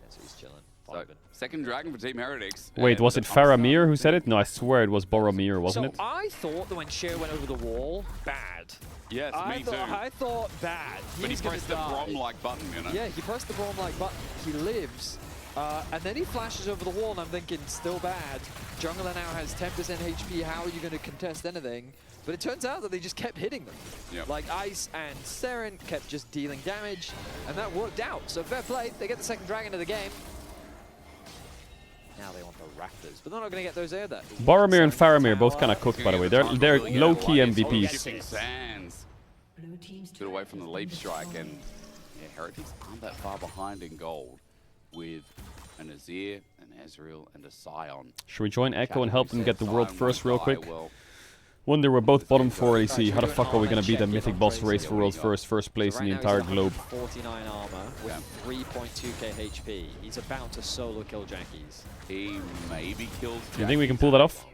Yeah, so he's chilling. So, second dragon for Team Heretics. Wait, was it Faramir who said it? No, I swear it was Boromir, wasn't it? I thought that when Sheo went over the wall, bad. Yes, me too. I thought bad. But he pressed the Brom-like button, you know? Yeah, he pressed the Brom-like button. He lives. And then he flashes over the wall, and I'm thinking, still bad. Jungler now has 10% HP. How are you going to contest anything? But it turns out that they just kept hitting them. Yep. Like Ice and Seren kept just dealing damage, and that worked out. So fair play. They get the second dragon of the game. Now they want the Raptors, but they're not going to get those either. Boromir and Faramir both kind of cooked, by the way. They're low-key MVPs. Sands. Good away from the leap strike, and yeah, Heretics aren't that far behind in gold with an Azir, an Ezreal, and a Sion. Should we join Echo and help them get the world first real quick? Wonder we're both bottom 4 LEC. How the fuck are we going to beat a mythic boss race for world first place in the entire globe? 49 armor with 3.2k HP. He's about to solo kill Jackies. He maybe kills You think we can pull that off?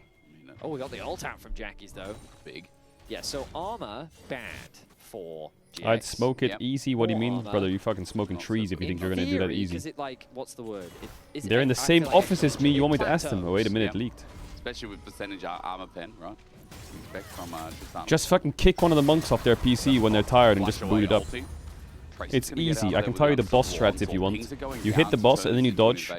Oh, we got the ult out from Jackies though. Big. Yeah, so armor bad for GX. I'd smoke it easy. What do you mean? Brother, you fucking smoking trees if you think you're going to do that easy. Is it like, what's the word? They're in the same office as me. You want me to ask them? Oh, wait a minute, leaked. Especially with percentage armor pen, right? Expect from Tristana. Just fucking kick one of the monks off their PC when they're tired and just boot it up. It's easy. I can tell you the boss strats if you want. You hit the boss and then you dodge,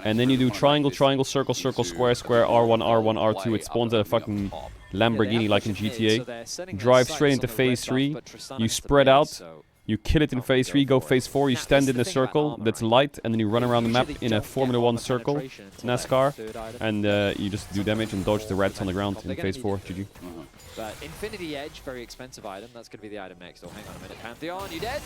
and then you do triangle, triangle, circle, circle, square, square, R1, R1, R2. It spawns a fucking Lamborghini like in GTA. Drive straight into phase 3. You spread out. You kill it in phase 3, go phase 4, you stand in a circle that's light, and then you run around the map in a Formula 1 circle, NASCAR, and you just do damage and dodge the rats on the ground in phase 4. GG. But Infinity Edge, very expensive item. That's going to be the item next. Oh, hang on a minute. Pantheon, you dead?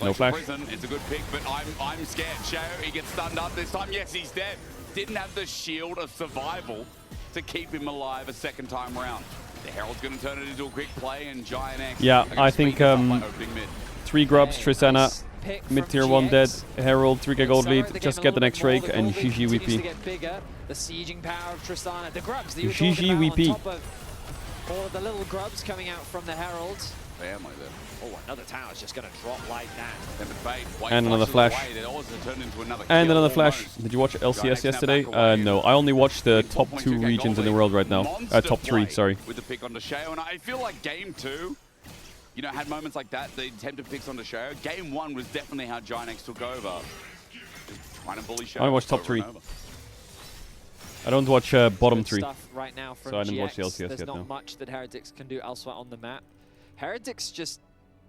No flash. It's a good pick, but I'm scared. Sheo, he gets stunned up this time. Yes, he's dead. Didn't have the shield of survival to keep him alive a second time round. The Herald's going to turn it into a quick play, and Giant X. Yeah, I think 3 grubs, Tristana, mid tier 1 dead, Herald, 3k gold lead, just get the next Rake, and GG VP. The sieging power of Tristana. The grubs, GG VP. All of the little grubs coming out from the Herald. Family there. Oh, another tower's just going to drop like that. And another flash. And another flash. Did you watch LCS yesterday? No, I only watched the top 2 regions in the world right now. Top 3, sorry. With the pick on the Sheo, and I feel like game 2, you know, had moments like that, the attempted picks on the Sheo. Game 1 was definitely how Giant X took over. Just trying to bully Sheo. I watched top 3. I don't watch bottom 3, right now from so I didn't GX. watch the LCS There's yet. not much that Heretics can do elsewhere on the map. Heretics just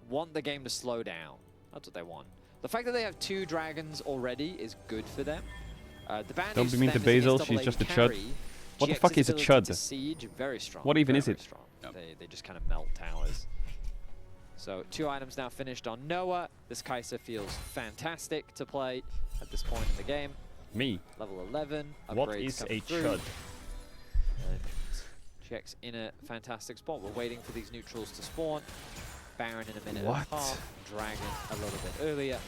want the game to slow down. That's what they want. The fact that they have 2 dragons already is good for them. The bad Don't be mean to Basil, she's just a chud. What the fuck is a chud? Siege, very strong. What even is it? Yep. They just kind of melt towers. So 2 items now finished on Noah. This Kai'Sa feels fantastic to play at this point in the game. Me. Level 11. What is a chud? GX in a fantastic spot. We're waiting for these neutrals to spawn. Baron in a minute What? and a half. Dragon a little bit earlier.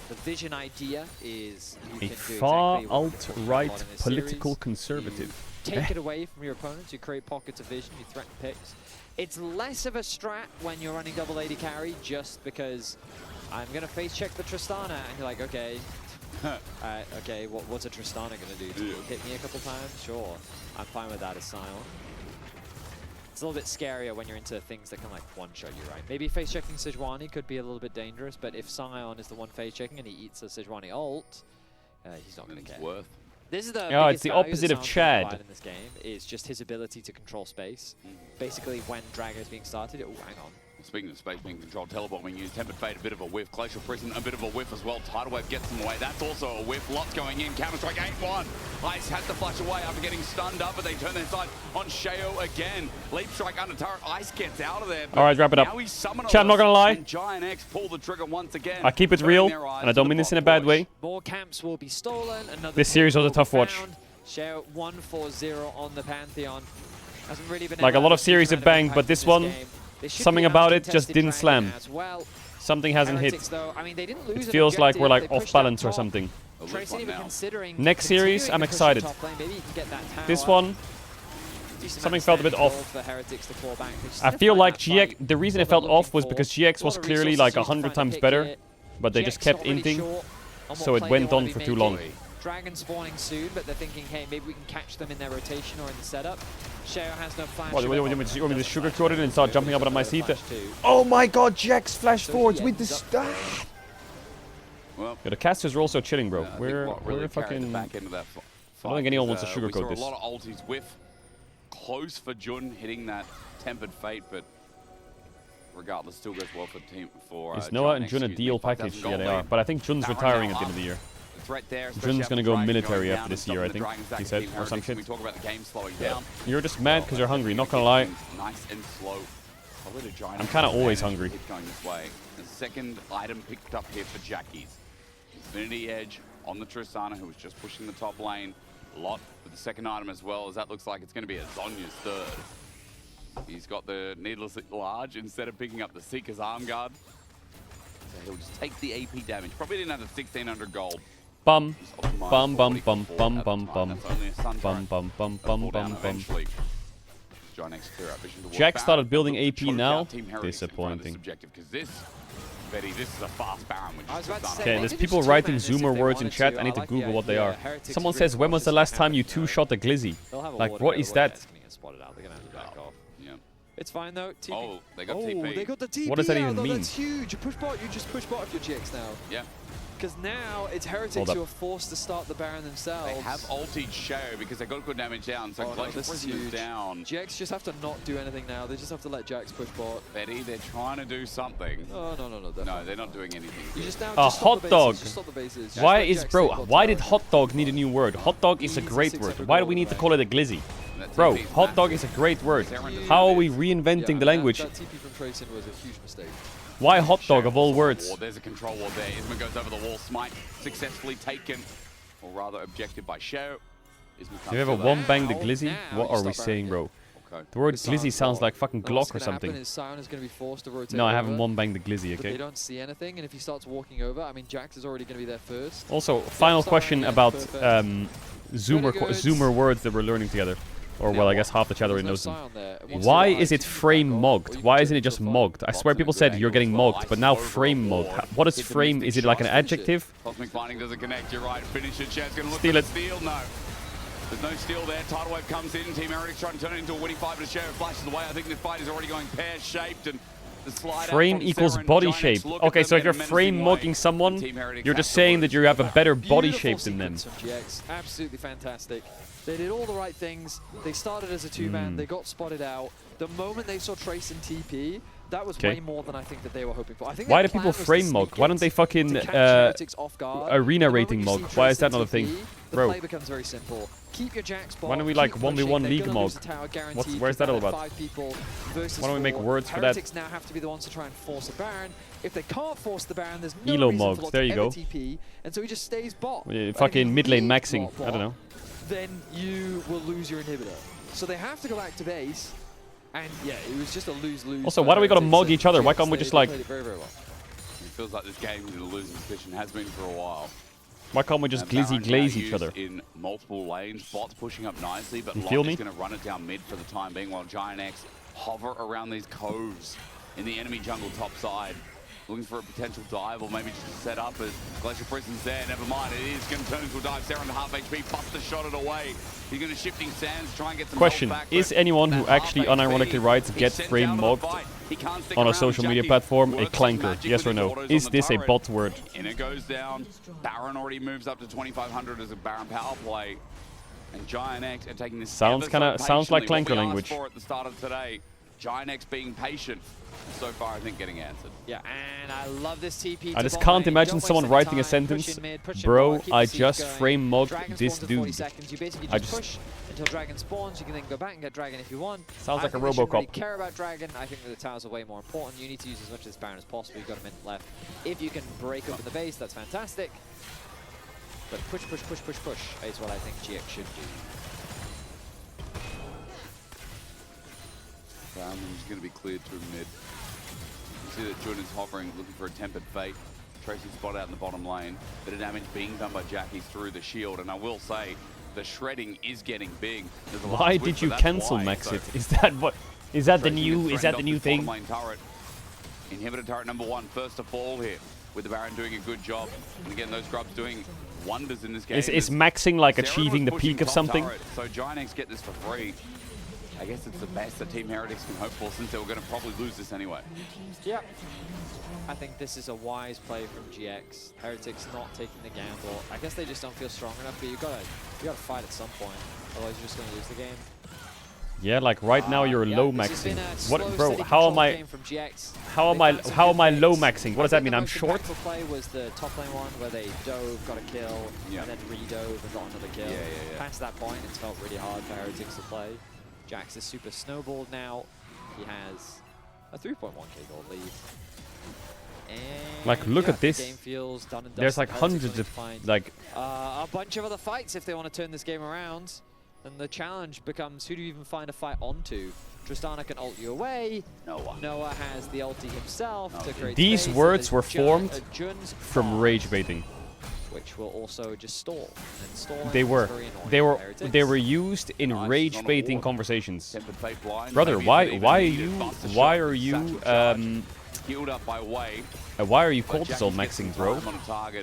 The vision idea is you A can do far exactly what we've talked about a lot alt-right in this political series. conservative. You take it away from your opponents, you create pockets of vision, you threaten picks. It's less of a strat when you're running double AD carry, just because I'm going to face check the Tristana, and you're like, okay, okay, what's a Tristana going to do? Hit me a couple times? Sure. I'm fine with that as Sion. It's a little bit scarier when you're into things that can like one-shot you, right? Maybe face checking Sejuani could be a little bit dangerous, but if Sion is the one face checking and he eats a Sejuani ult, he's not going to care. This is the it's the opposite of Chad. In this game is just his ability to control space. Basically, when Dragon is being started, oh, hang on. Speaking of space being controlled, teleport being used, Tempered Fate, a bit of a whiff, Glacial Prison, a bit of a whiff as well. Tidal Wave gets them away, that's also a whiff. Lots going in, Counter-Strike 8-1. Ice had to flash away after getting stunned up, but they turn their side on Sheo again. Leap Strike under turret, Ice gets out of there. Alright, wrap it up. Chad, I'm not gonna lie. Giant X pull the trigger once again. I keep it real, and I don't mean this in a bad way. More camps will be stolen. Another this series was a tough watch. Sheo 1-4-0 on the Pantheon. Hasn't really been like a lot of series have banged, but this one, something about it just didn't slam. Well. Something hasn't hit. Though, I mean, they didn't lose it feels like we're like off balance or something. Tracer even considering Next series, I'm excited. top lane. Maybe you can get that tower. This one, something felt a bit off. I feel like GX, the reason it felt off was because GX was clearly like 100 times better, but they just kept inting, so it went on for too long. Dragon spawning soon, but they're thinking, hey, maybe we can catch them in their rotation or in the setup. Sheo has no flash. What, you want me to sugarcoat it and start jumping up on my seat? Oh my god, GX flash forwards with the staff! Well, yeah, the casters are also chilling, bro. We're We're fucking... back into that I don't think anyone wants to we sugarcoat saw this. a lot of ultis whiff. Close for Jun hitting that tempered fate, but regardless, still goes well for team for. Is Noah and Jun a deal package? Yeah, they are. But I think Jun's retiring at the end of the year. Threat there, Jun's gonna go military after this year, I think. He said, or some shit. We talk about the game slowing down. You're just mad because you're hungry. Not gonna lie. Nice and slow. I'm kind of always hungry. Going this way. The second item picked up here for Jackie's. Infinity Edge on the Tristana, who was just pushing the top lane. Lot with the second item as well, as that looks like it's going to be a Zonya's third. He's got the needlessly large instead of picking up the Seeker's arm guard. So he'll just take the AP damage. Probably didn't have the 1600 gold. Bum. Bum, bum, bum, bum, bum, bum. Bum, bum, bum, bum, bum, bum. Jack started building AP now. Disappointing. This is a fast Baron. Okay, there's people writing Zoomer words in chat. I need to Google what they are. Someone says, when was the last time you two-shot a Glizzy? Like, what is that? It's fine though. TP. Oh, they got TP. They got the TP. What does that even mean? That's huge. You push bot. You just push bot if you're GX now. Yeah. Because now it's Heretics who are forced to start the Baron themselves. They have ulted Sheo because they got good damage down. So this is huge. Down. GX just have to not do anything now. They just have to let Jax push bot. Betty, they're trying to do something. Oh no. No, they're not doing anything. You just now a hot dog. Just stop the bases. Why is Why did hot dog need a new word? Hot dog is a great word. Why do we need to call it a Glizzy? Bro, hot dog is a great word. How are we reinventing the language? That TP from Tracing was a huge mistake. Why hot dog of all words? There's a control ward there. Isma goes over the wall. Smite successfully taken, or rather objected by Sheo. Have you ever one-banged the Glizzy? What are we saying, bro? The word Glizzy sounds like fucking Glock or something. No, I haven't one-banged the Glizzy, okay? They don't see anything, and if he starts walking over, I mean, Jax is already going to be there first. Also, final question about Zoomer words that we're learning together. Or, well, I guess half the chat already knows them. Why is it frame mogged? Why isn't it just mogged? I swear people said you're getting mogged, but now frame mode. What is frame? Is it like an adjective? Cosmic Binding doesn't connect, you're right. Finish it, Chad's going to look Steal for it. the steal. No. There's no steal there. Tidal Wave comes in. Team Heretics trying to turn it into a winning fight, but Sheo flashes away. I think this fight is already going pear-shaped, and the slide frame equals body shape. Okay, so if you're frame mogging someone, you're just saying that you have a better body shape than them. Absolutely fantastic. They did all the right things. They started as a two-man. They got spotted out. The moment they saw Trace and TP, that was way more than I think that they were hoping for. I think why do people frame mog? Why don't they fucking arena rating mog? Why is that not a thing? Bro. The play becomes very simple. Keep your Jax bot. Why don't we like 1v1 league mog? Where's that all about? Why don't we make words for that? Heretics now have to be the ones to try and force a Baron. If they can't force the Baron, there's no Elo reason mogs. for There you go. TP, and so he just stays bot. Fucking mid lane maxing. I don't know. Then you will lose your inhibitor. So they have to go back to base. And yeah, it was just a lose-lose. Also, why do we gotta mog each other? Why can't we just like... It feels like this game is in a losing position, has been for a while. Why can't we just glizzy glaze each other? In multiple lanes, bots pushing up nicely, but you Lot feel me? is going to run it down mid for the time being, while Giant X hover around these coves in the enemy jungle top side. Looking for a potential dive, or maybe just a set up as Glacial Prison's there. Never mind, it is going to turn into a dive. Sarah under half HP, Buster shot it away. He's going to shifting sands, try and get some Question, health back, is anyone who actually unironically writes get frame mogged on a social media platform a clanker? Yes or no? Is this a bot word? And it goes down. Baron already moves up to 2,500 as a Baron power play. And Giant X are taking this sounds like clanker language. For at the start of today, Giant X being patient. So far, I think getting answered. Yeah, and I love this TP. I just can't imagine someone writing a sentence, bro, I just frame mogged this dude. I just push until Dragon spawns. You can then go back and get Dragon if you want. Sounds like a Robocop. Robocop. Really care about Dragon. I think that the towers are way more important. You need to use as much of this Baron as possible. You've got a minute left. If you can break open the base, that's fantastic. But push is what I think GX should do. Baron's going to be cleared through mid. You see that Jordan's hovering, looking for a tempered fate. Tracy spot out in the bottom lane. Bit of damage being done by Jackie's through the shield, and I will say, the shredding is getting big. Why did you cancel Max it? Is that what? Is that the new? Is that the new thing? Turret. Inhibitor turret number 1, first to fall here, with the Baron doing a good job. And again, those grubs doing wonders in this game. Is maxing like achieving the peak of something? Turret, so Giant get this for free. I guess it's the best that Team Heretics can hope for, since they were going to probably lose this anyway. Yeah. I think this is a wise play from GX. Heretics not taking the gamble. I guess they just don't feel strong enough, but you gotta fight at some point. Otherwise you're just gonna lose the game. Yeah, like right now you're low maxing. What, bro? How am I? How am I low maxing? What does that mean? I'm short. The play was the top lane one where they dove, got a kill, and then re-dove and got another kill. Past that point, it's felt really hard for Heretics to play. Jax is super snowballed now. He has a 3.1k gold lead. And like, look at this. The game feels done and There's like hundreds of like a bunch of other fights if they want to turn this game around. And the challenge becomes, who do you even find a fight onto? Tristana can ult you away. Noah has the ulti himself to create these space. words were formed Jun's from rage baiting. Which will also just stall. And stalling They were. is very annoying for They were used in rage baiting conversations. Brother, why are you Healed up by Way. why are you cortisol maxing, bro?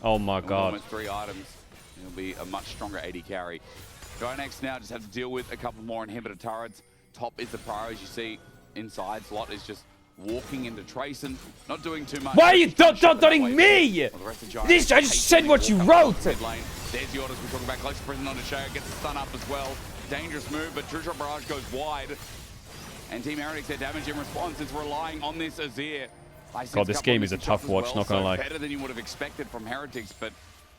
Oh my god. Almost 3 items. It'll be a much stronger AD carry. Giant now just have to deal with a couple more inhibitor turrets. Top is the priority, as you see inside. Slot is just walking into Trayson, not doing too much. Why are you dotting me? This, I just said what you wrote. There's the orders we're talking about. Close prison onto Shaya, gets the stun up as well. Dangerous move, but True Shot Barrage goes wide. And Team Heretics, their damage in response is relying on this Azir. God, this game is a tough watch, not gonna lie. Better than you would have expected from Heretics, but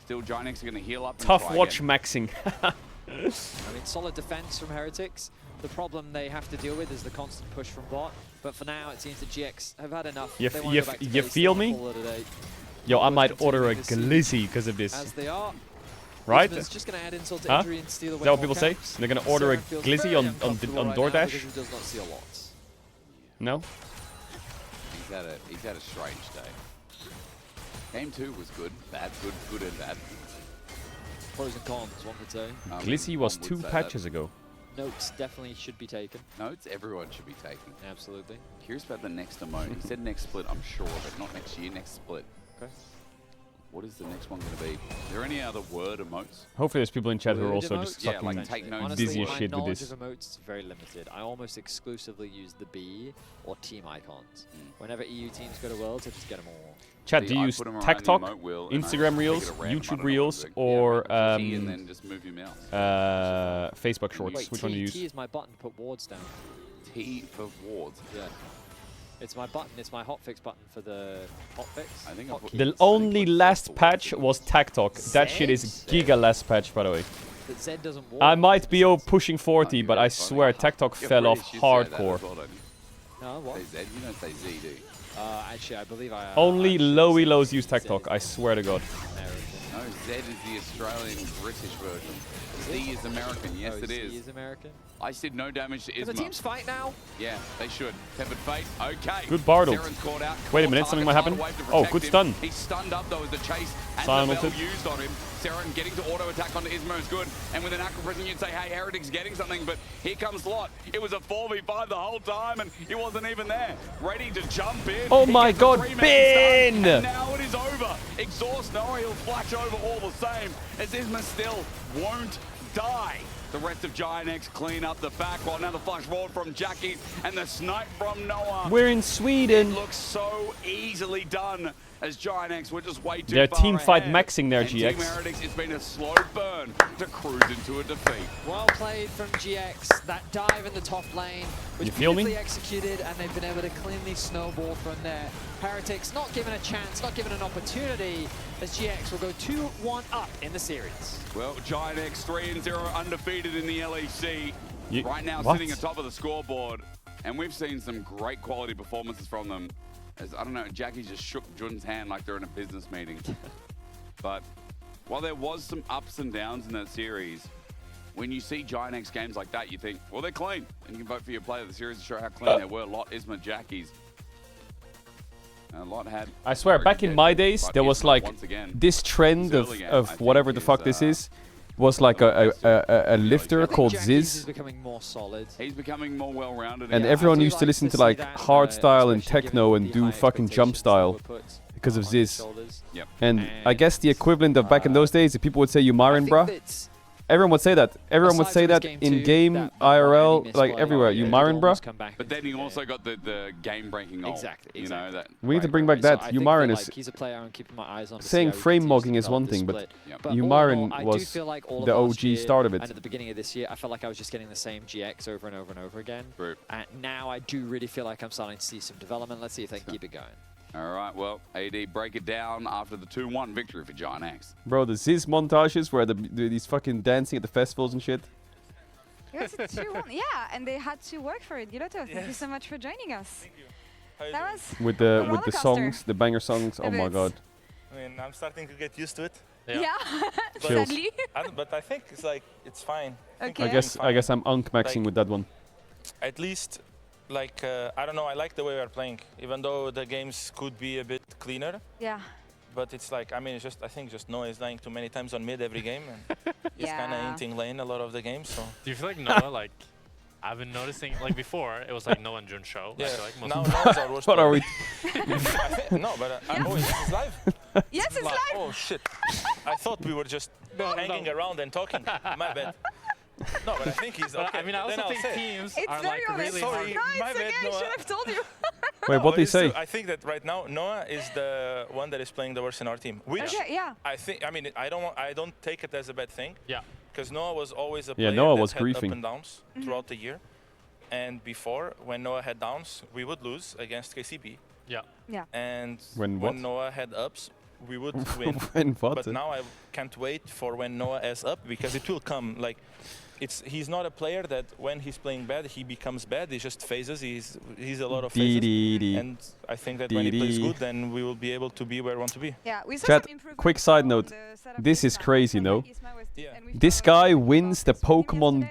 still Giant are going to heal up. Tough watch maxing. I mean, solid defense from Heretics. The problem they have to deal with is the constant push from bot. But for now, it seems that GX have had enough. You feel me? Yo, I might order a glizzy because of this. As they are. Right? Just gonna add insult to injury and steal away. Is that what people say? They're gonna order a glizzy on DoorDash? He does not see a lot. No? He's had a strange day. Game 2 was good, bad, good and bad. Pros and cons, one could say. Glizzy was 2 patches ago. Notes definitely should be taken. Notes everyone should be taking. Absolutely. Curious about the next emote. He said next split, I'm sure, but not next year, next split. Okay. What is the next one going to be? Is there any other word emotes? Hopefully there's people in chat who are also just yeah, fucking like take notes. Honestly, busy as shit with my knowledge this. of emotes is very limited. I almost exclusively use the B or team icons. Whenever EU teams go to Worlds, I just get them all. Chat, do you use TikTok, Instagram Reels, YouTube Reels, or and then just move your mouse. Facebook Shorts? Wait, Which one do you use? T is my button to put wards down. T for wards? Yeah. It's my button. It's my hotfix button for the hotfix. I think The only last patch was TikTok. That shit is giga last patch, by the way. That Zed doesn't I might be pushing 40, but I swear TikTok fell off hardcore. No, what? Zed, you don't say Z, do you? Actually, I believe I... Only lowy lows use TikTok, I swear to God. No, Z is the Australian British version. Z is American, yes it is. Z is American? I said no damage to Isma. Can the teams fight now? Yeah, they should. Peppered Fate, okay. Good Bartle. Seren's caught out. Wait a minute, something might happen. Oh, good stun. He's stunned up though as the chase and Silent the bell used on him. Seren getting to auto attack onto Isma is good. And with an Aqua Prison, you'd say, hey, Heretic's getting something, but here comes Lot. It was a 4v5 the whole time, and he wasn't even there. Ready to jump in. Oh my God, Ben! And now it is over. Exhaust Noah, he'll flash over all the same, as Isma still won't die. The rest of Giant X clean up the back, while now the flash forward from Jackie and the snipe from Noah. We're in Sweden. It looks so easily done as Giant X were just way too They're far team fight ahead. maxing there, And GX. Team Heretics, it's been a slow burn to cruise into a defeat. Well played from GX. That dive in the top lane was You feel me? beautifully executed, and they've been able to cleanly snowball from there. Heretics not given a chance, not given an opportunity, as GX will go 2-1 up in the series. Well, Giant X 3-0 undefeated in the LEC. Right now what? sitting atop of the scoreboard. And we've seen some great quality performances from them. As, I don't know, Jackie just shook Jun's hand like they're in a business meeting. But while there was some ups and downs in that series, when you see Giant X games like that, you think, well, they're clean. And you can vote for your player of the series to show how clean they were. Lot, Isma, Jackie's. A lot had. I swear, back in my days, there was like this trend of whatever the fuck this is. Was like a lifter called Ziz. He's becoming more solid. He's becoming more well-rounded. And everyone used to listen to like hardstyle and techno and do fucking jump style because of Ziz. Yep. And I guess the equivalent of back in those days, if people would say Umarin, bruh. Everyone would say that. Everyone would say that in game, IRL, like everywhere. Umarin, bruh. But then you also got the game-breaking ult. Exactly. You know that. We need to bring back that. Umarin is. He's a player I'm keeping my eyes on. Saying frame mogging is one thing, but Umarin was the OG start of it. And at the beginning of this year, I felt like I was just getting the same GX over and over and over again. And now I do really feel like I'm starting to see some development. Let's see if they can keep it going. All right, well, AD break it down after the 2-1 victory for Giant X. Bro, the Ziz montages where these fucking dancing at the festivals and shit. It was a 2-1. Yeah, and they had to work for it. Giroto, thank you so much for joining us. Thank you. That was with the songs, the banger songs. Oh my god. I mean, I'm starting to get used to it. Yeah. Sadly. But I think it's like it's fine. Okay. I guess I'm maxing with that one. At least. Like, I don't know, I like the way we're playing, even though the games could be a bit cleaner. Yeah. But it's like, I mean, it's just, I think just Noah is dying too many times on mid every game, and he's kind of inting lane a lot of the games, so. Do you feel like Noah, like, I've been noticing, like before, it was like Noah and Jun show. Yeah, like now Noah's our worst What are we? No, but, oh, this is live? Yes, it's live! Oh, shit. I thought we were just hanging around and talking. My bad. No, but I think he's okay. I mean, I also think teams are like really sorry, my bad, Noah. I should have told you. Wait, what did he say? I think that right now Noah is the one that is playing the worst in our team. Which I think, I mean, I don't take it as a bad thing. Yeah. Because Noah was always a player Noah that was had griefing. up and downs throughout the year. And before, when Noah had downs, we would lose against KCP. Yeah. Yeah. And when Noah had ups, we would win. When what? But now I can't wait for when Noah has up, because it will come. Like, he's not a player that when he's playing bad, he becomes bad. He just phases. He's a lot of phases. And I think that when he plays good, then we will be able to be where we want to be. Yeah, we saw Chat, some improvement. quick side note. This is crazy, no? This guy wins the Pokemon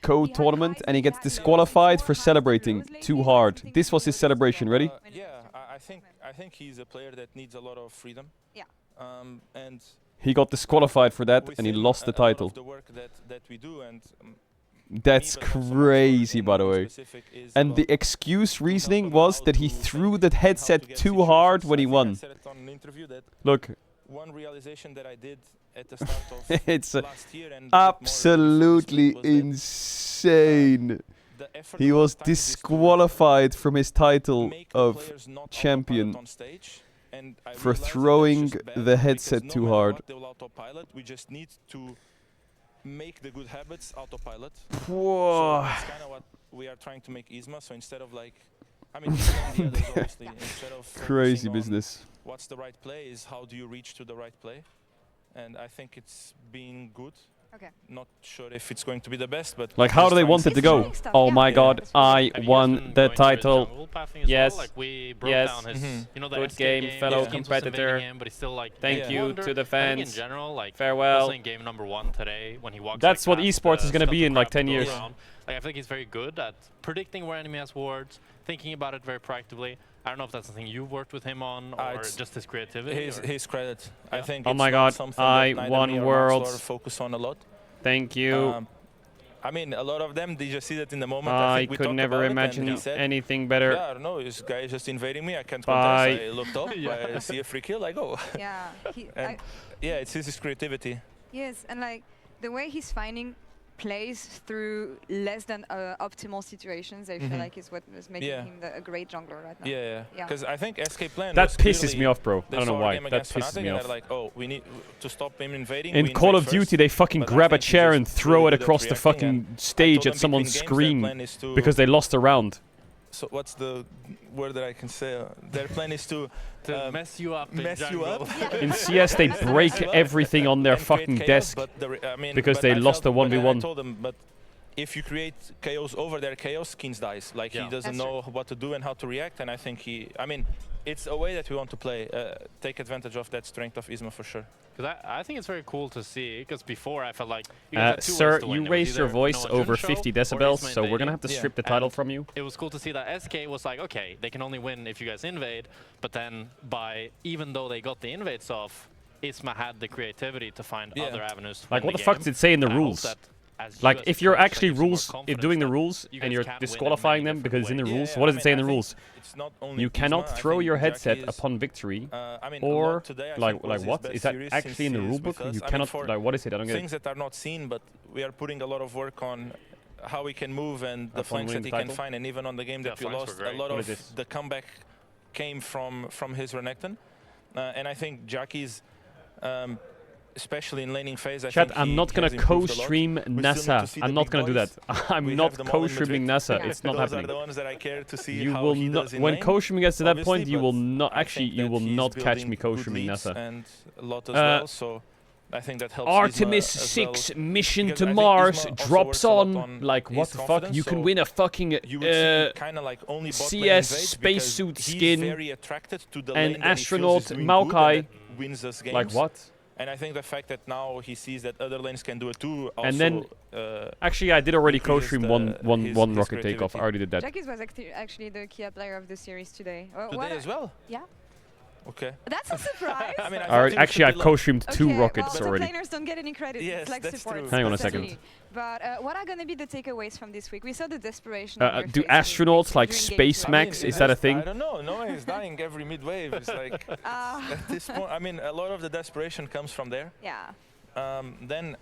Code tournament and he gets disqualified for celebrating too hard. This was his celebration. Ready? Yeah, I think he's a player that needs a lot of freedom. Yeah. And he got disqualified for that and he lost the title. The work that we do and that's crazy, by the way. And the excuse reasoning was that he threw that headset too hard when he won. Look. One realization that I did at the start of it's last year and absolutely insane. He was disqualified from his title of champion for throwing the headset too hard. We just need to make the good habits autopilot. Whoa. So that's kind of what we are trying to make Isma. So instead of like, I mean, the others, obviously, instead of crazy business. What's the right play is how do you reach to the right play, and I think it's been good. Okay. Not sure if it's going to be the best, but like how do they want it to go? Oh my god, I won the title. Yes. Like we broke yes. down his, you know, the good SK game, fellow competitor. But he's still like thank you to the fans. In general, like farewell. Also in game number 1 today when he walks. That's like what esports is gonna be in like 10 years. Like, I think he's very good at predicting where enemy has wards, thinking about it very proactively. I don't know if that's something you've worked with him on or just his creativity. His credit. Yeah. I think. Oh my god, I won worlds. Focus on a lot. Thank you. I mean, a lot of them, they just see that in the moment. I could never imagine anything better. Yeah, I don't know, this guy is just invading me. I can't contest. I looked up, I see a free kill, I go. Yeah. Yeah, it's his creativity. Yes, and like the way he's finding plays through less than optimal situations, I feel like is what is making him a great jungler right now. Yeah. Because I think SK plan that pisses me off, bro. I don't know why. That pisses me off. Like, oh, we need to stop him invading. In Call of Duty, they fucking grab a chair and throw it across the fucking stage at someone's screen because they lost a round. So what's the word that I can say? Their plan is to mess you up. In CS, they break everything on their fucking desk because they lost the 1v1. I told them, but if you create chaos over their chaos, Skins dies. Like he doesn't know what to do and how to react, and I think I mean, it's a way that we want to play, take advantage of that strength of Isma for sure. Because I think it's very cool to see, because before I felt like you guys had two sir, ways to win. you raised your voice over 50 decibels, so we're gonna have to strip the title from you. It was cool to see that SK was like, okay, they can only win if you guys invade, but then even though they got the invades off, Isma had the creativity to find other avenues to Like, win what the fuck does it say in the rules? Like, if you're actually doing the rules and you're disqualifying them because it's in the rules, what does it say in the rules? You cannot throw your headset upon victory, or like what? Is that actually in the rulebook? You cannot, like, what is it? I don't get it. Things that are not seen, but we are putting a lot of work on how we can move and the flanks that he can find, and even on the game that we lost, a lot of the comeback came from his Renekton, and I think Jackie's especially in laning phase, Chat, I'm not gonna co-stream NASA. I'm not gonna do that. I'm not co-streaming NASA. It's not happening. Those are the ones that I care to see you how will he not. does in When lane, co-streaming gets to that point, you will obviously, not. Actually, you will not catch me co-streaming NASA. And a lot as well, so I think that helps. Artemis Isma as 6 well, mission because to I think Mars Isma also drops works a lot on. Like, what his the fuck? confidence, You can so win a fucking you would see kinda like only bot lane CS invades spacesuit because he's skin very attracted to the and lane that he feels astronaut is doing good and Maokai. that wins us games. Like what? And I think the fact that now he sees that other lanes can do it too. Also, And then, actually, I did already co-stream his one rocket takeoff. I already did that. Jackie's was actually the key player of the series today. Today as well? Yeah. Okay. That's a surprise. I mean, Actually, I co-streamed 2 rockets well, already. The planers don't get any credit. Yes, it's like that's support. true. Hang on a second. But what are going to be the takeaways from this week? We saw the desperation. on your Do face astronauts like during Space game Max? two. Is that a thing? I don't know. Noah is dying every mid-wave. It's like at this point. I mean, a lot of the desperation comes from there. Yeah. Then,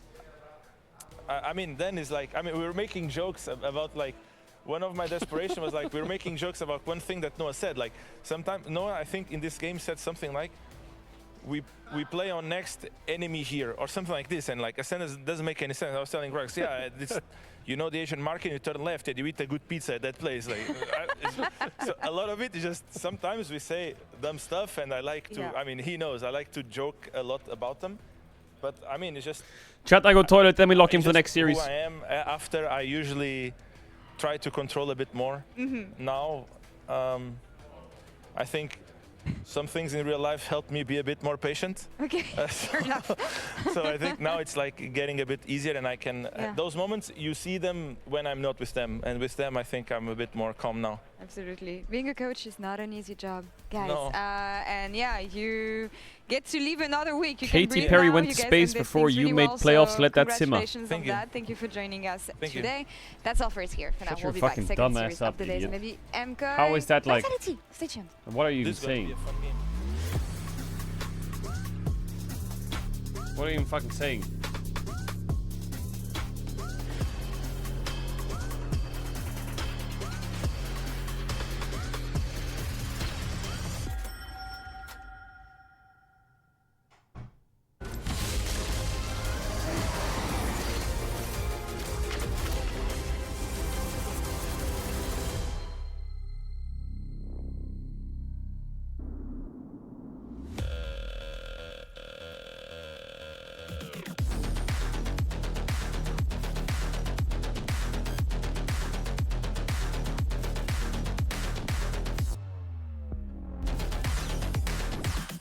I mean, then is like, I mean, we were making jokes about like. One of my desperation was like we were making jokes about one thing that Noah said. Like sometimes Noah, I think in this game said something like, "We play on next enemy here" or something like this, and like a sentence doesn't make any sense. I was telling Rux, yeah, it's, you know the Asian market, you turn left and you eat a good pizza at that place. Like, so a lot of it is just sometimes we say dumb stuff, and I like to. I mean, he knows I like to joke a lot about them, but I mean it's just. Chat, I go toilet. Let me lock in for the next series. Who I am after I usually try to control a bit more. Now, I think some things in real life help me be a bit more patient. Okay, fair enough. So I think now it's like getting a bit easier, and I can. Those moments you see them when I'm not with them, and with them I think I'm a bit more calm now. Absolutely. Being a coach is not an easy job, guys. No. And yeah, you get to live another week. You Katy can breathe Perry now. went You to guys space done before things you really made well, playoffs. so Let that simmer. Congratulations on that. Thank you for joining us Thank you. today. That's all for us here. For now, Shut we'll your be back. fucking Second dumb series ass up, of the days. idiot. Maybe MK. How is that like? Vitality. Stay tuned. What are you even This is gonna saying? be a fun game. What are you even fucking saying?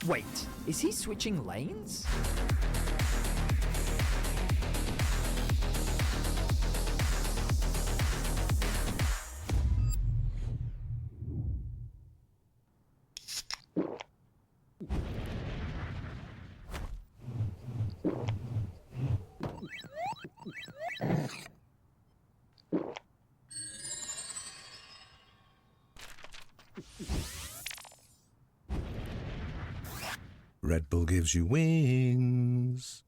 Wait, is he switching lanes? Red Bull gives you wings.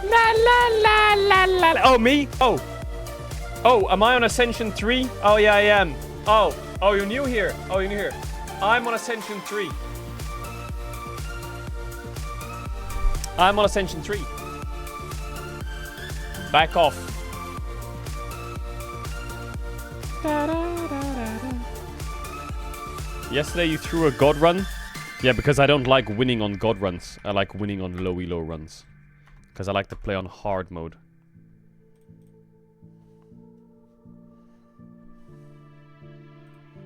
La la la la la la. Oh, me? Oh. Oh, am I on Ascension 3? Oh, yeah, I am. Oh, you're new here. Oh, you're new here. I'm on Ascension 3. I'm on Ascension 3. Back off. Yesterday you threw a god run? Yeah, because I don't like winning on god runs. I like winning on low elo runs. Because I like to play on hard mode.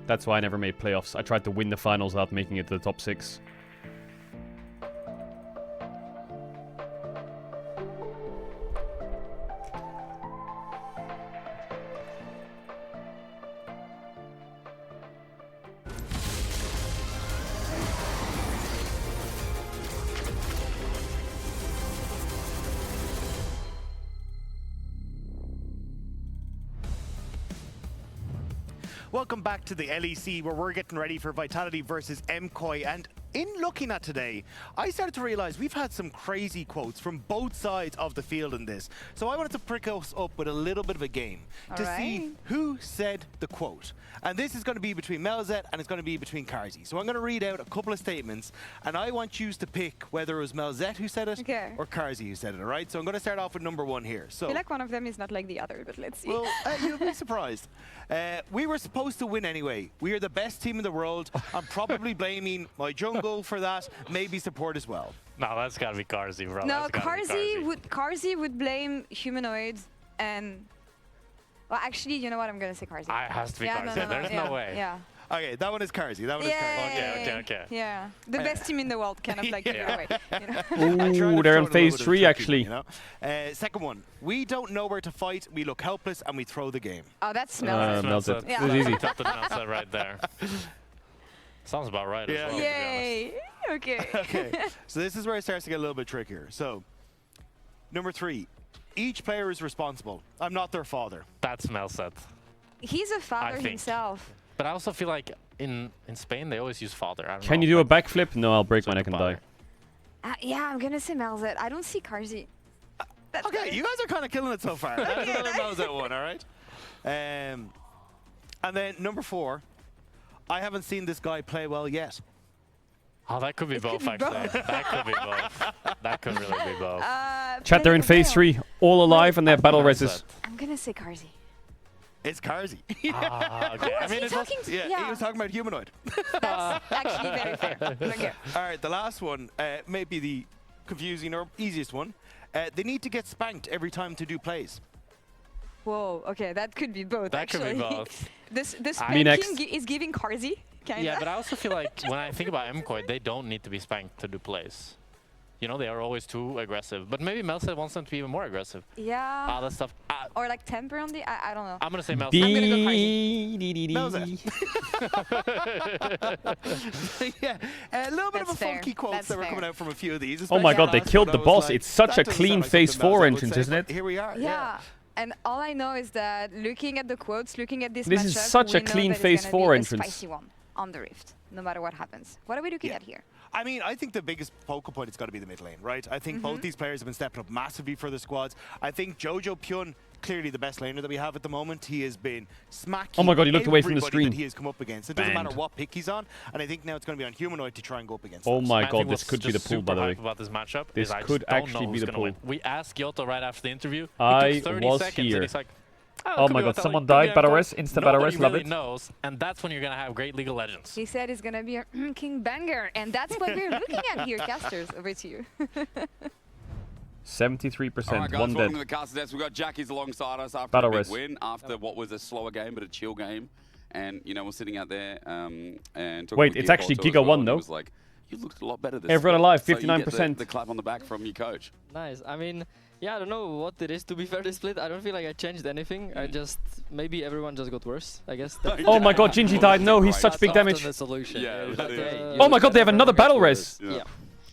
That's why I never made playoffs. I tried to win the finals without making it to the top 6. Welcome back to the LEC, where we're getting ready for Vitality versus MKOI. And in looking at today, I started to realize we've had some crazy quotes from both sides of the field in this. So I wanted to prick us up with a little bit of a game to see who said the quote. And this is going to be between Melzet and it's going to be between Carzzy. So I'm going to read out a couple of statements, and I want you to pick whether it was Melzet who said it or Carzzy who said it, all right? So I'm going to start off with number 1 here. So I feel like one of them is not like the other, but let's see. Well, you'll be surprised. We were supposed to win anyway. We are the best team in the world. I'm probably blaming my jungle for that, maybe support as well. No, that's gotta be Carzzy, bro. No, Carzzy would blame humanoids and... Well, actually, you know what? I'm gonna say Carzzy. It has to be Carzzy. There's no way. Yeah. Okay, that one is Carzzy. That one is Carzzy. Okay. Yeah, the best team in the world, kind of like give it away. You know? Ooh, they're in phase 3 actually. You know? Second one, we don't know where to fight. We look helpless and we throw the game. Oh, that's Melzet. Melzet. Yeah. It was easy. Top of Melzet right there. Sounds about right as well. Yay! Okay. Okay. So this is where it starts to get a little bit trickier. So, number 3, each player is responsible. I'm not their father. That's Melzet. He's a father himself. But I also feel like in Spain they always use father. I don't Can know, you do a backflip? No, I'll break my neck and die. Yeah, I'm gonna say Melzet. I don't see Carzzy. Okay, you guys are kind of killing it so far. That's another Melzet one, all right? And then number 4, I haven't seen this guy play well yet. Oh, that could be both, actually. That could be both. That could really be both. Chat, they're in phase 3, all alive, and they have battle reses. I'm gonna say Carzzy. It's Carzzy. Okay. I mean, he was talking about humanoid. That's actually very fair. Okay. All right, the last one may be the confusing or easiest one. They need to get spanked every time to do plays. Whoa, okay, that could be both, actually. Could be both. The spanking is giving Carzzy, kinda. Yeah, but I also feel like when I think about MKOI, they don't need to be spanked to do plays. You know, they are always too aggressive. But maybe Melzet wants them to be even more aggressive. Yeah. Ah, that stuff. Or like temper on the... I don't know. I'm going to say Melzet. I'm going to go Carzzy. Yeah, a little bit of a funky quotes that were coming out from a few of these. Oh my god, they killed the boss. It's such a clean phase 4 entrance, isn't it? Here we are. Yeah. And all I know is that looking at the quotes, looking at this This is such a clean phase 4 entrance. A spicy one on the Rift, no matter what happens. What are we looking at here? I mean, I think the biggest focal point has got to be the mid lane, right? I think both these players have been stepping up massively for the squads. I think Jojo Pyun, clearly the best laner that we have at the moment. He has been smacking oh my god, he looked away from the screen. That he has come up against. It doesn't matter what pick he's on, and I think now it's going to be on Humanoid to try and go up against Oh my god, this could be the pull, by the way. About this matchup this could actually be the pull. Win. We asked Gyoto right after the interview. I took 30 was seconds here. And he's like, oh my god, someone died. Battle res, insta battle res, love really it. knows, and that's when you're going to have great League of Legends. He said it's going to be a King Banger, and that's what we're looking at here, casters. Over to you. 73%, All right, guys, one welcome dead. to the caster desk. We've got Jackie's alongside us after Battle a big res. win, after what was a slower game, but a chill game. And, you know, we're sitting out there and talking Wait, with it's Gearbox actually as Giga well, 1 and though. It was like, you looked a lot better this Everyone split. alive, So you get 59%. the clap on the back from your coach. Nice. I mean, yeah, I don't know what it is to be fair this split. I don't feel like I changed anything. I just, maybe everyone just got worse, I guess. Oh my god, Gingy died. No, he's such big damage. The solution. Yeah, oh my god, they have another battle res. Yeah.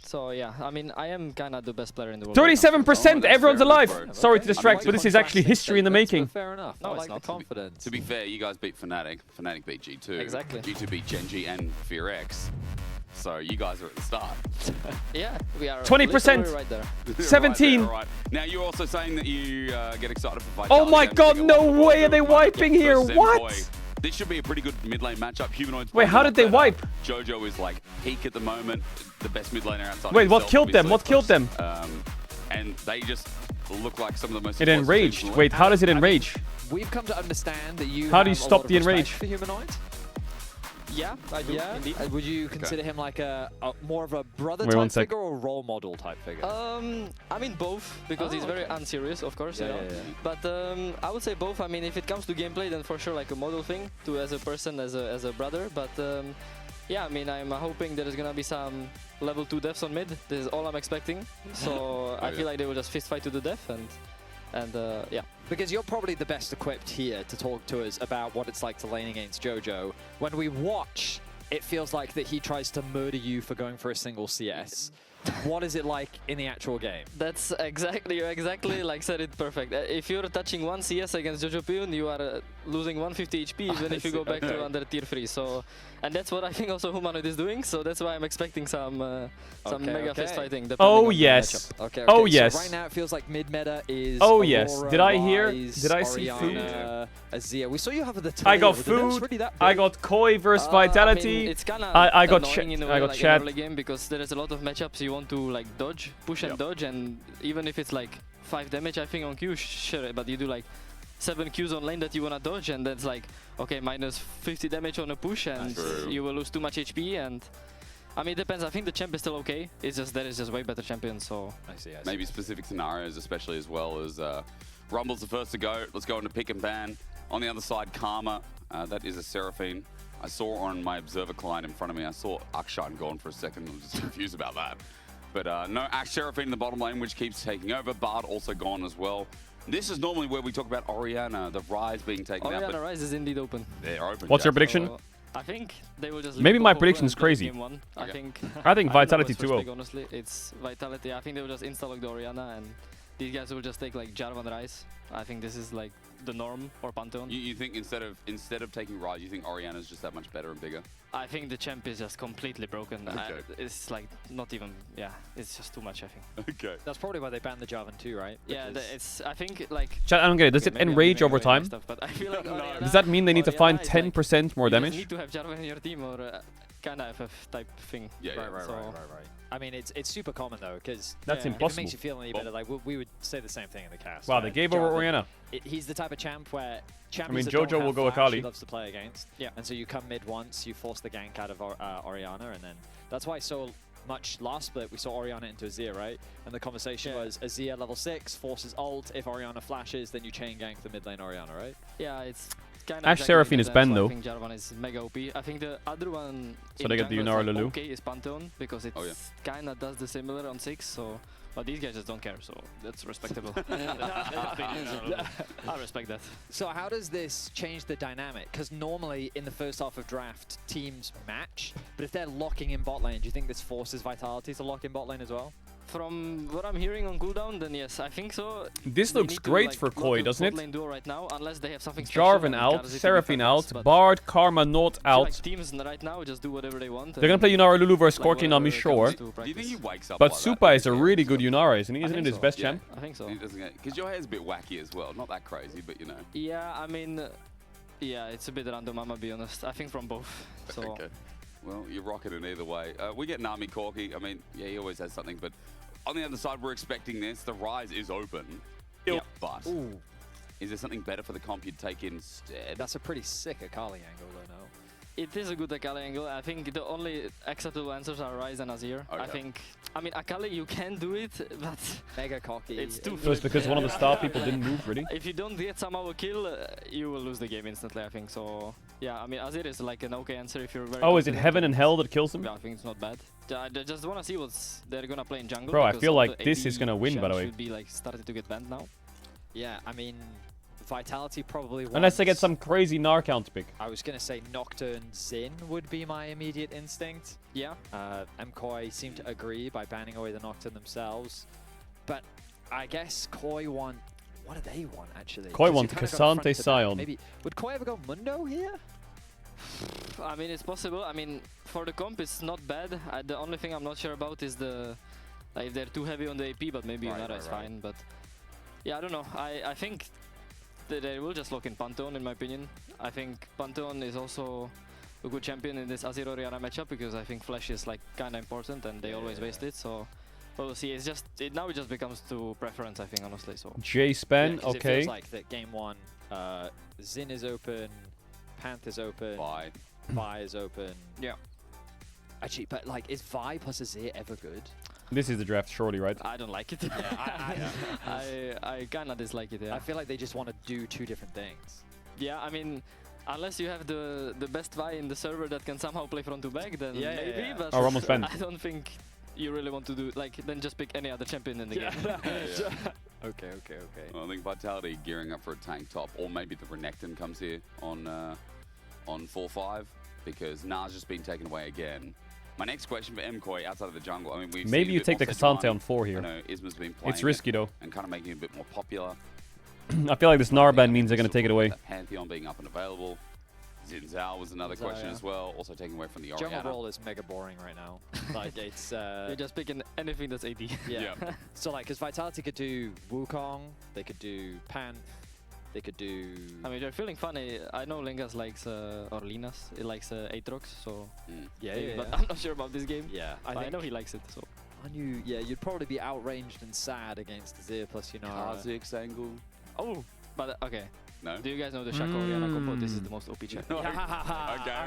So yeah, I mean, I am kind of the best player in the world. 37%, everyone's alive. Sorry to distract, but this is actually history in the making. Fair enough. No, it's not confidence. To be fair, you guys beat Fnatic. Fnatic beat G2. Exactly. G2 beat Genji and FearX. so you guys are at the start. Yeah, we are 20%. literally right there. 17. Right. Now you're also saying that you get excited for Vitality. Oh my god, no way are they wiping here. What? This should be a pretty good mid lane matchup. Humanoids. Wait, how did they wipe? Jojo is like peak at the moment, the best mid laner outside. Wait, what killed them? What killed them? And they just look like some of the most. It enraged. Wait, how does it enrage? We've come to understand that you. How do you have a stop lot the of respect enrage? for Humanoids? Yeah, I do. Yeah. Indeed. Would you consider him like a more of a brother Wait, one type sec. figure or a role model type figure? I mean both, because he's very unserious, of course. Yeah, you know. yeah. But I would say both. I mean, if it comes to gameplay, then for sure like a model thing, to as a person, as a brother. But yeah, I mean, I'm hoping there is gonna be some level 2 deaths on mid. This is all I'm expecting. So I feel like they will just fist fight to the death and yeah. Because you're probably the best equipped here to talk to us about what it's like to lane against Jojo. When we watch, it feels like that he tries to murder you for going for a single CS. What is it like in the actual game? That's exactly, you exactly like said it perfect. If you're touching 1 CS against Jojo Pion, you are losing 150 HP even if you go back to under tier 3. So, and that's what I think also Humanoid is doing. So that's why I'm expecting some mega fist fighting. Oh yes. Okay, Oh so yes. right now it feels like mid meta is. Oh yes. Aurora, Did I hear? Ryze, Did I see Orianna, food? Azir. We saw you have the. I got but the nerf's food. really that I big. got Koi versus Vitality. I mean, it's kind of I got annoying in a way, I got like chat. in early game, because there is a lot of matchups you want to like dodge, push and dodge, and even if it's like 5 damage, I think on Q, sure, but you do like 7 Qs on lane that you wanna dodge, and that's like okay, minus 50 damage on a push, and you will lose too much HP. And I mean, it depends. I think the champ is still okay. It's just there is just way better champions. So I see. Maybe specific scenarios, especially as well as Rumble's the first to go. Let's go into pick and ban. On the other side, Karma. That is a Seraphine. I saw on my observer client in front of me, I saw Akshan gone for a second. I was just confused about that. But no, Ash Seraphine in the bottom lane, which keeps taking over. Bard also gone as well. This is normally where we talk about Orianna, the Ryze being taken out. Orianna Ryze is indeed open. They're open. What's your Jack. prediction? So, I think they will just. Maybe leave my Coco prediction and is play crazy. game 1. Okay. I think. I think Vitality don't know what's 2-0. first pick, honestly, it's Vitality. I think they will just insta-lock the Orianna, and these guys will just take like Jarvan Ryze. I think this is like the norm, or Pantheon. You think instead of taking Ryze, you think Orianna's just that much better and bigger? I think the champ is just completely broken. Okay. It's like not even. Yeah, it's just too much. I think. Okay. That's probably why they banned the Jarvan too, right? Yeah, Because it's. I think like. Chat, I don't get it. Does it maybe I'm enrage giving over away my time? stuff, but I feel like Orianna, Does that mean they need to find Orianna is 10% more you just damage? need to have Jarvan in your team, or kind of FF type thing. Yeah, Right. So- I mean, it's super common though, because That's if it impossible. makes you feel any better, like we would say the same thing in the cast. Wow, they gave over Jarvan, Orianna. He's the type of champ where champions I mean, that don't Jojo have will go flash, Akali. he loves to play against. Yeah. And so you come mid once, you force the gank out of Orianna, and then that's why so much last split we saw Orianna into Azir, right? And the conversation was Azir level 6 forces ult. If Orianna flashes, then you chain gank the mid lane Orianna, right? Yeah, it's kind of. Ash Seraphine is banned, though. I think Jarvan is mega OP. I think the other one. So in they get the jungle is, Yunara like, Lulu. Okay, is Pantheon, because it kind of does the similar on 6. So, but these guys just don't care. So that's respectable. I respect that. So how does this change the dynamic? Because normally in the first half of draft, teams match, but if they're locking in bot lane, do you think this forces Vitality to lock in bot lane as well? From what I'm hearing on cooldown, then yes, I think so. This They looks need to, great like, for lock Koi, a doesn't bot it? lane duo right now, unless they have something special. Jarvan and out, Karzik Seraphine out, defense, but Bard, Karma not I feel like out. teams right now just do whatever they want. They're gonna play Yunara Lulu versus like, Corkin, I'm whatever sure. comes to Do you think he wakes up But like Supa that? is a really good Yunara, isn't he? Isn't it his best champ? I think so. He doesn't get, because your hair's a bit wacky as well. Not that crazy, but you know. Yeah, I mean, yeah, it's a bit random, I'm gonna be honest. I think from both. So. Okay. Well, you're rocking it either way. We get Nami Corki. I mean, yeah, he always has something, but on the other side, we're expecting this. The Ryze is open. Yep. But is there something better for the comp you'd take instead? That's a pretty sick Akali angle though, no? It is a good Akali angle. I think the only acceptable answers are Ryze and Azir. Okay. I think, I mean, Akali, you can do it, but mega cocky. it's too It was because one of the star people didn't move, really. If you don't get somehow a kill, you will lose the game instantly, I think. So, yeah, I mean, Azir is like an okay answer if you're very Oh, is it confident. Heaven and Hell that kills him? Yeah, I think it's not bad. I just want to see what they're going to play in jungle. Bro, I because feel all like the this AD is gonna win, by the way. should be like started to get banned now. Yeah, I mean, Vitality probably Unless they get wants- some crazy Gnar counter pick. I was going to say Nocturne Xin would be my immediate instinct. Yeah. MKoi seem to agree by banning away the Nocturne themselves. But I guess Koi want... What do they want, actually? Koi 'Cause you want kinda got a front Cassante to back. Scion. Maybe would Koi ever go Mundo here? I mean, it's possible. I mean, for the comp, it's not bad. The only thing I'm not sure about is the if they're too heavy on the AP, but maybe Nara is fine. But yeah, I don't know. I think that they will just lock in Pantheon, in my opinion. I think Pantheon is also a good champion in this Azir Orianna matchup because I think Flash is like kind of important and they always waste it. So we'll see. It's just now it just becomes to preference, I think, honestly. So J-Span, It okay. feels like that game 1, Xin is open, Panth is open, Vi is open. Yeah. Actually, but like, is Vi plus Azir ever good? This is the draft, surely, right? I don't like it. I kind of dislike it. Yeah. I feel like they just want to do 2 different things. Yeah, I mean, unless you have the best Vi in the server that can somehow play front to back, then maybe. But Oh, almost banned. I don't think you really want to do then just pick any other champion in the game. Okay. Well, I think Vitality gearing up for a tank top, or maybe the Renekton comes here on 4-5 because Na's just been taken away again. My next question for MKOI outside of the jungle, I mean, we've Maybe seen you a bit take the more Cassante Sejuani. on 4 here. I know Isma's been playing It's risky though. and kind of making it a bit more popular. I feel like this Narban means they're going to take it away. Pantheon being up and available. Xin Zhao was another question as well, also taking away from the Orianna. Jungle role is mega boring right now. Like, it's... You're just picking anything that's AD. Yeah. So, like, because Vitality could do Wukong, they could do Panth, they could do... I mean, they're feeling funny. I know Lingas likes, or Linas, he likes Aatrox, so... Yeah. But I'm not sure about this game. Yeah. I know he likes it, so... you'd probably be outranged and sad against Azir plus Yunara. Kha'Zix angle. Oh, but okay. No. Do you guys know the Shaco Orianna combo? This is the most OP champ.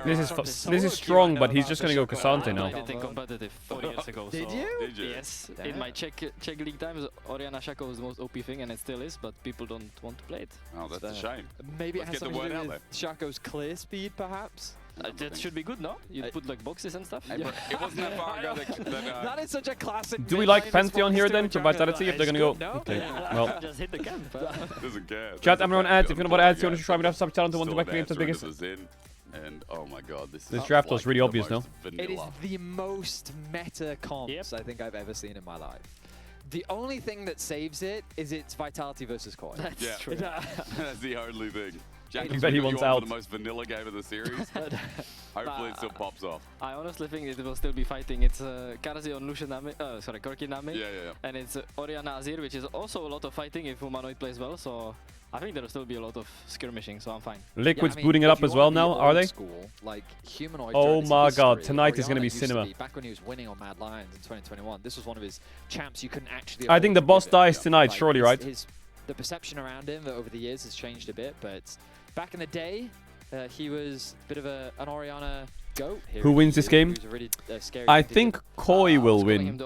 This is strong, but he's just going to go Cassante I now. did it competitive 4 years ago. Did so you? Did you? Yes. Damn. In my Czech league times, Orianna Shaco was the most OP thing, and it still is, but people don't want to play it. Oh, that's a shame. Maybe Let's it has get the something to word do out with Shaco's clear speed, perhaps? That should be good, no? You put like boxes and stuff? Hey, bro, it wasn't that far ago that That is such a classic. Do we like Pantheon here then for Vitality if they're going to go? No. Okay, well. Just hit the camp. doesn't care. Chat, I'm on ads. If you know what ads, you want to try me to have some talent to want to back games as biggest. And oh my god, this draft was like really the obvious, most no? It is vanilla. the most meta comps I think I've ever seen in my life. The only thing that saves it is it's Vitality versus Koi. Yeah, true. that's the only thing. I Jackie's bet he got you wants on out. for the most vanilla game of the series. Hopefully it still pops off. I honestly think it will still be fighting. It's Karzi on Lucian Nami, Corki Nami. Yeah. And it's Orianna Azir, which is also a lot of fighting if Humanoid plays well. So I think there will still be a lot of skirmishing, so I'm fine. Liquid's booting it up as well now, are they? School, like Humanoid Oh my god, history, tonight is going to Orianna be used cinema. back when he was winning on Mad Lions in 2021, this was one of his champs you couldn't actually... I think the boss dies tonight, Like, surely, right? The perception around him over the years has changed a bit, but back in the day, he was a bit of an Orianna goat here. Who wins this game? He was a really, scary I competitor. think Koi will win,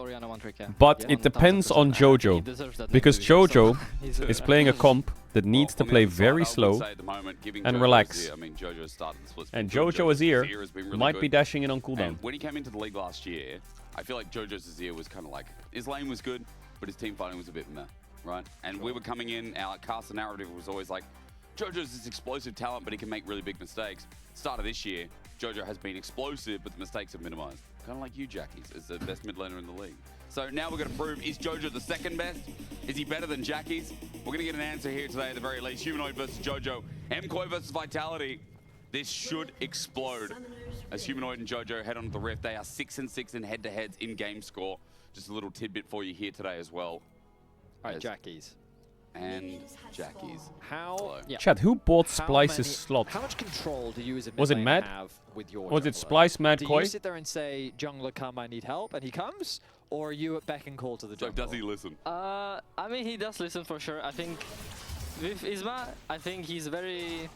but it depends on Jojo, because Jojo is playing a comp that needs to play very slow and relax. And Jojo Azir might be dashing in on cooldown. And when he came into the league last year, I feel like Jojo's Azir was kind of like, his lane was good, but his team fighting was a bit meh, right? And we were coming in, our cast narrative was always like, Jojo's this explosive talent, but he can make really big mistakes. Start of this year, Jojo has been explosive, but the mistakes are minimized. Kind of like you, Jackies, as the best mid laner in the league. So now we're going to prove, is Jojo the second best? Is he better than Jackies? We're going to get an answer here today at the very least. Humanoid versus Jojo. MKOI versus Vitality. This should explode. As Humanoid and Jojo head on to the Rift, they are 6-6 in head-to-heads in game score. Just a little tidbit for you here today as well. All right, Jackies. And Jackies. How? Yeah. Chat, who bought Splice's slot? How much control do you as a Was it mid laner Mad? have with your Was it jungler? Splice, Mad, Do Koi? you sit there and say, jungler come, I need help, and he comes? Or are you at beck and call to the jungler? So does he listen? I mean, he does listen for sure. I think with Isma, I think he's very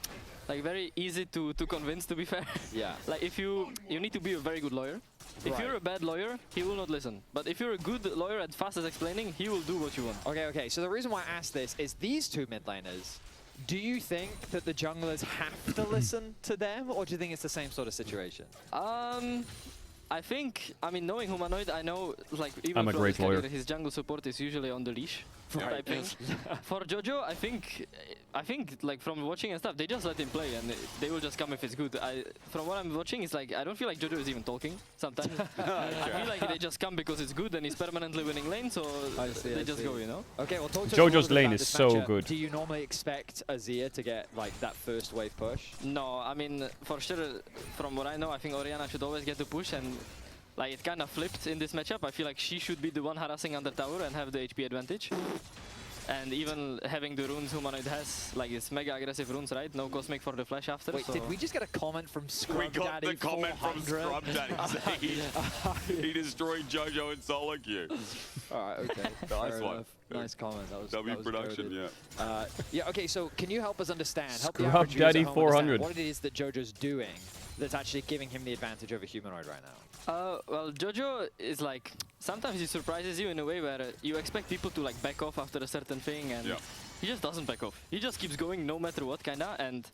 easy to convince, to be fair. Yeah. Like if you need to be a very good lawyer. If you're a bad lawyer, he will not listen. But if you're a good lawyer and fast at explaining, he will do what you want. Okay. So the reason why I asked this is these two mid laners, do you think that the junglers have to listen to them, or do you think it's the same sort of situation? I think, I mean, knowing Humanoid, I know, like, even I'm a great lawyer. his jungle support is usually on the leash. type thing. For Jojo, I think like from watching and stuff, they just let him play and they will just come if it's good. From what I'm watching, it's like I don't feel like Jojo is even talking sometimes. I feel like they just come because it's good and he's permanently winning lane, so they just go, you know. Okay, well, talk to us a Jojo's little bit lane about is this so matchup. good. Do you normally expect Azir to get like that first wave push? No, I mean for sure. From what I know, I think Orianna should always get the push, and like it kind of flipped in this matchup. I feel like she should be the one harassing under tower and have the HP advantage. And even having the runes Humanoid has, like it's mega aggressive runes, right? No Cosmic for the flash after. Wait, so did we just get a comment from Scrub We got Daddy the comment from 400? Scrub Daddy saying he destroyed Jojo in solo queue. Alright, okay. Nice Fair one. enough. Nice comment. That was W that was production, goated. yeah. Yeah, okay, so can you help us understand, help the Scrub average user at Daddy home 400. understand what it is that Jojo's doing that's actually giving him the advantage over Humanoid right now? Well, Jojo is like, sometimes he surprises you in a way where you expect people to like back off after a certain thing, and he just doesn't back off. He just keeps going no matter what, kinda. And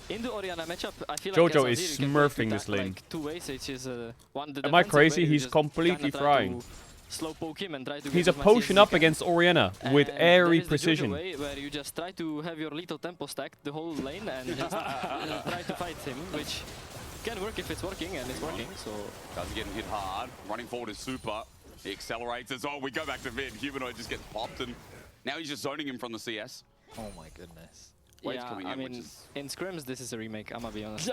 in the Orianna matchup, I feel like Jojo as is Azir, you can play smurfing this lane. like two ways, which is one. The Am I defensive crazy? way, you He's just completely kinda try frying. to slow poke him and try to He's get a as much potion CS as up you can. against Orianna with And airy there is precision. The Jojo way where you just try to have your lethal tempo stacked the whole lane and just try to fight him, which can work if it's working, and it's working. So Guys are getting hit hard. Running forward is super. He accelerates as well. We go back to Vid. Humanoid just gets popped, and now he's just zoning him from the CS. Oh my goodness. Waves yeah, coming I in, which mean, is... in scrims this is a remake. I'm gonna be honest.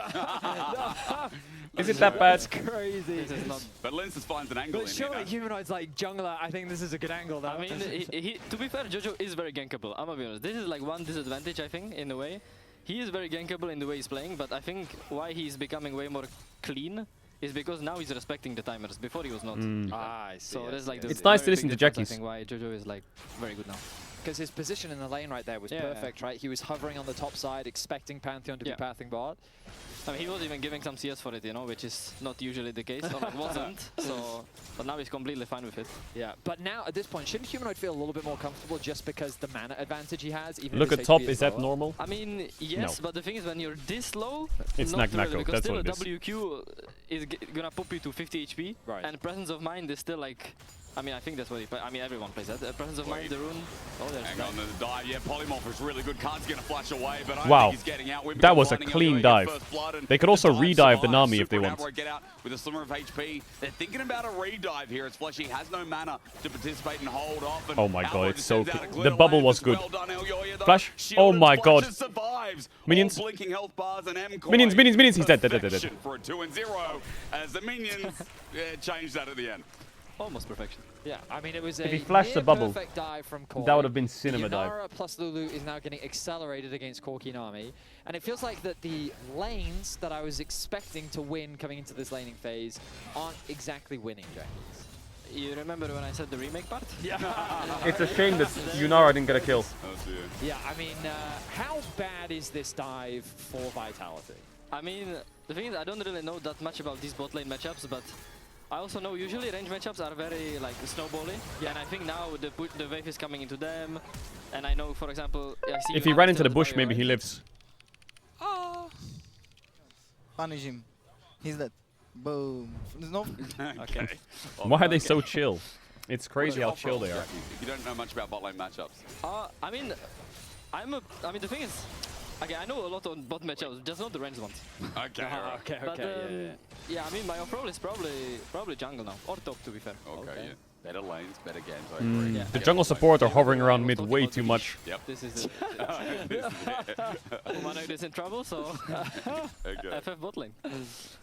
Is it that bad? That's crazy. This is not. But Lenses finds an angle But in here surely now. Humanoid's like jungler. I think this is a good angle though. I mean, to be fair, Jojo is very gankable. I'm gonna be honest. This is like one disadvantage, I think, in a way. He is very gankable in the way he's playing, but I think why he's becoming way more clean is because now he's respecting the timers. Before he was not. I see. So there's like It's nice to very listen big to difference, Jackies. I think why Jojo is like very good now. Because his position in the lane right there was perfect, right? He was hovering on the top side, expecting Pantheon to be pathing bot. I mean, he was even giving some CS for it, you know, which is not usually the case, or it wasn't. So, but now he's completely fine with it. Yeah, but now at this point, shouldn't Humanoid feel a little bit more comfortable just because the mana advantage he has? Even Look if at his top, HP is that lower? normal? I mean, yes, No. but the thing is, when you're this low, It's not Nak really, Nako, because that's still what a it is. WQ is gonna pop you to 50 HP, right. and Presence of Mind is still like, I mean, I think that's what he plays. I mean, everyone plays that. Presence of Mind, the rune. Oh, there's Hang on, the dive. Yeah, Polymorph is really good. Khan's going to flash away, but I Wow, think he's getting out. that was a clean dive. They could also redive the Nami if they want. Get out with a slimmer of HP. They're thinking about a redive here. As Fleshy has no mana to participate and hold off. And Oh my god, Alvaro it's just so sends out a good. glitter The bubble land. was It's good. well done, Elyoya, though. Flash. Shield Oh and my god. Flashes survives. Minions. All blinking health bars and MCoy. Minions, minions, minions. He's dead, dead, dead, dead. Perfection for a 2-0 as the minions changed that at the end. almost perfection. Yeah, I mean, it was If he a flashed the bubble, perfect dive from Corki. that would have been cinema dive. Yunara plus Lulu is now getting accelerated against Corki Nami. And it feels like that the lanes that I was expecting to win coming into this laning phase aren't exactly winning, James. You remember when I said the remake part? Yeah. It's a shame that Yunara didn't get a kill. Yeah, I mean, how bad is this dive for Vitality? I mean, the thing is, I don't really know that much about these bot lane matchups, but I also know usually range matchups are very like snowbally, and I think now the wave is coming into them, and I know, for example, I see If he ran into the bush, maybe he lives. Oh. Punish him. He's dead. Boom. No. Okay. Why are they so chill? It's crazy how chill they are. If you don't know much about bot lane matchups. I mean, the thing is, okay, I know a lot on bot matchups, just not the range ones. Okay, alright. Okay, But, okay, yeah, I mean, my off-roll is probably jungle now, or top, to be fair. Okay, yeah. Better lanes, better games, I agree. Yeah. The jungle support are hovering around mid way too much. Yep. This is it. Humanoid is in trouble, so FF bot lane.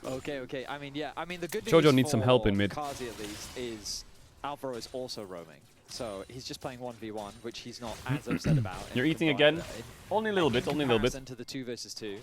Okay, okay. I mean, yeah. I mean, the good Jojo news needs some help in mid. Kazi, at least, is Alvaro is also roaming. So he's just playing 1v1, which he's not as upset about. You're eating again? Only a little bit, only a little bit. In comparison to the 2 versus 2.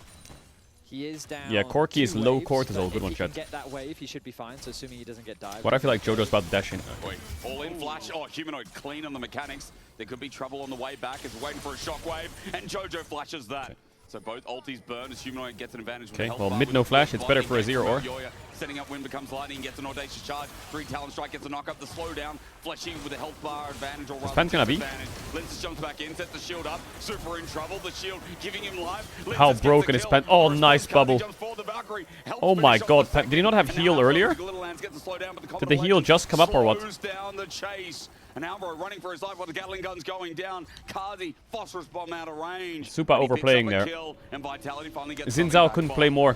He is down. Yeah, Corki is 2 low waves, cortisol, but good one, if he chat. can get that wave, he should be fine. So assuming he doesn't get dived. What I feel like Jojo's about to dash in. Wait, all in flash. Oh, Humanoid clean on the mechanics. There could be trouble on the way back as we're waiting for a shockwave, and Jojo flashes that. So both ultis burn as Humanoid gets an advantage with Okay, health well, bar mid with no the flash, first it's better blinding for a hit 0 from or. Elyoya. Setting up Wind becomes lightning, gets an audacious charge. 3 Talon Strike gets a knock up, the slowdown. Fleshy with a health bar advantage, or rather Pan's gonna be? disadvantage. Lenses jumps back in, sets the shield up. Super in trouble, the shield giving him life. How Lenses gets broken the is kill. Pan? Oh, First nice blood coming, bubble. jumps forward, the Valkyrie helps Oh my finish off god, the Pan, did he not have second. heal And now earlier? the Little Lands get the slowdown, but the Did the heal just come up or what? slows down the chase And Alvaro running for his life while the Gatling gun's going down. Kazi, phosphorus bomb out of range. Super overplaying there. And Vitality finally gets Xin couldn't play more.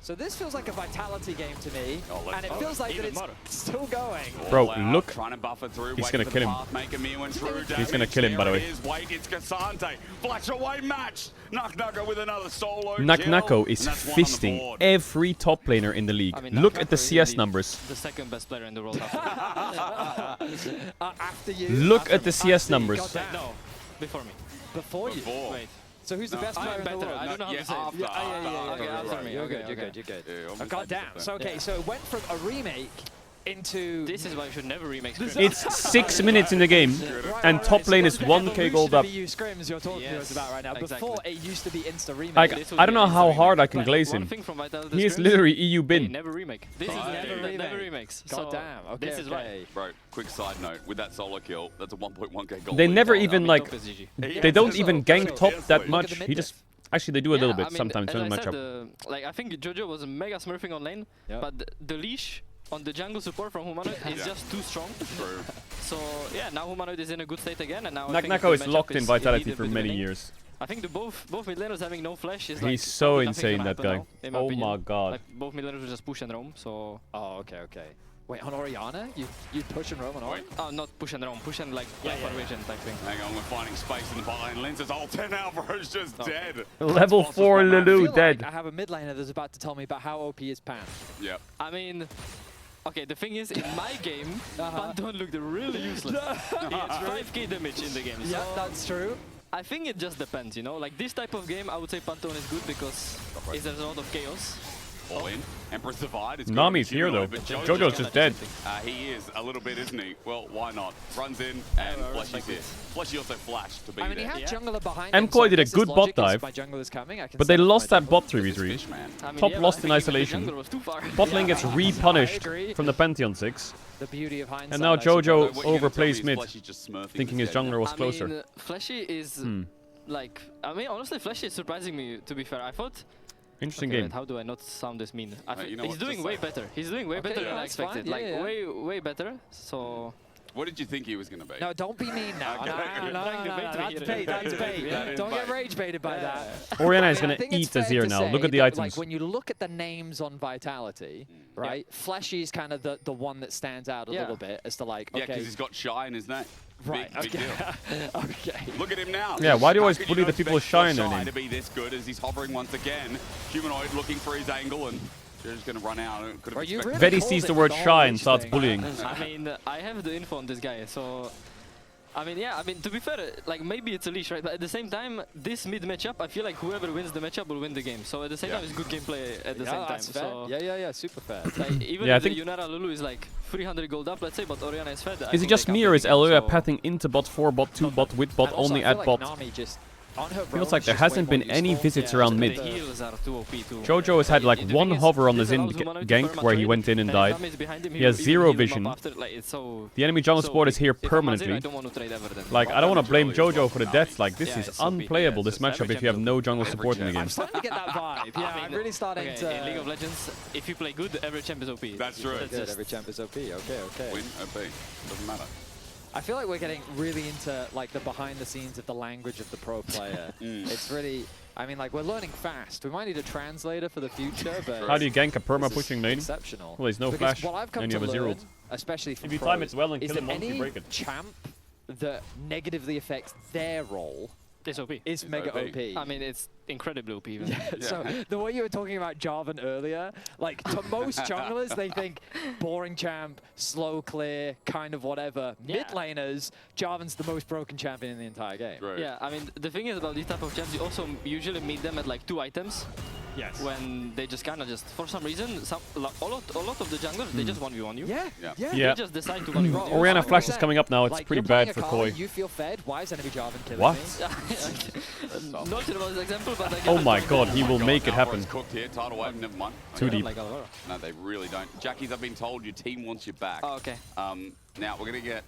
So this feels like a Vitality game to me, and it feels like that it's still going. Bro, look. Trying to buffer through. He's going to kill him. He's going to kill him, by the way. Wait, it's Cassante. Flash away match. Naknako with another solo Naknako is fisting every top laner in the league. I mean, look Naknako at the CS numbers. The second best player in the world. After you. Look at the CS numbers. No, before me. Before you? Wait. So who's the best player in the world? I don't know how to say it. Okay, after me. You're good. God damn. So okay, so it went from a remake into... This is why you should never remake scrims. It's 6 minutes in the game, and top lane is 1k gold up. scrims you're talking to us about right now. Exactly. Before, it used to be insta remake. Like, I don't know how hard I can glaze him. He is literally EU bin. Never remake. This is never remakes. God damn. Okay, this is right. Bro, quick side note, with that solo kill, that's a 1.1k gold. They never lead. even like, they don't even gank top that much. He just, actually they do a little bit I mean, sometimes in the as I matchup. said, like I think Jojo was mega smurfing on lane, but the leash on the jungle support from Humanoid is just too strong. True. So yeah, now Humanoid is in a good state again, and now Naknako is locked in Vitality for many years. I think the both mid laners having no flash is He's like so probably insane, nothing that gonna guy. happen now, Oh in my opinion. god. Like both mid laners will just push and roam. So. Oh, okay. Wait, on Oriana? You push and roam on Oriana? Oh, not push and roam, push and like vision type thing. Hang on, we're finding space in the bot lane. Linz is ult 10 Alvaro's just dead. Level 4 Lulu dead. I have a mid laner that's about to tell me about how OP is Pan. Yep. I mean, okay, the thing is, in my game, Pantheon looked really useless. He had 5k damage in the game. Yeah, so that's true. I think it just depends, you know? Like this type of game, I would say Pantheon is good because there's a lot of chaos. All in. Empress Divide. It's Nami's here though. Jojo's just dead. He is a little bit, isn't he? Well, why not? Runs in and Fleshy's here. Fleshy also flashed to be I mean, he there. had jungler behind him. MKOI did a good bot dive, but they lost that bot 3v3. Top lost in isolation. Bot lane gets re-punished from the Pantheon 6. The beauty of hindsight. And now Jojo overplays mid, thinking his jungler was I closer. mean, Fleshy is like, I mean, honestly, Fleshy is surprising me, to be fair. I thought... Interesting okay, game. Wait, how do I not sound this mean? You know he's doing way better. He's doing way better than I expected. Like, way better. So... What did you think he was going to be? No, don't be mean now. Okay. No, that's bait, that's bait. Don't get rage baited by that. Oriana is going to eat Azir now. Look at the items. Like, when you look at the names on Vitality, right, Fleshy is kind of the one that stands out a little bit as to like, yeah, because he's got Shy in his name. Right, big deal. Okay. Look at him now. Yeah, why do you always How could bully the not people with expect Shy in their Shy name? to be this good as he's hovering once again. Humanoid looking for his angle and they're just going to run out. Could have expected Vedi sees the word Shy and starts bullying. I mean, I have the info on this guy, so... I mean, yeah, I mean, to be fair, like, maybe it's a leash, right? But at the same time, this mid matchup, I feel like whoever wins the matchup will win the game. So at the same time, it's good gameplay at the same time. So yeah, super fair. Like, even if the Yunara Lulu is like 300 gold up, let's say, but Oriana is fed. Is it just me or is Eloya pathing into bot 4, bot 2, bot with bot, only at bot? Feels like there hasn't been any visits around mid. Jojo has had like one hover on the Xin gank where he went in and died. He has 0 vision. The enemy jungle support is here permanently. Like, I don't want to blame Jojo for the deaths. Like, this is unplayable, this matchup, if you have no jungle support in the game. I'm starting to get that vibe. Yeah, I'm really starting to... In League of Legends, if you play good, every champ is OP. That's true. Every champ is OP. Okay. Win, OP. Doesn't matter. I feel like we're getting really into like the behind the scenes of the language of the pro player. It's really, I mean, like we're learning fast. We might need a translator for the future, but how do you gank a perma pushing lane? Exceptional. Well, there's no because flash, what I've come and you to have a learn, 0. especially from if you pros, time it well and is kill him that once, you any break it. champ that negatively affects their role is OP. Is mega OP. I mean, it's incredibly OP even. Yeah, so the way you were talking about Jarvan earlier, like to most junglers, they think boring champ, slow clear, kind of whatever. Mid laners, Jarvan's the most broken champion in the entire game. Right. Yeah, I mean, the thing is about these type of champs, you also usually meet them at like 2 items. Yes. When they just kind of just, for some reason, a lot of the junglers, they just 1v1 you. Yeah. They just decide to 1v1 you. Oriana flash is coming up now. It's like, pretty bad for Koi. You feel fed. Why is enemy Jarvan killing what? me? Not sure about this example, but I oh my god, he will make it happen. Cooked here, tidal wave, never mind. Too deep. No, they really don't. Jackies, I've been told your team wants you back. Oh, okay. Now we're gonna get.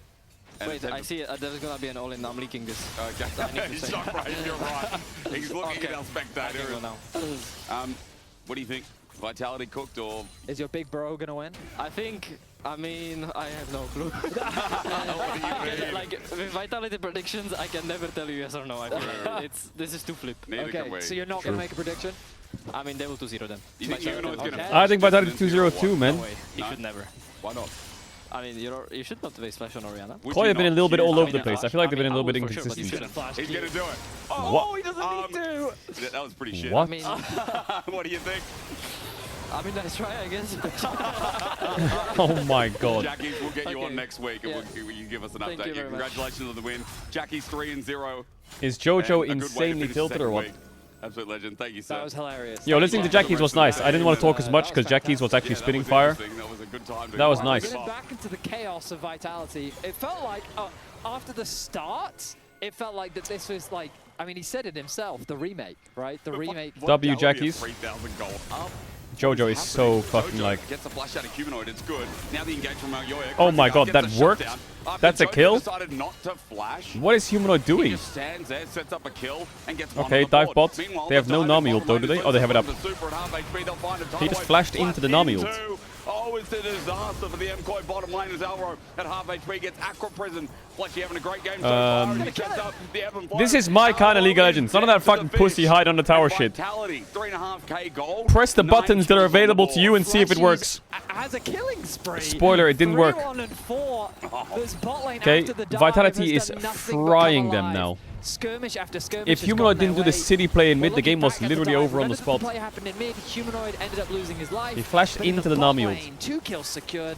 Wait, I see there's gonna be an all-in. I'm leaking this. Okay. He's not right. You're right. He's looking at our spectator. Now. What do you think? Vitality cooked or? Is your big bro gonna win? I think I mean, I have no clue. Like, with Vitality predictions, I can never tell you yes or no. I feel. This is too flip. Okay, so you're not going to make a prediction? I mean, they will 2-0 them. You think Humanoid's going to... I think Vitality 2-0 too, man. No way. He should never. Why not? I mean, you should not waste flash on Orianna. Koi have been a little bit all over the place. I feel like they've been a little bit inconsistent. He's going to do it. What? He doesn't need to. That was pretty shit. What? I mean, what do you think? I mean, nice try, I guess. Oh my god. Jackie, we'll get you on next week and you give us an update. Congratulations on the win. Jackie's 3-0. Is Jojo insanely tilted or what? Absolute legend. Thank you, sir. That was hilarious. Yo, listening to Jackie's was nice. I didn't want to talk as much because Jackie's was actually spitting fire. That was a good time. That was nice. Getting back into the chaos of Vitality, it felt like after the start, it felt like that this was like, I mean, he said it himself, the remake, right? The remake. W Jackie's. 3,000 gold up. Jojo is so fucking like... Gets a flash out of Humanoid, it's good. Now the engagement from Yoya. Oh my god, that worked? That's a kill? Decided not to flash. What is Humanoid doing? He just stands there, sets up a kill, and gets one Okay, on the dive board. bot. Meanwhile, They have no Nami ult though, do they? Oh, they have it up. He just flashed into the Nami ult. Oh, it's a disaster for the MKOI bottom lane as Alro at half HP gets Aqua Prison. Fletchy having a great game so far. He sets up the Ebb and Flow. This is my kind of League of Legends. None of that fucking pussy hide on the tower shit. Vitality, 3.5k gold. Press the buttons that are available to you and see if it works. Has a killing spree. Spoiler, it didn't work. 3-1 and 4. This bot lane Okay, after the dive Vitality has is done nothing but frying come them alive. now. Skirmish after skirmish. If Humanoid didn't do the city play in mid, the game was literally over on the spot. Play happened in mid. Humanoid ended up losing his life. He flashed but in into the Nami ult. 2 kills secured.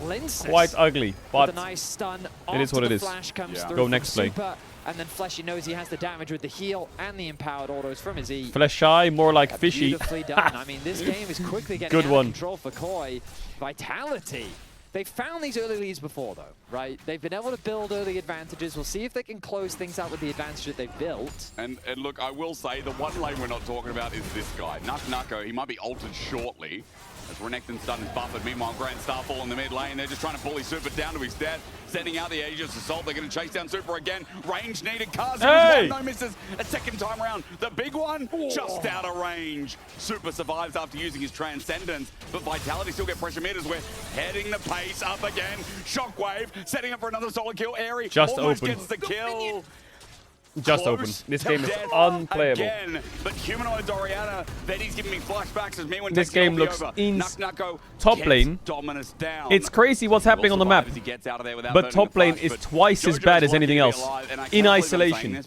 Linces Quite ugly, but with a nice stun. it is what it is. Flash comes through Go from next play. Super, and then Fleshy knows he has the damage with the heal and the empowered autos from his E. Flash shy, more like fishy. Beautifully done. I mean, this game is quickly getting out of control for Koi. Vitality. They've found these early leads before, though, right? They've been able to build early advantages. We'll see if they can close things out with the advantage that they've built. And look, I will say, the one lane we're not talking about is this guy. Nucko, he might be altered shortly. As Renekton's stun is buffered. Meanwhile, Grand Starfall in the mid lane. They're just trying to bully Super down to his death. Sending out the Aegis Assault. They're going to chase down Super again. Range needed. Kazu, no misses. A second time around. The big one, just out of range. Super survives after using his Transcendence. But Vitality still get pressure mid as we're heading the pace up again. Shockwave, setting up for another solid kill. Airy just almost open. gets the kill. Just open. This game is unplayable. Again, but Humanoid's Orianna, then he's giving me flashbacks as me when this game looks top lane. Dominus down. It's crazy what's happening on the map. But top lane is twice as bad as anything else in isolation.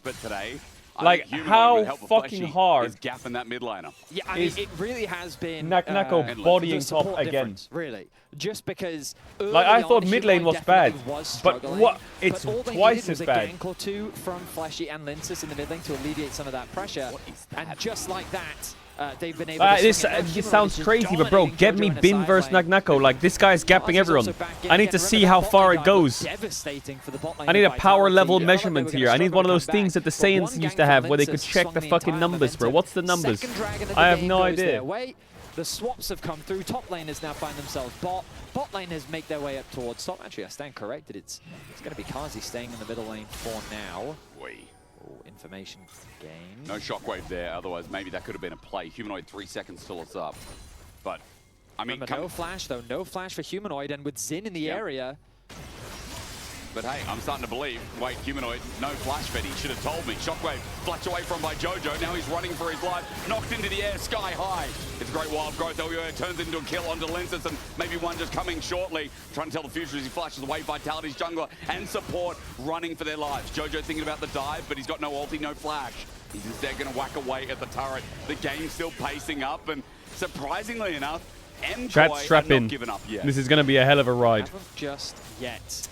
Like, how fucking hard is gapping that mid laner? Yeah, I mean, it really has been Nako bodying top again. Really, just because. Like, I thought mid lane was bad, but what? It's twice as bad. A gank or two from Fleshy and Linces in the mid lane to alleviate some of that pressure, and just like that. They've been able to this sounds crazy, but bro, get me Bin versus Nagnako. Like, this guy's gapping everyone. I need to see how far it goes. I need a power level measurement here. I need one of those things that the Saiyans used to have where they could check the fucking numbers, bro. What's the numbers? I have no idea. The swaps have come through. Top laners now find themselves bot. Bot laners make their way up towards top. Actually, I stand corrected. It's going to be Kazi staying in the middle lane for now. Information gain. No Shockwave there, otherwise maybe that could have been a play. Humanoid 3 seconds till it's up. But, I mean... no flash, though. No flash for Humanoid, and with Xin in the area... But hey, I'm starting to believe. Wait, Humanoid, no flash fed. He should have told me. Shockwave flashed away from by Jojo. Now he's running for his life. Knocked into the air, sky high. It's great wild growth. It turns into a kill onto Linces, and maybe one just coming shortly. Trying to tell the future as he flashes away. Vitality's jungler and support running for their lives. Jojo thinking about the dive, but he's got no ulti, no flash. He's instead going to whack away at the turret. The game's still pacing up, and surprisingly enough, Chat, strap in. This is going to be a hell of a ride. Just yet.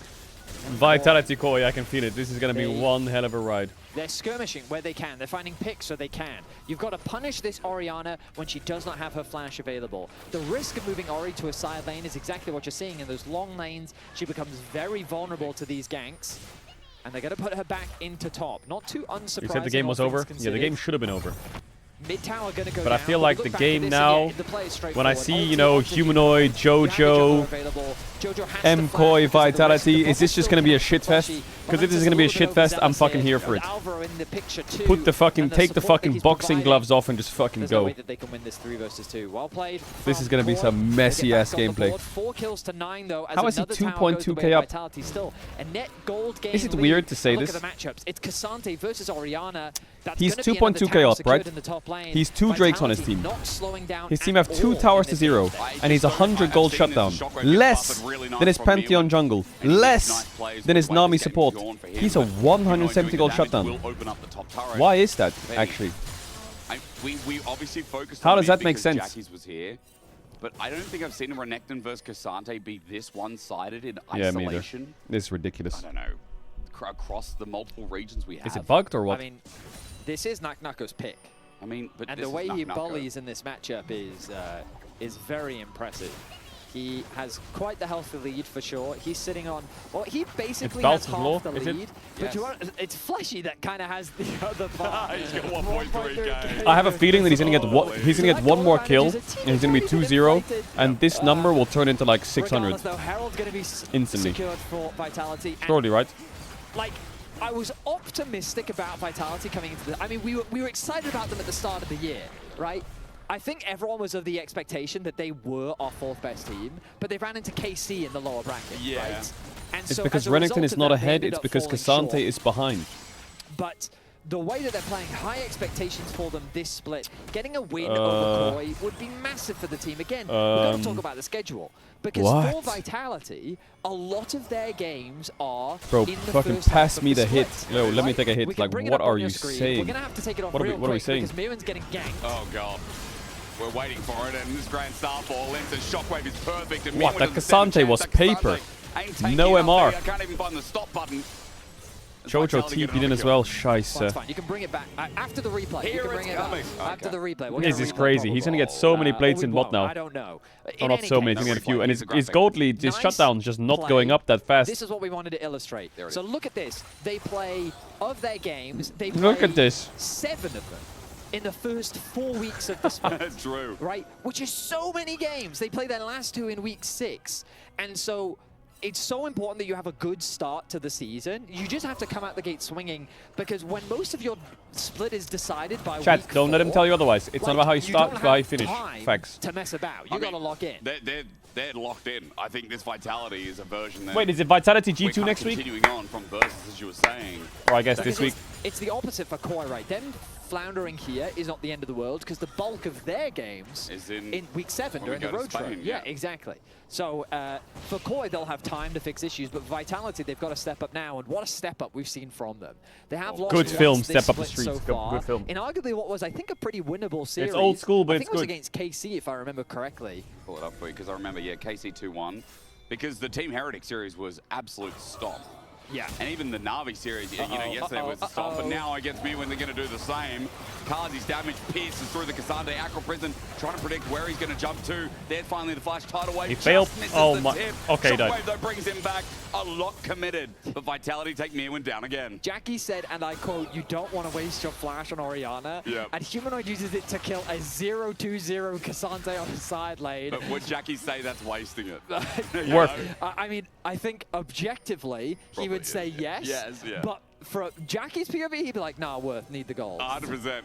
Vitality Koi, I can feel it. This is going to be one hell of a ride. They're skirmishing where they can. They're finding picks so they can. You've got to punish this Orianna when she does not have her flash available. The risk of moving Ori to a side lane is exactly what you're seeing in those long lanes. She becomes very vulnerable to these ganks. And they're going to put her back into top. Not too unsurprising. You said the game was over? Yeah, the game should have been over. Mid-tower gonna go but down, I feel like the game this, now, when I see, you know, Humanoid, Jojo, MCoy Vitality. Is this just going to be a shit fest? Because if this is going to be a shit fest, I'm fucking here for it. Put the fucking, take the fucking boxing gloves off and just fucking go. This is going to be some messy ass gameplay. 4 kills to 9 though. How is he 2.2k up? Still. A net gold game Is it weird to say Look this? At the matchups. It's Cassante versus Oriana. He's 2.2k up, right? He's 2 Drakes on his team. His team have 2 towers to 0, and he's 100 gold shutdown. Less than his Pantheon jungle. Less than his Nami support. He's a 170 gold shutdown. Why is that, actually? We obviously focused How on does it that make because sense? Jackie's was here, but I don't think I've seen a Renekton versus Cassante be this one-sided in Yeah, me either. isolation. This is ridiculous. I don't know. Across the multiple regions we have. Is it bugged or what? I mean, this is Naknako's pick. I mean, but and this the way is he Naknako. bullies in this matchup is very impressive. He has quite the healthy lead for sure. He's sitting on, well, he basically has half the lead. But it's Fleshy that kind of has the other bar. He's got 1.3k. I have a feeling that he's gonna get one more kill, and he's gonna be 2-0, and this number will turn into like 600 instantly. For Vitality. Totally right. Like, I was optimistic about Vitality coming into this. I mean, we were excited about them at the start of the year, right? I think everyone was of the expectation that they were our 4th best team, but they ran into KC in the lower bracket, right? And It's so because as a result Renekton is of not that, they ahead, ended it's up because falling Cassante short. is behind. But the way that they're playing, high expectations for them this split. Getting a win over Koi would be massive for the team. Again, we've got to talk about the schedule. Because for Vitality, a lot of their games are Bro, in the fucking first pass half me of the hit. split, Yo, let me right? take a hit. We can Like, bring it what up on are your you screen. saying? We're going to have to take it off What are real we quick saying? because Miran's getting ganked. Oh god. We're waiting for it, and this Grand Starfall into Shockwave is perfect. And What? Mirwin That doesn't stand a Cassante chance. was That Cassante paper. ain't taking No it up MR. there. I can't even find the stop button. Jojo TP'd in as well. Scheisse. That's fine. You can bring it back after the replay. You can bring it back after the replay. This is crazy. He's gonna get so many plates in bot now. I don't know. Oh, not so many. He's gonna get a few. And his gold lead, his shutdown's just not going up that fast. This is what we wanted to illustrate. So look at this. They play, of their games, they play Look at this. 7 of them in the first 4 weeks of the split. True. Right? Which is so many games. They play their last 2 in week 6. And so it's so important that you have a good start to the season. You just have to come out the gate swinging, because when most of your split is decided by Chat, week don't let him 4, tell you otherwise. It's not about how you start, it's about how you finish. Facts. To mess about. You gotta lock in. They're locked in. I think this Vitality is a version that... Wait, is it Vitality we're G2 kind of next week? continuing on from Versus, as you were saying. Or I guess this week. It's the opposite for Koi, right? Them floundering here is not the end of the world, because the bulk of their games is in week 7 when during we the go to road trip. Spain, Yeah, exactly. So for Koi, they'll have time to fix issues, but Vitality, they've got to step up now, and what a step up we've seen from them. They have lost Good once film, this Step Up the split Streets. so far, Good film. in arguably what was, I think, a pretty winnable series. It's old school, but I think it's it was good. against KC, if I remember correctly. Pull it up for you, because I remember, yeah, KC 2-1. Because the Team Heretic series was absolute stomp. Yeah. And even the Na'Vi series, you know, yesterday was a stomp, but now against me when they're going to do the same. Kazi's damage pierces through the Cassante Acro Prison, trying to predict where he's going to jump to. There's finally the flash tidal wave. He failed. Oh my. Okay, he died. Shockwave, though, brings him back. A lot committed. But Vitality take Mirwin down again. Jackie said, and I quote, "You don't want to waste your flash on Oriana." Yep. And Humanoid uses it to kill a 0-2-0 Cassante on the side lane. But would Jackie say that's wasting it? Worth. I mean, I think objectively, he would say yes. Yes, yeah. But for Jackie's POV, he'd be like, nah, worth, need the gold. 100%.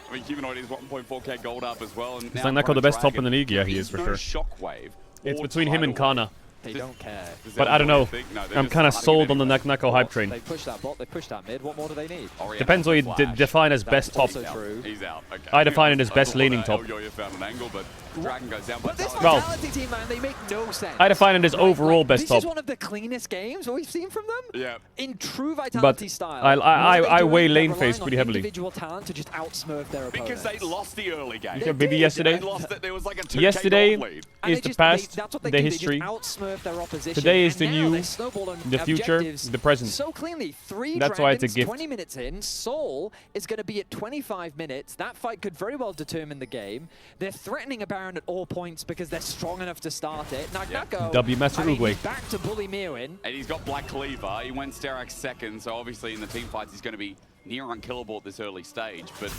I mean, Humanoid is 1.4k gold up as well. And Is Naknako the best top in the league? Yeah, he is for sure. Shockwave. It's between him and Kana. They don't care. But I don't know. I'm kind of sold on the Naknako hype train. They push that bot, they push that mid. What more do they need? Depends what you define as best top. Also true. He's out. Okay. I define it as best leaning top. You found an angle, but Dragon goes down. But this Well, Vitality team, man, they make no sense. I define it as overall best this top. is one of the cleanest games we've seen from them. Yeah. In true Vitality But style. I weigh lane They're phase relying pretty on heavily. individual talent to just outsmurf their opponents. Because they lost the early game. You Bibi yesterday? They lost it. There was like a 2K Yesterday gold lead. And is they the past, that's what they the do. history. They just outsmurf their opposition. Today is And the now new, they snowball on the future, objectives the present. So cleanly, 3 That's dragons, why it's a gift. 20 minutes in. Soul is going to be at 25 minutes. That fight could very well determine the game. They're threatening a Baron at all points because they're strong enough to start it. Naknako, W Master Uruguay. he's back to bully Mirwin. And he's got Black Cleaver. He went Sterak's second, so obviously in the team fights he's going to be near unkillable at this early stage. But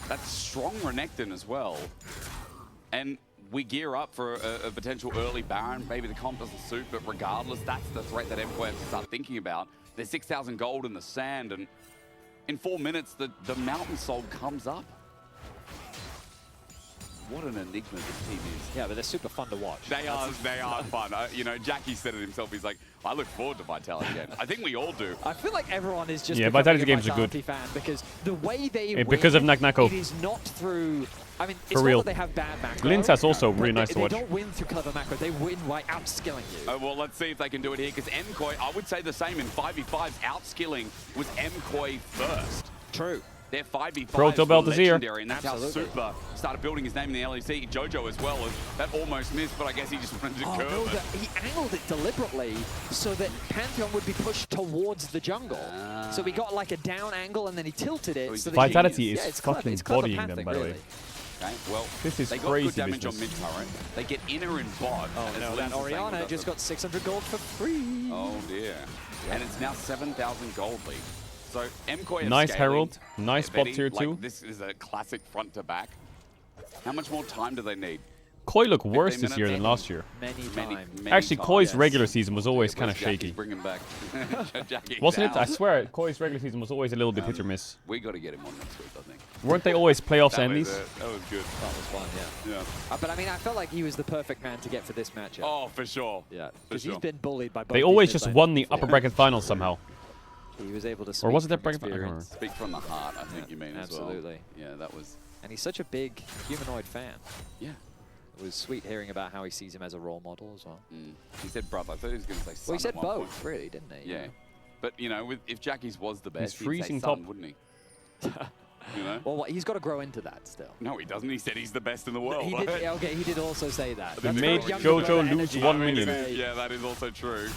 that's strong Renekton as well. And we gear up for a potential early Baron. Maybe the comp doesn't suit, but regardless, that's the threat that MKOI has to start thinking about. There's 6,000 gold in the sand, and in 4 minutes, the Mountain Soul comes up. What an enigma this team is. Yeah, but they're super fun to watch. They are fun. You know, Jackie said it himself. He's like, I look forward to Vitality games. I think we all do. I feel like everyone is just Vitality a games are Vitality good. fan because the way they win, because of Naknako. It is not through. I mean, it's For real. not that they have bad macro. Lintas also really nice to watch. They don't win through clever macro. They win by outskilling you. Well, let's see if they can do it here, because MKOI, I would say the same in 5v5s. Outskilling was MKOI first. True. Their 5v5s Proto were Belt is here. legendary, and that's Absolutely. how Super started building his name in the LEC. Jojo as well, as that almost missed, but I guess he just wanted to curve no, it. he angled it deliberately so that Pantheon would be pushed towards the jungle. So we got like a down angle and then he tilted it. So Vitality that is fucking bodying them, by the way. Okay, well, this is they got crazy good damage business. on mid turret. They get inner and bot. Oh no, that Orianna just got 600 gold for free. Oh dear. And it's now 7,000 gold lead. So MKOI Nice scaling. Herald, nice bot Betty, tier like, 2. This is a classic front to back. How much more time do they need? Koi looked worse 15 this year than minutes? last year. Many Actually, times, Koi's yes. regular season was always kind of Jackie shaky. Bring him back. Jackie Wasn't it? down. I swear, Koi's regular season was always a little bit hit or miss. We got to get him on next week, I think. Weren't they always playoffs That endies? that was good. That was fun, yeah. Yeah. But I mean, I felt like he was the perfect man to get for this matchup. Oh, for sure. Yeah, For because sure. he's been bullied by both. They these always just mid won the laners before. upper bracket finals somehow. He was able to speak Or was it from that bracket? I can't remember. experience. Speak from the heart, I think you mean as well. Absolutely. Yeah, that was... And he's such a big humanoid fan. Yeah. It was sweet hearing about how he sees him as a role model as well. He said brother. I thought he was going to say son. Well, he said at one both, point. really, didn't he? Yeah. But, you know, if Jackie's was the best, He's he'd freezing say son, top. wouldn't he? You know? Well, he's got to grow into that still. No, he doesn't. He said he's the best in the world. He did, okay, he did also say that. They That's made got younger Jojo brother lose energy. 1 million. Yeah, that is also true.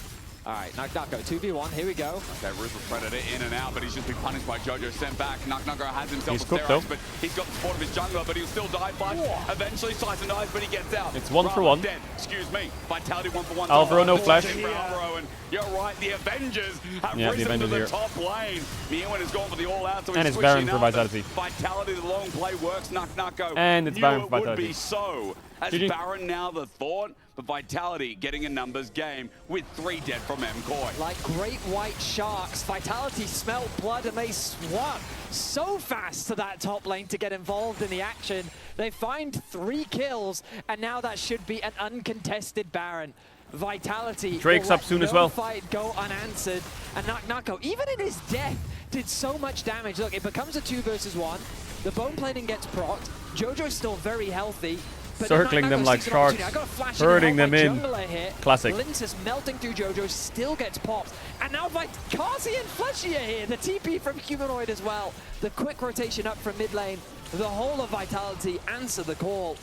All right, Naknako, 2v1, here we go. Okay, Ruthless Predator in and out, but he's just been punished by Jojo. Sent back. Naknako has himself He's a cooked, Sterox, though. but he's got the support of his jungler, but he'll still die. Flash. Eventually, slice and dies, but he gets out. It's 1 for Bravo 1. Dead. Excuse me. Vitality 1 for 1. Alvaro, no flash. Bravo, and you're right. The Avengers have Yeah, the risen to Avengers the here. top lane. Miewen has gone for the all-out, so And he's it's Baron switching for up, but Vitality. Vitality, the long play works. Naknako And it's knew Baron it for Vitality. would be so. As GG. Baron now the thought, but Vitality getting a numbers game with 3 dead from MKOI. Like great white sharks, Vitality smelt blood and they swung so fast to that top lane to get involved in the action. They find 3 kills, and now that should be an uncontested Baron. Vitality Drake's will up let soon no as well. fight go unanswered, and Naknako, even in his death, did so much damage. Look, it becomes a 2 versus 1. The bone plating gets procced. Jojo's still very healthy. But Circling Naknako them like sees an sharks, opportunity. I got a flash herding help them my in. jungler here. Classic. Lintus melting through Jojo, still gets popped. And now Kazi and Fleshy are here. The TP from Humanoid as well. The quick rotation up from mid lane. The whole of Vitality answer the call.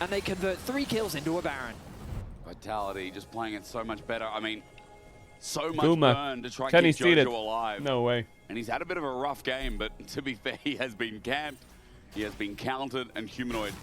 And they convert 3 kills into a Baron. Vitality just playing it so much better. I mean, so much Kuma. burn to try Can and he keep steal it? Jojo alive. No way. And he's had a bit of a rough game, but to be fair, he has been camped. He has been countered, and Humanoid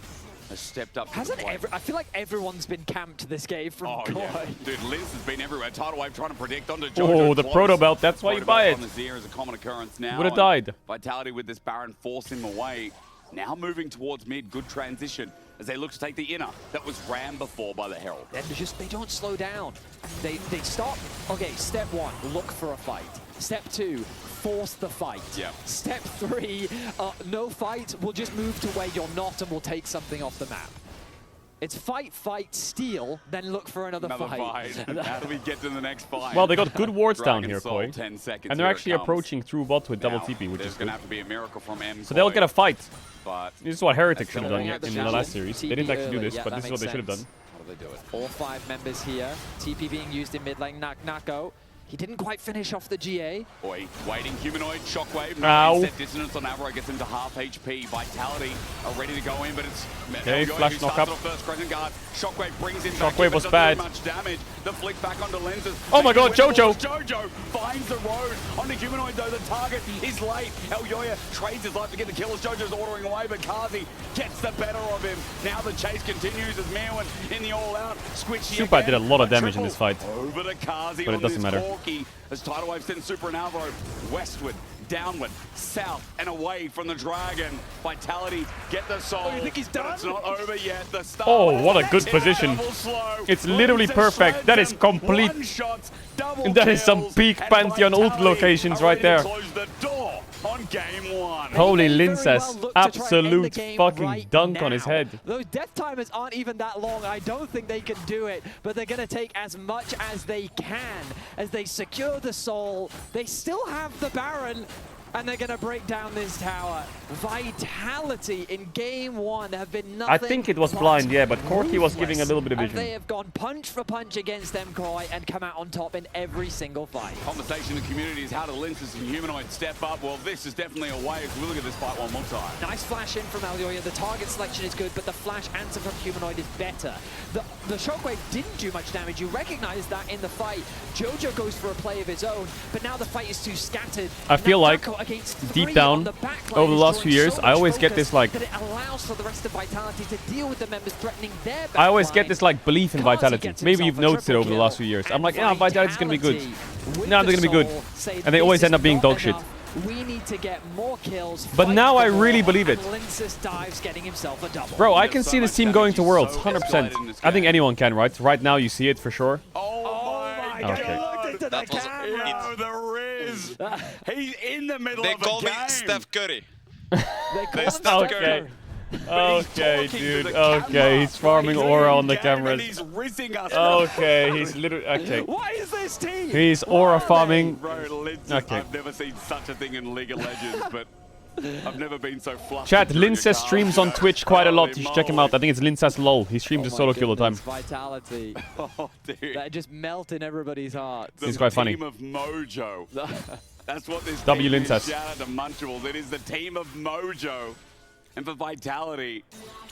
has stepped up to Hasn't the plate. I feel like everyone's been camped this game from Koi. Yeah. Dude, Liz has been everywhere. Tidal Wave trying to predict onto Jojo. Oh, the close. Proto Belt, that's why you Proto buy Belt it. on the Zero is a common occurrence now. Would've and died. Vitality with this Baron force him away. Now moving towards mid, good transition as they look to take the inner. That was rammed before by the Herald. And they don't slow down. They stop. Okay, step 1, look for a fight. Step 2, force the fight. Yeah. Step 3, no fight. We'll just move to where you're not and we'll take something off the map. It's fight, fight, steal, then look for another fight. How do we get to the next fight? Well, they got good wards down Dragon here, Soul, Koi. 10 seconds, And they're here it actually comes. approaching through bot with double Now, TP, which there's is going good. to have to be a miracle from M. So they'll get a fight. But This is what Heretic should have done Going out the in the channel. last series. They didn't actually do early. this, Yeah, but that this is what they makes should have done. sense. how do they do it? All 5 members here. TP being used in mid lane. Naknako. He didn't quite finish off the GA. Boy, waiting Humanoid, Shockwave. Ow. Set dissonance on Avro, gets him to half HP. Vitality are ready to go in, but it's Okay, Elyoya flash who knock starts up. off first Crescent Guard. Shockwave brings him Shockwave back in, was but bad. doesn't do much damage. The flick back onto lenses. Oh my god, Jojo! Jojo finds the road onto Humanoid, though the target is late. Elyoya trades his life to get the kill as Jojo's ordering away, but Kazi gets the better of him. Now the chase continues as Miewen in the all-out. Squishy Super again, did a lot of but damage in triple this fight. over to Kazi But it on doesn't this matter. Corki as Tidal Wave sends Super and Alvaro westward downward, south, and away from the Dragon. Vitality get the soul. Oh, you think he's done? It's not over yet. The Star Oh, what a good position. It's literally perfect. That is complete. That is some peak Pantheon ult locations right there. On game one. Holy They very Lincess. well look to try and end the Absolute game fucking right dunk now. on his head. Those death timers aren't even that long. I don't think they can do it, but they're going to take as much as they can as they secure the soul. They still have the Baron, and they're going to break down this tower. Vitality in game one have been nothing. I think it was blind, yeah, but Corki was giving a little bit of And they vision. have gone punch for punch against MKoi and come out on top in every single fight. Conversation in the community is how do Lincess and Humanoid step up? Well, this is definitely a way as we look at this fight one more time. Nice flash in from Alioya. The target selection is good, but the flash answer from Humanoid is better. The Shockwave didn't do much damage. You recognize that in the fight. Jojo goes for a play of his own, but now the fight is too scattered. I feel like deep down over the last few years, I always get this like that it allows for the rest of Vitality to deal with the members threatening their I always backline. get this like belief in Vitality. Maybe you've noticed it over the last few years. I'm like, yeah, Vitality's gonna be good. Nah, they're gonna be good. And they always end up being dog shit. We need to get more kills. But now I really believe it. Lincess dives, getting himself a double. Bro, I can see this team going to Worlds, 100%. I think anyone can, right? Right now you see it for sure. Oh my God. Okay. That was it. The Riz. He's in the middle They of a call me game. Steph Curry. They Steph Okay. Okay, dude. Okay, he's farming aura on the cameras. He's rizzing us. Okay, he's literally. Okay. Why is this team? He's aura farming. Bro, Lincess, Okay. I've never seen such a thing in League of Legends, but I've never been so flustered. Chat, during a Lincess card, streams you on know? Twitch quite a lot. Holy You should check him out. I think it's Lincess LOL. He streams a solo queue all the time. Vitality. Oh, dude. That just melt in everybody's hearts. He's quite funny. Team of Mojo. That's what this W team is. Lincess. Shout out to Munchables. It is the team of Mojo. And for Vitality,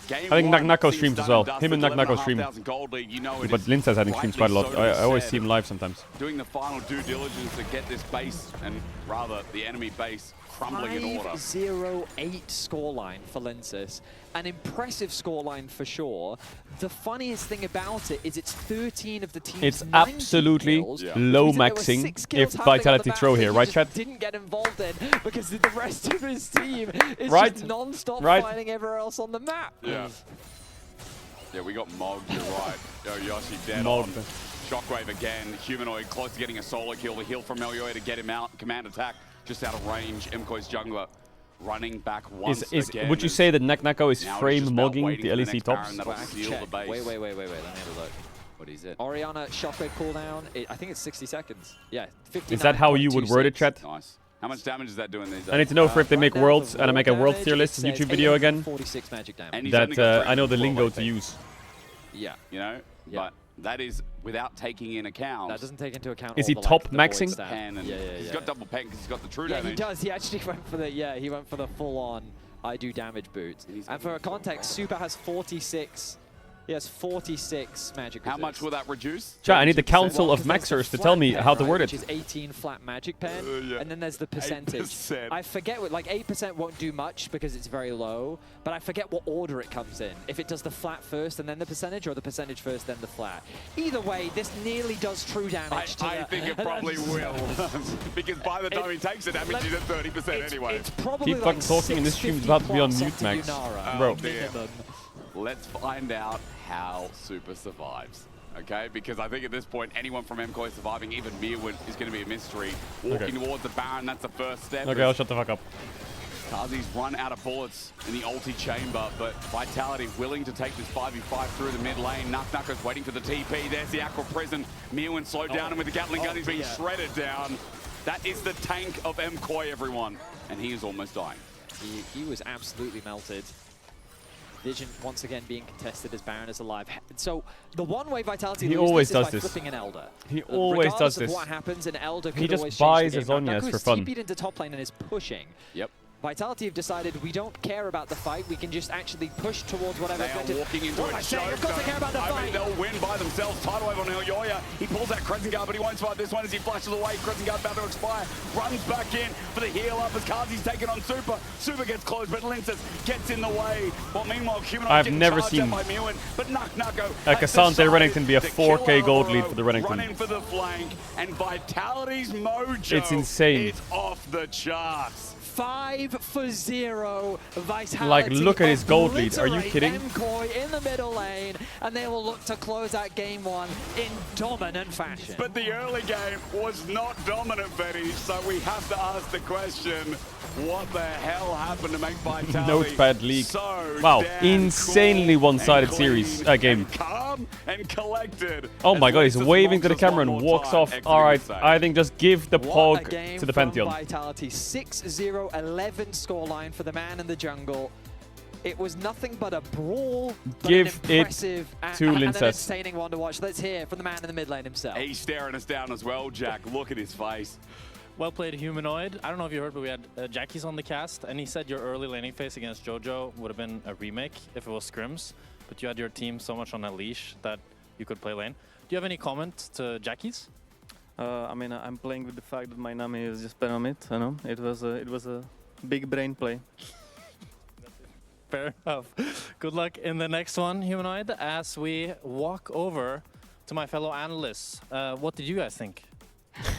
game I think one, Naknako seems streams as done well. and dusted, Him and Naknako 11,500 stream. gold lead, you know it But is Lincess I think streams quite a lot. rightly so I always said. see him live sometimes. Doing the final due diligence to get this base, and rather the enemy base, crumbling in order. 5-0-8 scoreline for Lincess. An impressive scoreline for sure. The funniest thing about it is it's 13 of the team's It's 90 absolutely kills, which low means that there were maxing 6 kills if happening on the Vitality map throw that here, he right, just chat? didn't get involved in because the rest of his team is Right. just non-stop Right. fighting everywhere else on the map. Yeah. Yeah, we got mogged, you're right. Yo, Yoshi dead Mogged. on. Shockwave again. Humanoid close to getting a solo kill. The heal from Melioy to get him out. Command attack just out of range. MKOI's jungler running back once again. Would you say that Naknako is Now it's frame just about mogging waiting the for the LEC next tops? Baron that'll seal the base. Wait. Let me have a look. What is it? Orianna Shockwave cooldown. I think it's 60 seconds. Yeah, 59. Is that how you would word it, chat? Nice. How much damage is that doing these days? I need to know if they make Right now, worlds the and I make a raw world damage, tier list it YouTube says video again. 846 magic damage. And he's only got That three I know the 12, lingo I to think. use. Yeah. You know? Yeah. But that is without taking in account. That doesn't take into account. Is all he the, top like, the maxing? void stat. Pen and Yeah. He's got double pen because he's got the true Yeah, damage. he does. He actually went for the he went for the full-on I do damage boot. And for a context, Super has 46. He has 46 magic. How much will that reduce? Chat, I need the 32%. council of Because there's the maxers to flat tell me pen, how to right, word which it. is 18 flat magic pen, yeah. and then there's the percentage. 8%. I forget what, like 8% won't do much because it's very low, but I forget what order it comes in. If it does the flat first and then the percentage, or the percentage first then the flat. Either way, this nearly does true damage. I think it probably will. Because by the time he takes the damage, he's at 30% anyway. It's probably Keep like fucking talking and this stream's about to be on mute, Max. Bro. Let's find out how Super survives. Okay, because I think at this point, anyone from MKOI surviving, even Mirwood, is going to be a mystery. Walking towards the Baron, that's the first step. Okay, I'll shut the fuck up. Kazi's run out of bullets in the ulti chamber, but Vitality willing to take this 5v5 through the mid lane. Naknako's waiting for the TP. There's the Aqua Prison. Mirwin slowed down, and with the Gatling gun, he's being shredded down. That is the tank of MKOI, everyone. And he is almost dying. He was absolutely melted. Vision once again being contested as Baron is alive. So the one way Vitality He loses always is does by this. flipping an Elder. He always does Regardless of this. what happens, an Elder He could just always buys change the his game. Zhonya's Naknaku for is fun. TP'd into top lane and is pushing. Yep. Vitality have decided we don't care about the fight. We can just actually push towards whatever They are objective. walking into What am a I saying? choke. Of course they care about the I mean, fight. they'll win by themselves. Tidal wave on Elyoya. He pulls that Crescent Guard, but he won't survive this one as he flashes away. Crescent Guard about to expire. Runs back in for the heal up as Kazi's taken on Super. Super gets close, but Linces gets in the way. Well, meanwhile, Humanoid I've getting never charged seen out by Mewin, but Nucko Cassante Rennington be a 4K gold lead for the Running Rennington. for the flank, and Vitality's mojo It's insane. is off the charts. 5-0 Vitality. Like, look at his gold lead. Are you kidding? MKOI in the middle lane, and they will look to close out game one in dominant fashion. But the early game was not dominant, Betty, so we have to ask the question, what the hell happened to make Vitality Notepad league. so Wow, damn insanely cool one-sided and series clean game. and calm and collected. Oh my god, he's Linces waving to the mocks us camera one and more walks time, off. exiting Alright, the stage. I think just give the What a pog game to the from Pantheon. Vitality. 6-0-11 scoreline for the man in the jungle. It was nothing but a brawl, but Give an it impressive to and an Linces. entertaining one to watch. Let's hear from the man in the mid lane himself. He's staring us down as well, Jack. Look at his face. Well played, Humanoid. I don't know if you heard, but we had Jackie's on the cast, and he said your early laning phase against JoJo would have been a remake if it was scrims, but you had your team so much on a leash that you could play lane. Do you have any comment to Jackie's? I mean, I'm playing with the fact that my Nami is just Penomit. You know, it was a big brain play. Fair enough. Good luck in the next one, Humanoid, as we walk over to my fellow analysts. What did you guys think?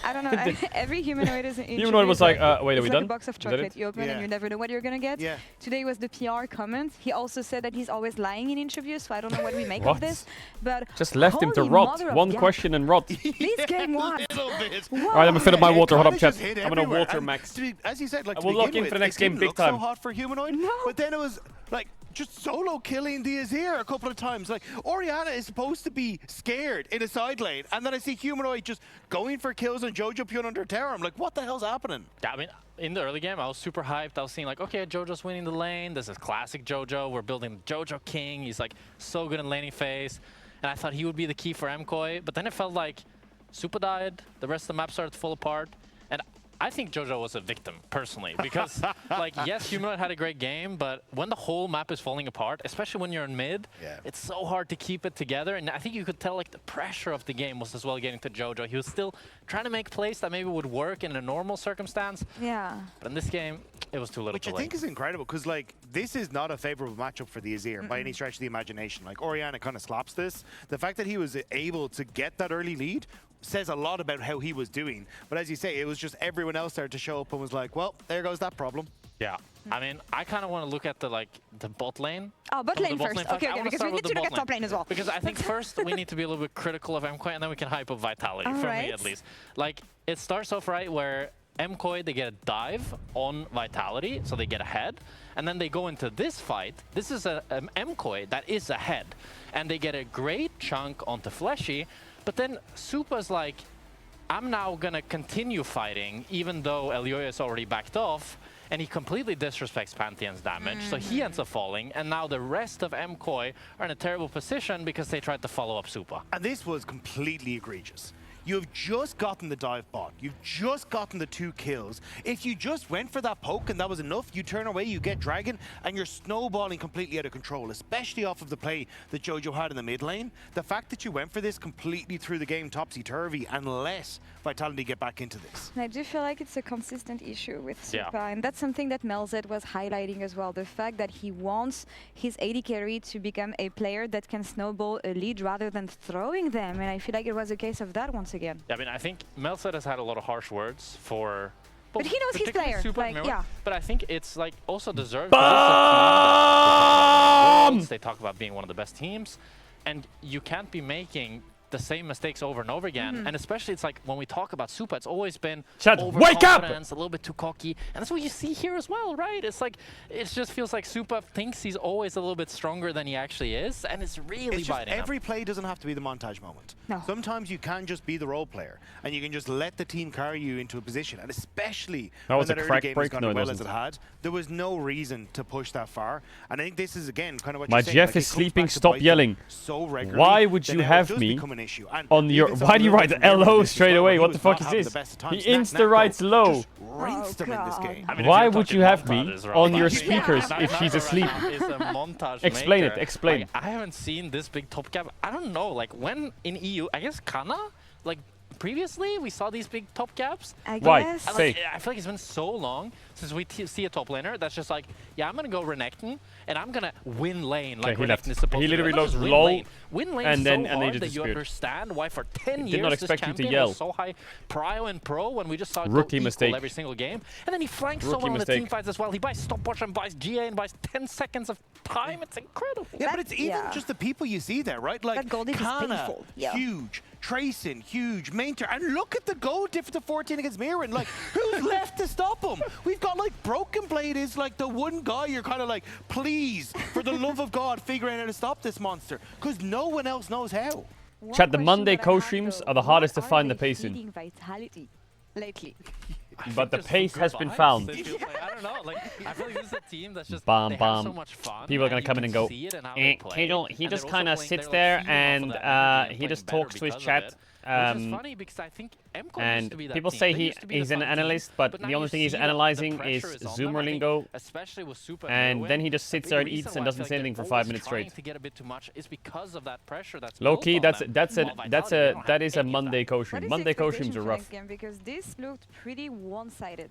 I don't know. Every humanoid is Humanoid was like, wait, are we it's like done? a box of Is that chocolate. it? You open and you never know what you're gonna get. Yeah. Today was the PR comment. He also said that he's always lying in interviews, so I don't know what we make What? of this. But Just left him to holy rot. mother of One God. question and rot. This game was. Alright, I'm gonna fill up my water. Hold up, chat. I'm gonna everywhere. water And max. as you said, like, I to will lock begin in for the with, next it game didn't big look time. so hot for Humanoid, but then it was like just solo killing the Azir a couple of times. Like, Orianna is supposed to be scared in a side lane, and then I see Humanoid just going for kills on Jojo Pune under tower. I'm like, what the hell's happening? Yeah, I mean, in the early game, I was super hyped. I was seeing like, okay, JoJo's winning the lane. This is classic JoJo. We're building JoJo King. He's like so good in laning phase. And I thought he would be the key for MKOI. But then it felt like Super died. The rest of the map started to fall apart. And I think JoJo was a victim, personally, because, like, yes, Humanoid had a great game, but when the whole map is falling apart, especially when you're in mid, it's so hard to keep it together. And I think you could tell, like, the pressure of the game was as well getting to JoJo. He was still trying to make plays that maybe would work in a normal circumstance. Yeah. But in this game, it was too little Which too I late. think is incredible, because like this is not a favorable matchup for the Azir by any stretch of the imagination. Like, Orianna kind of slaps this. The fact that he was able to get that early lead says a lot about how he was doing. But as you say, it was just everyone else there to show up and was like, well, there goes that problem. Yeah. I mean, I kind of want to look at the bot lane. Oh, bot Some of lane the first. fights. Okay, I okay, wanna because start we with need the to look bot at top lane as well. Because I think first we need to be a little bit critical of MKOI, and then we can hype up Vitality, All for right. me at least. Like, it starts off right where MKOI, they get a dive on Vitality, so they get ahead. And then they go into this fight. This is a MKOI that is ahead. And they get a great chunk onto Fleshy. But then Supa's like, I'm now going to continue fighting, even though Elyoya is already backed off. And he completely disrespects Pantheon's damage, so he ends up falling. And now the rest of MKOI are in a terrible position because they tried to follow up Supa. And this was completely egregious. You've just gotten the dive bot. You've just gotten the 2 kills. If you just went for that poke and that was enough, you turn away, you get Dragon, and you're snowballing completely out of control, especially off of the play that JoJo had in the mid lane. The fact that you went for this completely threw the game topsy-turvy and let Vitality get back into this. And I do feel like it's a consistent issue with Yeah. Supa, and that's something that Melzet was highlighting as well. The fact that he wants his AD carry to become a player that can snowball a lead rather than throwing them, and I feel like it was a case of that once again. Yeah, I mean, I think Melset has had a lot of harsh words for... But he knows his particularly player, Supa like, and Mirror, yeah. But I think it's like also deserved. They talk about being one of the best teams, and you can't be making the same mistakes over and over again. And especially, it's like when we talk about Supa, it's always been Chat, wake up! overconfidence, a little bit too cocky, and that's what you see here as well, right? It's like it just feels like Supa thinks he's always a little bit stronger than he actually is, and it's really It's just biting every him. play doesn't have to be the montage moment. No. Sometimes you can just be the role player, and you can just let the team carry you into a position. And especially That when was a that early crack game break? has gone No, it as well as wasn't. it had, there was no reason to push that far. And I think this is again kind of what My you're saying. Jeff like, is it comes sleeping. back to Stop bite them yelling. so regularly Why would that you now it have does me become an issue. And On your, even so, why do you little write bit from LO Europe straight as well, away? he What was the fuck not is having this? the best of He times. insta writes low. Just rinsed him in this game. I mean, Why if you're would you talking have me montages, right? on your Like, speakers if she's asleep? Is a montage Explain maker. it, explain. Like, I haven't seen this big top cap. I don't know, like when in EU, I guess Kana, like previously we saw these big top caps. Why? Like, Say. I feel like it's been so long since we see a top laner that's just like, yeah, I'm gonna go Renekton and I'm gonna win lane like he left. Renekton is supposed He to do. literally Not just goes win lol, lane. Win lane and then so and they hard just that you disappeared. understand why for 10 Did years not this expect you to champion yell. was so high prio and pro when we just saw it Rookie go mistake. equal every single game. And then he flanks Rookie someone on the mistake. team fights as well. He buys stopwatch and buys GA and buys 10 seconds of time. It's incredible. Yeah, but it's even just the people you see there, right? Like Kana, huge. Trayson, huge. Mainter, and look at the goal difference of 14 against Mirren. Like, who's left to stop him? We've got like Broken Blade is like the one guy you're kind of like, please, for the love of God, figure out how to stop this monster, because no one else knows how. Chat, the Monday co-streams are the hardest to find the pace in. Vitality lately. But the Just pace some has good been vibes. found. They feel like, I don't know, like I feel like this is a team that's just Bam, they bam. have so much fun. People are gonna and come you in and can go, see it in how they play, Caedrel, he and just they're kind of also sits playing- there they're like feeding off and of that energy and he just playing talks to better his because of chat. it. Which is funny because I think MCOY used to be And that people team. say They used to be he's the an fun team, analyst, but now the only you thing he's see that the analyzing pressure is on them. Zoomer I think lingo, especially with Super and Heroine, then he just a sits big there and reason eats why and I doesn't feel say like anything for they're 5 always minutes trying straight. to get a bit too much is because of that pressure that's Low built key, on that's them. that's a While that's Vitality, they a don't that have is a any of Monday that. co-stream. Monday co-streams are rough. Game because this looked pretty one-sided.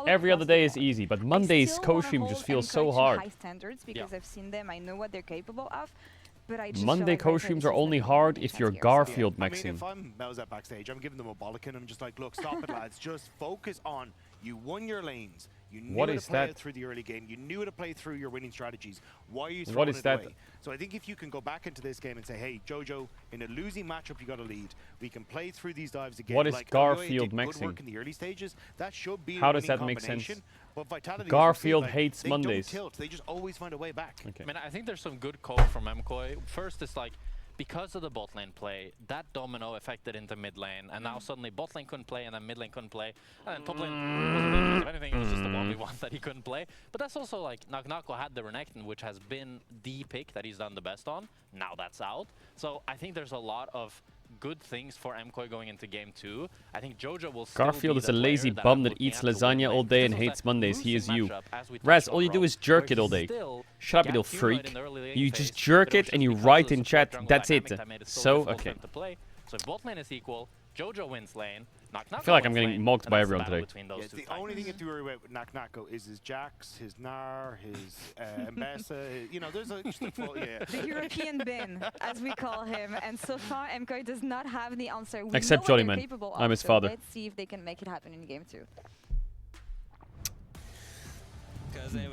Every other day is easy, but Monday's co-stream just feels so hard. High standards because I've seen them, I know what they're capable of. But I just Monday co-streams are only hard if you're Garfield I mean, maxing. if I'm Melzat backstage, I'm giving them a bollock, I'm just like, look, stop it, lads. Just focus on, you won your lanes. You knew What how is to play that? it through the early game. You knew how to play through your winning strategies. Why are you What throwing is it that? away? So I think if you can go back into this game and say, hey, Jojo, in a losing matchup, you got to lead. We can play through these dives again. What is like, Garfield did good maxing? work in the early stages. That should be How a does winning that make sense? combination. But Vitality, Garfield like, hates they Mondays. Don't tilt. They just always find a way back. Okay. I mean, I think there's some good code from MCOY. First, it's like, because of the bot lane play, that domino affected into mid lane, and now suddenly bot lane couldn't play, and then mid lane couldn't play, and then top lane wasn't really because of anything, it was just the 1v1 that he couldn't play. But that's also like, Nagnako had the Renekton, which has been the pick that he's done the best on. Now that's out. So I think there's a lot of good things for MCOY going into game 2. I think Jojo will still Garfield be is the a lazy player that bum I'm that looking eats at to win lasagna lane. all day and This was hates that Mondays. He is losing you. matchup, as we Raz, touched all you on, do is where jerk it all he's day. still Shut up, you got little humanoid freak. in the early lane You phase, just jerk but it it was and just you because write of the in support chat. jungle That's dynamic it. that made So, difficult for okay. him to play. So if bot lane is equal, Jojo wins lane, I feel like I'm getting mocked by everyone today. Yeah, the only thing you have to worry about with Nagnako is his Jax, his Gnar, his Mbessa. You know, there's a just a full, yeah. The European bin, as we call him, and so far MCOY does not have the answer. We Except know what Jolly they're Man. capable I'm of, his so father. Let's see if they can make it happen in game 2.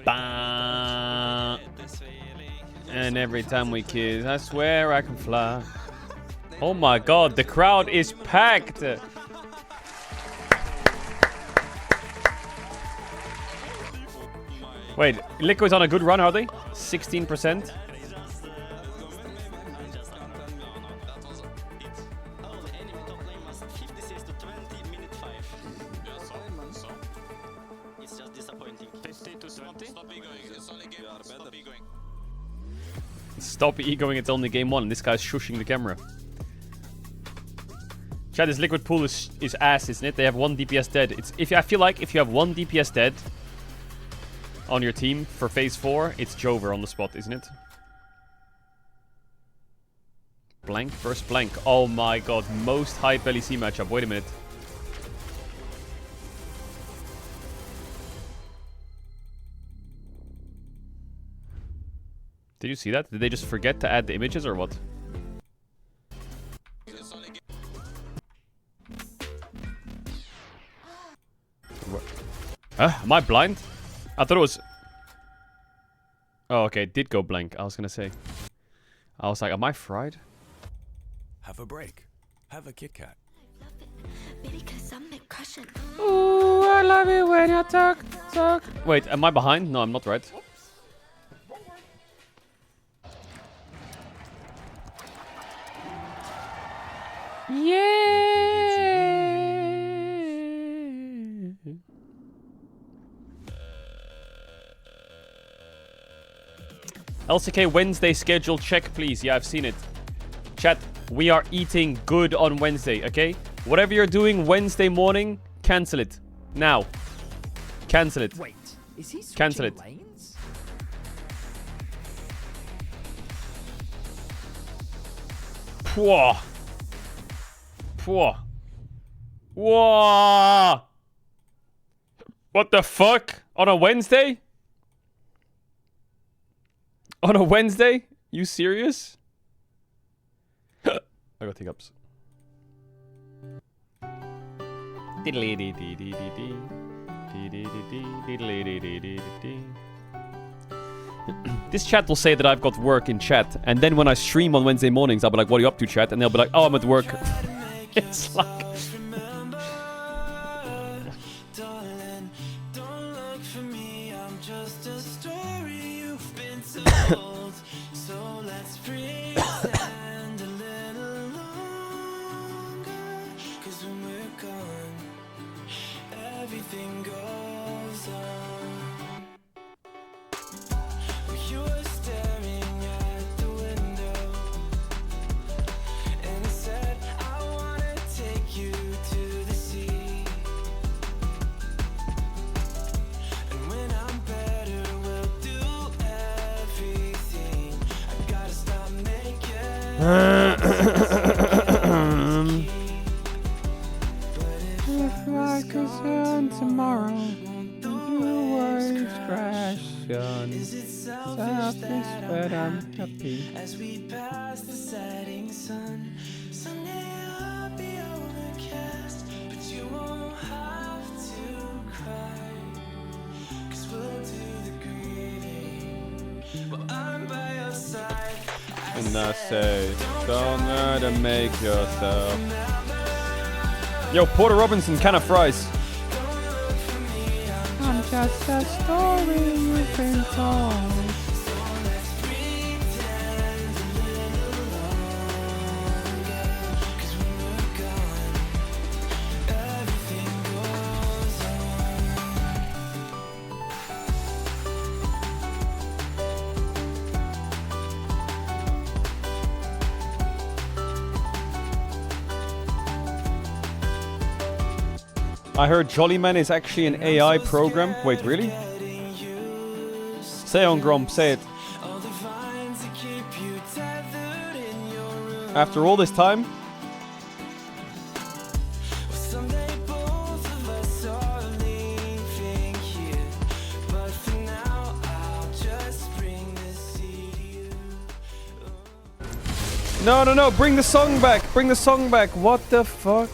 Bah. And every time we kiss, I swear I can fly. Oh my god, the crowd is packed! Wait, Liquid's on a good run, are they? 16%? It's just disappointing. 50 to 70. Stop egoing. It's only game 1. Stop egoing. Stop egoing, it's only game 1. This guy's shushing the camera. Chat, this Liquid pool is ass, isn't it? They have 1 DPS dead. I feel like if you have 1 DPS dead on your team for phase 4, it's Jover on the spot, isn't it? Blank versus blank. Oh my god, most hype LEC matchup. Wait a minute. Did you see that? Did they just forget to add the images or what? Am I blind? I thought it was... Oh, okay, it did go blank. I was gonna say. I was like, am I fried? Have a break. Have a Kit Kat. Ooh, I love it when you talk. Wait, am I behind? No, I'm not, right? Yeah. LCK Wednesday schedule check, please. Yeah, I've seen it. Chat, We are eating good on Wednesday, okay? Whatever you're doing Wednesday morning, cancel it. Now. Cancel it. Wait, is he switching Cancel it. lanes? Pwah. Pwah. Whoa. What the fuck? On a Wednesday? On a Wednesday? You serious? I got hiccups. This chat will say that I've got work in chat, and then when I stream on Wednesday mornings, I'll be like, what are you up to, chat? And they'll be like, oh, I'm at work. It's like... Everything goes on. You were staring at the window, and I said, I wanna take you to the sea. And when I'm better, we'll do everything. I gotta stop making. If I could turn tomorrow, the waves crash on. Selfish, but I'm happy. As we pass the setting sun, someday I'll be overcast, but you won't have to cry, 'cause we'll do the grieving. Well, I'm by your side. And I say, don't learn to make yourself. Yo, Porter Robinson, can of fries. I'm just a story you've been told. I heard Jollyman is actually an AI program. Wait, really? Say on Gromp, say it. After all this time? No, no, no, bring the song back. Bring the song back. What the fuck?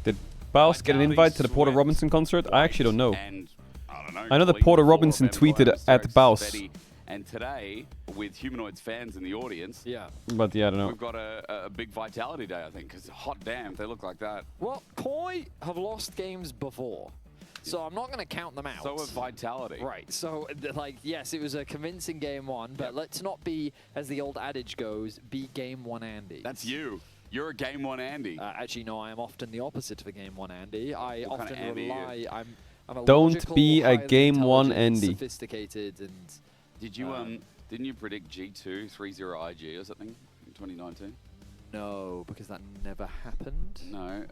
Did Baus get an invite to the Porter Robinson concert? I actually don't know. I know that Porter Robinson tweeted at Baus. And today, with Humanoids fans in the audience, But yeah, I don't know. we've got a big Vitality Day, I think, because hot damn, they look like that. Well, Koi have lost games before, so I'm not going to count them out. So have Vitality. Right, so, like, yes, it was a convincing game one, but let's not be, as the old adage goes, be game one Andy. That's you. You're a game one Andy. Actually, no, I am often the opposite of a game one Andy. I What kind often of Andy are rely. you? I'm a Don't logical, be a highly game one intelligent, Andy. Sophisticated and. Did you didn't you predict G2 3-0 IG or something in 2019? No, because that never happened. No.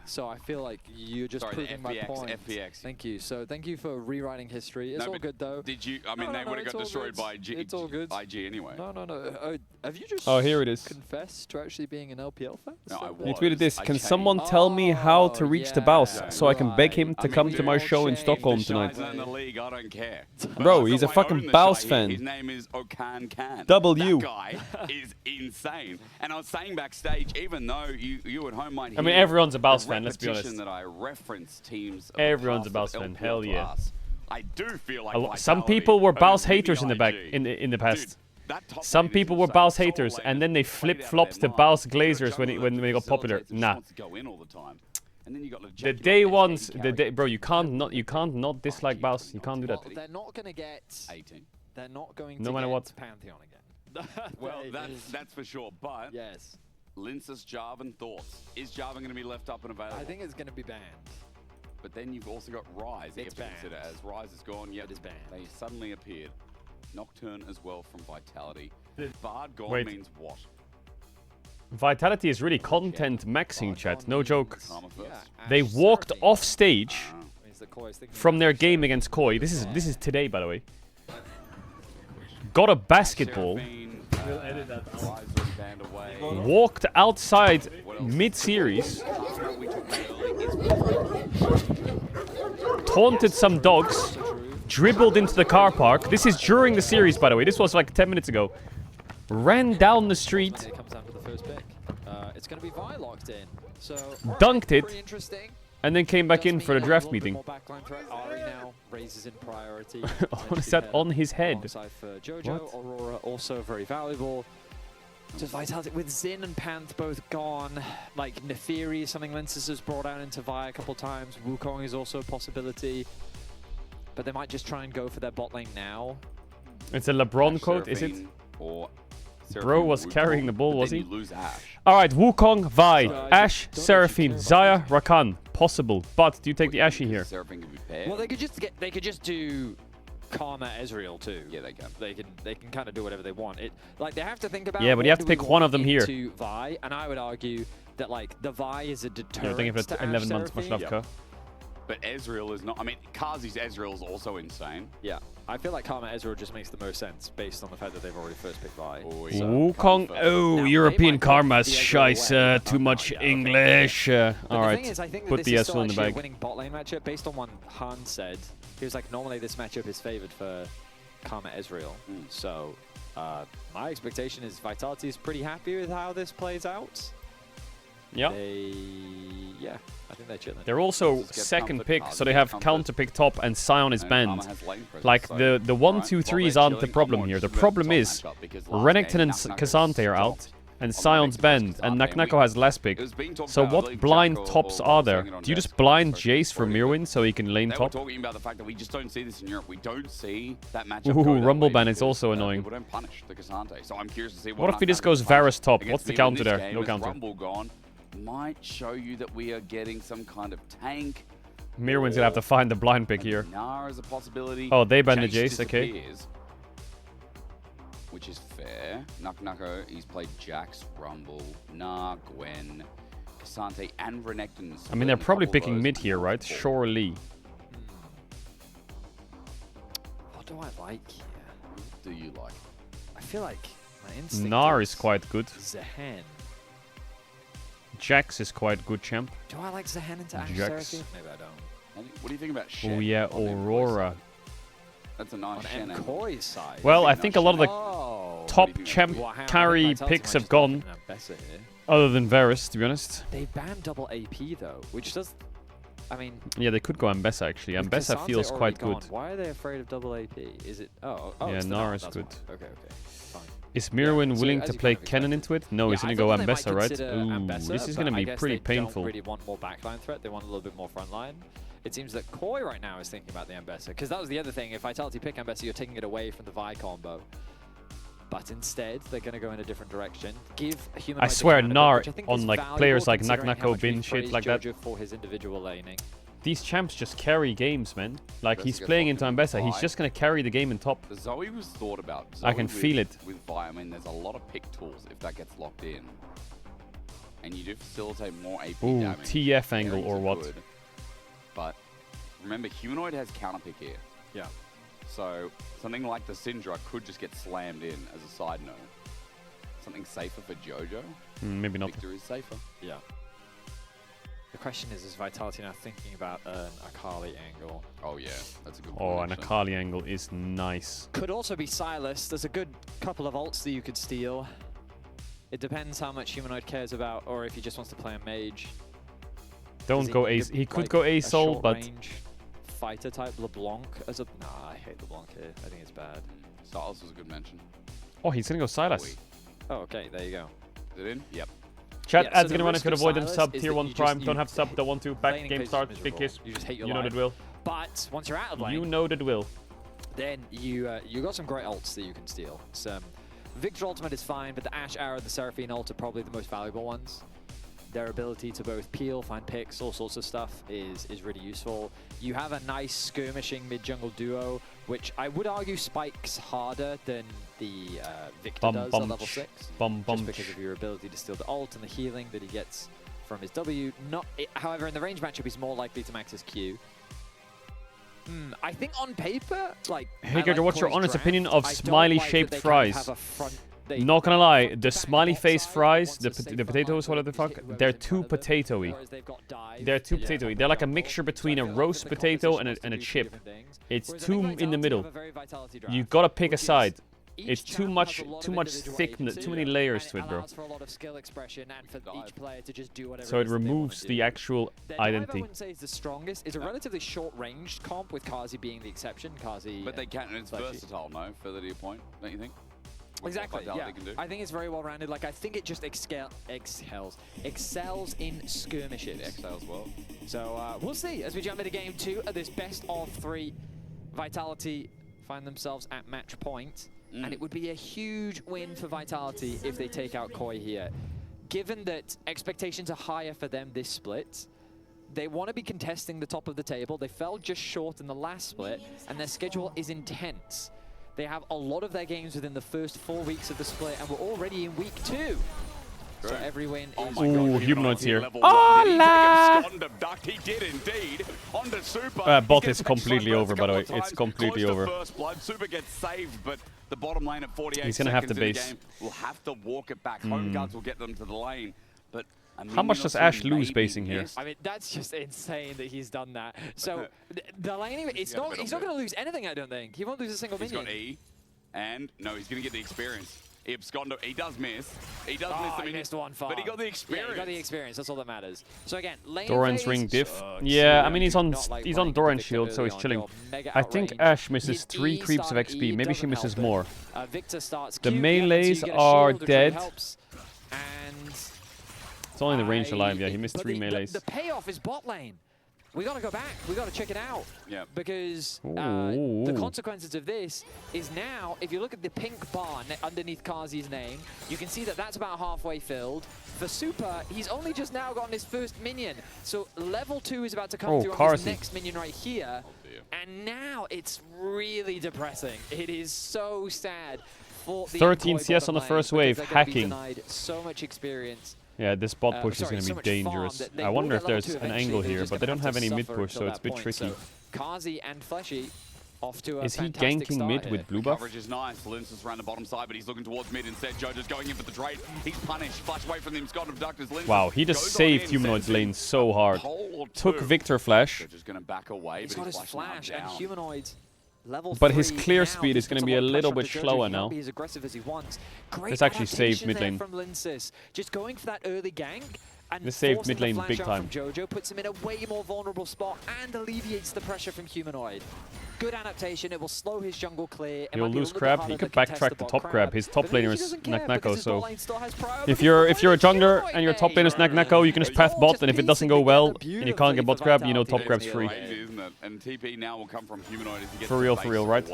So I feel like you're just Sorry, proving my FPX, point. FPX. Thank you. So thank you for rewriting history. It's No, all but good though. Did you? I mean, No, they no, would have it's got all destroyed good. by It's all good. IG anyway. No, no, no. Have you just Oh, here it is. confessed to actually being an LPL fan? No, I was. He tweeted this. I Can changed. someone tell me how to reach the Baus yeah, so I can beg him right. to I come mean, to my dude, show in if Stockholm the tonight? Shy's not in the league, I don't care. Bro, But he's a also, I fucking own the Baus Shy. fan. His name is Okan Khan. W. That guy is insane. And I was saying backstage, even though you at home might hear I mean, everyone's a Baus the fan, let's be honest. repetition that I reference teams of the Everyone's a past Baus of fan, LPL hell yeah. class. I do feel like Some Vitality people were over Baus haters in the back IG. in the past. Dude, that top Some lane is people were insane. Baus Solo haters, laners and then they played out of flip-flopped their to mind. Baus You're a Glazers when jungler they got that popular. facilitates and Nah. wants to go in all the time. And then you got The day ones, bro, you can't not dislike Baus. You can't do that. They're not going to get 18. They're not going No to matter get what. Pantheon again. Well, that's for sure. But yes, Lince's Jarvan thoughts. Is Jarvan going to be left up and available? I think it's going to be banned. But then you've also got Rise. You have It's to consider banned. as Rise is gone. Yep, It is banned. they suddenly appeared. Nocturne as well from Vitality. Bard gone Wait. means what? Vitality is really content maxing, chat. No joke. Karma first. They walked off stage Means that Koi's thinking from their game against Koi. This is today, by the way. Got a basketball. We'll edit that Rise already banned away. Walked outside mid-series. Taunted some dogs. Dribbled into the car park. This is during the series, by the way. This was like 10 minutes ago. Ran down the street. It comes down to the first pick. It's going to be Vi locked in. So Dunked it. pretty interesting. And then came back in for the draft meeting. More backline threat. Ari now raises in priority. Is that on his head? Alongside for Jojo, What? Aurora also very valuable. Just Vitality with Xin and Panth both gone. Like Neferi is something Lensis has brought out into Vi a couple times. Wukong is also a possibility. But they might just try and go for their bot lane now. It's a LeBron quote, is it? Seraphine or Bro Seraphine was Wukong, carrying the ball, but was then he? you lose Ash. Alright, Wukong, Vi, Ashe, Seraphine, Xayah, Rakan. Possible. But do you take the Ashe here? Seraphine can be paired. Well, they could just do Karma Ezreal too. Yeah, they can. They can kind of do whatever they want. It like they have to think about. Yeah, but you what have to do we pick one want of them here. into Vi, and I would argue that like the Vi is a deterrent. I think if to it's Ashe 11 months, Seraphine. much love, But Ezreal is not. I mean, Kazi's Ezreal is also insane. Yeah, I feel like Karma Ezreal just makes the most sense based on the fact that they've already first picked Vi. Wukong. Oh, European karma's scheiße. Too much English. Alright, put the Ezreal in the a bag. winning bot lane matchup based on what Han said. He was like, normally this matchup is favored for Karma Ezreal. So my expectation is Vitality is pretty happy with how this plays out. Yeah. Yeah, I think they're chilling. They're also second pick, so they have counter pick top and Sion is banned. Like the 1, 2, 3s aren't the problem here. The problem is Renekton and K'Sante are out, and Sion's banned, and Naknako has last pick. So what blind tops are there? Do you just blind Jace for Mirwin so he can lane They were top? talking about the fact that we just don't see this in Europe. We don't see that matchup. Ooh, go that Rumble way ban is because, also annoying. People don't punish the K'Sante, so I'm curious to see What if he just Naknako goes punishes Varus top? against What's the Mirwin counter this there? game No with counter. Rumble gone might show you that we are getting some kind of tank. Mirwin's gonna have to find the blind pick here. Gnar is a possibility. Oh, they banned the Jace Jace, okay. disappears, which is fair. Naknako, he's played Jax, Rumble, Gnar, Gwen, K'Sante, and Renekton. I mean, they're probably picking mid here, right? Surely. What do I like here? Do you like? I feel like my instinct Gnar is quite good. Zehen. Jax is quite good, champ. Do I like Zehen into Ashe Jax. Seraphine? Maybe I don't. What do you think about Shen? Oh yeah, on Emkoi's Aurora. side? That's a nice On Shen angle. Emkoi's side. Well, I think a lot of the Oh. top champ carry picks have gone, other than Varus, to be honest. They banned double AP though, which does. I mean. Yeah, they could go Ambessa actually. with Ambessa K'Sante feels already quite gone, good. Why are they afraid of double AP? Is it? Oh, Yeah, it's the Gnar Gnar, is that's good. why. Okay, fine. Is Mirwin so willing as to you play kind of Kennen into it? No, Yeah, he's gonna I go thought they might Ambessa, right? consider Ooh, Ambessa, this is but gonna I be guess pretty they painful. don't really want more backline threat. They want a little bit more frontline. It seems that Koi right now is thinking about the Ambessa, because that was the other thing. If Vitality pick Ambessa, you're taking it away from the Vi combo. But instead, they're going to go in a different direction. Give I swear, Gnar which I think on is like valuable players like considering how Naknako, much we've Bin, shit praised like that. Jojo for his individual laning. These champs just carry games, man. Like Ambessa he's gets playing locked into in Ambessa. He's Vi. just gonna carry the game in top. The Zoe was thought about. I can Zoe feel with- it. With Vi, I mean, there's a lot of pick tools if that gets locked in. And you do facilitate more AP Ooh, damage. TF angle Areas or are what? good. But remember, Humanoid has counter pick here. Yeah. So something like the Syndra could just get slammed in as a side note. Something safer for Jojo? Maybe not. Victor is safer. Yeah. The question is Vitality now thinking about an Akali angle? Oh yeah, that's a good Oh, point. an Akali angle is nice. Could also be Silas. There's a good couple of ults that you could steal. It depends how much Humanoid cares about, or if he just wants to play a mage. Don't go Ace. He could go Ace Soul, but fighter type LeBlanc as a. Nah, I hate LeBlanc here. I think it's bad. Silas was a good mention. oh, he's gonna go Silas. Oh, okay, there you go. Is it in? Yep. Chat, Yeah, so ads the gonna run if risk you could of avoid them Silas sub is tier that 1 you prime. just- Don't have to sub the 1-2 back laning game phase is start. Big miserable. kiss. You just hate your You know life. the drill. But once you're out of lane, You know the drill. then you got some great ults that you can steal. Some Victor ultimate is fine, but the Ashe Arrow, the Seraphine ult are probably the most valuable ones. their ability to both peel, find picks, all sorts of stuff is really useful. You have a nice skirmishing mid-jungle duo, which I would argue spikes harder than the Victor does at level 6. Just because of your ability to steal the ult and the healing that he gets from his W. However, in the range matchup, he's more likely to max his Q. I think on paper, like... Hey, Caedrel, what's your honest opinion of smiley-shaped fries? Not gonna lie, the smiley face fries, the potatoes, whatever the fuck, they're too potatoey. They're too potatoey. They're like a mixture between a roast potato and a chip. It's too in the middle. You gotta pick a side. It's too much thickness, too many layers to it, bro. So it removes the actual identity. I wouldn't say is the strongest. It's a relatively short-ranged comp, with Cazi being the exception. Cazi, but they can, and it's versatile, no? Further to your point, don't you think? Exactly, yeah. I think it's very well-rounded. Like, I think it just excels in skirmishes. It excels well. So we'll see as we jump into game 2 of this best of 3. Vitality find themselves at match point. And it would be a huge win for Vitality if they take out Koi here. Given that expectations are higher for them this split, they want to be contesting the top of the table. They fell just short in the last split, and their schedule is intense. They have a lot of their games within the first 4 weeks of the split, and we're already in week 2. So every win is... Ooh, Humanoid's here. Hola! He did indeed. Onto Super. Bot is completely over, by the way. It's completely over. First blood. Super gets saved, but the bottom lane at 48 He's gonna have to base. Will have to walk it back. Home guards will get them to the lane, but how much does Ash lose basing here? I mean, that's just insane that he's done that. So the laning, he's not going to lose anything, I don't think. He won't lose a single minion. He's got E, and no, he's going to get the experience. He absconded. He does miss. He does miss the minion. He missed one farm. But he got the experience. Yeah, he got the experience. That's all that matters. So again, lane Doran's ring diff. Yeah, I mean he's on Doran's shield, so he's chilling. I think Ash misses 3 creeps of XP. Maybe she misses more. The melees are dead. It's only the range alive. Yeah, he missed 3 melees. The payoff is bot lane. We gotta go back. We gotta check it out. Yeah. Because the consequences of this is now, if you look at the pink bar underneath Cazi's name, you can see that that's about halfway filled. For Super, he's only just now gotten his first minion. So level 2 is about to come through on his next minion right here. And now it's really depressing. It is so sad for the 13 CS on the first wave, hacking. Denied so much experience. Yeah, this bot push is going to be dangerous. I wonder if there's an angle here, but they don't have any mid push, so it's a bit tricky. Cazi and Fleshy off to a Is he ganking mid with blue buff? Coverage is nice. Linus around the bottom side, but he's looking towards mid instead. Jojo's going in for the trade. He's punished. Flash away from him. Scott abductors. Wow, he just saved Humanoid's lane so hard. Took Victor Flash. Just going to back away. He's got his flash and Humanoids. But his clear speed is going to be a little bit slower now. As aggressive as he wants. This actually saved mid lane. From Linus. Just going for that early gank. And this saved mid lane big time. Jojo puts him in a way more vulnerable spot and alleviates the pressure from Humanoid. Good adaptation. It will slow his jungle clear. He'll lose crab. He could backtrack the top crab. His top laner is Naknako, so if you're a jungler and your top laner is Naknako, you can just path bot, and if it doesn't go well and you can't get bot crab, you know top crab's free. And TP now will come from Humanoid as he gets for real, right?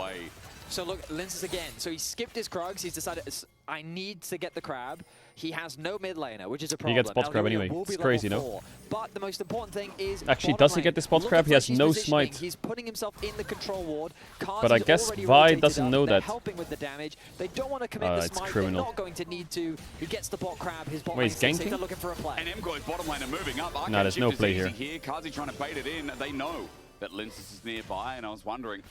So look, Linus again. So he skipped his Krugs. He's decided, I need to get the crab. He has no mid laner, which is a problem. He gets bot crab anyway. It's crazy, no? But the most important thing is... Actually, does he get this bot crab? He has no smite. He's putting himself in the control ward. But I guess Vi doesn't know that. Helping with the damage. They don't want to commit the smite. They're not going to need to. He gets the bot crab. His bot Wait, he's ganking? They're looking for a play. And MKOI's bottom laner moving up. No, there's no play here. Cazi trying to bait it in. They know that Linus is nearby, and I was wondering,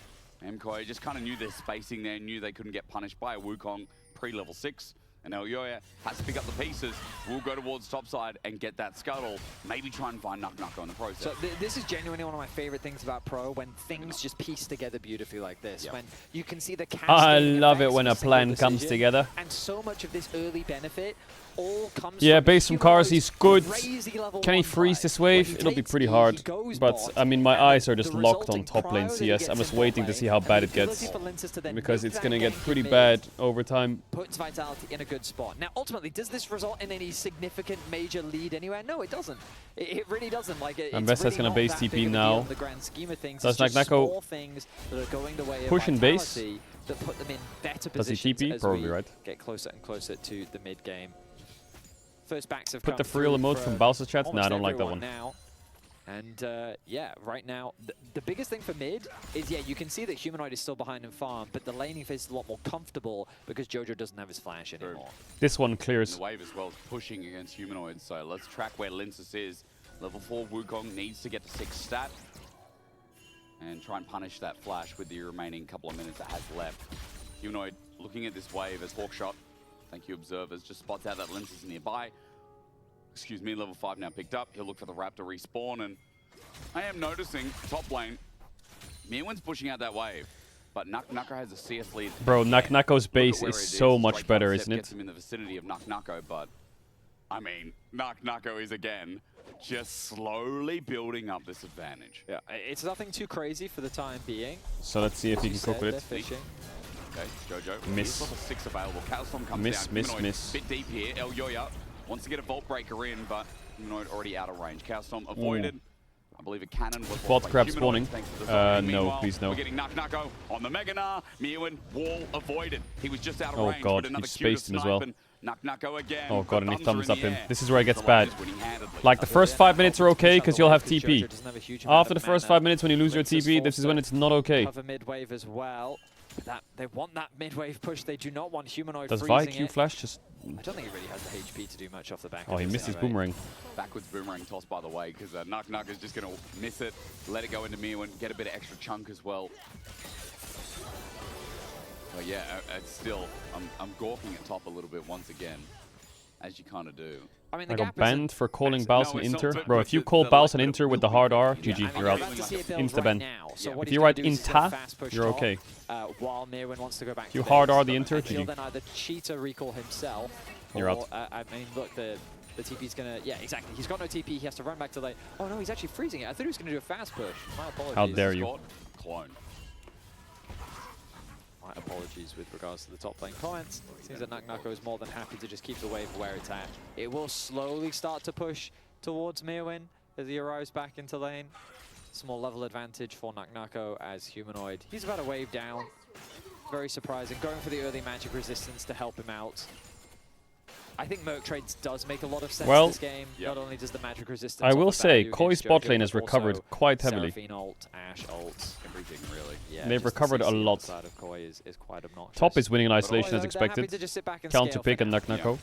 MKOI just kind of knew their spacing there, knew they couldn't get punished by a Wukong pre-level 6. And now Yoya has to pick up the pieces. We'll go towards topside and get that scuttle. Maybe try and find Naknako in the process. So this is genuinely one of my favorite things about Pro, when things just piece together beautifully like this. When you can see the I love it when a plan comes together. And so much of this early benefit all comes base from Cars, he's good. Can he freeze this wave? It'll be pretty hard. But, I mean, my eyes are just locked on top lane CS. I'm just waiting to see how bad it gets. Because it's going to get pretty bad over time. Puts Vitality in a good spot. Now, ultimately, does this result in any significant major lead anywhere? No, it doesn't. It really doesn't. Like, and Vesta's going to base TP now. Does Naknako push in base? That put them in better Does he TP? Probably, right? Get closer and closer to the mid game. First backs have Put come the free real through emote for from Bowser's chat? Nah, almost I don't like that everyone one. now. And yeah, right now, the biggest thing for mid is, yeah, you can see that Humanoid is still behind in farm, but the laning phase is a lot more comfortable because Jojo doesn't have his flash anymore. This one clears. The wave as well is pushing against Humanoid, so let's track where Linsus is. Level 4 Wukong needs to get to 6 stat and try and punish that flash with the remaining couple of minutes that has left. Humanoid looking at this wave as Hawkshot, thank you observers, just spots out that Linsus is nearby. Excuse me, level 5 now picked up. He'll look for the Raptor respawn, and I am noticing top lane, Mirwin's pushing out that wave, but Nako has a CS lead. Bro, Nako's base is so much better, isn't it? Gets him in the vicinity of Nako, but I mean, Nako is again just slowly building up this advantage. Yeah, it's nothing too crazy for the time being. So let's see if he can cope with it. Fishing. Okay, Jojo. Miss. Level 6 available. Cowstorm comes Miss, down. miss, Humanoid miss. bit deep here. El Yoya wants to get a Vault Breaker in, but Humanoid already out of range. Cowstorm avoided. Ooh. I believe a cannon was Quad blocked by crab Humanoid, spawning. thanks to the zoning. No, Meanwhile, please no. We're getting Nako on the Mega Gnar. Mirwin, wall avoided. He was just out of Oh range, god, but another he spaced him as well. Nako again. Oh god, and he Thumbs thumbs are up in the him. air. This is where it gets The bad. Lions winning handedly. Like the first 5 minutes are okay because you'll have TP. After After the first 5 minutes when you lose your TP, this is when it's not okay. Cover mid wave as well. That they want that mid wave push. They do not want Humanoid Does freezing Vi Q it. flash just... I don't think he really has the HP to do much off the back. Oh, of he this missed his anyway. boomerang. Backwards boomerang toss, by the way, because Nuk is just going to miss it, let it go into Mirwin, get a bit of extra chunk as well. But yeah, it's still, I'm gawking at top a little bit once again, as you kind of do. I mean, I got banned for calling Baus an inter. Bro, if you call the Baus an inter with the hard R, GG, I mean, you're out. about to see a build Insta right ban. now. So what If he's you gonna write do is he's gonna inta, fast push you're top, okay. While Mirwin wants to go back If you to hard base, R the inter, and he'll GG. then either cheat or recall himself. You're or, out. I mean, look, the TP's gonna, yeah, exactly. He's got no TP. He has to run back to lane. Oh no, he's actually freezing it. I thought he was gonna do a fast push. My apologies. How dare you? Clone. My apologies with regards to the top lane comments. Seems that Nako is more than happy to just keep the wave where it's at. It will slowly start to push towards Mirwin as he arrives back into lane. Small level advantage for Nako as Humanoid. He's about a wave down. Very surprising. Going for the early magic resistance to help him out. I think Merc Trades does make a lot of sense Well, this game. Not only does the magic resistance I will offer say, value Koi's against bot Jojo, lane has but recovered also quite heavily. Seraphine ult, Ashe ult. Everything, really. Yeah, They've just the recovered a CC on the lot. side of Koi is quite obnoxious. Top is winning in isolation But as they're happy expected. to just sit back and Counter scale pick for and now. Nako.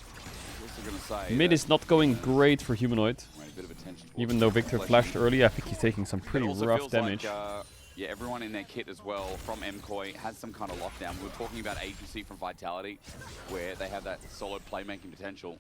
Say Mid is not going great for Humanoid. a bit of attention towards Even though Victor flashed early, I think he's taking some pretty It also rough feels damage. Like, yeah, everyone in their kit as well from MKoi has some kind of lockdown. We were talking about agency from Vitality, where they have that solid playmaking potential.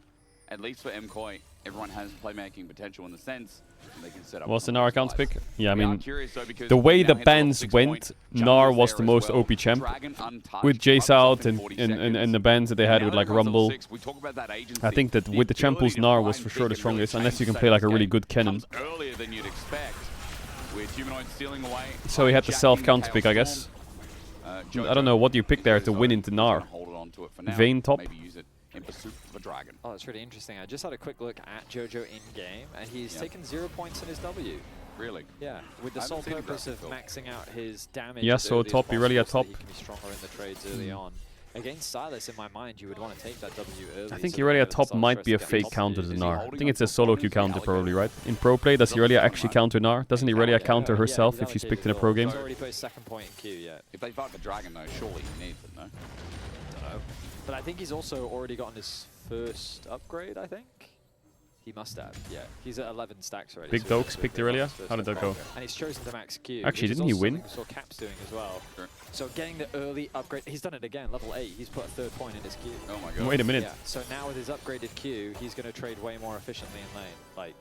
At least for MKoi, everyone has playmaking potential in the sense they can set up. Was the Nar account pick? Yeah, I We are mean, curious, though, because the way we now the hit bans 6 went, points. Nar Jungle's was there the as most well. OP champ. Dragon untouched, With Jace runs off out in and 40 and seconds. the bans that they had Now with that like it comes on Rumble, 6, we talk about that agency. I think that with the ability Champus to Nar find was for sure the pick and really strongest, unless you change can play like a Satur's really game. good cannon. Comes earlier than you'd expect, with Humanoid stealing away. So he had the self-counter pick, I guess. I don't know what you pick there to win into Nar. Hold on to it for now. Vayne top. Maybe use it in pursuit of a dragon. Oh, that's really interesting. I just had a quick look at Jojo in-game, and he's taken 0 points in his W. Really? Yeah, with the I sole haven't seen a purpose of graphic maxing out his damage. Yeah, as so early as top, be ready at possible so top. that he can be stronger in the trades early on. Against Silas, in my mind, you would want to take that W early. I think so Irelia that top Silas might be a stress fake gets counter to top Nar. I think it's a solo queue counter probably, right? In pro play, does Irelia actually counter Nar? Doesn't Irelia counter Yeah, herself he's if she's picked allocated in a pro all. game? He's already put his second point in queue yet. If they fight the dragon, though, surely he needs it, no? Don't know. But I think he's also already gotten his first upgrade, I think. He must have, yeah. He's at 11 stacks already. Big so Dokes he's picked gotten Irelia? his first How did that go? upgrade. And he's chosen to max Q. Actually, which is didn't he also win? something we saw Cap's doing as well. Sure. So getting the early upgrade, he's done it again, level 8. He's put a third point in his Q. Oh my god. Wait a minute. Yeah, so now with his upgraded Q, he's going to trade way more efficiently in lane. Like,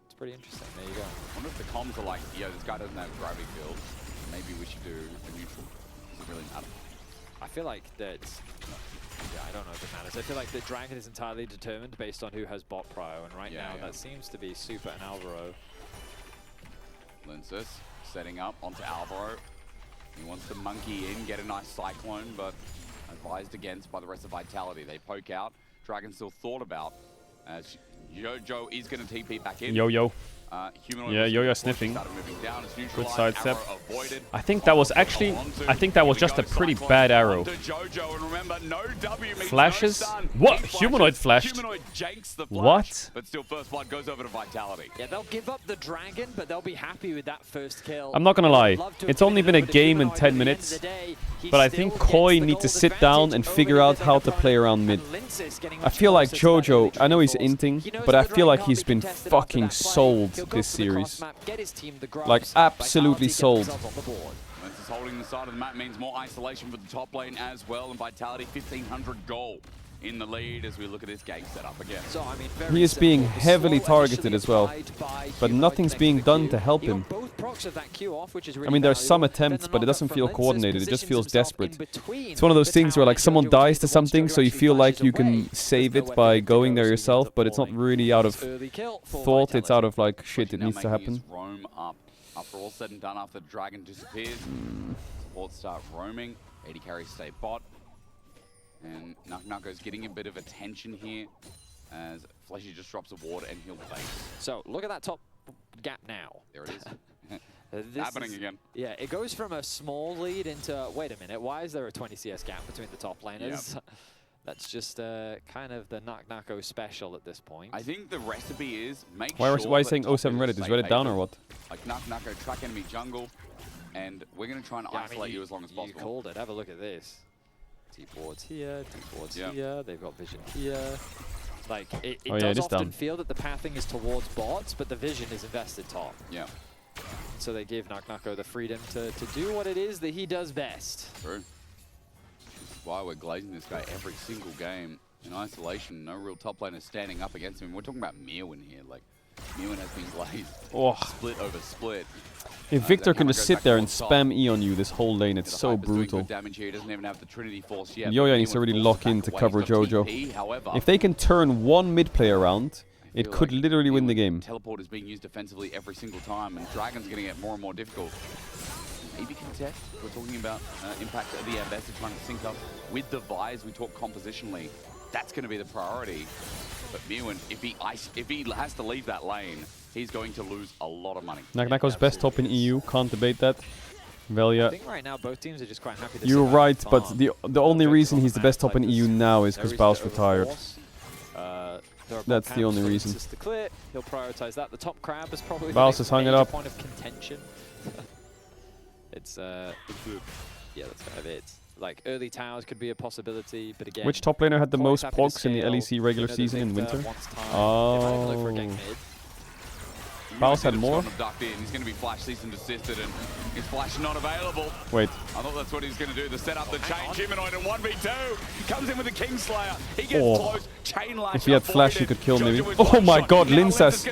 it's pretty interesting. There you go. I wonder if the comms are like, yo, this guy doesn't have gravity field. Maybe we should do a neutral. Does it really matter? I feel like that. Yeah, I don't know if it matters. I feel like the Dragon is entirely determined based on who has bot prio, and right now that seems to be Super and Alvaro. Linsus setting up onto Alvaro. He wants to monkey in, get a nice cyclone, but advised against by the rest of Vitality. They poke out. Dragon still thought about as Jojo is going to TP back in. Yo. Yeah, Yo-Yo sniffing. Good sidestep. I think that was actually, just a pretty bad arrow. Flashes? What? Humanoid flashed? What? But still, first blood goes over to Vitality. Yeah, they'll give up the dragon, but they'll be happy with that first kill. I'm not gonna lie, it's only been a game in 10 minutes, but I think Koi needs to sit down and figure out how to play around mid. I feel like Jojo, I know he's inting, but I feel like he's been fucking sold this series. Like, absolutely sold. Lensis holding the side of the map means more isolation for the top lane as well, and Vitality 1,500 gold in the lead as we look at this game setup again. So, I mean, He is being heavily targeted as well, but nothing's being done to help him. I mean, there's some attempts, but it doesn't feel coordinated, it just feels desperate. It's one of those things where like someone dies to something, so you feel like you can save it by going there yourself, but it's not really out of thought, it's out of like, shit, it needs to happen. Roam up. After all said and done, after the dragon disappears, supports start roaming, AD carries stay bot. And Nako's getting a bit of attention here as Fleshy just drops a ward and he'll base. So look at that top gap now. There it is. Happening again. Yeah, it goes from a small lead into, wait a minute, why is there a 20 CS gap between the top laners? Yep. That's just kind of the Nako special at this point. I think the recipe is make why are you sure saying 07 Reddit? Is Reddit down or what? Like Nako track enemy jungle, and we're going to try and isolate you as long as possible. You called it. Have a look at this. T-boards here, T-boards here, they've got vision here. Like, it does often feel that the pathing is towards bots, but the vision is invested top. Yeah. So they give Nako the freedom to do what it is that he does best. True. This is why we're glazing this guy every single game. In isolation, no real top laner standing up against him. We're talking about Mirwin here. Like, Mirwin has been glazed. Split over split. If Victor can just sit there and spam E on you this whole lane, it's so brutal. Yo-Yo needs to really lock in to cover Jojo. If they can turn one mid play around, it could literally win the game. Teleport is being used defensively every single time, and Dragon's going to get more and more difficult. Maybe contest. We're talking about impact of the ambassador trying to sync up with the Vise. We talk compositionally. That's going to be the priority. But Mirwin, if he has to leave that lane, he's going to lose a lot of money. Nako's best top in EU, can't debate that. Velia. I think right now both teams are just quite happy to You're right, but the only reason he's the best top in EU now is because Baus retired. That's the only reason. He'll prioritize that. The top crab is probably Baus has hung it up. Point of contention. It's yeah, that's kind of it. Like early towers could be a possibility, but again, which top laner had the most pogs in the LEC regular season in winter? Oh. Baus had more? He's going to be flash cease and desisted, and his flash not available. Wait. I thought that's what he's going to do. The setup, the chain, Humanoid in 1v2. He comes in with the Kingslayer. He gets close. Chain lash. If he had flash, he could kill maybe. Oh my god, Linsas.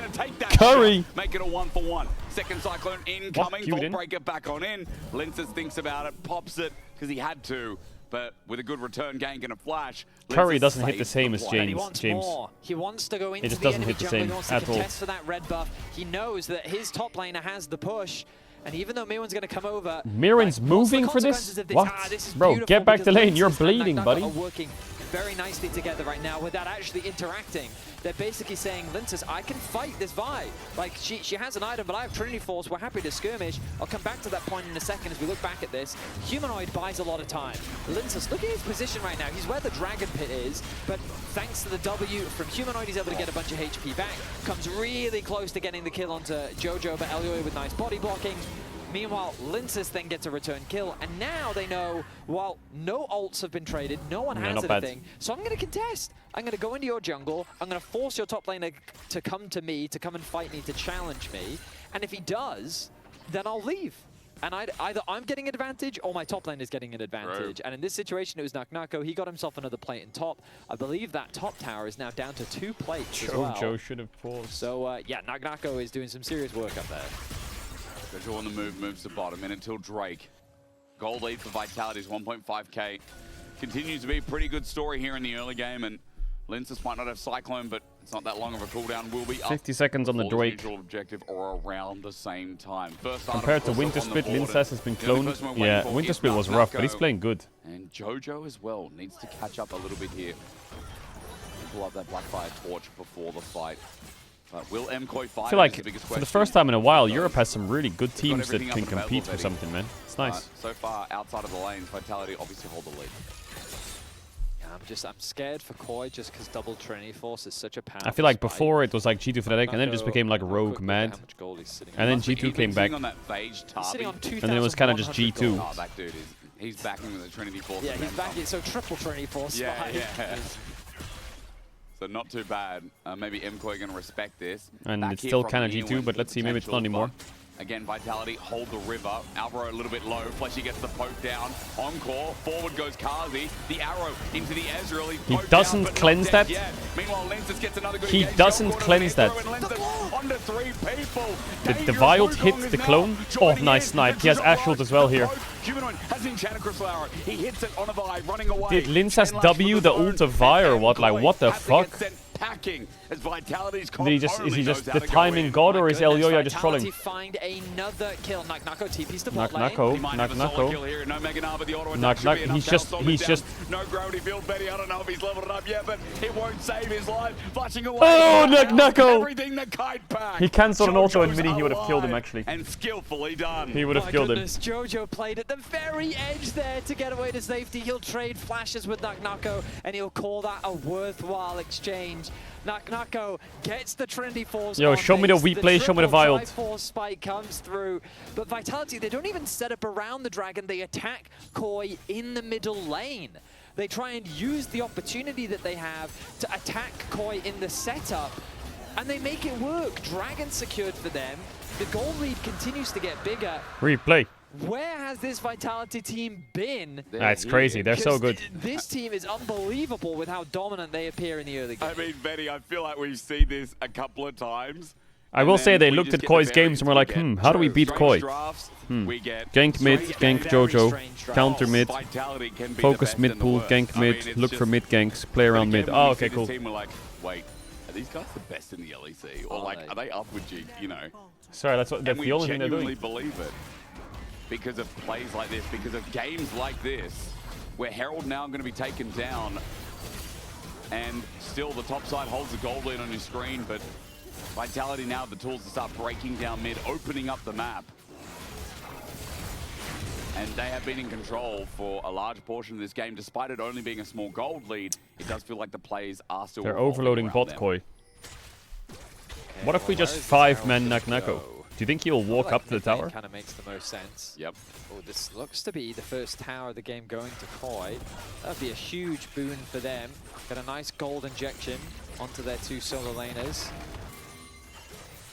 Curry. Make it a 1-for-1. Second Cyclone incoming. Vault Breaker back on in. Linsas thinks about it, pops it, because he had to. But with a good return gank and a flash, Curry doesn't hit the same as James. He wants more. He wants to go into just the doesn't enemy hit the jungle. same He wants to at all. contest for that red buff. He knows that his top laner has the push. And even though Mirwin's going to come over... Mirwin's moving for this? What? This is bro, get back the lane. You're bleeding, buddy. Are working very nicely together right now without actually interacting. They're basically saying, Linsas, I can fight this Vi. Like, she has an item, but I have Trinity Force. We're happy to skirmish. I'll come back to that point in a second as we look back at this. Humanoid buys a lot of time. Linsas, look at his position right now. He's where the Dragon Pit is, but thanks to the W from Humanoid, he's able to get a bunch of HP back. Comes really close to getting the kill onto Jojo, but Elioy with nice body blocking. Meanwhile, Linsas then gets a return kill, and now they know, well, no ults have been traded, no one has anything, so I'm going to contest. I'm going to go into your jungle, I'm going to force your top laner to come to me, to come and fight me, to challenge me, and if he does, then I'll leave. And either I'm getting an advantage or my top lane is getting an advantage. Right. And in this situation, it was Nako. He got himself another plate in top. I believe that top tower is now down to 2 plates as well. Jojo should have paused. So, yeah, Nako is doing some serious work up there. Jojo on the move, moves to bottom, and until Drake. Gold lead for Vitality's 1.5k. Continues to be a pretty good story here in the early game, and Linsas might not have Cyclone, but it's not that long of a cooldown. Will be 50 seconds on the Drake. Objective or around the same time. First compared to Winter Split, Linsas has been cloned. Yeah, Winter Split was rough, but he's playing good. And Jojo as well needs to catch up a little bit here. Pull up that Blackfire torch before the fight. But will MKOI fight? I feel like for the first time in a while, Europe has some really good teams that can compete for something, man. It's nice. So far, outside of the lanes, Vitality obviously hold the lead. I'm scared for Koi just because double Trinity Force is such a powerful I feel like spike. before it was like G2 Fnatic, and then it just became like Rogue Mad. And then G2 came back. And then it was kind of just G2. Oh, that dude he's backing with the Trinity Force. Yeah, he's backing, so triple Trinity Force. Yeah. So not too bad. Maybe MKOI going to respect this. And it's still kind of G2, but let's see, maybe it's not anymore. Again, Vitality hold the river. Alvaro a little bit low. Fleshy gets the poke down. Encore. Forward goes Kazi. The arrow into the Ezreal. He doesn't cleanse that. Meanwhile, Lensus gets another good He doesn't cleanse that. Under 3 people. The Wild hit the clone. Oh, nice snipe. He has Ashfield as well here. Humanoid has the enchanted crystal arrow. He hits it on a Vi, running away. Did Linzas W the ult of Vi or what? Like, what the fuck? Packing as Vitality's is he just the timing god, or is Elyoya just trolling? Find another kill. Naknako TP's to bot Naknako. He's just no gravity field, Betty. I don't know if he's leveled it up yet, but it won't save his life. Flashing away. Oh, Nakako! Everything the kite pack. He cancelled an auto and mini, he would have killed him actually. And skillfully done. He would have killed him. Jojo played at the very edge there to get away to safety. He'll trade flashes with Nakako and he'll call that a worthwhile exchange. Nakako gets the Trinity Force. Yo, show me the weak play, show me the Wild. Force spike comes through, but Vitality, they don't even set up around the dragon. They attack Koi in the middle lane. They try and use the opportunity that they have to attack Koi in the setup, and they make it work. Dragon secured for them. The goal lead continues to get bigger. Replay. Where has this Vitality team been? It's crazy. They're so good. This team is unbelievable with how dominant they appear in the early game. I mean, Betty, I feel like we've seen this a couple of times. I will say they looked at Koi's games and were like, how do we beat Koi? Gank mid, gank Jojo, counter mid, focus mid pool, gank mid, look for mid ganks, play around mid. Oh, okay, cool. We're like, wait, are these guys the best in the LEC? Or like, are they up with G, you know? Sorry, that's the only thing they're doing. We genuinely believe it. Because of plays like this, because of games like this, where Herald now going to be taken down, and still the top side holds the gold lead on your screen, but Vitality now have the tools to start breaking down mid, opening up the map. And they have been in control for a large portion of this game, despite it only being a small gold lead. It does feel like the plays are still. They're overloading bot Koi. What if we just 5-man Nakako? Do you think he'll walk up to the tower? Kind of makes the most sense. Yep. Oh, this looks to be the first tower of the game going to Koi. That'd be a huge boon for them. Got a nice gold injection onto their 2 solo laners.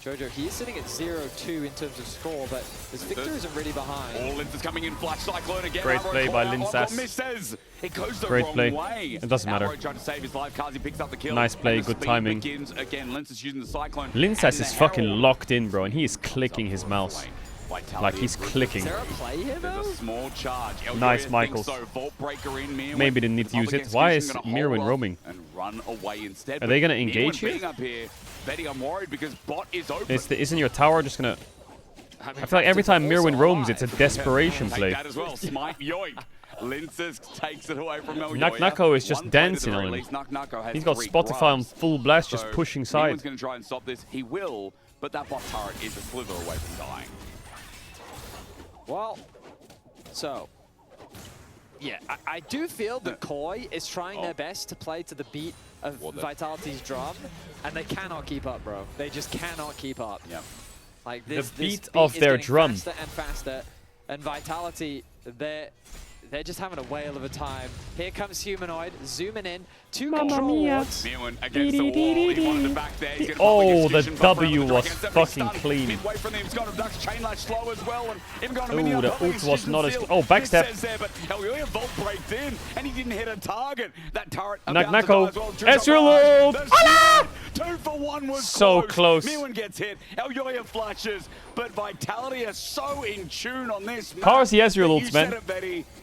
Jojo, he's sitting at 0-2 in terms of score, but this Victor isn't really behind. Oh, Linzas coming in, Flash Cyclone again. Great play by Linzas. It goes the Great wrong play. way. It doesn't matter. Trying to save his life. Kazi picks up the kill. Nice play, good timing. Begins again. Linzas using the Cyclone. Linzas is fucking locked in, bro, and he is clicking his mouse. Like he's clicking. Is there a play here, though? There's a small charge. Nice, Michaels. So. Vault Breaker in, Mirwin. Maybe they need to use it. Why is Mirwin roaming? And run away instead. Are they gonna engage here? Being up here, Betty, I'm worried because bot is open. Isn't your tower just gonna... I feel like every time Mirwin roams, it's a desperation play. That as well. Smite, yoink. Linzas takes it away from Elyoya. Naknako is just dancing on him. He's got Spotify on full blast, just pushing side. He's going to try and stop this. He will, but that bot turret is a sliver away from dying. Well, so, yeah, I do feel that Koi is trying their best to play to the beat of Vitality's drum, and they cannot keep up, bro. They just cannot keep up. Yeah. Like this, the beat this of their drum. Faster and faster, and Vitality, they're just having a whale of a time. Here comes Humanoid, zooming in, 2 control wards. Mirwin against the wall, he wanted it back there. Oh, the W was fucking clean. Midway from him, he's got a Duck's chain lash slow as well, and even got a Ooh, the ult was not as... Oh, backstep. But Elyoya Vault breaks in, and he didn't hit a target. That turret Nakako, Ezreal ult! 2 for 1 was so close. Mirwin gets hit, Elyoya flashes, but Vitality are so in tune on this map. Cars the Ezreal ults, man.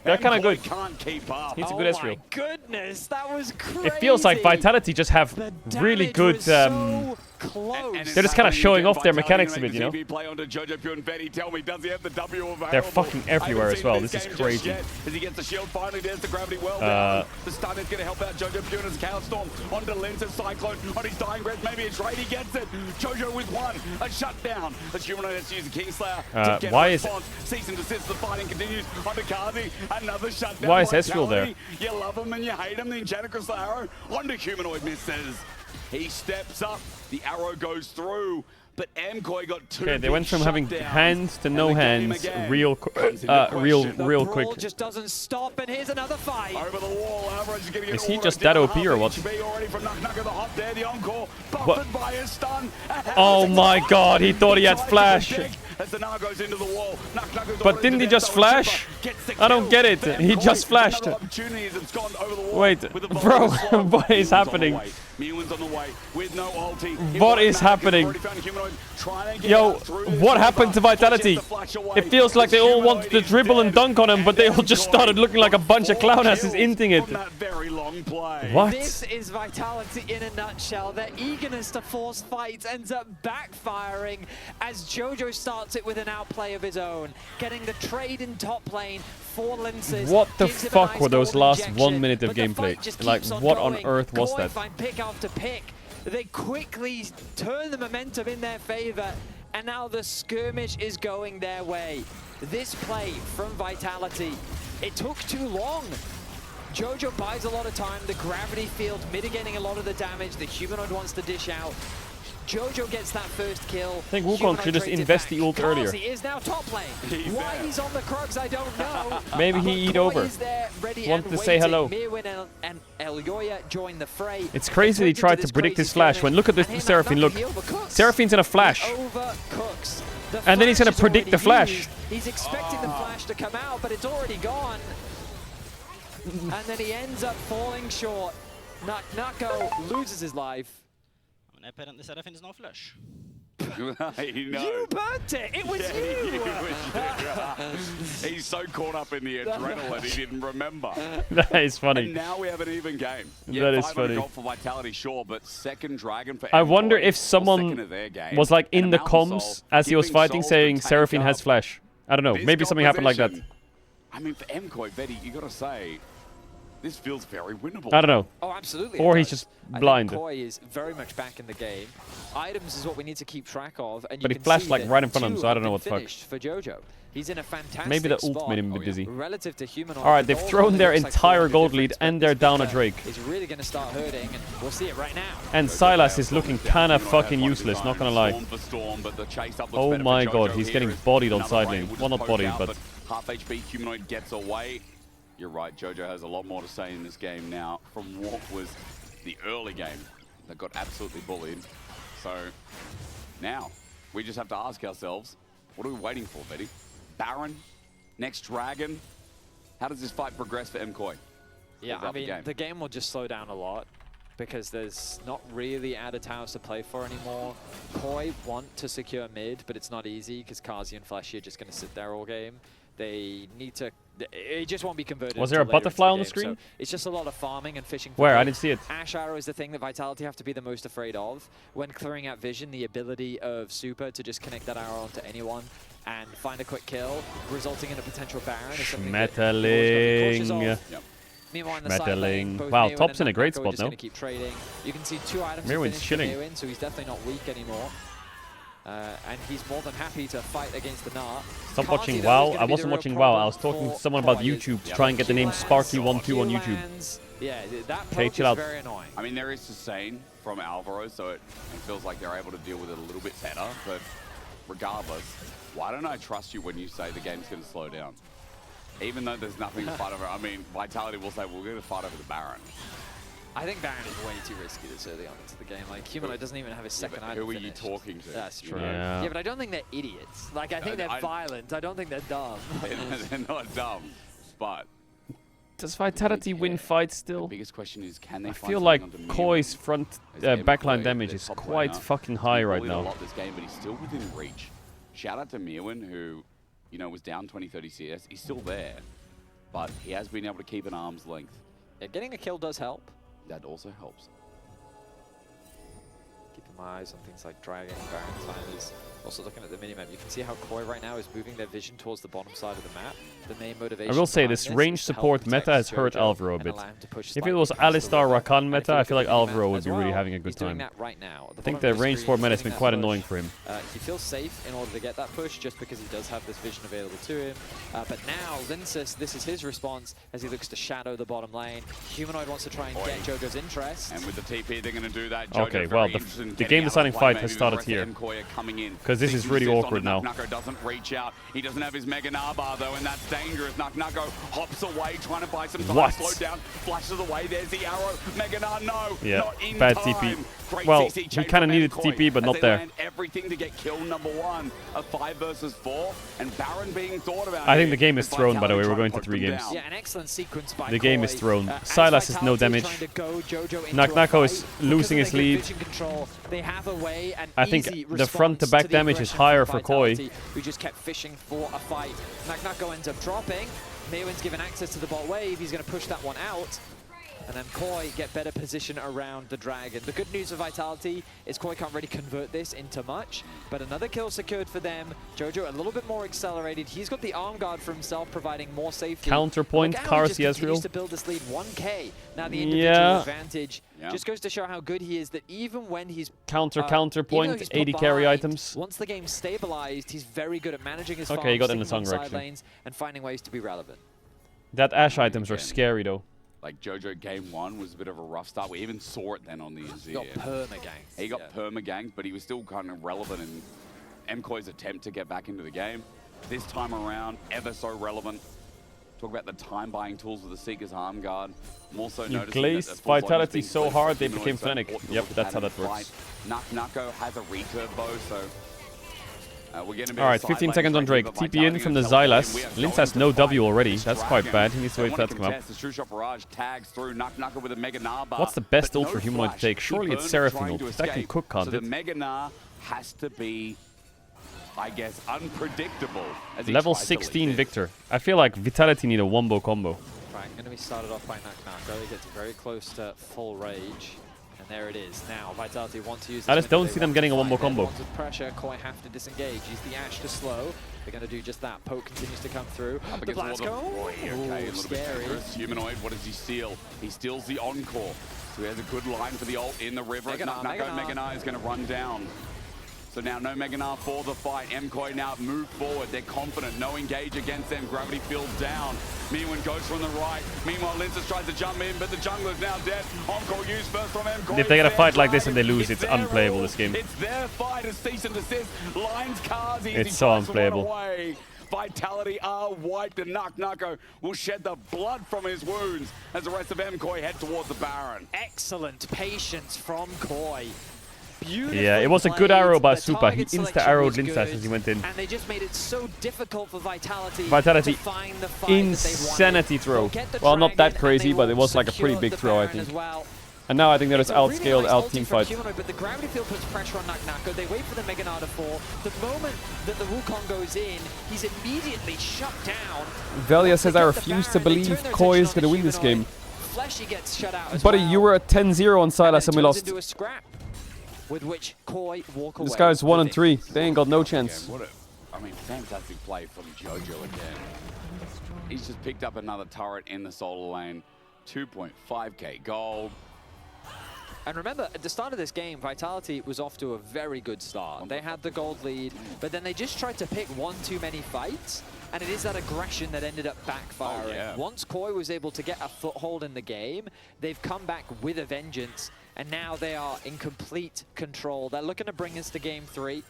They're kind of good. Can't keep up. He's a good Ezreal. Oh my goodness, that was crazy. It feels like Vitality just have really good close. They're just kind of showing off their mechanics a bit, you know? Play onto Jojo Pure and Betty. Tell me, does he have the W available? They're fucking everywhere as well. This is crazy. As he gets the shield, finally there's the gravity well. The stun is going to help out Jojo Pure as Chaos Storm onto Lenses Cyclone on his dying breath. Maybe it's right. He gets it. Jojo with one. A shutdown. As Humanoid has to use the Kingslayer to get why a is response. Cease and desist. The fighting continues onto Kazi. Another shutdown. Why is Ezreal there? You love him and you hate him. The Enchanted Crystal Arrow onto Humanoid misses. He steps up. The arrow goes through. But MKOI got two. Okay, they went from having hands to no hands real quick. Just doesn't stop, and here's another fight. Over the wall, Alvarez is getting Is he just that OP or what? already from Knock the hop there, the encore, What? by a stun. Oh my god, he thought he had flash. As the Gnar goes into the wall. But didn't he just flash? I don't get it. He just flashed. Wait, bro, what is happening? What is happening? Yo, what happened to Vitality? It feels like they all wanted to dribble and dunk on him, but they all just started looking like a bunch of clown asses inting it. What? This is Vitality in a nutshell. Their eagerness to force fights ends up backfiring as Jojo starts it with an outplay of his own, getting the trade in top lane for Linces. What the fuck were those last 1 minute of gameplay? Like, what on earth was that? Find pick after pick. They quickly turn the momentum in their favor, and now the skirmish is going their way. This play from Vitality, it took too long. Jojo buys a lot of time, the gravity field mitigating a lot of the damage, the Humanoid wants to dish out. Jojo gets that first kill. I think Wukong should just invest the ult earlier. He is now top lane. Why he's on the Krugs, I don't know. Maybe he eat over. Want to say hello. Mirwin and Elyoya join the fray. It's crazy he tried to predict his flash. When look at this Seraphine, look. Seraphine's in a flash. And then he's going to predict the flash. He's expecting the flash to come out, but it's already gone. And then he ends up falling short. Nako loses his life. Men apparently Seraphine no flash. You burnt it! It was you! He's so caught up in the adrenaline, he didn't remember. That is funny. And now we have an even game. That is funny. Gold for Vitality, sure, but second Dragon for I wonder if someone was like in the comms as he was fighting saying Seraphine has flash. I don't know. Maybe something happened like that. I mean, for MKOI, Betty, you got to say, this feels very winnable. I don't know. Oh, absolutely. Or he's just blind. I think Koi is very much back in the game. Items is what we need to keep track of. And But you he can flashed see like that right in front of him, so I don't know what the fuck. For Jojo. He's in a fantastic Maybe the spot ult made him a bit dizzy. relative to Humanoid. Alright, they've thrown their entire gold lead and they're down a Drake. It's really going to start hurting, and we'll see it right now. And Sylas is looking kind of fucking useless, not gonna lie. Oh my god, he's getting bodied on side lane. Well, not bodied, but... Half HP, Humanoid gets away. You're right, Jojo has a lot more to say in this game now from what was the early game. They got absolutely bullied. So now we just have to ask ourselves, what are we waiting for, Betty? Baron? Next Dragon? How does this fight progress for MKOI? Yeah, I mean, the game will just slow down a lot because there's not really added towers to play for anymore. Koi want to secure mid, but it's not easy because Kazi and Flashy are just going to sit there all game. They need to... It just won't be converted. Was there a butterfly on the screen? So it's just a lot of farming and fishing. Where? I didn't see it. Ash Arrow is the thing that Vitality have to be the most afraid of. When clearing out vision, the ability of Super to just connect that arrow onto anyone and find a quick kill, resulting in a potential Baron is something that you've always got to be cautious of. Meanwhile, in the side lane, both wow, Mirwin Top's in a and great Nako are spot just now. gonna keep trading. You can see 2 items Mirwin's finished chilling. for Mirwin, so he's definitely not weak anymore. And he's more than happy to fight against the Gnar. Stop watching WoW. I wasn't watching WoW. I was talking to someone about YouTube to try and get the name Sparky12 on YouTube. Yeah, that okay, poke chill is out. very annoying. I mean, there is sustain from Alvaro, so it feels like they're able to deal with it a little bit better. But regardless, why don't I trust you when you say the game's going to slow down? Even though there's nothing to fight over. I mean, Vitality will say, well, we're going to fight over the Baron. I think Baron is way too risky this early on into the game. Like, Humanoid doesn't even have his second item Who are finished. you talking to? That's true. Yeah. Yeah, but I don't think they're idiots. Like, I think they're violent. I don't think they're dumb. They're not dumb, but... Does Vitality win fights still? The biggest question is, can they I find feel like something Koi's front backline damage is quite fucking high right now. A lot this game, but he's still within reach. Shout out to Mirwin, who, you know, was down 20-30 CS. He's still there, but he has been able to keep an arm's length. Yeah, getting a kill does help. That also helps. Keep in my eyes on things like Dragon, Baron Timers. Also looking at the minimap, you can see how Koi right now is moving their vision towards the bottom side of the map. The main motivation I will say behind this is range to help support protect meta has hurt Jojo Alvaro a and bit. allow him to push If it slightly was past the Alistar river. Rakan And if meta, you I look feel at like the minimap Alvaro would as be really well, having a good he's doing time. that right now. At the I think bottom the of the range screen, support meta has he's been getting quite that annoying push. for him. He feels safe in order to get that push just because he does have this vision available to him. But now, Linsys, this is his response as he looks to shadow the bottom lane. Humanoid wants to try and get Jojo's interest. And with the TP, they're going to do that. Jojo Okay, well, the game-deciding fight has started here. Because this is really awkward now. Nucko doesn't reach out. He doesn't have his Mega Narbar though, and that's dangerous. Nucko hops away, trying to buy some time. What? Slow down, flashes away. There's the arrow. Mega Nar, no, Yeah, not in bad time. TP. Great Well, CC he chain kind of from needed MKOI TP, but as not they there. land everything to get kill number 1. A 5 versus 4, and Baron being thought about. I think the game is thrown, by the way. We're going to 3 games. Yeah, an excellent sequence by The game is Koi. thrown. As Silas is no Vitality is damage. trying to go Jojo into a Nucko is fight, losing because his of their good lead. vision control, they have a way, an I think easy the front-to-back response to the damage is aggression higher from for Koi. Vitality, who just kept fishing for a fight. Nucko ends up dropping. Mewin's given access to the bot wave. He's going to push that one out. And then Koi get better position around the Dragon. The good news for Vitality is Koi can't really convert this into much, but another kill secured for them. Jojo a little bit more accelerated. He's got the arm guard for himself, providing more safety. Counterpoint, Look how he just Caedrel. continues to build this lead 1K. Now the individual Yeah. advantage just goes to show how good he is, that even when he's Counterpoint, even though he's put 80 carry behind, items. Once the game's stabilized, he's very good at managing his Okay, he got in the farm, song sticking on actually. side lanes, and finding ways to be relevant. That Ash items are scary though. Like Jojo game 1 was a bit of a rough start. We even saw it then on the He got perma-ganked. He got perma-ganked, but he was still kind of relevant in MKOI's attempt to get back into the game. This time around, ever so relevant. Talk about the time-buying tools of the Seeker's Arm Guard. More so You noticing glazed that the full zone is Vitality being so played hard they Humanoid, became so Fennec. important to Yep, look that's at how in that the works. fight. Nucko has a recurve bow, so we're getting a bit Alright, of 15 side seconds on lane Drake. pressure, but TP in Vitality from the gonna tell Xylas. him we are Linz going has to no fight W already. this That's quite Dragon. bad. He needs to They wait for wanna that to come up. contest. The True Shot Barrage tags through Nucko with a Mega Narbar. What's the best but ult no for Humanoid to flash. take? Surely He it's burned Seraphine trying ult. to That can escape. cook, can't so it? the Mega Nar has to be, I guess, unpredictable. As he Level tries to lead 16 it. Victor. I feel like Vitality need a wombo combo. Right, going to be started off by Nucko. He gets very close to full rage. And there it is. Now, Vitality want to use this I just window. don't They see them want getting to a wombo fight. They combo. want to pressure. Koi have to disengage. Use the Ash to slow. They're going to do just that. Poke continues to come through. Up The against Blasco. Roy, okay, a little scary. bit dangerous. Humanoid, what does he steal? He steals the Encore. So he has a good line for the ult in the river. Mega Nar, Mega Nar is going to run down. So now no Mega Nar for the fight. MKOI now move forward. They're confident. No engage against them. Gravity field down. Mewin goes from the right. Meanwhile, Linsys tries to jump in, but the jungler's now dead. Encore used first from MKOI. If they get a Their fight like this drive. and they lose, it's their unplayable, rule. this game. It's their fight. It's cease and desist. Lines cars easy. It's so tries to run unplayable. away. Vitality are wiped, and Nucko will shed the blood from his wounds as the rest of MKOI head towards the Baron. Excellent patience from Koi. Beautifully Yeah, it was a good played. arrow by The Super. He target selection insta-arrowed was Linsys good, as he went in. And they just made it so difficult for Vitality Vitality, to find the fight that they insanity wanted. throw. They'll get the Well, not that Dragon, crazy, and they but it will was like a pretty secure big the throw, I Baron think. as well. And now I think that it's It's a really outscaled, nice out ulti team from fight. Humanoid, but the gravity field puts pressure on Nucko. They wait for the Mega Nar to fall. The moment that the Wukong goes in, he's immediately shut down. Velia says, I Get the refuse to Baron, they believe turn their Koi attention is on going to the win this game. Humanoid. Fleshy gets shut out as Buddy, well. you were at 10-0 on Silas and we turns lost. into a scrap, with which Koi walk away. This guy's 1 and with 3. They ain't got no chance. Again, I mean, fantastic play from Jojo again. He's just picked up another turret in the solar lane. 2.5k gold. And remember, at the start of this game, Vitality was off to a very good start. They had the gold lead, but then they just tried to pick one too many fights, and it is that aggression that ended up backfiring. Oh, yeah. Once Koi was able to get a foothold in the game, they've come back with a vengeance, and now they are in complete control. They're looking to bring us to game 3.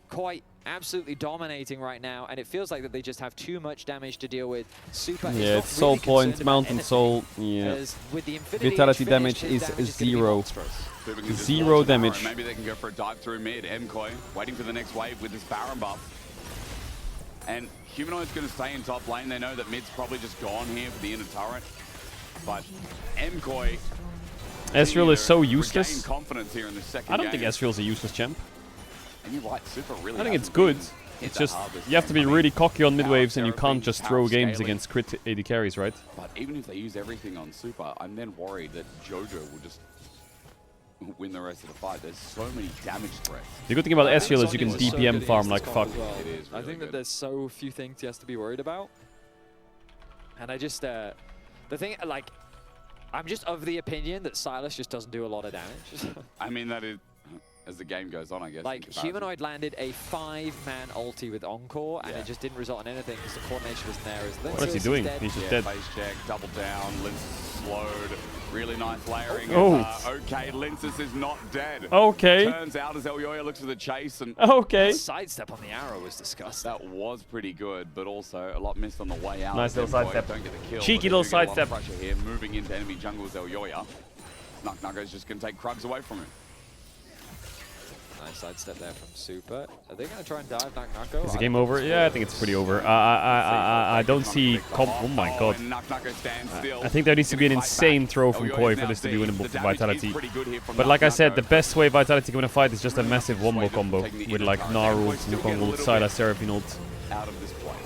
Koi absolutely dominating right now, and it feels like that they just have too much damage to deal with. Super is Yeah, not it's soul really point, concerned about mountain anything, soul. Yeah. as with the Infinity Vitality Edge damage finished, is his damage is gonna be 0. monstrous. Super can just 0 launch an arrow. damage. Maybe they can go for a dive through mid. MKOI waiting for the next wave with this Baron buff. And Humanoid's going to stay in top lane. They know that mid's probably just gone here for the inner turret. But MKOI Ezreal is so regain useless. confidence here in the second I don't think game. Ezreal's a useless champ. And you're right, Super really I think it's hasn't good. been hit It's that just, hard this you have to game. be I mean, really cocky on mid power waves and you therapy, can't just power throw games scaling. against crit AD carries, right? But even if they use everything on Super, I'm then worried that Jojo will just win the rest of the fight. There's so many damage threats. The good thing about Ezreal is you can DPM farm like fuck. It is I think that there's so few things he has to be worried about. And I just, the thing, like, I'm just of the opinion that Sylas just doesn't do a lot of damage. I mean, that is, as the game goes on, I guess. Like, Humanoid landed a 5-man ulti with Encore, and it just didn't result in anything because the coordination wasn't there. What is he doing? He's just dead. Face check, double down, Lince slowed. Really nice layering. Oh. Okay, Linces is not dead. Okay. Turns out as Elyoya looks for the chase and... Okay. The sidestep on the arrow was disgusting. That was pretty good, but also a lot missed on the way out. Nice little sidestep. Don't get the kill, Cheeky little sidestep. Pressure here, moving into enemy jungle is Elyoya. Knucknucko's just going to take Krugs away from him. Nice sidestep there from Super. Are they going to try and dive Knucknucko? Is the game over? Yeah, I think it's pretty over. I don't see... Oh my god. I think there needs to be an insane throw from Koi for this to be winnable for Vitality. But like I said, the best way Vitality can win a fight is just a massive wombo combo with like Naru, Wukong ult, Sylas, Seraphine ult.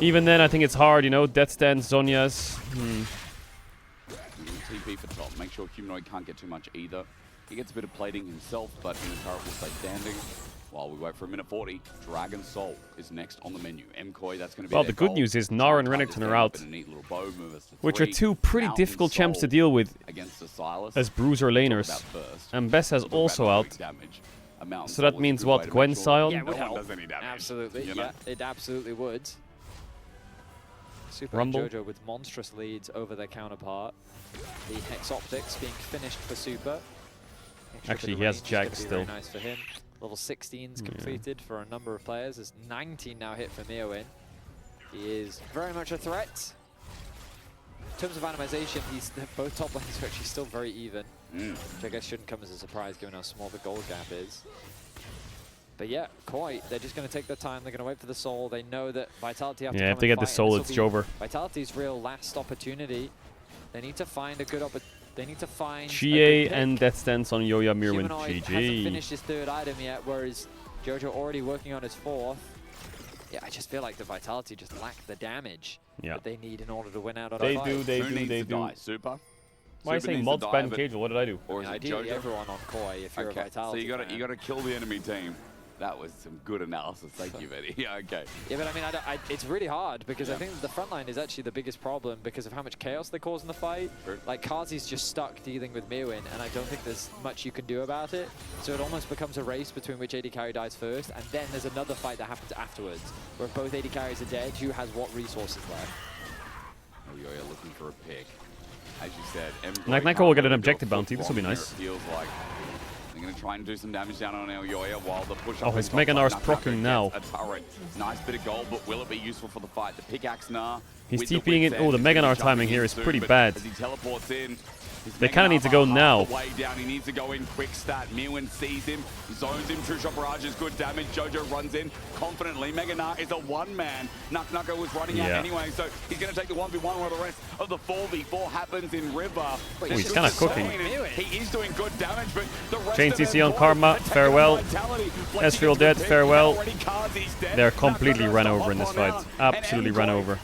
Even then, I think it's hard, you know? Death Stance, Zhonya's. TP for top. Make sure Humanoid can't get too much either. He gets a bit of plating himself, but in the turret will stay standing. While we wait for a minute 40, Dragon Soul is next on the menu. MKoi, that's going to be Well, the good news is Nara and Renekton are out, which are two pretty difficult champs to deal with as bruiser laners. And Bess has also out. So that means what? Gwen Sion? Yeah, it would help. Absolutely, yeah, it absolutely would. Super Rumble. and Jojo with monstrous leads over their counterpart. The Hex Optics being finished for Super. Actually, he has Jag still. Very nice for him. Level 16's completed for a number of players. There's 19 now hit for Meowin. He is very much a threat. In terms of randomization, both top lanes are actually still very even, which I guess shouldn't come as a surprise given how small the gold gap is. But yeah, Koi, they're just going to take their time. They're going to wait for the soul. They know that Vitality have to come if they get the soul, it's Jover. Vitality's real last opportunity. They need to find a good opportunity. They need to find Chie and Death Stance on Yoya Mirwin. Humanoid hasn't finished his third item yet, whereas Jojo already working on his fourth. Yeah, I just feel like the Vitality just lack the damage that they need in order to win out on a fight. They do. Super. Why are you saying mods ban Caedrel? What did I do? Or is it Ideally, Jojo? everyone on Koi if you're a Vitality So you got to kill the enemy team. That was some good analysis. Thank you, Eddie. Yeah, okay. Yeah, but I mean, it's really hard because I think that the front line is actually the biggest problem because of how much chaos they cause in the fight. Sure. Like, Kazi's just stuck dealing with Meowin, and I don't think there's much you can do about it. So it almost becomes a race between which AD carry dies first, and then there's another fight that happens afterwards, where if both AD carries are dead, who has what resources left. Oh, you're looking for a pick. As you said, Nako will get an objective bounty. This will be nice. Feels like they're going to try and do some damage down on Elyoya while the push Oh, his Mega Nar's proccing now. A turret. Nice bit of gold, but will it be useful for the fight? The pickaxe Nar. He's TPing it. Oh, the Mega Nar timing here is pretty bad. As he teleports in, they kind of need to go now. Way down, he needs to go in quick stat. Meowin sees him, zones him. True Shot Barrage is good damage. Jojo runs in confidently. Mega Nar is a one-man. Knucknucko was running out anyway, so he's going to take the 1v1 while the rest of the 4v4 happens in River. Oh, he's kind of cooking. He is doing good damage, but the rest Chain of CC on Karma, farewell. Ezreal dead, farewell. They're completely run over in this fight. Absolutely run over.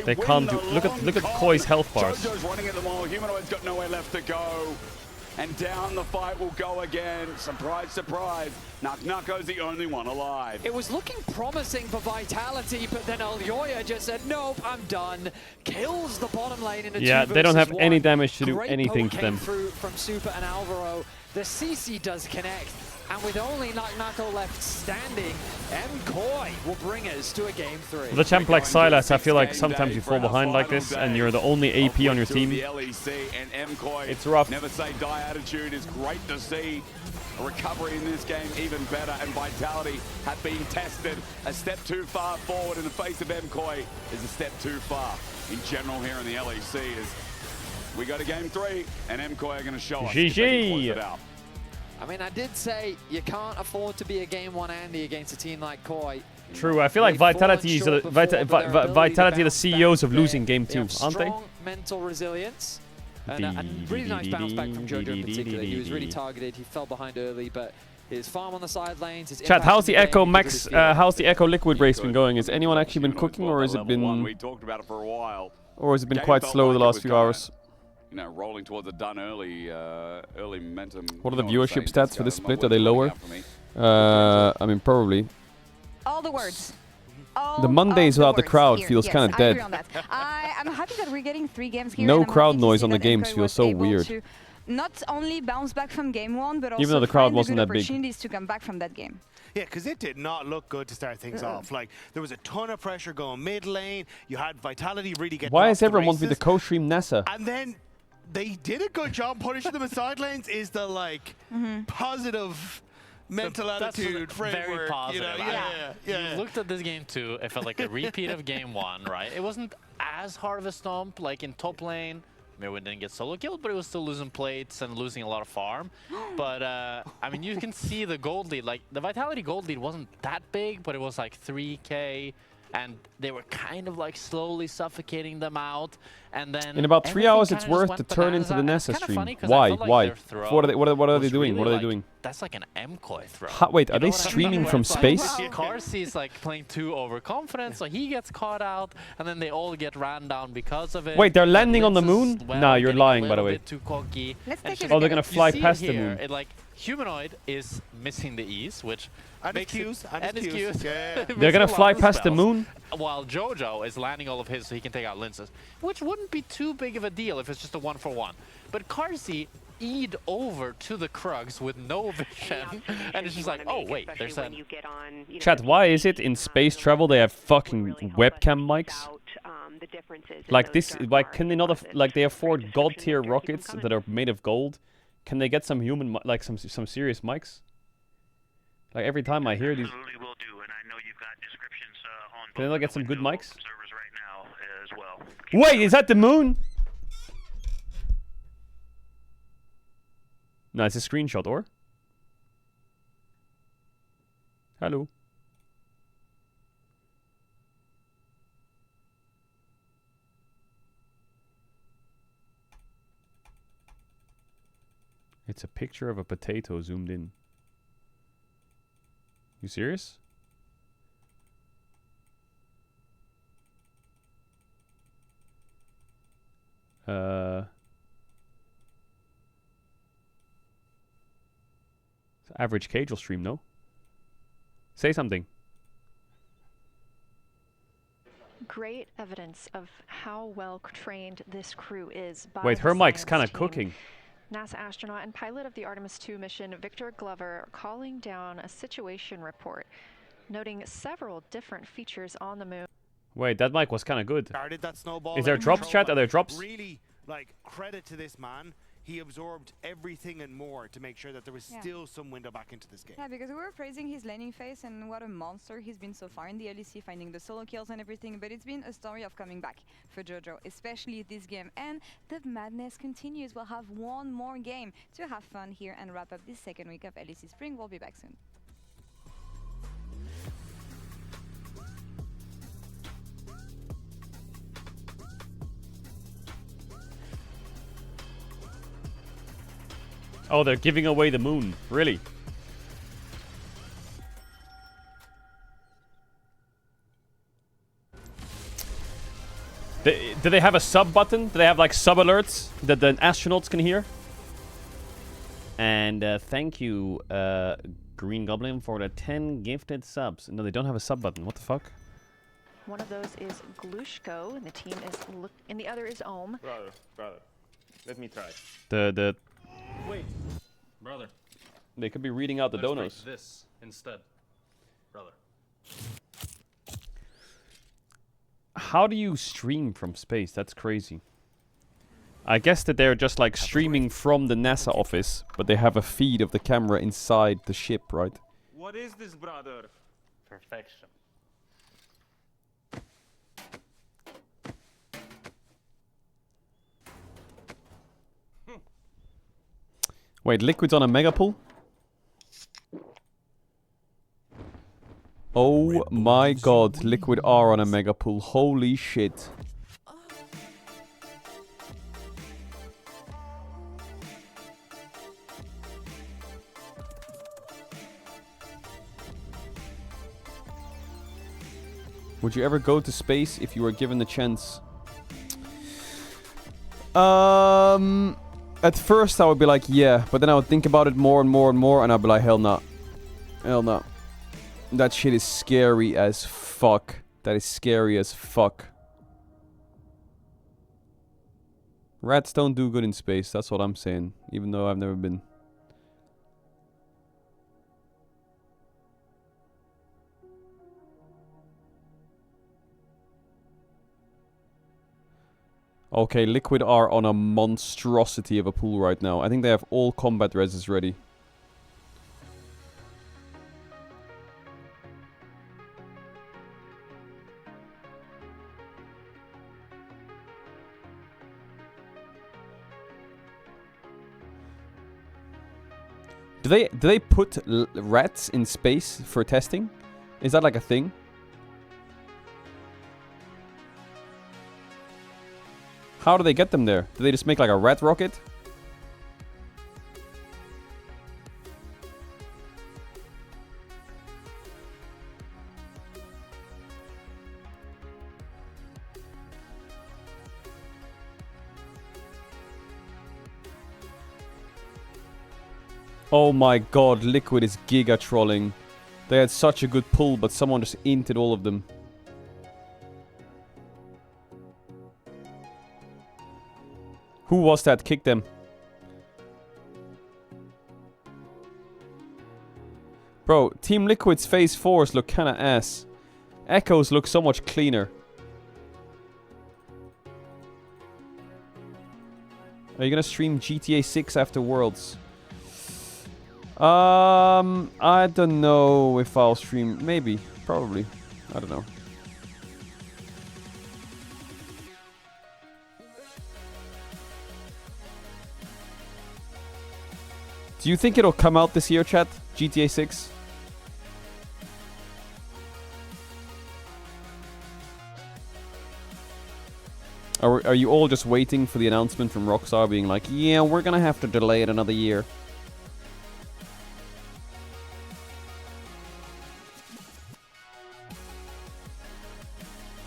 They can't do. Look at Koi's health bars. Jojo's running at the wall. Humanoid's got nowhere left to go. And down the fight will go again. Surprise, surprise. Knucknucko's the only one alive. It was looking promising for Vitality, but then Elyoya just said, nope, I'm done. Kills the bottom lane in a 2 they don't have versus any 1. damage to do Great anything poke to them. came through from Super and Alvaro. The CC does connect. And with only Knucknucko left standing, MKoi will bring us to a game 3. With a champ like Sylas, I feel like sometimes you fall behind like this and you're the only AP on your team. It's rough. Never say die attitude is great to see. A recovery in this game even better, and Vitality have been tested. A step too far forward in the face of MKoi is a step too far. In general here in the LEC is we go to game 3 and MKoi are going to show us if they can close it out. I mean, I did say you can't afford to be a game 1 Andy against a team like Koi. True, I feel like Vitality is Vitality are the CEOs of losing game 2, aren't they? Strong mental resilience. And a really nice bounce back from Jojo in particular. He was really targeted. He fell behind early, but his farm on the side lanes. His Chat, how's the Echo game, Max? How's the Echo Liquid race been going? Has anyone actually been cooking, or has it been? We talked about it for a while. Or has it been quite slow the last few hours? you know, rolling towards a done early momentum. What are the You know viewership I'm saying? stats for this My split? words Are they running lower? out for me. I mean, probably. All the words. The Mondays without the crowd feels yes, kind of I dead. agree on that. I'm happy that we're getting 3 games here. No and I'm crowd happy to noise see on the that games MKOI feels was so able weird. to not only bounce back from game 1, but also Even though the crowd find wasn't the good that big. opportunities to come back from that game. Yeah, because it did not look good to start things off. Like, there was a ton of pressure going mid lane. You had Vitality really get. Why does everyone want me to co-stream Nessa? And then they did a good job punishing them in side lanes. Is the like positive mental attitude framework? Very positive. You know? Yeah. You looked at this game too. It felt like a repeat of game 1, right? It wasn't as hard of a stomp like in top lane. Mirwin didn't get solo killed, but it was still losing plates and losing a lot of farm. But, I mean, you can see the gold lead. Like, the Vitality gold lead wasn't that big, but it was like 3k. And they were kind of like slowly suffocating them out. And then In about 3 hours, it's kinda just worth went to turn bananas into the out. And Nessa it's kinda stream. funny 'cause I Why? felt like Why? their throw What are they was doing? really What are they like- doing? That's like an MKOI throw. Wait, are You know they what I mean? streaming Where from it's like, space? Carsey's like playing too overconfident, so he gets caught out, and then they all get ran down because of it. Wait, they're landing on the Blitz moon? as well, Nah, you're getting a lying, by the little way. bit too cocky. Let's And take it's it Oh, they're just- gonna you fly see it past the here, moon. It, like, Humanoid is missing the E's, which And makes his Qs, it, and his Qs. Yeah. They're Missing gonna a lot fly of past the spells, moon? while Jojo is landing all of his so he can take out Linces, which wouldn't be too big of a deal if it's just a 1-for-1. But Carsey E'd over to the Krugs with no vision, and it's just like, oh wait, there's that. Chat, why is it in space travel they have fucking webcam mics? Like this, like can they not like they afford god tier rockets that are made of gold? Can they get some human like some serious mics? Like every time I hear these, Absolutely will do, and I know you've got descriptions on can they not get some good mics? servers right now as well. Wait, is that the moon? No, it's a screenshot, or? Hello. It's a picture of a potato zoomed in. You serious? It's average Caedrel stream, no? Say something. Great evidence of how well trained this crew is by Wait, the her mic's science kind of team. cooking. NASA astronaut and pilot of the Artemis II mission, Victor Glover, calling down a situation report, noting several different features on the moon. Wait, that mic was kind of good. Started that snowball. Is there and drops, control chat? Are there drops? Really, like, credit to this man. He absorbed everything and more to make sure that there was still some window back into this game. Yeah, because we were praising his laning phase and what a monster he's been so far in the LEC, finding the solo kills and everything, but it's been a story of coming back for Jojo, especially this game. And the madness continues. We'll have one more game to have fun here and wrap up this second week of LEC Spring. We'll be back soon. Oh, they're giving away the moon. Really? Do they have a sub button? Do they have like sub alerts that the astronauts can hear? And thank you, Green Goblin, for the 10 gifted subs. No, they don't have a sub button. What the fuck? One of those is Glushko, and the team is and the other is Ohm. Brother, let me try. The Wait, brother. They could be reading out the Let's donos. break this instead, brother. How do you stream from space? That's crazy. I guess that they're just like streaming from the NASA office, but they have a feed of the camera inside the ship, right? What is this, brother? Perfection. Wait, Liquid's on a mega pool? Oh my god, Liquid are on a mega pool. Holy shit. Would you ever go to space if you were given the chance? At first I would be like, yeah, but then I would think about it more and more and more, and I'd be like, hell no. Hell no. That shit is scary as fuck. That is scary as fuck. Rats don't do good in space, that's what I'm saying. Even though I've never been. Okay, Liquid are on a monstrosity of a pool right now. I think they have all combat reses ready. Do they put rats in space for testing? Is that like a thing? How do they get them there? Do they just make like a rat rocket? Oh my god, Liquid is giga trolling. They had such a good pull, but someone just inted all of them. Who was that? Kick them. Bro, Team Liquid's phase 4s look kinda ass. Echoes look so much cleaner. Are you gonna stream GTA 6 after Worlds? I don't know if I'll stream. Maybe. Probably. I don't know. Do you think it'll come out this year, chat? GTA 6? Are you all just waiting for the announcement from Rockstar being like, yeah, we're gonna have to delay it another year?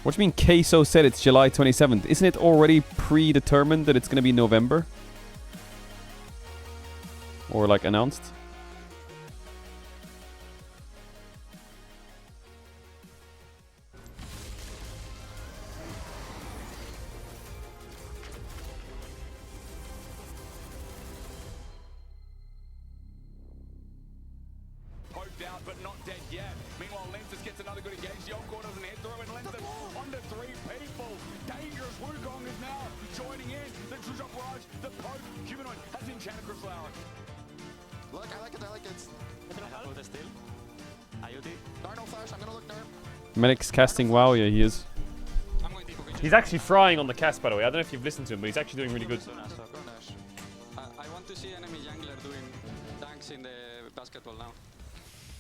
What do you mean Queso said it's July 27th? Isn't it already predetermined that it's gonna be November? Or like announced? Poked out, but not dead yet. Meanwhile, Lensus gets another good engage. Yonko doesn't hit through, and Lensus under 3 people. Dangerous Wukong is now joining in. The Trujok Barrage, the Poke, Humanoid has enchanted Crystallower. Look, I like it, I like it. Still. IoT. Darno Flash, I'm gonna look there. Medic's casting WoW, yeah, he is. He's actually frying on the cast, by the way. I don't know if you've listened to him, but he's actually doing really good. I want to see enemy jungler doing dunks in the basketball now.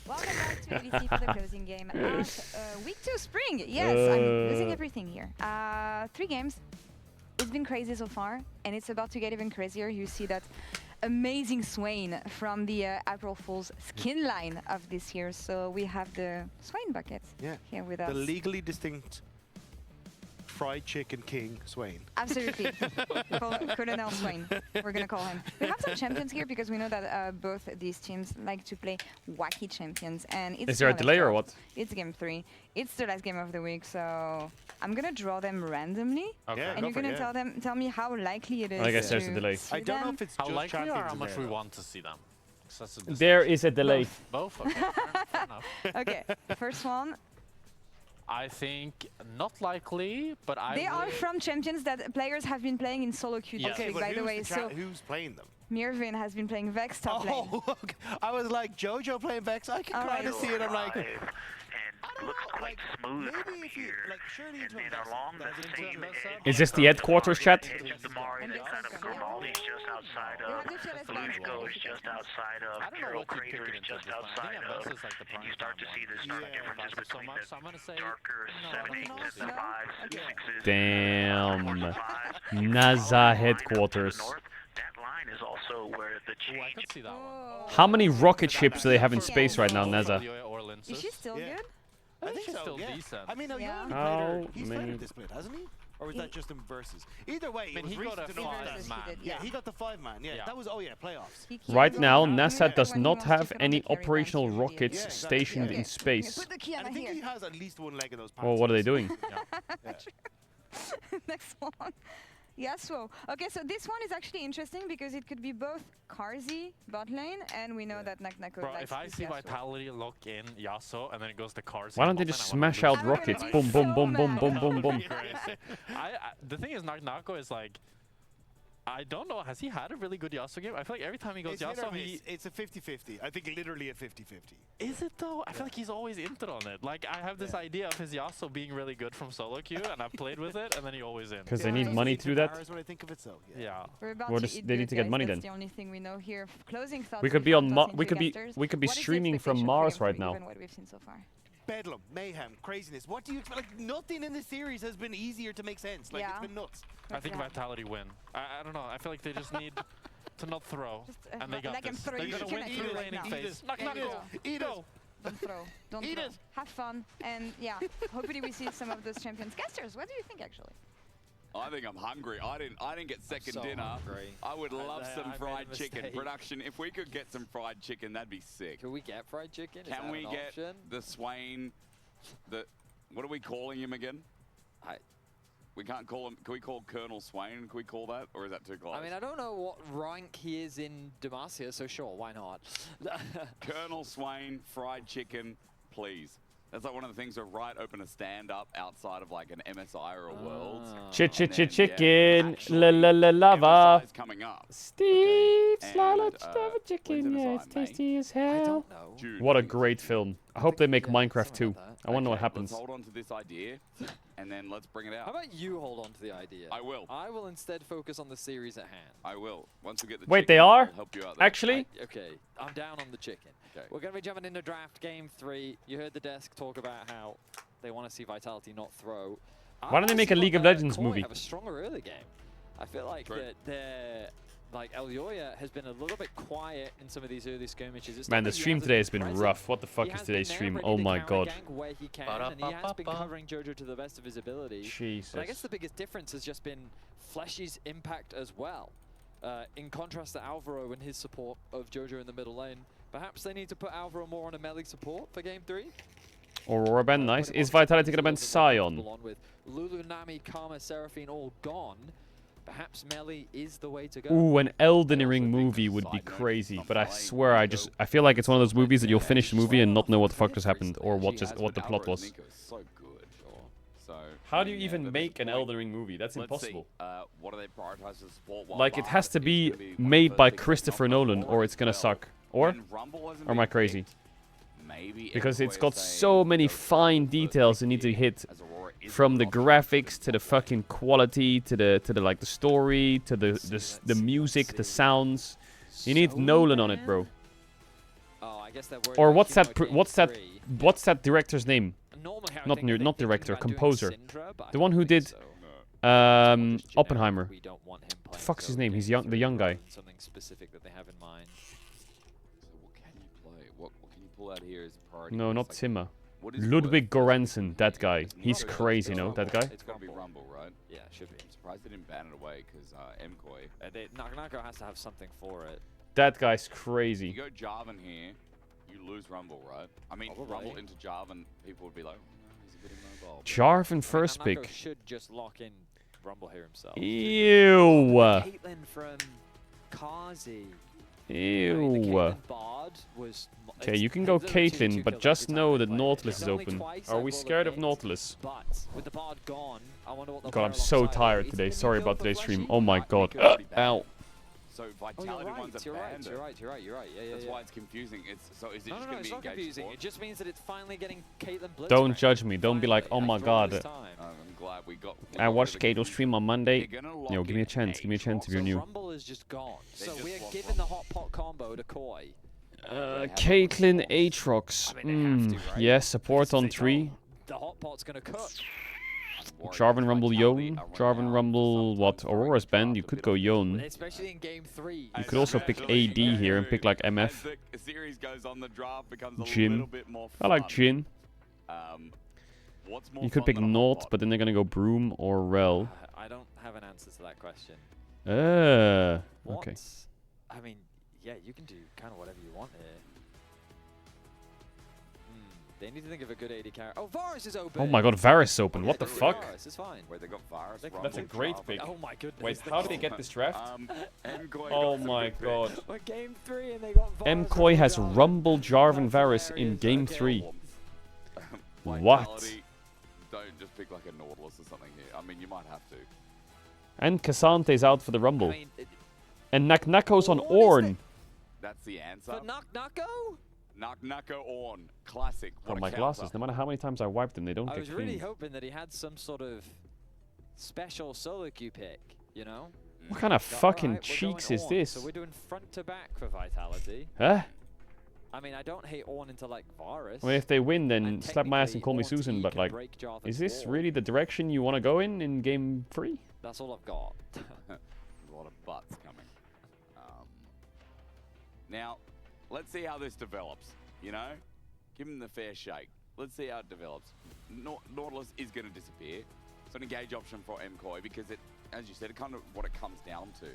Welcome back to VOD for the closing game at week 2 spring. Yes, I'm losing everything here. 3 games. It's been crazy so far, and it's about to get even crazier. You see that amazing Swain from the April Fool's skin line of this year. So we have the Swain bucket here with us. The legally distinct fried chicken king Swain. Absolutely. Colonel Swain, we're going to call him. We have some champions here because we know that both these teams like to play wacky champions. And it's Is there a delay or what? It's game 3. It's the last game of the week, so I'm going to draw them randomly. Okay. And you're going to tell me how likely it is. I guess there's a delay. I don't know if it's how just likely or champions how in much there, we though. want to see them. There is a delay. Both? Okay, fair enough. Okay, first one. I think not likely, but They are from champions that players have been playing in solo queue this week, by the way. So who's playing them? Mirvin has been playing Vex top lane. Okay. I was like, Jojo playing Vex. I can kind of see it. I'm like, Looks quite smooth from here, and then along the same edge. Is this the headquarters chat? Damari, they kind of Grimaldi's just outside of, Lushko is just outside of, Carol Crater is just outside of, and you start to see the stark differences between the darker 7s, 8s, and 5s, 6s. Damn. NASA headquarters. That line is also where the change. How many rocket ships do they have in space right now, NASA? Is she still good? I think she's so, still yeah. decent. I mean, How he's played many- this split, hasn't he? or was that just in versus? Either way, it was he got recent a enough that- 5-man. Yeah, he got the 5-man. Yeah, that was playoffs. Right now, NASA does not have any operational rockets stationed in space. And I think he has at least one leg of those. Well, what are they doing? Next one. Yasuo. Okay, so this one is actually interesting because it could be both Carzzy bot lane, and we know that Naknako Bro, likes if I his see Yasuo. Vitality lock in Yasuo and then it goes to Carzzy. Why don't they just smash out rockets? Boom, boom, boom, boom, boom, boom, boom. The thing is, Naknako is like, I don't know, has he had a really good Yasuo game? I feel like every time he goes It's hit or Yasuo, miss. It's a 50-50. I think literally a 50-50. Is it though? I feel like he's always inter on it. Like, I have this idea of his Yasuo being really good from solo queue, and I've played with it, and then he always in. Because they need money to do that. When I think of it, so yeah. We're about Well, to just- eat they need good, to get guys. money That's then. the only thing we know here. Closing thoughts. We could be before on. tossing We could be. Casters. We could be What is the streaming from expectation for Mars Game right 3, now. given what we've seen so far? Bedlam, mayhem, craziness. What do you expect? Like, nothing in this series has been easier to make sense. Like, Yeah. it's been nuts. I think Vitality win. I don't know. I feel like they just need to not throw, and they got let them this. throw. They're You gonna can win actually through right laning now. phase. There you go. Eat Go. Don't throw. Don't Eat throw. it. Have fun. And yeah, hopefully we see some of those champions. Casters, what do you think actually? I think I'm hungry. I didn't get second so dinner. hungry. I would love I some made a fried chicken. mistake. Production, if we could get some fried chicken, that'd be sick. Can we get fried chicken? Is Can that we an get option? the Swain? What are we calling him again? We can't call him. Can we call Colonel Swain? Can we call that, or is that too close? I mean, I don't know what rank he is in Demacia, so sure, why not? Colonel Swain, fried chicken, please. That's like one of the things where right open a stand up outside of like an MSI or a Worlds. Chicken, la la la lava. MSI's coming up. Steve's And, lava when's chicken, yeah, it's MSI, May? tasty as hell. June. What a great film. I hope they make Minecraft too. I want to know what Okay, happens. Let's hold on to this idea, and then let's bring it out. How about you hold on to the idea? I will. I will instead focus on the series at hand. I will. Once we get the Wait, chicken, they are? I'll help you out there. Actually? Okay, I'm down on the chicken. Okay. We're going to be jumping into draft game 3. You heard the desk talk about how they want to see Vitality not throw. Why don't they make a League of Legends Koi movie? have a stronger early game. I feel like that they're... Like, Elyoya has been a little bit quiet in some of these early skirmishes. It's Man, not the that he stream hasn't today been has been present. rough. What the fuck He is has been today's there stream? ready Oh to my counter god. gank where he can, and he has been covering Jojo to the best of his ability. Jesus. But I guess the biggest difference has just been Fleshy's impact as well. In contrast to Alvaro and his support of Jojo in the middle lane, perhaps they need to put Alvaro more on a melee support for game 3. Aurora ban, nice. Is Vitality gonna ban Sion? With Lulu, Nami, Karma, Seraphine all gone, perhaps melee is the way to go. Ooh, an Elden Ring movie would be crazy, but I swear I feel like it's one of those movies that you'll finish the movie and not know what the fuck just happened or what the plot was. So good. So How do you even make an Elden Ring movie? That's impossible. What do they prioritize as support? Like, it has to be made by Christopher Nolan or it's gonna suck. Or am I crazy? Because it's got so many fine details that need to hit, from the graphics to the fucking quality to the like the story to the music, the sounds. You need Nolan on it, bro. Oh, I guess Or what's that director's name? Not director, composer. The one who did Oppenheimer. The fuck's his name? He's the young guy. Something specific that they have in mind. What can you play? What can you pull out here as priority? No, not Like, Zimmer. what is Ludwig Göransson, that guy. He's crazy, no? That guy? It's got to be Rumble, right? Yeah, should be. I'm surprised they didn't ban it away because MKOI. Naganako has to have something for it. That guy's You crazy. go Jarvan here, you lose Rumble, right? I mean, Probably. Rumble into Jarvan, people would be like, oh, no, he's a bit immobile. Jarvan first Naganako pick. should just lock in Rumble here himself. Ew. Caitlyn from Carzzy. Ew. Okay, you can go Caitlyn, but just know that Nautilus is open. Are we scared of Nautilus? But with the Bard gone, I wonder what they'll God, I'm pair so alongside. tired Is it today. gonna Sorry be about Phil today's for stream. Fleshy? Oh my god. Ow. So Oh, Vitality you're ones right, are you're right, banned. you're right, you're right, you're right. Yeah, yeah, That's yeah. why it's confusing. So is it No, just no, going it's to be not engaged confusing. support? It just means that it's finally getting Caitlyn Blitzcrank. Don't judge me. Don't be like, oh my After all god. this time. I'm glad we got. I watched Caedrel stream on Monday. They're gonna lock Yo, give me a in chance. Give me a chance if you're So new. Rumble is just gone. They So just we're lost giving the hot pot combo to Koi. Caitlyn Aatrox. Yes, support on 3. The hot pot's gonna cook. Jarvan Rumble Yone. Jarvan Rumble what? Aurora's banned. You could go Yone. Especially in game 3. You could also pick AD here and pick like MF. As the series goes on, the draft becomes a Jhin. little bit more I fun. like Jhin. What's more You could fun pick than a hot Naut, pot? but then they're gonna go Broom or Rel. I don't have an answer to that question. Okay. I mean, yeah, you can do kind of whatever you want here. They need to think of a good AD character. Oh, Varus is open! Oh my god, Varus open. What the fuck? Varus is fine. Wait, they got Varus. That's a great pick. Oh my goodness. Wait, how did they get this draft? Mkoi Oh got my some good god. picks. We're game 3 and they got Varus. Mkoi has Rumble, Jarvan, Varus in game 3. What? Vitality, don't just pick like a Nautilus or something here. I mean, you might have to. And Cassante's out for the Rumble. And Naknako's on Ornn. That's the answer. For Nako? Nako Ornn. Classic. Oh, What a my counter. glasses. No matter how many times I wipe them, they don't I get was really cleaned. hoping that he had some sort of special solo queue pick, you know? What kind of But fucking alright, we're cheeks going is Ornn. this? So we're doing front to back for Vitality. Huh? I mean, I don't hate Ornn into like Varus. I mean, if they win, then And slap my ass and call me technically, Susan, Ornn's but can like, break Jarvan's is this wall. really the direction you want to go in game 3? That's all I've got. A lot of butts coming. Now, let's see how this develops. You know, give him the fair shake. Let's see how it develops. Nautilus is going to disappear. It's an engage option for Mkoi because it, as you said, it kind of what it comes down to.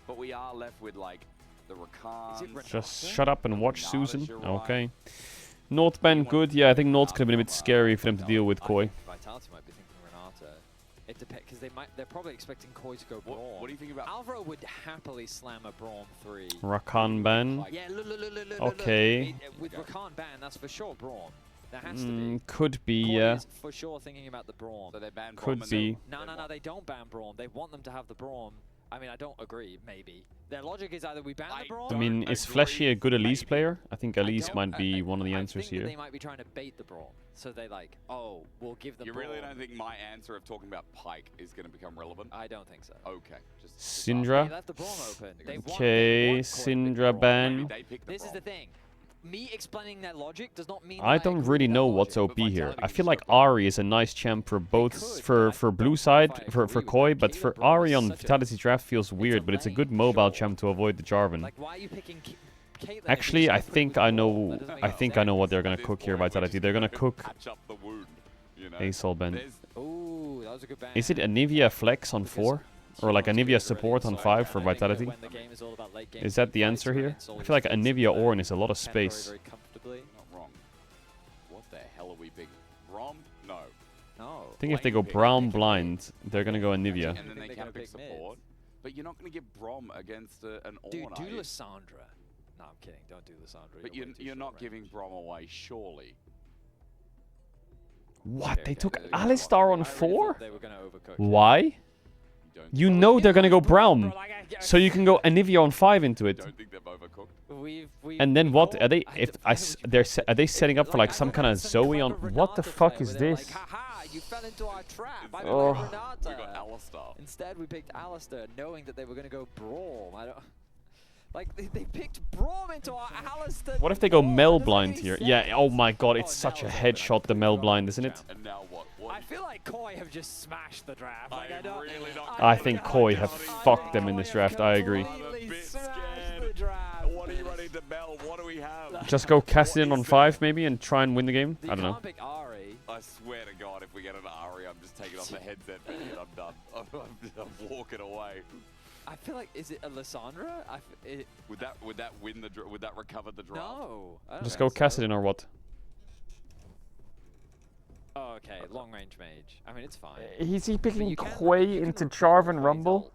But we are left with like the Rakan. Just shut up and watch Susan. Okay. Northban good. Yeah, I think North could have been a bit scary for them to deal with Koi. Vitality might be thinking Renata. It depends because they're probably expecting Koi to go Braum. What do you think about Alvaro would happily slam a Braum 3. Rakan ban. Yeah, look. Okay. With Rakan ban, that's for sure Braum. There has to be. Could be, Koi yeah. is for sure thinking about the Braum. So they ban Could Braum be. No, they don't ban Braum. They want them to have the Braum. I mean, I don't agree, maybe. Their logic is either we ban the Braum... I mean, is Fleshy a good Elise player? I think Elise might be one of the answers I think that here. they might be trying to bait the Braum. So they like, oh, we'll give them You Braum. really don't think my answer of talking about Pike is going to become relevant? I don't think so. Okay. Just Syndra. They left the Braum open. They want Okay, Koi to pick Syndra Braum. ban. This is the thing. Me explaining their logic does not mean I that don't agree really with know their what's logic. OP here. I feel like Ari is a nice champ for both for blue side for Koi, but for Ari on Vitality draft feels weird. But it's a good mobile champ to avoid the Jarvan. Like, why are you picking Caitlyn? Actually, I think I know. I think I know what they're gonna cook here. Vitality. They're gonna cook patch up the wound, you know? Asol Ben. Ooh, that was a good ban. Is it Anivia flex on 4? Or like Anivia support on 5 for Vitality? When the game is all about late game Is that the teamfights, answer here? right? It's I always feel like fits Anivia the Ornn is a lot of pen space. very comfortably. Not wrong. What the hell are we picking? Braum? No. No. I think if they go Brown blind, they're gonna go Anivia. And then they can pick support. But you're not going to give Braum against an Ornn, Dude, do are you? Lissandra. No, I'm kidding. Don't do Lissandra. But you're not giving Braum away, surely. What? They took Alistar on 4? They were going to overcook. Why? You know they're gonna go Brown, so you can go Anivia on 5 into it. Don't think they've overcooked. And then what? Are they? Are they setting up for like some kind of Zoe on? What the fuck is this? Haha, you fell into our trap. I Oh. played Renata. We got Alistar. Instead, we picked Alistair, knowing that they were going to go Braum. I don't... Like, they picked Braum into our Alistair. What if they go Mel blind here? Yeah. Oh my god, it's such a headshot. The Mel blind, isn't it? And now what? I feel like Koi have just smashed the draft. Like, I don't... Really don't I think Koi have fucked them in this draft. I agree. What are you running to Mel? What do we have? Just go Cassian on 5 maybe and try and win the game. I don't know. I swear to God, if we get an Ari, I'm just taking off the headset and I'm done. I'm walking away. I feel like, is it a Lissandra? Would that win the? Would that recover the draft? No. I don't Just go think so. Cassian or what? Oh, okay, long range mage. I mean, it's fine. Is he picking Koi into Jarvan Rumble?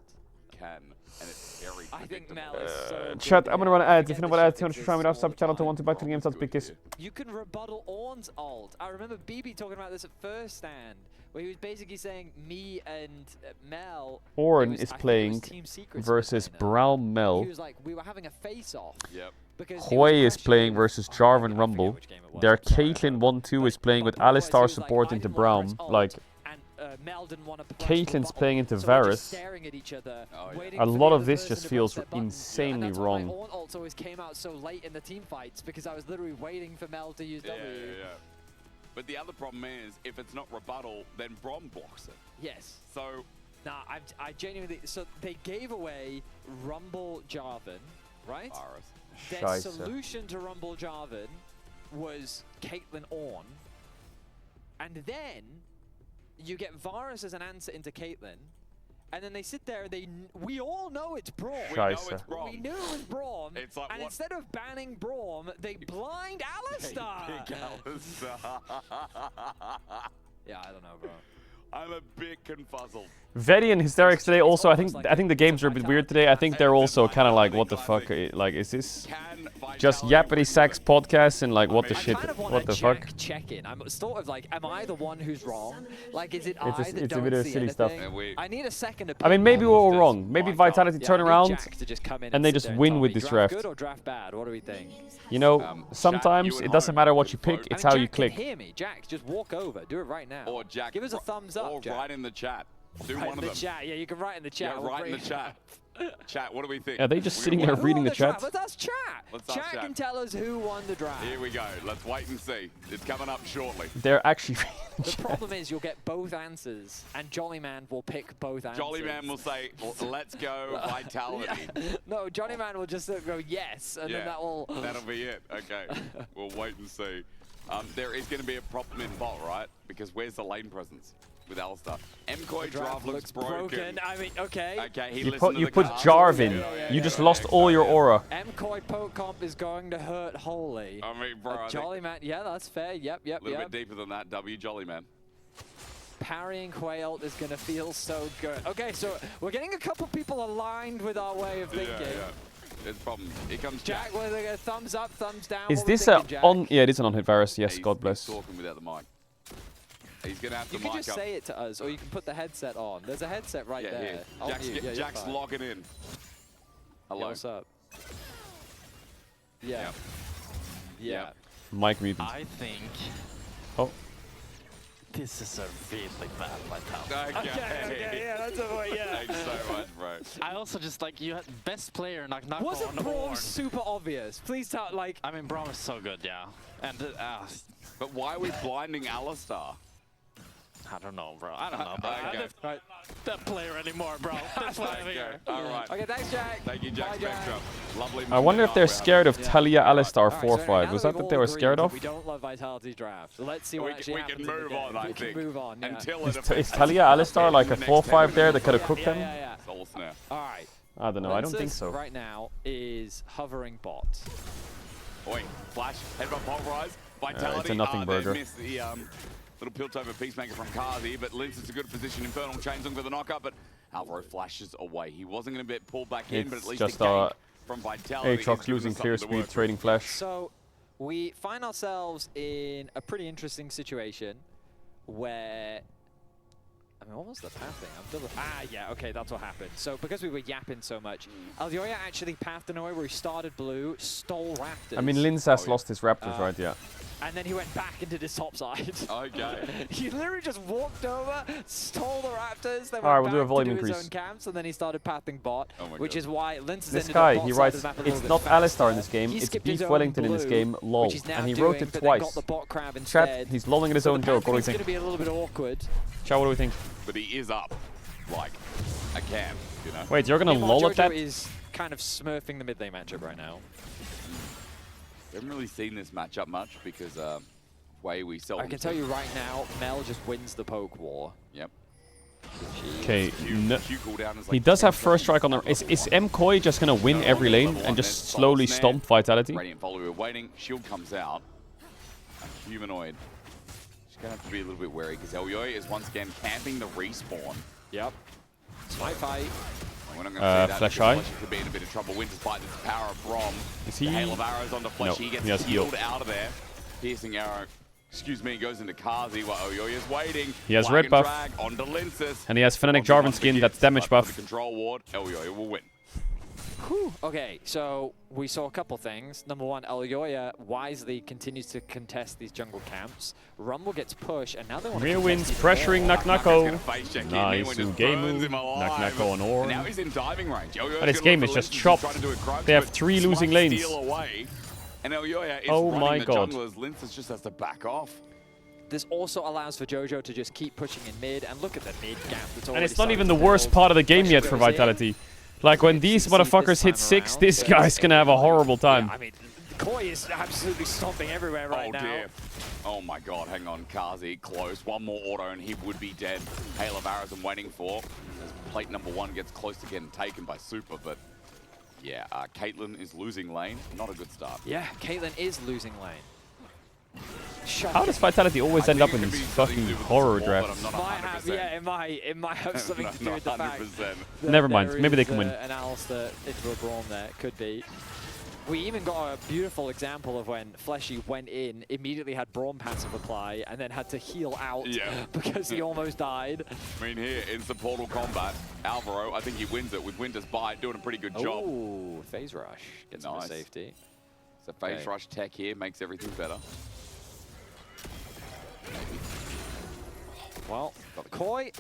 Can, and it's very. I think Mel is so Chat, good I'm gonna run ads. If you know what ads, you want to try me off sub channel to want to back to the game, let's pick this. You can rebuttal Ornn's ult. I remember BB talking about this at first stand, where he was basically saying me and Mel. Ornn is playing versus Brawl Mel. He was like, we were having a face-off. Yep. Koi is playing versus Jarvan Rumble. Their Caitlyn 1-2 is playing with Alistar support into Braum. Like, Caitlyn's playing into Varus. A lot of this just feels insanely wrong. Ornn ult always came out so late in the team fights because I was literally waiting for Mel to use W. Yeah. But the other problem is, if it's not rebuttal, then Braum blocks it. Yes. So. Nah, I genuinely. So they gave away Rumble Jarvan, right? Varus. Their solution to Rumble Jarvan was Caitlyn Ornn. And then you get Varus as an answer into Caitlyn. And then they sit there, we all know it's Braum. We know it's Braum. We knew it was Braum. It's like, and what? instead of banning Braum, they blind Alistar. Big Alistar. Yeah, I don't know, bro. I'm a bit confuzzled. VOD and Hysterics today also, I think the games are a bit weird today. I think they're also kind of like, what the fuck? Like, is this just yappity sax podcasts and like, what the shit? What the fuck? Check-in. I'm sort of like, am I the one who's wrong? Like, is it I that it's don't a bit of see silly anything? stuff. I need a second opinion. I mean, maybe we're all wrong. Maybe Vitality turn around and they just win with this draft. Good or draft bad? What do we think? You know, sometimes it doesn't matter what you pick, it's how you click. Hear me, Jack. Just walk over. Do it right now. Or Jack, give us a thumbs up. Or Jack. write in the chat. Do one of them. Chat. Yeah, you can write in the chat. Yeah, write in the chat. Chat, what do we think? Are they just sitting there reading the chat? Let's chat. Chat can tell us who won the draft. Here we go. Let's wait and see. It's coming up shortly. They're actually The problem is you'll get both answers, and Jolly Man will pick both answers. Jolly Man will say, let's go Vitality. No, Johnny Man will just go yes, and then that will... That'll be it. Okay. We'll wait and see. There is going to be a problem in bot, right? Because where's the lane presence with Alistar? MKoi draft looks broken. I mean, okay. Okay, you put Jarvan. You just lost all your aura. MKoi poke comp is going to hurt wholly. I mean, bro. Jolly Man, yeah, that's fair. Yep. A little bit deeper than that. W Jolly Man. Parrying Quail is going to feel so good. Okay, so we're getting a couple people aligned with our way of thinking. Yeah. There's a problem. Here comes Jack. Whether they go thumbs up, thumbs down. Is this a on? Yeah, it is an on-hit virus. Yes, God bless. He's talking without the mic. He's gonna have the mic up. You can just say it to us, or you can put the headset on. There's a headset right there. Here. Jack's logging in. Hello. Yeah, what's up? Yeah. Yeah. Mic muted. I think. Oh. This is a really bad Vitality. Okay, yeah, that's a way, yeah. Thanks so much, bro. I also just like, you had best player, Knock Wasn't Braum super obvious? Please tell, like... I mean, Braum is so good, yeah. And, but why are we blinding Alistar? I don't know, bro. I don't know, bro. Okay. That player anymore, bro. That's why I'm here. All right. Okay, thanks, Jack. Thank you, Jack Spectrum. Lovely. I wonder if they're scared of Talia Alistar 4-5. Was that they were scared of? We don't love Vitality draft. Let's see what actually happens. We can move on, I think. We can move on, yeah. Until is Talia Alistar like a 4-5 there that could have cooked them? Yeah. Soul Snare. All right. I don't know. I don't think so. Right now is hovering bot. Wait, Flash, headbutt pulverize. Vitality. It's a nothing burger. They missed the little Piltover Peacemaker from Kazi, but Linz is a good position. Infernal Chains looking for the knockup, but Alvaro flashes away. He wasn't going to get pulled back in, but at least just the gank from Vitality. Aatrox losing clear speed, trading flash. So we find ourselves in a pretty interesting situation where... I mean, what was the pathing? Yeah, okay, that's what happened. So because we were yapping so much, Alioya actually pathed in a way where he started blue, stole Raptors. I mean, Linz has lost his Raptors, right? Yeah. And then he went back into this top side. Okay. He literally just walked over, stole the Raptors, then All right, went we'll do a back volume to do increase. his own camps, and then he started pathing bot, which is why Linz is This ended guy, up he bot side writes, of the map a it's little not bit faster. Alistar in this game, He it's skipped his Beef own Wellington in this blue, game, lol. which he's now And he doing, wrote it but then got twice. the bot crab Chat, instead. he's lolling at his own joke. What do we think? It's going to be a little bit awkward. Chat, what do we think? But he is up, like a cam, you know. Wait, you're going to lol at that? Jojo is kind of smurfing the mid lane matchup right now. We haven't really seen this matchup much because we seldom. I can tell you right now, Mel just wins the poke war. Yep. Okay, like he does have first strike on the... Is MKoi just going to win every lane and just slowly stomp Vitality? Radiant follower waiting. Shield comes out. A humanoid. Just going to have to be a little bit wary because Elyoy is once again camping the respawn. Yep. Smite fight. We're not going to see that. Flash Eye. Flash could be in a bit of trouble. Winter's fight. This power of Braum. Is he... The hail of arrows onto Flash. No, he gets he has heal. healed out of there. Piercing arrow. Excuse me, goes into Kazi while Oyoya's waiting. He has Black red buff. Drag onto Linces. And he has Fnatic Jarvan skin, that's damage buff. The control ward, Elyoya will win. Whew. Okay, so we saw a couple things. Number one, Elyoya wisely continues to contest these jungle camps. Rumble gets pushed, and now they want to Rear wins, pressuring Naknako. Nice, game move. Naknako on Ornn. Now he's in diving range. But this game is just chopped. They have 3 losing lanes. And Elyoya is my running the God. junglers. Linces just has to back off. This also allows for Jojo to just keep pushing in mid, and look at the mid gap that's already And it's not even starting the to worst build. part of the game yet Flash for goes in. Vitality. Like when these motherfuckers hit 6, this guy's gonna have a horrible time. Yeah, I mean, Koi is absolutely stomping everywhere right now. Dear. Oh my god, hang on, Kazi, close. One more auto and he would be dead. Hail of Arrows I'm waiting for. As plate number 1 gets close to getting taken by Super, but yeah, Caitlyn is losing lane. Not a good start. Yeah, Caitlyn is losing lane. How does Vitality always end up in these fucking horror drafts? It might have something to do with the fact that Never mind, maybe they can win. An Alistair into a Braum there, could be. We even got a beautiful example of when Fleshy went in, immediately had Braum passive apply, and then had to heal out because he almost died. I mean, here, instant portal combat, Alvaro, I think he wins it with Winter's Bite, doing a pretty good job. Ooh, phase rush gets him to safety. So phase rush tech here makes everything better. Well, Koi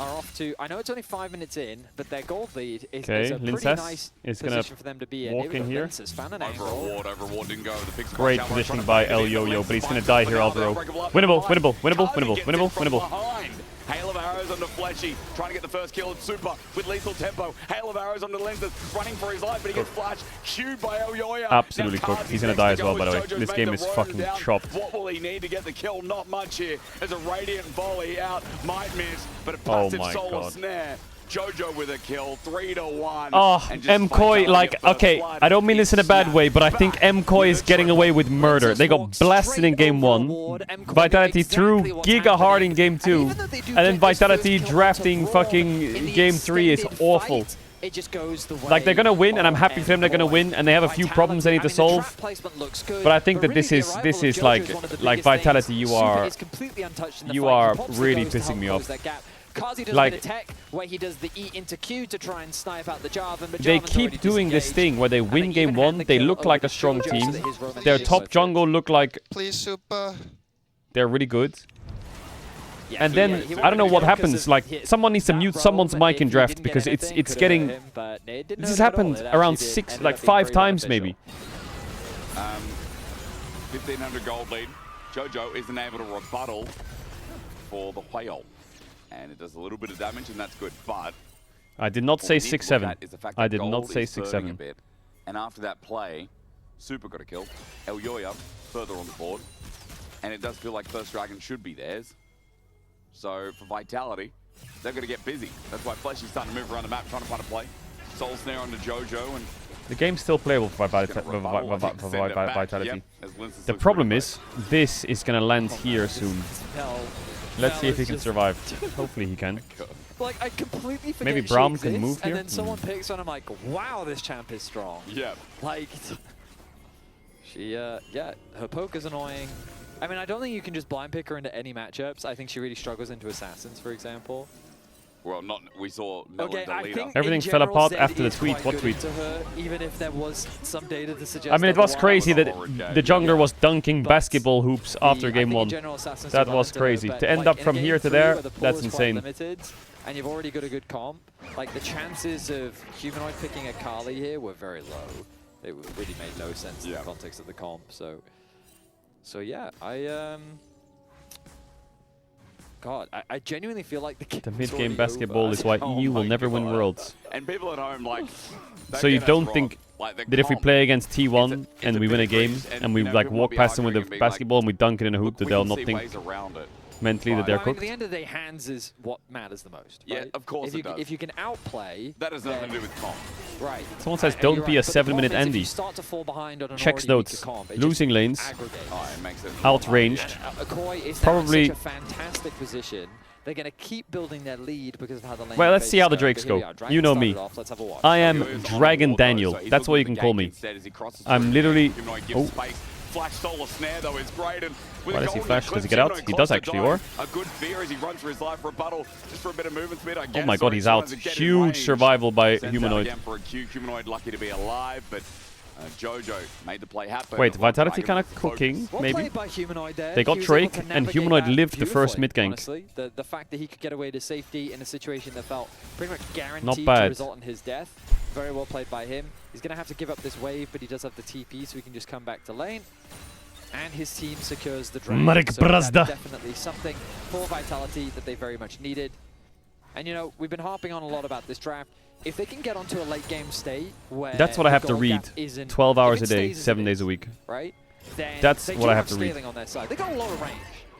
are off to, I know it's only 5 minutes in, but their gold lead is a pretty nice position for them to be in. Walk in here. Overward didn't go. The Great positioning by El Yo-Yo, but he's going to die here, Alvaro. Winnable, winnable, winnable, winnable, winnable, winnable. Hail of Arrows onto Fleshy, trying to get the first kill at Super with lethal tempo. Hail of Arrows onto Lenses, running for his life, but he gets flashed, queued by El Yo-Yo. Absolutely cooked. He's going to die as well, by the way. This game is fucking chopped. What will he need to get the kill? Not much here. There's a Radiant volley out, might miss, but a passive solar snare. Jojo with a kill, 3-1. Oh, MKoi, like, okay, I don't mean this in a bad way, but I think MKoi is getting away with murder. They got blasted in game 1, Vitality threw Giga hard in game 2, and then Vitality drafting fucking game 3 is awful. It just goes the way. Like, they're gonna win, and I'm happy for them they're gonna win, and they have a few problems they need to solve. But I think that this is like Vitality, you are really pissing me off. Kazi does like, a bit of tech where he does the E into Q to try and snipe out the Jarvan, but they keep doing this thing where they win game 1, they look like a strong team. Their top jungle look like they're really good. And then I don't know what happens. Like, someone needs to mute someone's mic in draft because it's getting. This has happened around 5 times maybe. 1500 gold lead. Jojo isn't able to rebuttal for the whale. And it does a little bit of damage, and that's good, but... I did not say 6-7. I did not say 6-7. And after that play, Super got a kill. El Yo-Yo further on the board. And it does feel like First Dragon should be theirs. So, for Vitality, they're going to get busy. That's why Fleshy's starting to move around the map, trying to find a play. Soul Snare onto Jojo, and... The game's still playable for Vitality. The problem is, this is going to land here soon. Let's see if he can survive. Hopefully he can. Like, I completely forget maybe Braum can move here. And then someone picks one, I'm like, wow, this champ is strong. Yeah. Like, she, yeah, her poke is annoying. I mean, I don't think you can just blind pick her into any matchups. I think she really struggles into Assassins, for example. Well, we saw everything fell apart after the tweet. What tweet? To her, even if there was some data to suggest. I mean, it was crazy that the jungler was dunking basketball hoops after game 1. That was crazy. To end up from here to there, that's insane. And you've already got a good comp. Like, the chances of Humanoid picking a Kali here were very low. It really made no sense in the context of the comp. So yeah, God, I genuinely feel like the mid-game basketball is why EU will never win Worlds. And people at home, like... So you don't think that if we play against T1 and we win a game and we like walk past them with a basketball and we dunk it in a hoop, that they'll not think mentally that they're cooked? At the end of the day, hands is what matters the most. Right? Yeah, of course it does. If you can outplay... That has nothing to do with comp. Right. Someone says don't be a 7-minute Andy. Checks notes. Losing lanes. Outranged. Probably... such a fantastic position. They're going to keep building their lead because of how the lane. Well, let's see how the Drakes go. You know me. I am Dragon Daniel. That's what you can call me. I'm literally... Oh. Flash solar snare though is great, and why does he flash? Does he get out? He does actually, or? A good fear as he runs for his life. Rebuttal just for a bit of movement speed, I guess. Oh my god, he's out. Huge survival by Humanoid. For a Q. Humanoid lucky to be alive, but Jojo made the play happen. Wait, Vitality kind of cooking, maybe? By Humanoid there. They got Drake, and Humanoid lived the first mid gank. Honestly, the fact that he could get away to safety in a situation that felt pretty much guaranteed to result in his death. Very well played by him. He's going to have to give up this wave, but he does have the TP, so he can just come back to lane. And his team secures the dragon. So that's definitely something for Vitality that they very much needed. And, you know, we've been harping on a lot about this draft. If they can get onto a late game state where That's what I have to read. 12 hours a day, 7 days a week. Right? Then that's they what I have to scaling read. On their side. They got a lot of range,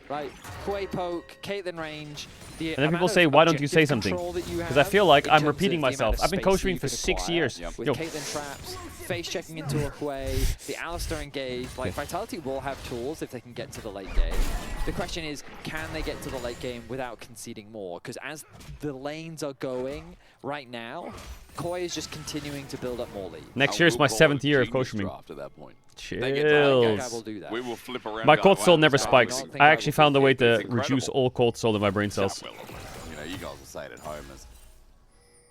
right? Quay poke, Caitlyn range. And then people say, why don't you say something? Because I feel like I'm repeating myself. I've been coaching for 6 years. With Caitlyn traps, face checking into a Quay, the Alistar engage. Like, Vitality will have tools if they can get to the late game. The question is, can they get to the late game without conceding more? Because as the lanes are going right now, Koi is just continuing to build up more lead. Next year is my 7th year of coaching. After that point. Chills. We will flip around. My cortisol never spikes. I actually found a way to reduce all cortisol in my brain cells. You know, you guys will say it at home.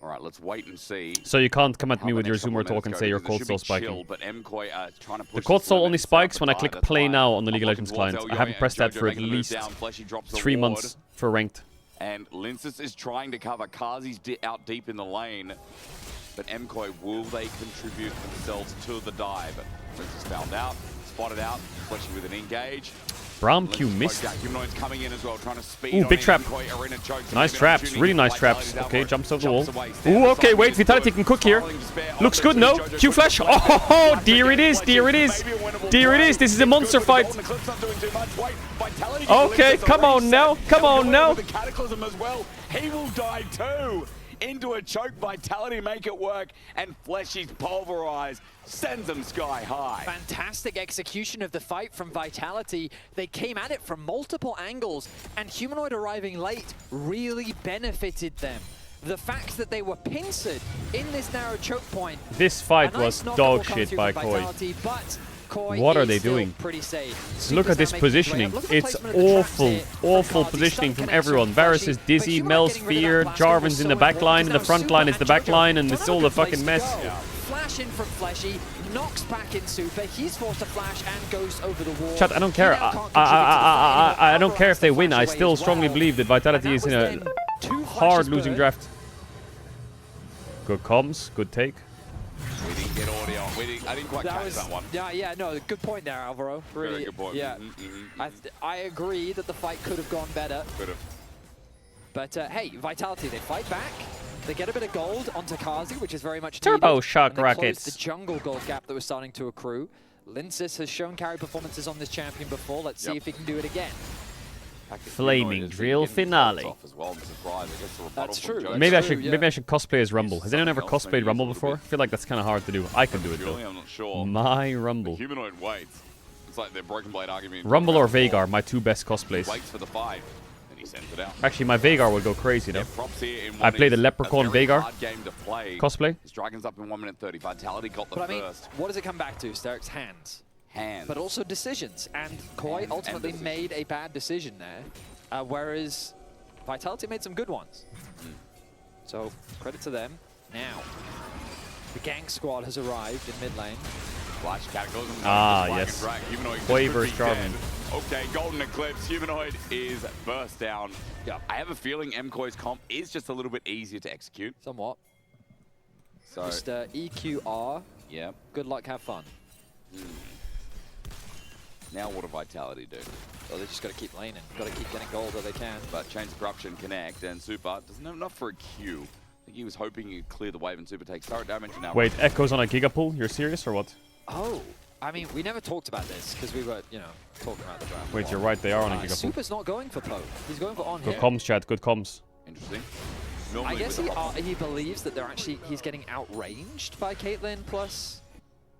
All right, let's wait and see. So you can't come at me with your Zoomer talk and say your cortisol spiking. The cortisol only spikes when I click play now on the League of Legends client. I haven't pressed that for at least 3 months for ranked. And Linsis is trying to cover. Kazi's out deep in the lane. But MKOI, will they contribute themselves to the dive? Linsis found out, spotted out, Fleshy with an engage. Braum Q missed. Humanoid's coming in as well, trying to speed. Ooh, big trap. Nice traps, really nice traps. Okay, jumps over the wall. Ooh, okay, wait, Vitality can cook here. Looks good, no? Q flash. Oh, dear it is, dear it is. Dear it is, this is a monster fight. Okay, come on now, come on now. The Cataclysm as well. He will die too. Into a choke, Vitality make it work, and Fleshy's pulverized, sends them sky high. Fantastic execution of the fight from Vitality. They came at it from multiple angles, and Humanoid arriving late really benefited them. The fact that they were pincered in this narrow choke point. This fight was dog shit by Koi. What are they doing? Pretty safe. Look at this positioning. It's awful, awful positioning from everyone. Varus is dizzy, Mel's fear, Jarvan's in the back line, and the front line is the back line, and it's all a fucking mess. Flash in from Fleshy, knocks back in Super. He's forced to flash and goes over the wall. Chat, I don't care. I don't care if they win. I still strongly believe that Vitality is in a hard losing draft. Good comms, good take. We didn't get audio. I didn't quite catch that one. Yeah, no, good point there, Alvaro. Really, very good point. Yeah, I agree that the fight could have gone better. Could have. But hey, Vitality, they fight back. They get a bit of gold onto Kazi, which is very much Turbo needed. shock and they rockets. close the jungle gold gap that was starting to accrue. Linsis has shown carry performances on this champion before. Let's see if he can do it again. Flaming drill finale. That's true. Maybe I should cosplay as Rumble. Has anyone ever cosplayed Rumble before? I feel like that's kind of hard to do. I can do it though. I'm not sure. My Rumble. The Humanoid waits. It's like their Broken Blade argument. Rumble or Veigar, my two best cosplays. Waits for the fight, and he sends it out. Actually, my Veigar would go crazy though. Props here in I played the Leprechaun Veigar hard game to play. cosplay. His Dragon's up in 1 minute 30. Vitality got the But I mean, first. what does it come back to, Sterk's hands? Hands. But also decisions. And Koi ultimately made a bad decision there, whereas Vitality made some good ones. So, credit to them. Now, the gang squad has arrived in mid lane. Flash Cataclysm. Yes. Koi versus Jarvan. Okay, Golden Eclipse. Humanoid is burst down. Yeah. I have a feeling MKOI's comp is just a little bit easier to execute. Somewhat. So, Just EQR. Yeah. Good luck, have fun. Now what do Vitality do? Well, they just got to keep laning. Got to keep getting gold where they can. But Chains of Corruption connect, and Super doesn't have enough for a Q. I think he was hoping he'd clear the wave, and Super takes turret damage now. Wait, Echo's on a Gigapool? You're serious or what? Oh, I mean, we never talked about this because we were, you know, talking about the draft. Wait, you're right, they are on a Gigapool. Super's not going for poke. He's going for on Good here. comms, chat, good comms. Interesting. I guess he believes that he's getting outranged by Caitlyn plus...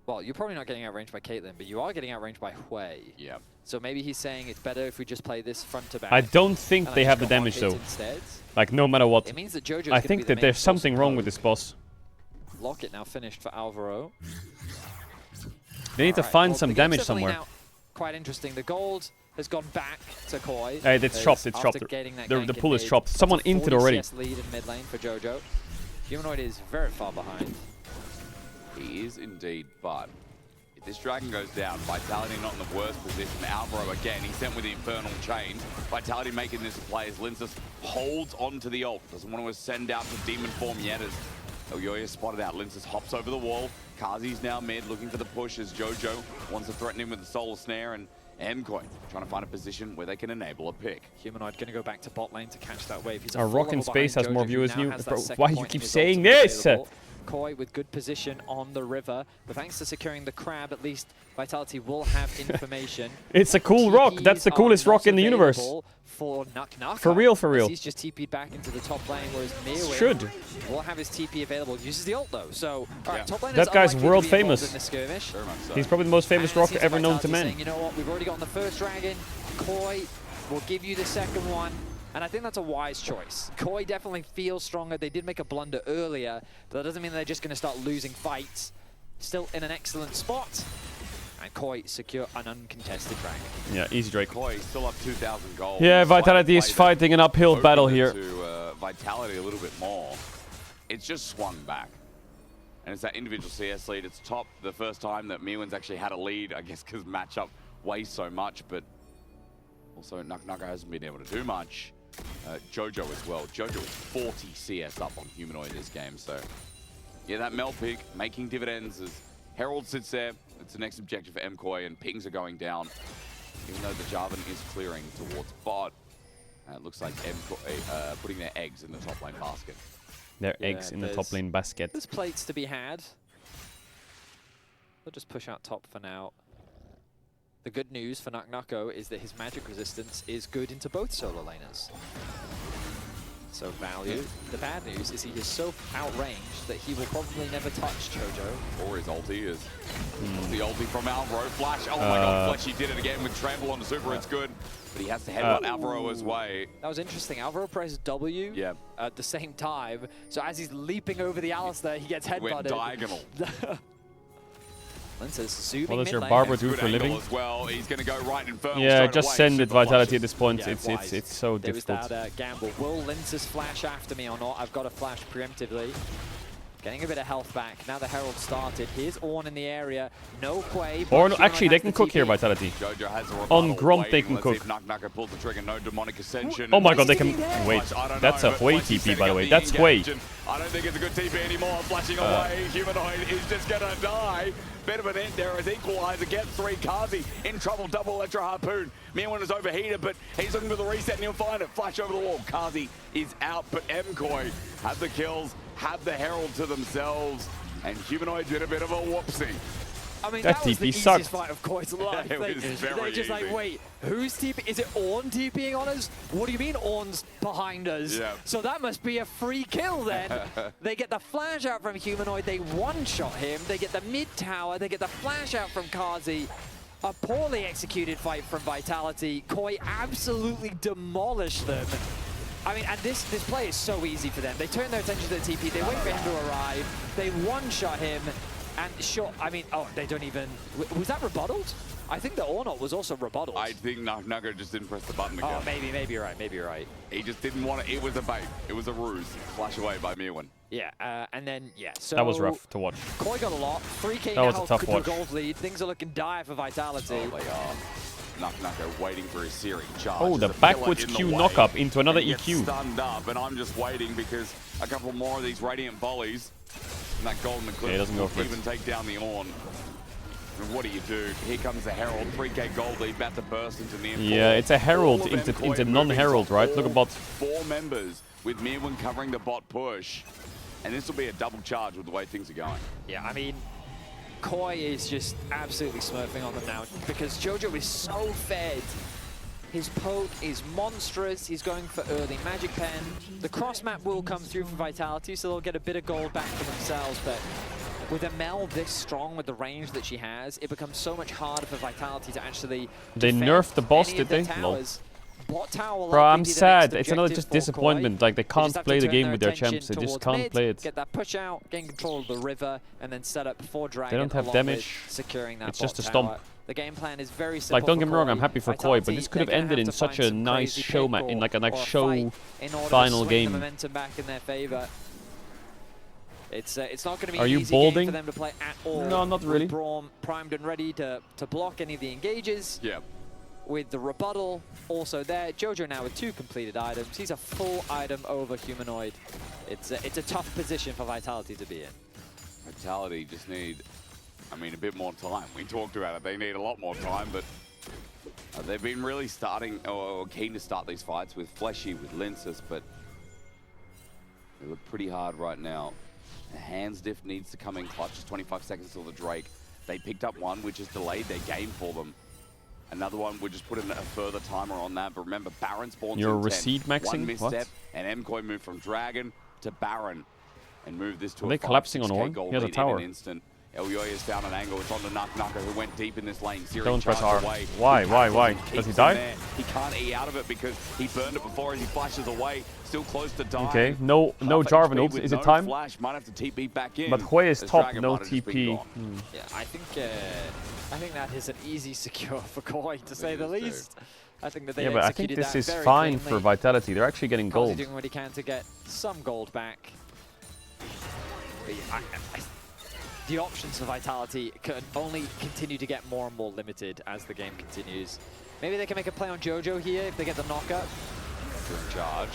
Well, you're probably not getting outranged by Caitlyn, but you are getting outranged by Hui. Yeah. So maybe he's saying it's better if we just play this front to back. I don't think they have the damage though. Instead. Like, no matter what. It means that Jojo's I think that there's something wrong with this boss. Locket now finished for Alvaro. They need to find some damage somewhere. Now quite interesting. The gold has gone back to Koi. It's chopped, it's chopped. The pool is chopped. Someone inted already. Lead in mid lane for Jojo. Humanoid is very far behind. He is indeed, but if this Dragon goes down, Vitality not in the worst position. Alvaro again, he's sent with the Infernal Chains. Vitality making this play as Linsis holds onto the ult. Doesn't want to send out the Demon form yet as Elyoya spotted out. Linsis hops over the wall. Kazi's now mid, looking for the push as Jojo wants to threaten him with the Soul Snare, and MKoi trying to find a position where they can enable a pick. Humanoid going to go back to bot lane to catch that wave. He's Our Rock in Space has more viewers than you. Bro, Bro, why you keep saying this? Koi with good position on the river, but thanks to securing the crab, at least Vitality will have information. It's a cool rock. That's the coolest rock in the universe. For Nuck. For real, for real. He's just TP'd back into the top lane, whereas Mirwin should will have his TP available. Uses the ult though, so top lane that guy's world famous. In the skirmish. So. He's probably the most famous rock ever known to men. Saying, you know what? We've already gotten the first dragon. Koi will give you the second one. And I think that's a wise choice. Koi definitely feels stronger. They did make a blunder earlier, but that doesn't mean they're just going to start losing fights. Still in an excellent spot. And Koi secure an uncontested dragon. Yeah, easy Drake. Koi still up 2,000 gold. Yeah, Vitality is fighting an uphill battle here. To Vitality a little bit more. It's just swung back. And it's that individual CS lead. It's top the first time that Mirwin's actually had a lead, I guess because matchup weighs so much, but also Nuck hasn't been able to do much. Jojo as well. Jojo is 40 CS up on Humanoid this game, so yeah, that Mel pick making dividends as Herald sits there. It's the next objective for MKoi, and pings are going down, even though the Jarvan is clearing towards bot. It looks like MKoi putting their eggs in the top lane basket. Their eggs in the top lane basket. There's plates to be had. They'll just push out top for now. The good news for Nucko is that his magic resistance is good into both solo laners. So value. The bad news is he is so outranged that he will probably never touch Jojo. Or his ulti is the ulti from Alvaro. Flash, oh my god, Fleshy did it again with Trample on the super, it's good. But he has to headbutt Alvaro's way. That was interesting. Alvaro presses W at the same time. So as he's leaping over the Alistair, he gets headbutted. Went diagonal. What does your barber do for a living? As well. He's going to go right Infernal yeah, just send it Vitality at this point. Yeah, it's so difficult. There was that gamble. Will Lince's flash after me or not? I've got to flash preemptively. Getting a bit of health back. Now the Herald started. Here's Ornn in the area. No Quay. Or no, actually, they can cook here, Vitality. Jojo has a on Gromp, they can cook. Nuck pulls the trigger. No demonic ascension. Oh my god, they can. Wait, that's a Hui TP, by the way. That's Hui. I don't think it's a good TP anymore. Flashing away. Humanoid is just going to die. Bit of an end there as Equalizer gets 3. Kazi in trouble. Double Electro Harpoon. Mirwin is overheated, but he's looking for the reset and he'll find it. Flash over the wall. Kazi is out, but MKoi have the kills, have the Herald to themselves, and Humanoid did a bit of a whoopsie. I mean, that was the easiest fight of Koi's life. It was they're just like, wait, who's TP? Is it Ornn TPing on us? What do you mean Ornn's behind us? Yeah. So that must be a free kill then. They get the flash out from Humanoid. They one-shot him. They get the mid-tower. They get the flash out from Kazi. A poorly executed fight from Vitality. Koi absolutely demolished them. I mean, and this play is so easy for them. They turn their attention to the TP. They wait for him to arrive. They one-shot him. And sure, I mean, oh, they don't even... Was that rebuttaled? I think the Ornn was also rebuttaled. I think Nugget just didn't press the button again. Oh, maybe you're right, maybe you're right. He just didn't want it. It was a bait. It was a ruse. Flash away by Mirwin. Yeah, and then, yeah, so... That was rough to watch. Koi got a lot. 3K that was a tough watch. Gold lead. Things are looking dire for Vitality. Oh, they are. Nucko waiting for his series charge. Oh, the backwards Q knock-up into another EQ. Stunned up, and I'm just waiting because a couple more of these Radiant volleys and that golden eclipse doesn't go for even take down the Ornn. And what do you do? Here comes the Herald, 3K gold lead, about to burst into near. Yeah, it's a Herald into non-Herald, right? Look at bot. 4 members with Mirwin covering the bot push. And this will be a double charge with the way things are going. Yeah, I mean, Koi is just absolutely smurfing on them now because Jojo is so fed. His poke is monstrous. He's going for early Magic Pen. The cross map will come through for Vitality, so they'll get a bit of gold back for themselves. But with a Mel this strong with the range that she has, it becomes so much harder for Vitality to actually. They nerfed the boss, did they? Bro, I'm sad. It's another just disappointment. Like, they can't play the game with their champs. They just can't play it. Get that push out, gain control of the river, and then set up 4 dragons. They don't have damage. Securing that it's just a tower. stomp. The game plan is very simple. Like, don't get me wrong, I'm happy for Koi, Vitality, but this could have ended in such a nice show match, in like a show final game. The momentum back in their favor. It's not going to be an easy game for them to play at all. No, not really. With Braum primed and ready to block any of the engages. Yeah. With the rebuttal also there. Jojo now with 2 completed items. He's a full item over Humanoid. It's a tough position for Vitality to be in. Vitality just need, I mean, a bit more time. We talked about it. They need a lot more time, but But they've been really starting, or keen to start these fights with Fleshy, with Linces, but they look pretty hard right now. The hands diff needs to come in clutch. Just 25 seconds till the Drake. They picked up one, which has delayed their game for them. Another one, we'll just put in a further timer on that. But remember, Baron spawns You're in 10. recede maxing? One misstep, What? and MKOI moved from Dragon to Baron and move this to Are a they 5, collapsing 6K on Ornn? gold He has a lead tower. in an instant. Elyoy is down an angle. It's on to Naka, who went deep in this lane. Searing Don't press charges R. away. Why? He Why? tackles Why? and Does keeps he him die? there. He can't E out of it because he burned it before as he flashes away. Still close to dying. Okay, no Half Jarvan HP ult. with Is no it time? Flash. Might have to TP back in. But Hoi is as top, Dragon no might have just been TP. gone. Yeah, I think that is an easy secure for Koi, to say the least. I think that they Yeah, but I think executed this that is very fine cleanly. for Vitality. They're actually getting Causey gold. doing what he can to get some gold back. But the options for Vitality can only continue to get more and more limited as the game continues. Maybe they can make a play on Jojo here if they get the knockup. In charge.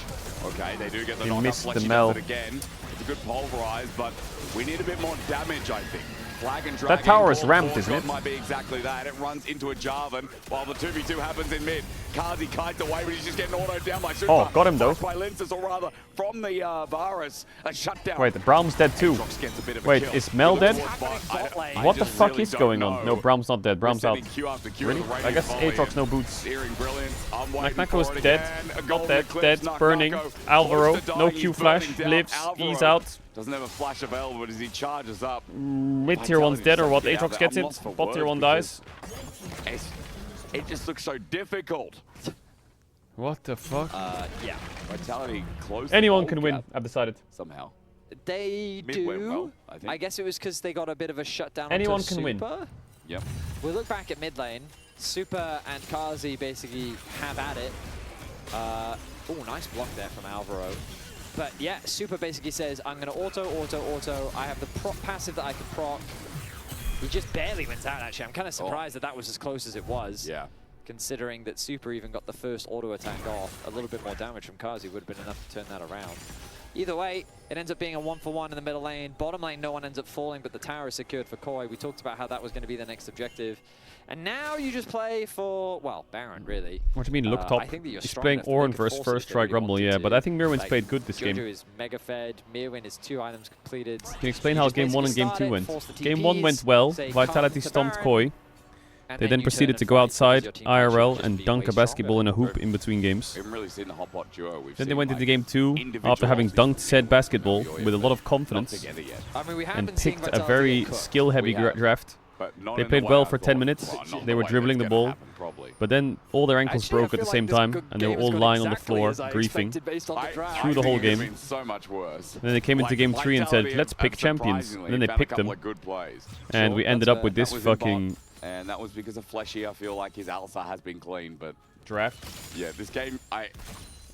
Okay, they do get the He knockup. missed the Fleshy Mel. does it again. It's a good pulverize, but we need a bit more damage, I think. Flag and That Dragon. tower is Core ramped, Core isn't shot it? might be exactly that. It runs into a Jarvan while the 2v2 happens in mid. Caedrel kites away, but he's just getting autoed down by Super. Oh, got him though. By Linces, or rather from the Varus. A shutdown. Wait, the Braum's dead too. Aatrox gets a bit of a Wait, kill. is Mel He dead? looks towards bot. I What the just fuck really is don't going on? know. No, Braum's not dead. Braum's We're out. sending Q after Q Really? with a I raging guess volley. Aatrox no boots. Searing brilliance. I'm waiting Nako is for it dead. again. A Not golden dead. eclipse. Dead. Burning. Nako Alvaro. close to No dying. Q He's flash. burning down. Lives. Alvaro He's out. Doesn't have a flash available, but as he charges up. Mid tier 1's dead or what? Yeah, Aatrox I'm gets lost it. for Bot tier words 1 dies. It just looks so difficult. What the fuck? Yeah. Vitality close. Anyone can win, I've decided. Somehow. They Mid do. went well, I think. I guess it was because they got a bit of a shutdown. Anyone onto can win. Super. Yep. We look back at mid lane. Super and Causey basically have at it. Oh, nice block there from Alvaro. But yeah, Super basically says, I'm going to auto. I have the passive that I can proc. He just barely went out, actually. I'm kind of surprised that was as close as it was. Yeah. Considering that Super even got the first auto attack off. A little bit more damage from Causey would have been enough to turn that around. Either way, it ends up being a 1-for-1 in the middle lane. Bottom lane, no one ends up falling, but the tower is secured for Koi. We talked about how that was going to be the next objective. And now you just play for, well, Baron, really. What do you mean, look top? I think that you're He's strong playing enough to Ornn make a versus force first if they strike really Rumble, wanted yeah, to. but I think Mirwin's Like, played good this Jojo game. is mega fed. Mirwin is 2 items completed. Can you explain You how just game 1 and basically game 2 start went? it, force the Game 1 went TPs, well, say, Vitality come to stomped Baron, Koi. and They then you proceeded turn to and go fight outside, because your team actually IRL, just and be dunk way a basketball in a stronger. hoop in between games. We haven't really seen the hot pot duo. We've Then they seen, went into like, game 2 individual after having obviously dunked said basketball with a lot of confidence together yet. I mean, we have and been seeing picked a Vitality very get cooked. skill-heavy We have. draft. But not They in the played way well I for thought. 10 minutes. Well, not They the were way dribbling the that's gonna ball. happen, probably. But then all their ankles Actually, I broke at feel the same like this time, good and they were game all has gone lying on the exactly floor, as I griefing. expected based on the draft. Through the whole game. It's been so much worse. Then they came into Like, game 3 and said, Vitality let's have pick champions. surprisingly And then they found a picked couple them. of good plays. And we ended up with this That was in bot, fucking and that was because of Fleshy. I feel like his Alsa has been clean, but draft. yeah, this game, I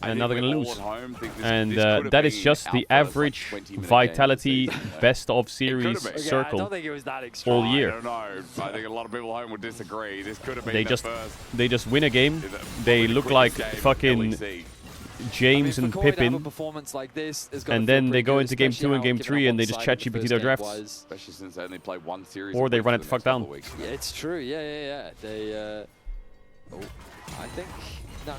And now they're think going to we're lose. all at home. Think this- And this could have that is been just the our first, average 20-minute Vitality game of the season. best of It series could have been. Yeah, I circle don't think it was that extreme. all I year. don't know. I think a lot of people at home would disagree. This could have been They their just first. win a game. They look like fucking James and Pippin. Performance like this is And then they go into game 2 and game 3 and they just chat GPT their drafts. Especially since they only played one series. Or of they Blitz run for it the fuck next couple down. of weeks. Yeah, it's true. Yeah. They, I think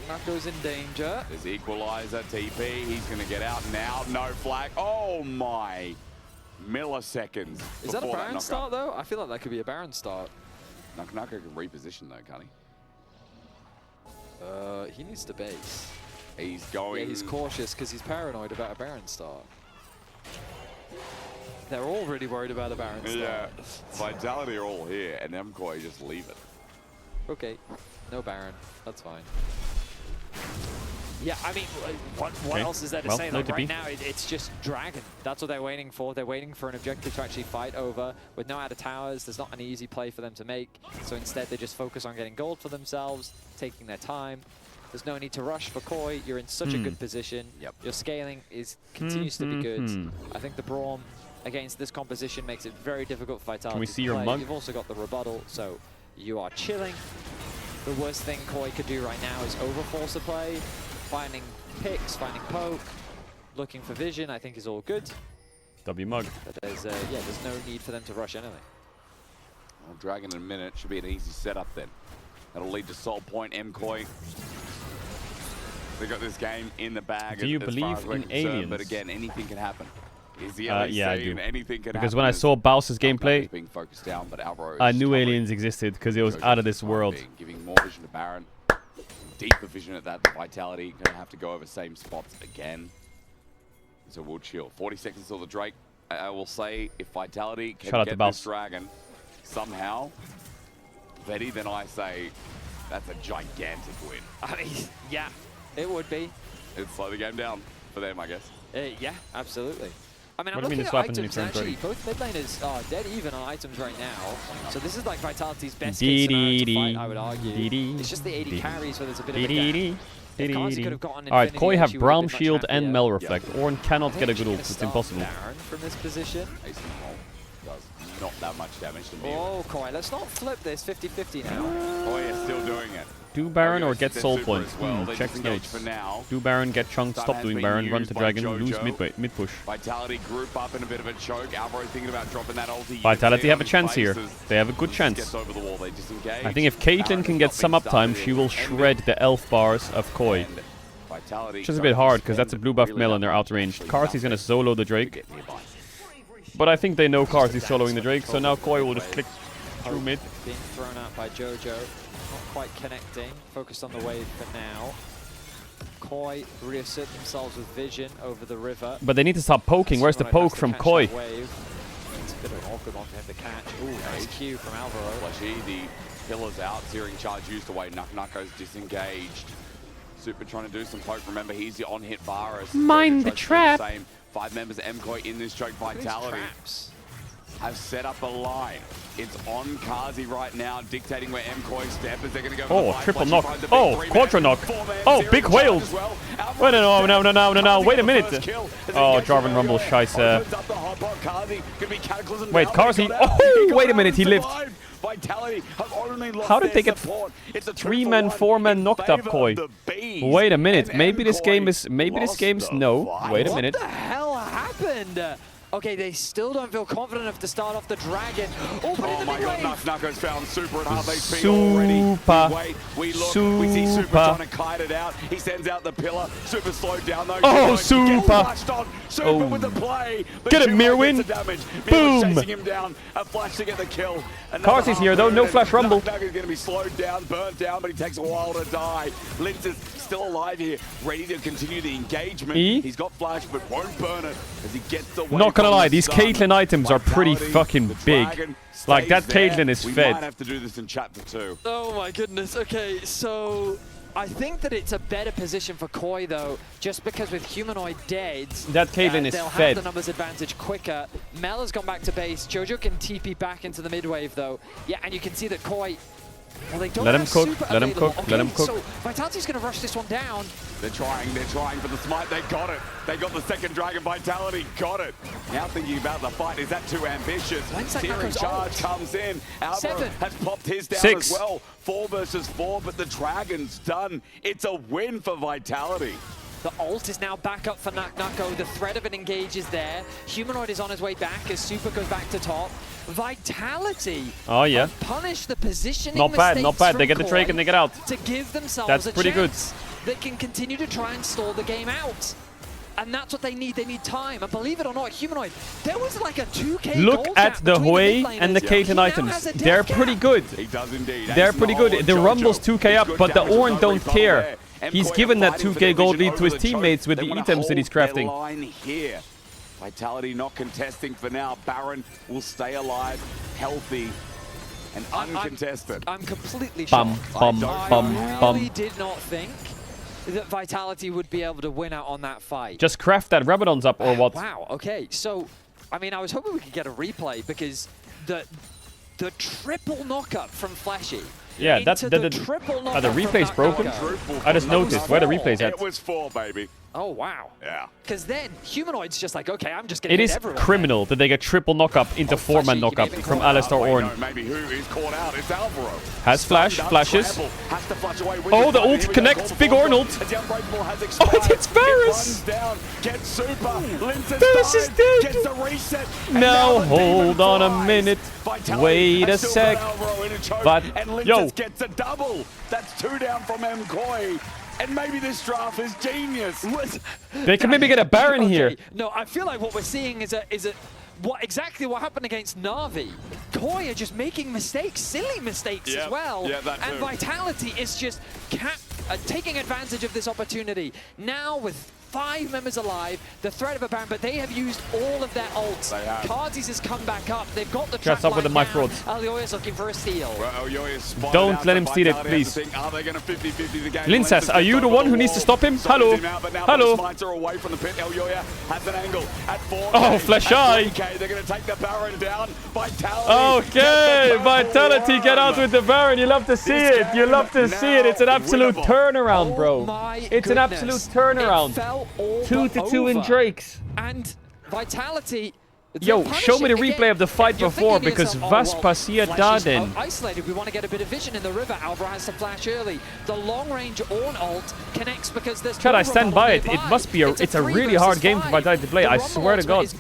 Nako's in danger. There's equalizer, TP. He's going to get out now. No flag. Oh my milliseconds. Is that a before Baron knockup. start though? I feel like that could be a Baron start. Nako can reposition though, can't he? He needs to base. He's going. Yeah, he's cautious because he's paranoid about a Baron start. They're all really worried about a Baron start. Yeah. Vitality are all here, and MKOI just leave it. Okay, no Baron. That's fine. Yeah, I mean, what Okay. else is there to Well, say? no Like, right TP. now, it's just Dragon. That's what they're waiting for. They're waiting for an objective to actually fight over. With no outer towers, there's not an easy play for them to make. So instead, they just focus on getting gold for themselves, taking their time. There's no need to rush for Koi. You're in such a good position. Yep. Your scaling continues to be good. I think the Braum against this composition makes it very difficult for Vitality Can we to see your play. mug? You've also got the rebuttal, so you are chilling. The worst thing Koi could do right now is overforce a play. Finding picks, finding poke, looking for vision, I think is all good. W mug. But there's no need for them to rush anything. Well, Dragon in a minute should be an easy setup then. That'll lead to Soul Point. MCoy. They got this game in the bag. Do you as believe far as we're in concerned, aliens? But again, anything can happen. Is the LEC yeah, I do. and anything can Because happen when I as saw Bowser's gameplay, being focused down, but Alvaro I is knew covering aliens existed because it was Jojo's out of this time world. being, giving more vision to Baron. Deeper vision at that. The Vitality going to have to go over same spots again. So we'll chill. 40 seconds till the Drake. I will say, if Vitality can Shout out to get Baus. this Dragon somehow, Vetty, then I say that's a gigantic win. I mean, yeah, it would be. It'd slow the game down for them, I guess. Yeah, absolutely. I mean, I'm What do you mean looking it's at weapons in items, your and turn actually, both mid laners are dead even on items right now. So this is like Vitality's best Dee case scenario to dee fight, I would argue. dee dee It's just the 80 dee carries where there's a bit dee of a dee gap. dee If dee Kazi dee. could have gotten Alright, Infinity Koi have Edge, you Braum would've been Shield much and happier. Mel Reflect. Ornn cannot get a good ult. Gonna It's start impossible. Baron from this position. Ace and Hole does not that much damage to me. Oh, Koi, let's not flip this 50-50 now. Oh yeah, still doing it. Do Baron or Okay, get they're Soul super Point? as well. They Check disengage notes. for now. Do Baron, get Chunk, Stun stop has doing been Baron, run used to by Dragon, lose Jojo. mid push. Vitality group up in a bit of a choke. Alvaro thinking about dropping that ulti. Vitality have a chance here. They have a good chance. Gets over the wall. They disengage. I think if Caitlyn can get some uptime, she will shred the elf bars of Koi. Vitality Which is a bit hard because that's a blue buff mill and they're outranged. Carsey's gonna solo the Drake. But I think they know Carsey's soloing the Drake, so now Koi will just click through mid. Being thrown out by Jojo. Not quite connecting. Focused on the wave for now. Koi reassert themselves with vision over the river. But they need to stop poking. Where's the poke from Koi? It's a bit of an awkward one for him to catch. Ooh, nice Q from Alvaro. Flashy, the pillar's out. Searing charge used away. Nucko's disengaged. Super trying to do some poke. Remember, he's the on-hit Varus. Mind the trap. Same. 5 members of MCoy in this choke. Vitality have set up a line. It's on Kazi right now, dictating where MCoy step as they're going to go. Oh, triple knock. Oh, quadra knock. Oh, big whale. Wait, no. Wait a minute. Oh, Jarvan Rumble Scheisse. Wait, Carsey. Oh, wait a minute. He lived. How did they get 3-man, 4-man knocked up Koi? Wait a minute. Maybe this game is. No. Wait a minute. What the hell happened? Okay, they still don't feel confident enough to start off the Dragon. Oh, but in the my mid-wave. God, Nucko's found Super at half HP already. We look, we see Super trying to kite it out. He sends out the pillar. Super slowed down though. Oh, Super! Super with the play. Get it, Mirwin. Boom! Chasing him down. A flash to get the kill. Carsey's here though, no flash rumble. Nucko's going to be slowed down, burnt down, but he takes a while to die. Linz is still alive here, ready to continue the engagement. He's got flash, but won't burn it as he gets away. Not gonna lie, these Caitlyn items are pretty fucking big. Like, that Caitlyn is we fed. might have to do this in chapter 2. Oh my goodness. Okay, so I think that it's a better position for Koi though, just because with Humanoid dead, that Caitlyn is they'll fed. have the numbers advantage quicker. Mel has gone back to base. Jojo can TP back into the mid wave though. Yeah, and you can see that Koi. Well, they don't Let him have cook, super let him available. cook, Okay, let him cook. So Vitality's going to rush this one down. They're trying for the smite. They got it. They got the second Dragon. Vitality got it. Now thinking about the fight, is that too ambitious? Searing charge comes in. Alvaro has popped his down 6. as well. 4 versus 4, but the Dragon's done. It's a win for Vitality. The ult is now back up for Nucko. The threat of an engage is there. Humanoid is on his way back as Super goes back to top. Vitality. Oh yeah. Punish the positioning. Not bad, not bad. They get the Drake and they get out. To give themselves That's a pretty good. chance. They can continue to try and stall the game out. And that's what they need. They need time. And believe it or not, Humanoid, there was like a 2K Look goal at gap the between Hui mid and the laners. Caitlyn He now items. has a death They're gap. pretty good. He does indeed. They're pretty good. The Rumble's 2K up, but the Ornn don't care. He's given that 2K gold lead to his teammates with the items that he's crafting. Line here. Vitality not contesting for now. Baron will stay alive, healthy, and uncontested. I'm completely Bum, shocked. bum, bum, I bum. really did not think that Vitality would be able to win out on that fight. Just craft that Rabadon's up or what? Wow, okay. So, I mean, I was hoping we could get a replay because the triple knock-up from Flashy. Yeah, that's the triple knock-up the replay's broken. I just noticed where the replay's at. It was 4, baby. Oh, wow. Yeah. Because then Humanoid's just like, okay, I'm just going to It hit is everyone. criminal that they get triple knock-up into 4-man knock-up from Alistar Ornn. No, maybe who is caught out? It's Alvaro. Has flash, flashes. Has to flash away with Oh, the ult connects. Big Ornn ult. Oh, it hits Varus. Down, gets super. Varus is dead. Gets the reset. Now hold on a minute. Wait a sec. But and yo, gets a double. That's 2 down from MKoi. And maybe this draft is genius. They can maybe get a Baron here. No, I feel like what we're seeing is exactly what happened against Na'Vi. Koi are just making mistakes, silly mistakes as well. Yeah, that and too. Vitality is just taking advantage of this opportunity. Now with 5 members alive, the threat of a Baron, but they have used all of their ults. Cardi's has come back up. They've got the trap up with the line mic down. rods. Elioya's looking for a steal. Don't let him steal it, please. Are they going to 50-50 the game? Lincess, are you the one who needs to stop him? Hello. Hello. Away from the pit. Elioya has an angle at 4. Oh, flash eye. They're going to take the Baron down. Vitality. Okay, Vitality, get out with the Baron. You love to see it. You love to see it. It's an absolute turnaround, bro. It's an absolute turnaround. 2-2 in Drakes. And Vitality. Yo, show me the replay of the fight before, because Vaspasia Daden. Isolated, we want to get a bit of vision in the river. Alvaro has to flash early. The long-range Ornn ult connects because there's Chad, I stand by it. It must be it's a really hard game for Vitality to play. I swear to God.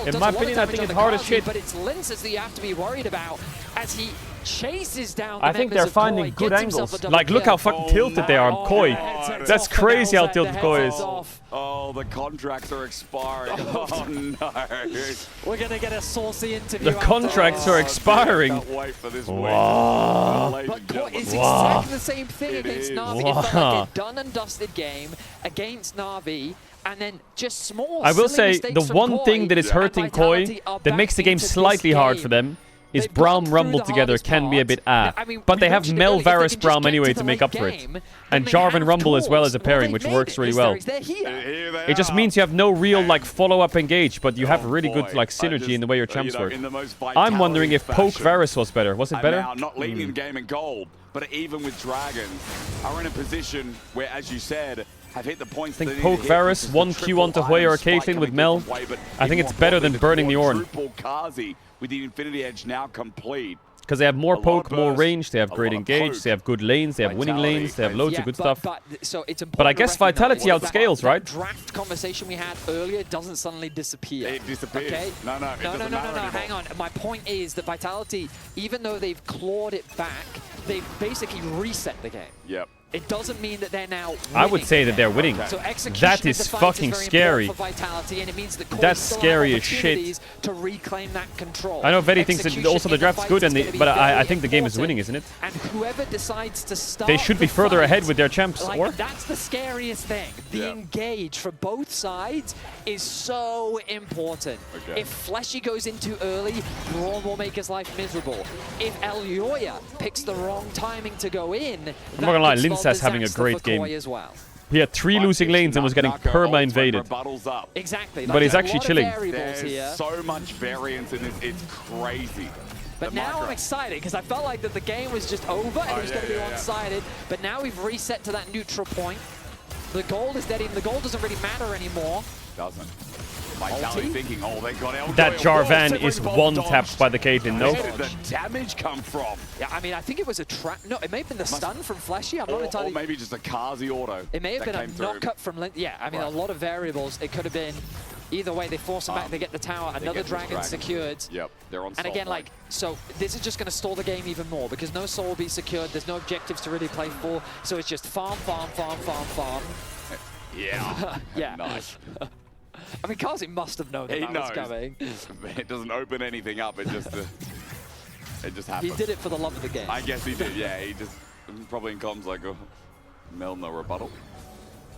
In my opinion, I think it's hard as shit. But it's Lincess that you have to be worried about as he chases down the I think they're finding good angles. Like, look how fucking tilted they are on Koi. That's crazy how tilted Koi is. Oh, the contracts are expiring. Oh, no. We're going to get a saucy interview. The contracts are expiring. Can't wait for this Wow. But Koi is exactly the same thing against Na'Vi. It felt like a done and dusted game against Na'Vi. And then just small. I will say, the one thing that is hurting Koi, that makes the game slightly hard for them, is Braum Rumble together can be a bit but they have Mel Varus Braum anyway to make up for it. And Jarvan Rumble as well as a pairing, which works really well. It just means you have no real like follow-up engage, but you have really good like synergy in the way your champs work. I'm wondering if Poke Varus was better. Was it better? Now not leading the game in gold, but even with Dragons, are in a position where, as you said, have hit the points. I think Poke Varus, 1Q onto Hui or Caitlyn with Mel. I think it's better than burning the Ornn. With the Infinity Edge now complete. Because they have more poke, more range, they have great engage, they have good lanes, they have winning lanes, they have loads of good stuff. But I guess Vitality outscales, right? The draft conversation we had earlier doesn't suddenly disappear. It disappears. Okay? No, hang on. My point is that Vitality, even though they've clawed it back, they've basically reset the game. Yep. It doesn't mean that they're now winning. I would say that they're winning. So that is fucking scary. For Vitality, and it means that that's scary as shit. To reclaim that control. I know Vedi thinks that also the draft's good, but I think the game is winning, isn't it? And whoever decides to start they should be further ahead with their champs, or? That's the scariest thing. The engage for both sides is so important. Okay. If Fleshy goes in too early, Braum will make his life miserable. If Elioya picks the wrong timing to go in, I'm not gonna lie, Lincess having a great game. As well. He had 3 losing lanes and was getting perma-invaded. Exactly. But he's actually chilling. There's so much variance in this, it's crazy. But now I'm excited because I felt like that the game was just over and it was going to be one-sided. But now we've reset to that neutral point. The gold is dead. Even the gold doesn't really matter anymore. Doesn't. Vitality thinking, oh, they got Elgoy. That Jarvan is one-tapped by the Caitlyn, no? Where did the damage come from? Yeah, I mean, I think it was a trap. No, it may have been the stun from Fleshy. I'm not entirely... Or maybe just a Kazi auto. It may have been a knock-up from... Yeah, I mean, a lot of variables. It could have been... Either way, they force him back, they get the tower, another dragon secured. Yep, they're on. And again, like, so this is just going to stall the game even more because no soul will be secured. There's no objectives to really play for. So it's just farm, farm, farm, farm, farm. Yeah. Yeah. Nice. I mean, Kazi must have known that was coming. It doesn't open anything up. It just happens. He did it for the love of the game. I guess he did. Yeah, he just probably in comms like, oh, Mel no rebuttal.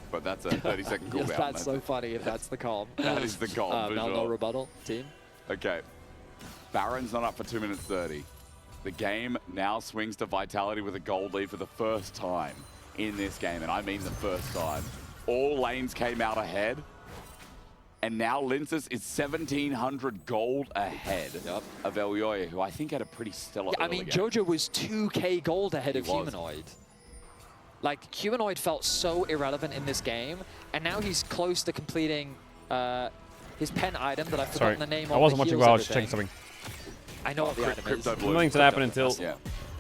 But that's a 30-second cooldown. Yes, that's so funny if that's the calm. That is the calm. Mel no rebuttal, team. Okay. Baron's not up for 2 minutes 30. The game now swings to Vitality with a gold lead for the first time in this game, and I mean the first time. All lanes came out ahead, and now Lincess is 1,700 gold ahead of Elioya, who I think had a pretty stellar I mean, game. Jojo was 2k gold ahead of Humanoid. Like, Humanoid felt so irrelevant in this game, and now he's close to completing his pen item that I've forgotten the name of. I wasn't watching well, I was just checking something. I know what the item is. Nothing's gonna happen until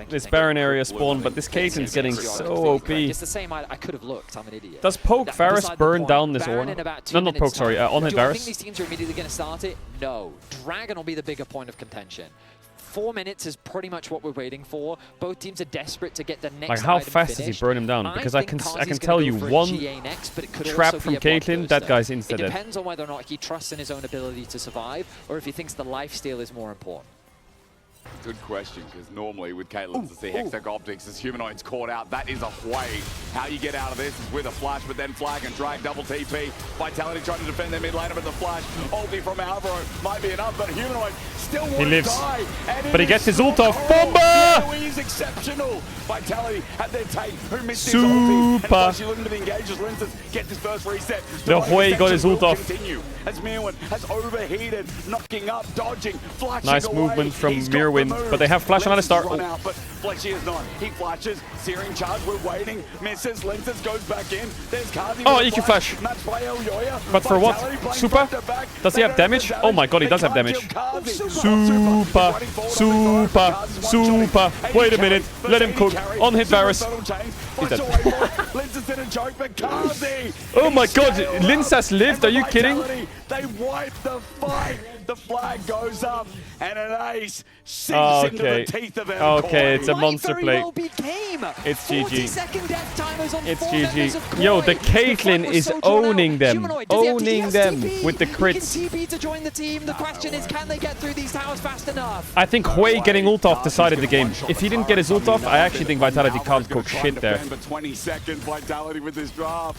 this Baron area spawn, but this Caedren's getting so OP. It's the same, I could have looked, I'm an idiot. Does Poke Varus burn down this Ornn? No, not Poke, sorry, on-hit Do I Varus. think these teams are immediately going to start it? No. Dragon will be the bigger point of contention. 4 minutes is pretty much what we're waiting for. Both teams are desperate to get the next Like, how item fast finished. does he burn him down? Because I can tell you, for one GA next, but it could trap also from be a Caitlyn, that blockbuster. guy's insta It dead. depends on whether or not he trusts in his own ability to survive, or if he thinks the lifesteal is more important. Good question, because normally with Caitlyn to see Hextech Optics as Humanoid's caught out, that is a way. How you get out of this is with a flash, but then flag and drag, double TP. Vitality trying to defend their mid laner, but the flash, ulti from Alvaro might be enough, but Humanoid still won't die. But he gets his ult off. Bomba! AoE is exceptional. Vitality at their take, who missed his ulti. And Flashy looking to the engages, Linces get his first reset. The Hui got his ult off. Continue as Mirwin has overheated, knocking up, dodging, flashing Nice away. movement from He's got Mirwin, the but they have flash on Alistar. Run out, but Fleshy is not. He flashes, searing charge, we're waiting, misses, Linces goes back in. There's Kazi. Oh, EQ flash. Match by El Yoya. But for what? Vitality playing Super? front to back. Does he have damage? Oh my god, he does have damage. Super. Wait a minute. Let him cook. On-hit Varus. He's dead. Oh my god, Linsas lived? Are you kidding? They wipe the fight. The flag goes up, and an ace sinks into the teeth of MKOI. Okay, it's a monster play. It's GG. It's GG. Yo, the Caitlyn is owning them. Owning them with the crits. TP to join the team. The question is, can they get through these towers fast enough? I think Hui getting ult off decided the game. If he didn't get his ult off, I actually think Vitality can't cook shit there. 20 seconds, Vitality with this draft.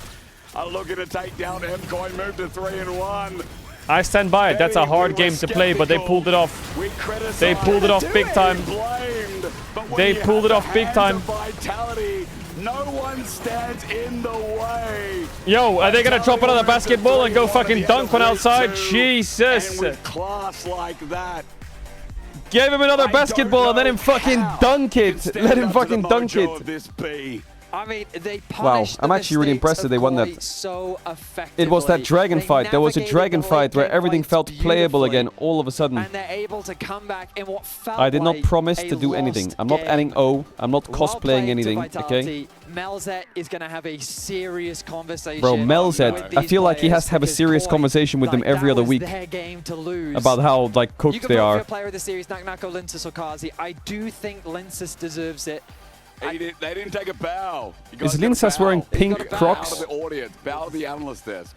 Are looking to take down MKOI, move to 3-1. I stand by it. That's a hard game to play, but they pulled it off. They pulled it off big time. They pulled it off big time. No one stands in the way. Yo, are they gonna drop another basketball and go fucking dunk one outside? Jesus. And with class like that, give him another basketball and let him fucking dunk it. Let him fucking dunk it. I mean, they Wow, I'm actually really impressed that they won that. So effectively. It was that dragon fight. There was a dragon fight where everything felt playable again all of a sudden. And they're able to come back in what felt I did not like promise a to do anything. lost I'm not game. adding O. I'm not cosplaying anything, okay? Melzet is going to have a serious conversation. Bro, Melzet, I feel like he has to have a serious conversation with them every other week about how like cooked they You can vote for are. your player of the series, Naknako, Linces, or Kazi. I do think Linces deserves it. They didn't take a bow. Is Linsas wearing pink Crocs? Bow to the audience, bow to the analyst desk.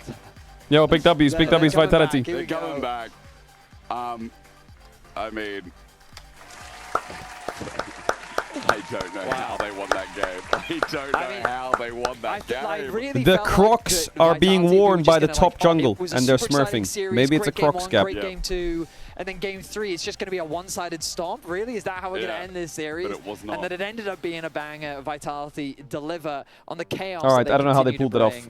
Yo, big W's, big W's, Vitality. They're coming back. I mean, I don't know how they won that game. I don't know how they won that game. The Crocs are being worn by the top jungle, and they're smurfing. Maybe it's a Crocs gap. Great game 2, and then game 3, it's just going to be a one-sided stomp. Really? Is that how we're going to end this series? But it was not. And then it ended up being a banger. Vitality deliver on the chaos. All right, that I don't know how they continue pulled to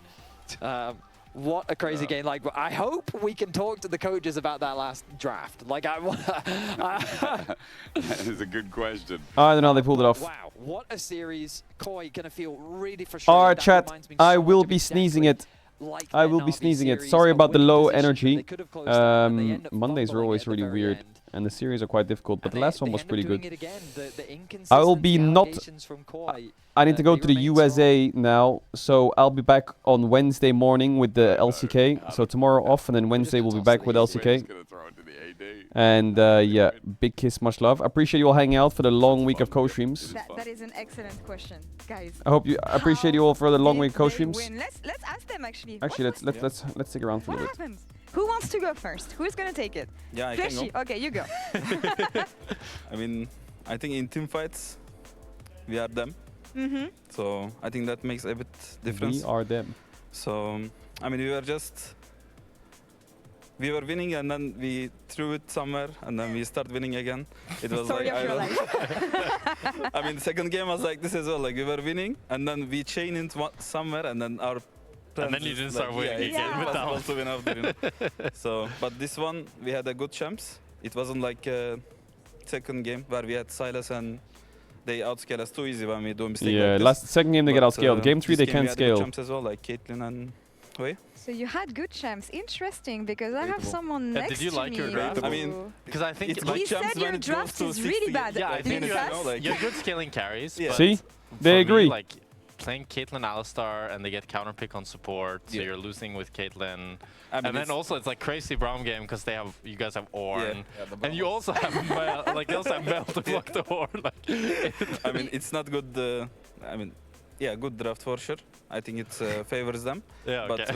it bring. What a crazy game. Like, I hope we can talk to the coaches about that last draft. Like, That is a good question. I don't know how they pulled it off. Wow, what a series. Koi gonna feel really frustrated. Alright, That chat, reminds me I so will much of be sneezing it. like I their will be Navi sneezing it. series, Sorry a about the winning low position. energy. They could have closed out, and they end up Mondays are fumbling always at the really very weird, end. and the series are quite difficult, but the last one was pretty good. It again. The I will be not... allegations from Koi, I need to go to the USA now, so I'll be back on Wednesday morning with the LCK. So tomorrow off, and then Wednesday we'll be back with LCK. And yeah, big kiss, much love. I appreciate you all hanging out for the long week of co-streams. That is an excellent question, guys. I hope you appreciate you all for the long week of co-streams. Let's ask them actually. Actually, let's stick around for a What little bit. happens? Who wants to go first? Who's gonna take it? Yeah, I can Fleshy. go. Okay, you go. I mean, I think in team fights, we are them. So I think that makes a bit difference. We are them. So, I mean, we were winning and then we threw it somewhere and then we start winning again. It was Story like, of your life. I mean, the second game was like this as well. Like we were winning and then we chain into somewhere and then our And then you didn't start winning again with that one. To win after, you know? So, but this one, we had a good champs. It wasn't like a second game where we had Silas and they outscale us too easy when we do mistake Yeah, like last this. second game they get outscaled. Game 3 they this game can't we had good scale. champs as well, like Caitlyn and Wei. So you had good champs. Interesting, because I have someone next did you like to your me. draft? I mean, because I think it's like He said your draft is really bad. Yeah, I think like, you're good scaling carries. Yeah. But See? They for agree. Me, like playing Caitlyn Alistar and they get counter pick on support, so you're losing with Caitlyn. And then also it's like crazy Braum game because they have you guys have Ornn, and you also have Mel, like they also have Mel to block the Ornn. Like, I mean, it's not good. I mean, yeah, good draft for sure. I think it favors them. Yeah, but okay.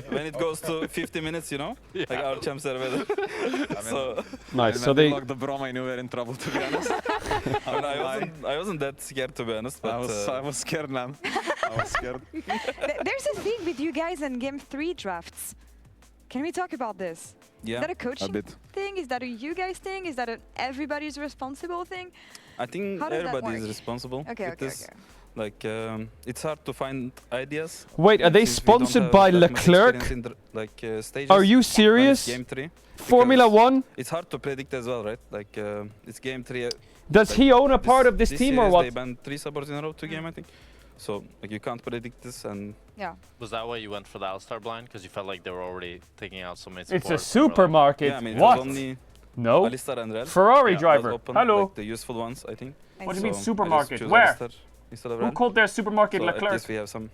when it goes to 50 minutes, you know, like our champs are better. So Nice. So they locked the Braum, I knew we were in trouble, to be honest. I wasn't that scared, to be honest. But I was scared, man. I was scared. There's a thing with you guys in Game 3 drafts. Can we talk about this? Yeah, is that a coaching bit. thing? Is that a you guys thing? Is that an everybody's responsible thing? I think How does that everybody is work? responsible. Okay, with okay, this. okay. Like, it's hard to find ideas. Wait, are they since we don't sponsored have by that much Leclerc? experience in the, stages Are you when it's serious? Game 3. Formula Because 1? It's hard to predict as well, right? Like, it's Game 3. Does he own a part of this team or series what? They banned 3 supports in a row, 2 game, I think. So, like, you can't predict this, and yeah. Was that why you went for the Alistar blind? Because you felt like they were already taking out some mid It's a support? supermarket. yeah, I mean, What? it was only No. Alistar and Rel. Ferrari Yeah, driver. was open, Hello. like the useful ones, I think. What do you mean So I just supermarket? choose Where? Alistar instead of Who Rel. called their supermarket So Leclerc? at least we have some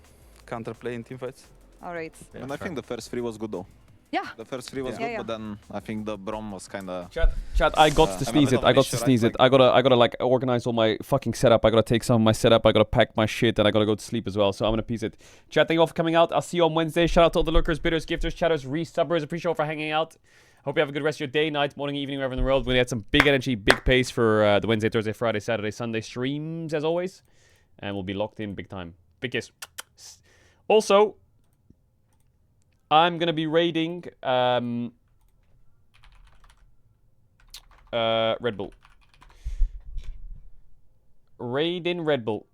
counterplay in teamfights. All right. Yeah, and I think the first 3 was good though. Yeah. The first 3 was Yeah. good, but then I think the Braum was kind of. Chat, I got to sneeze it. I got to sneeze it. I gotta like organize all my fucking setup. I gotta take some of my setup. I gotta pack my shit, and I gotta go to sleep as well. So I'm gonna piece it. Chat, thank you all for coming out. I'll see you on Wednesday. Shout out to all the lurkers, bidders, gifters, chatters, resubbers. Appreciate you all for hanging out. Hope you have a good rest of your day, night, morning, evening, wherever in the world. We're gonna get some big energy, big pace for the Wednesday, Thursday, Friday, Saturday, Sunday streams as always, and we'll be locked in big time. Big kiss. Also, I'm gonna be raiding Red Bull. Raid in Red Bull.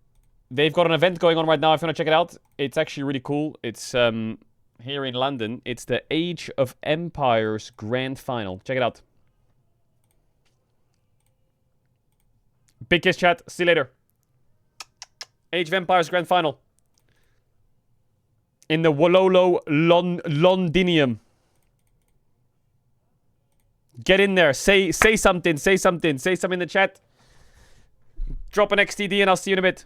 They've got an event going on right now. If you want to check it out, it's actually really cool. It's here in London. It's the Age of Empires Grand Final. Check it out. Big kiss, chat. See you later. Age of Empires Grand Final. In the Wololo Londinium. Get in there. Say something. Say something. Say something in the chat. Drop an XTD and I'll see you in a bit.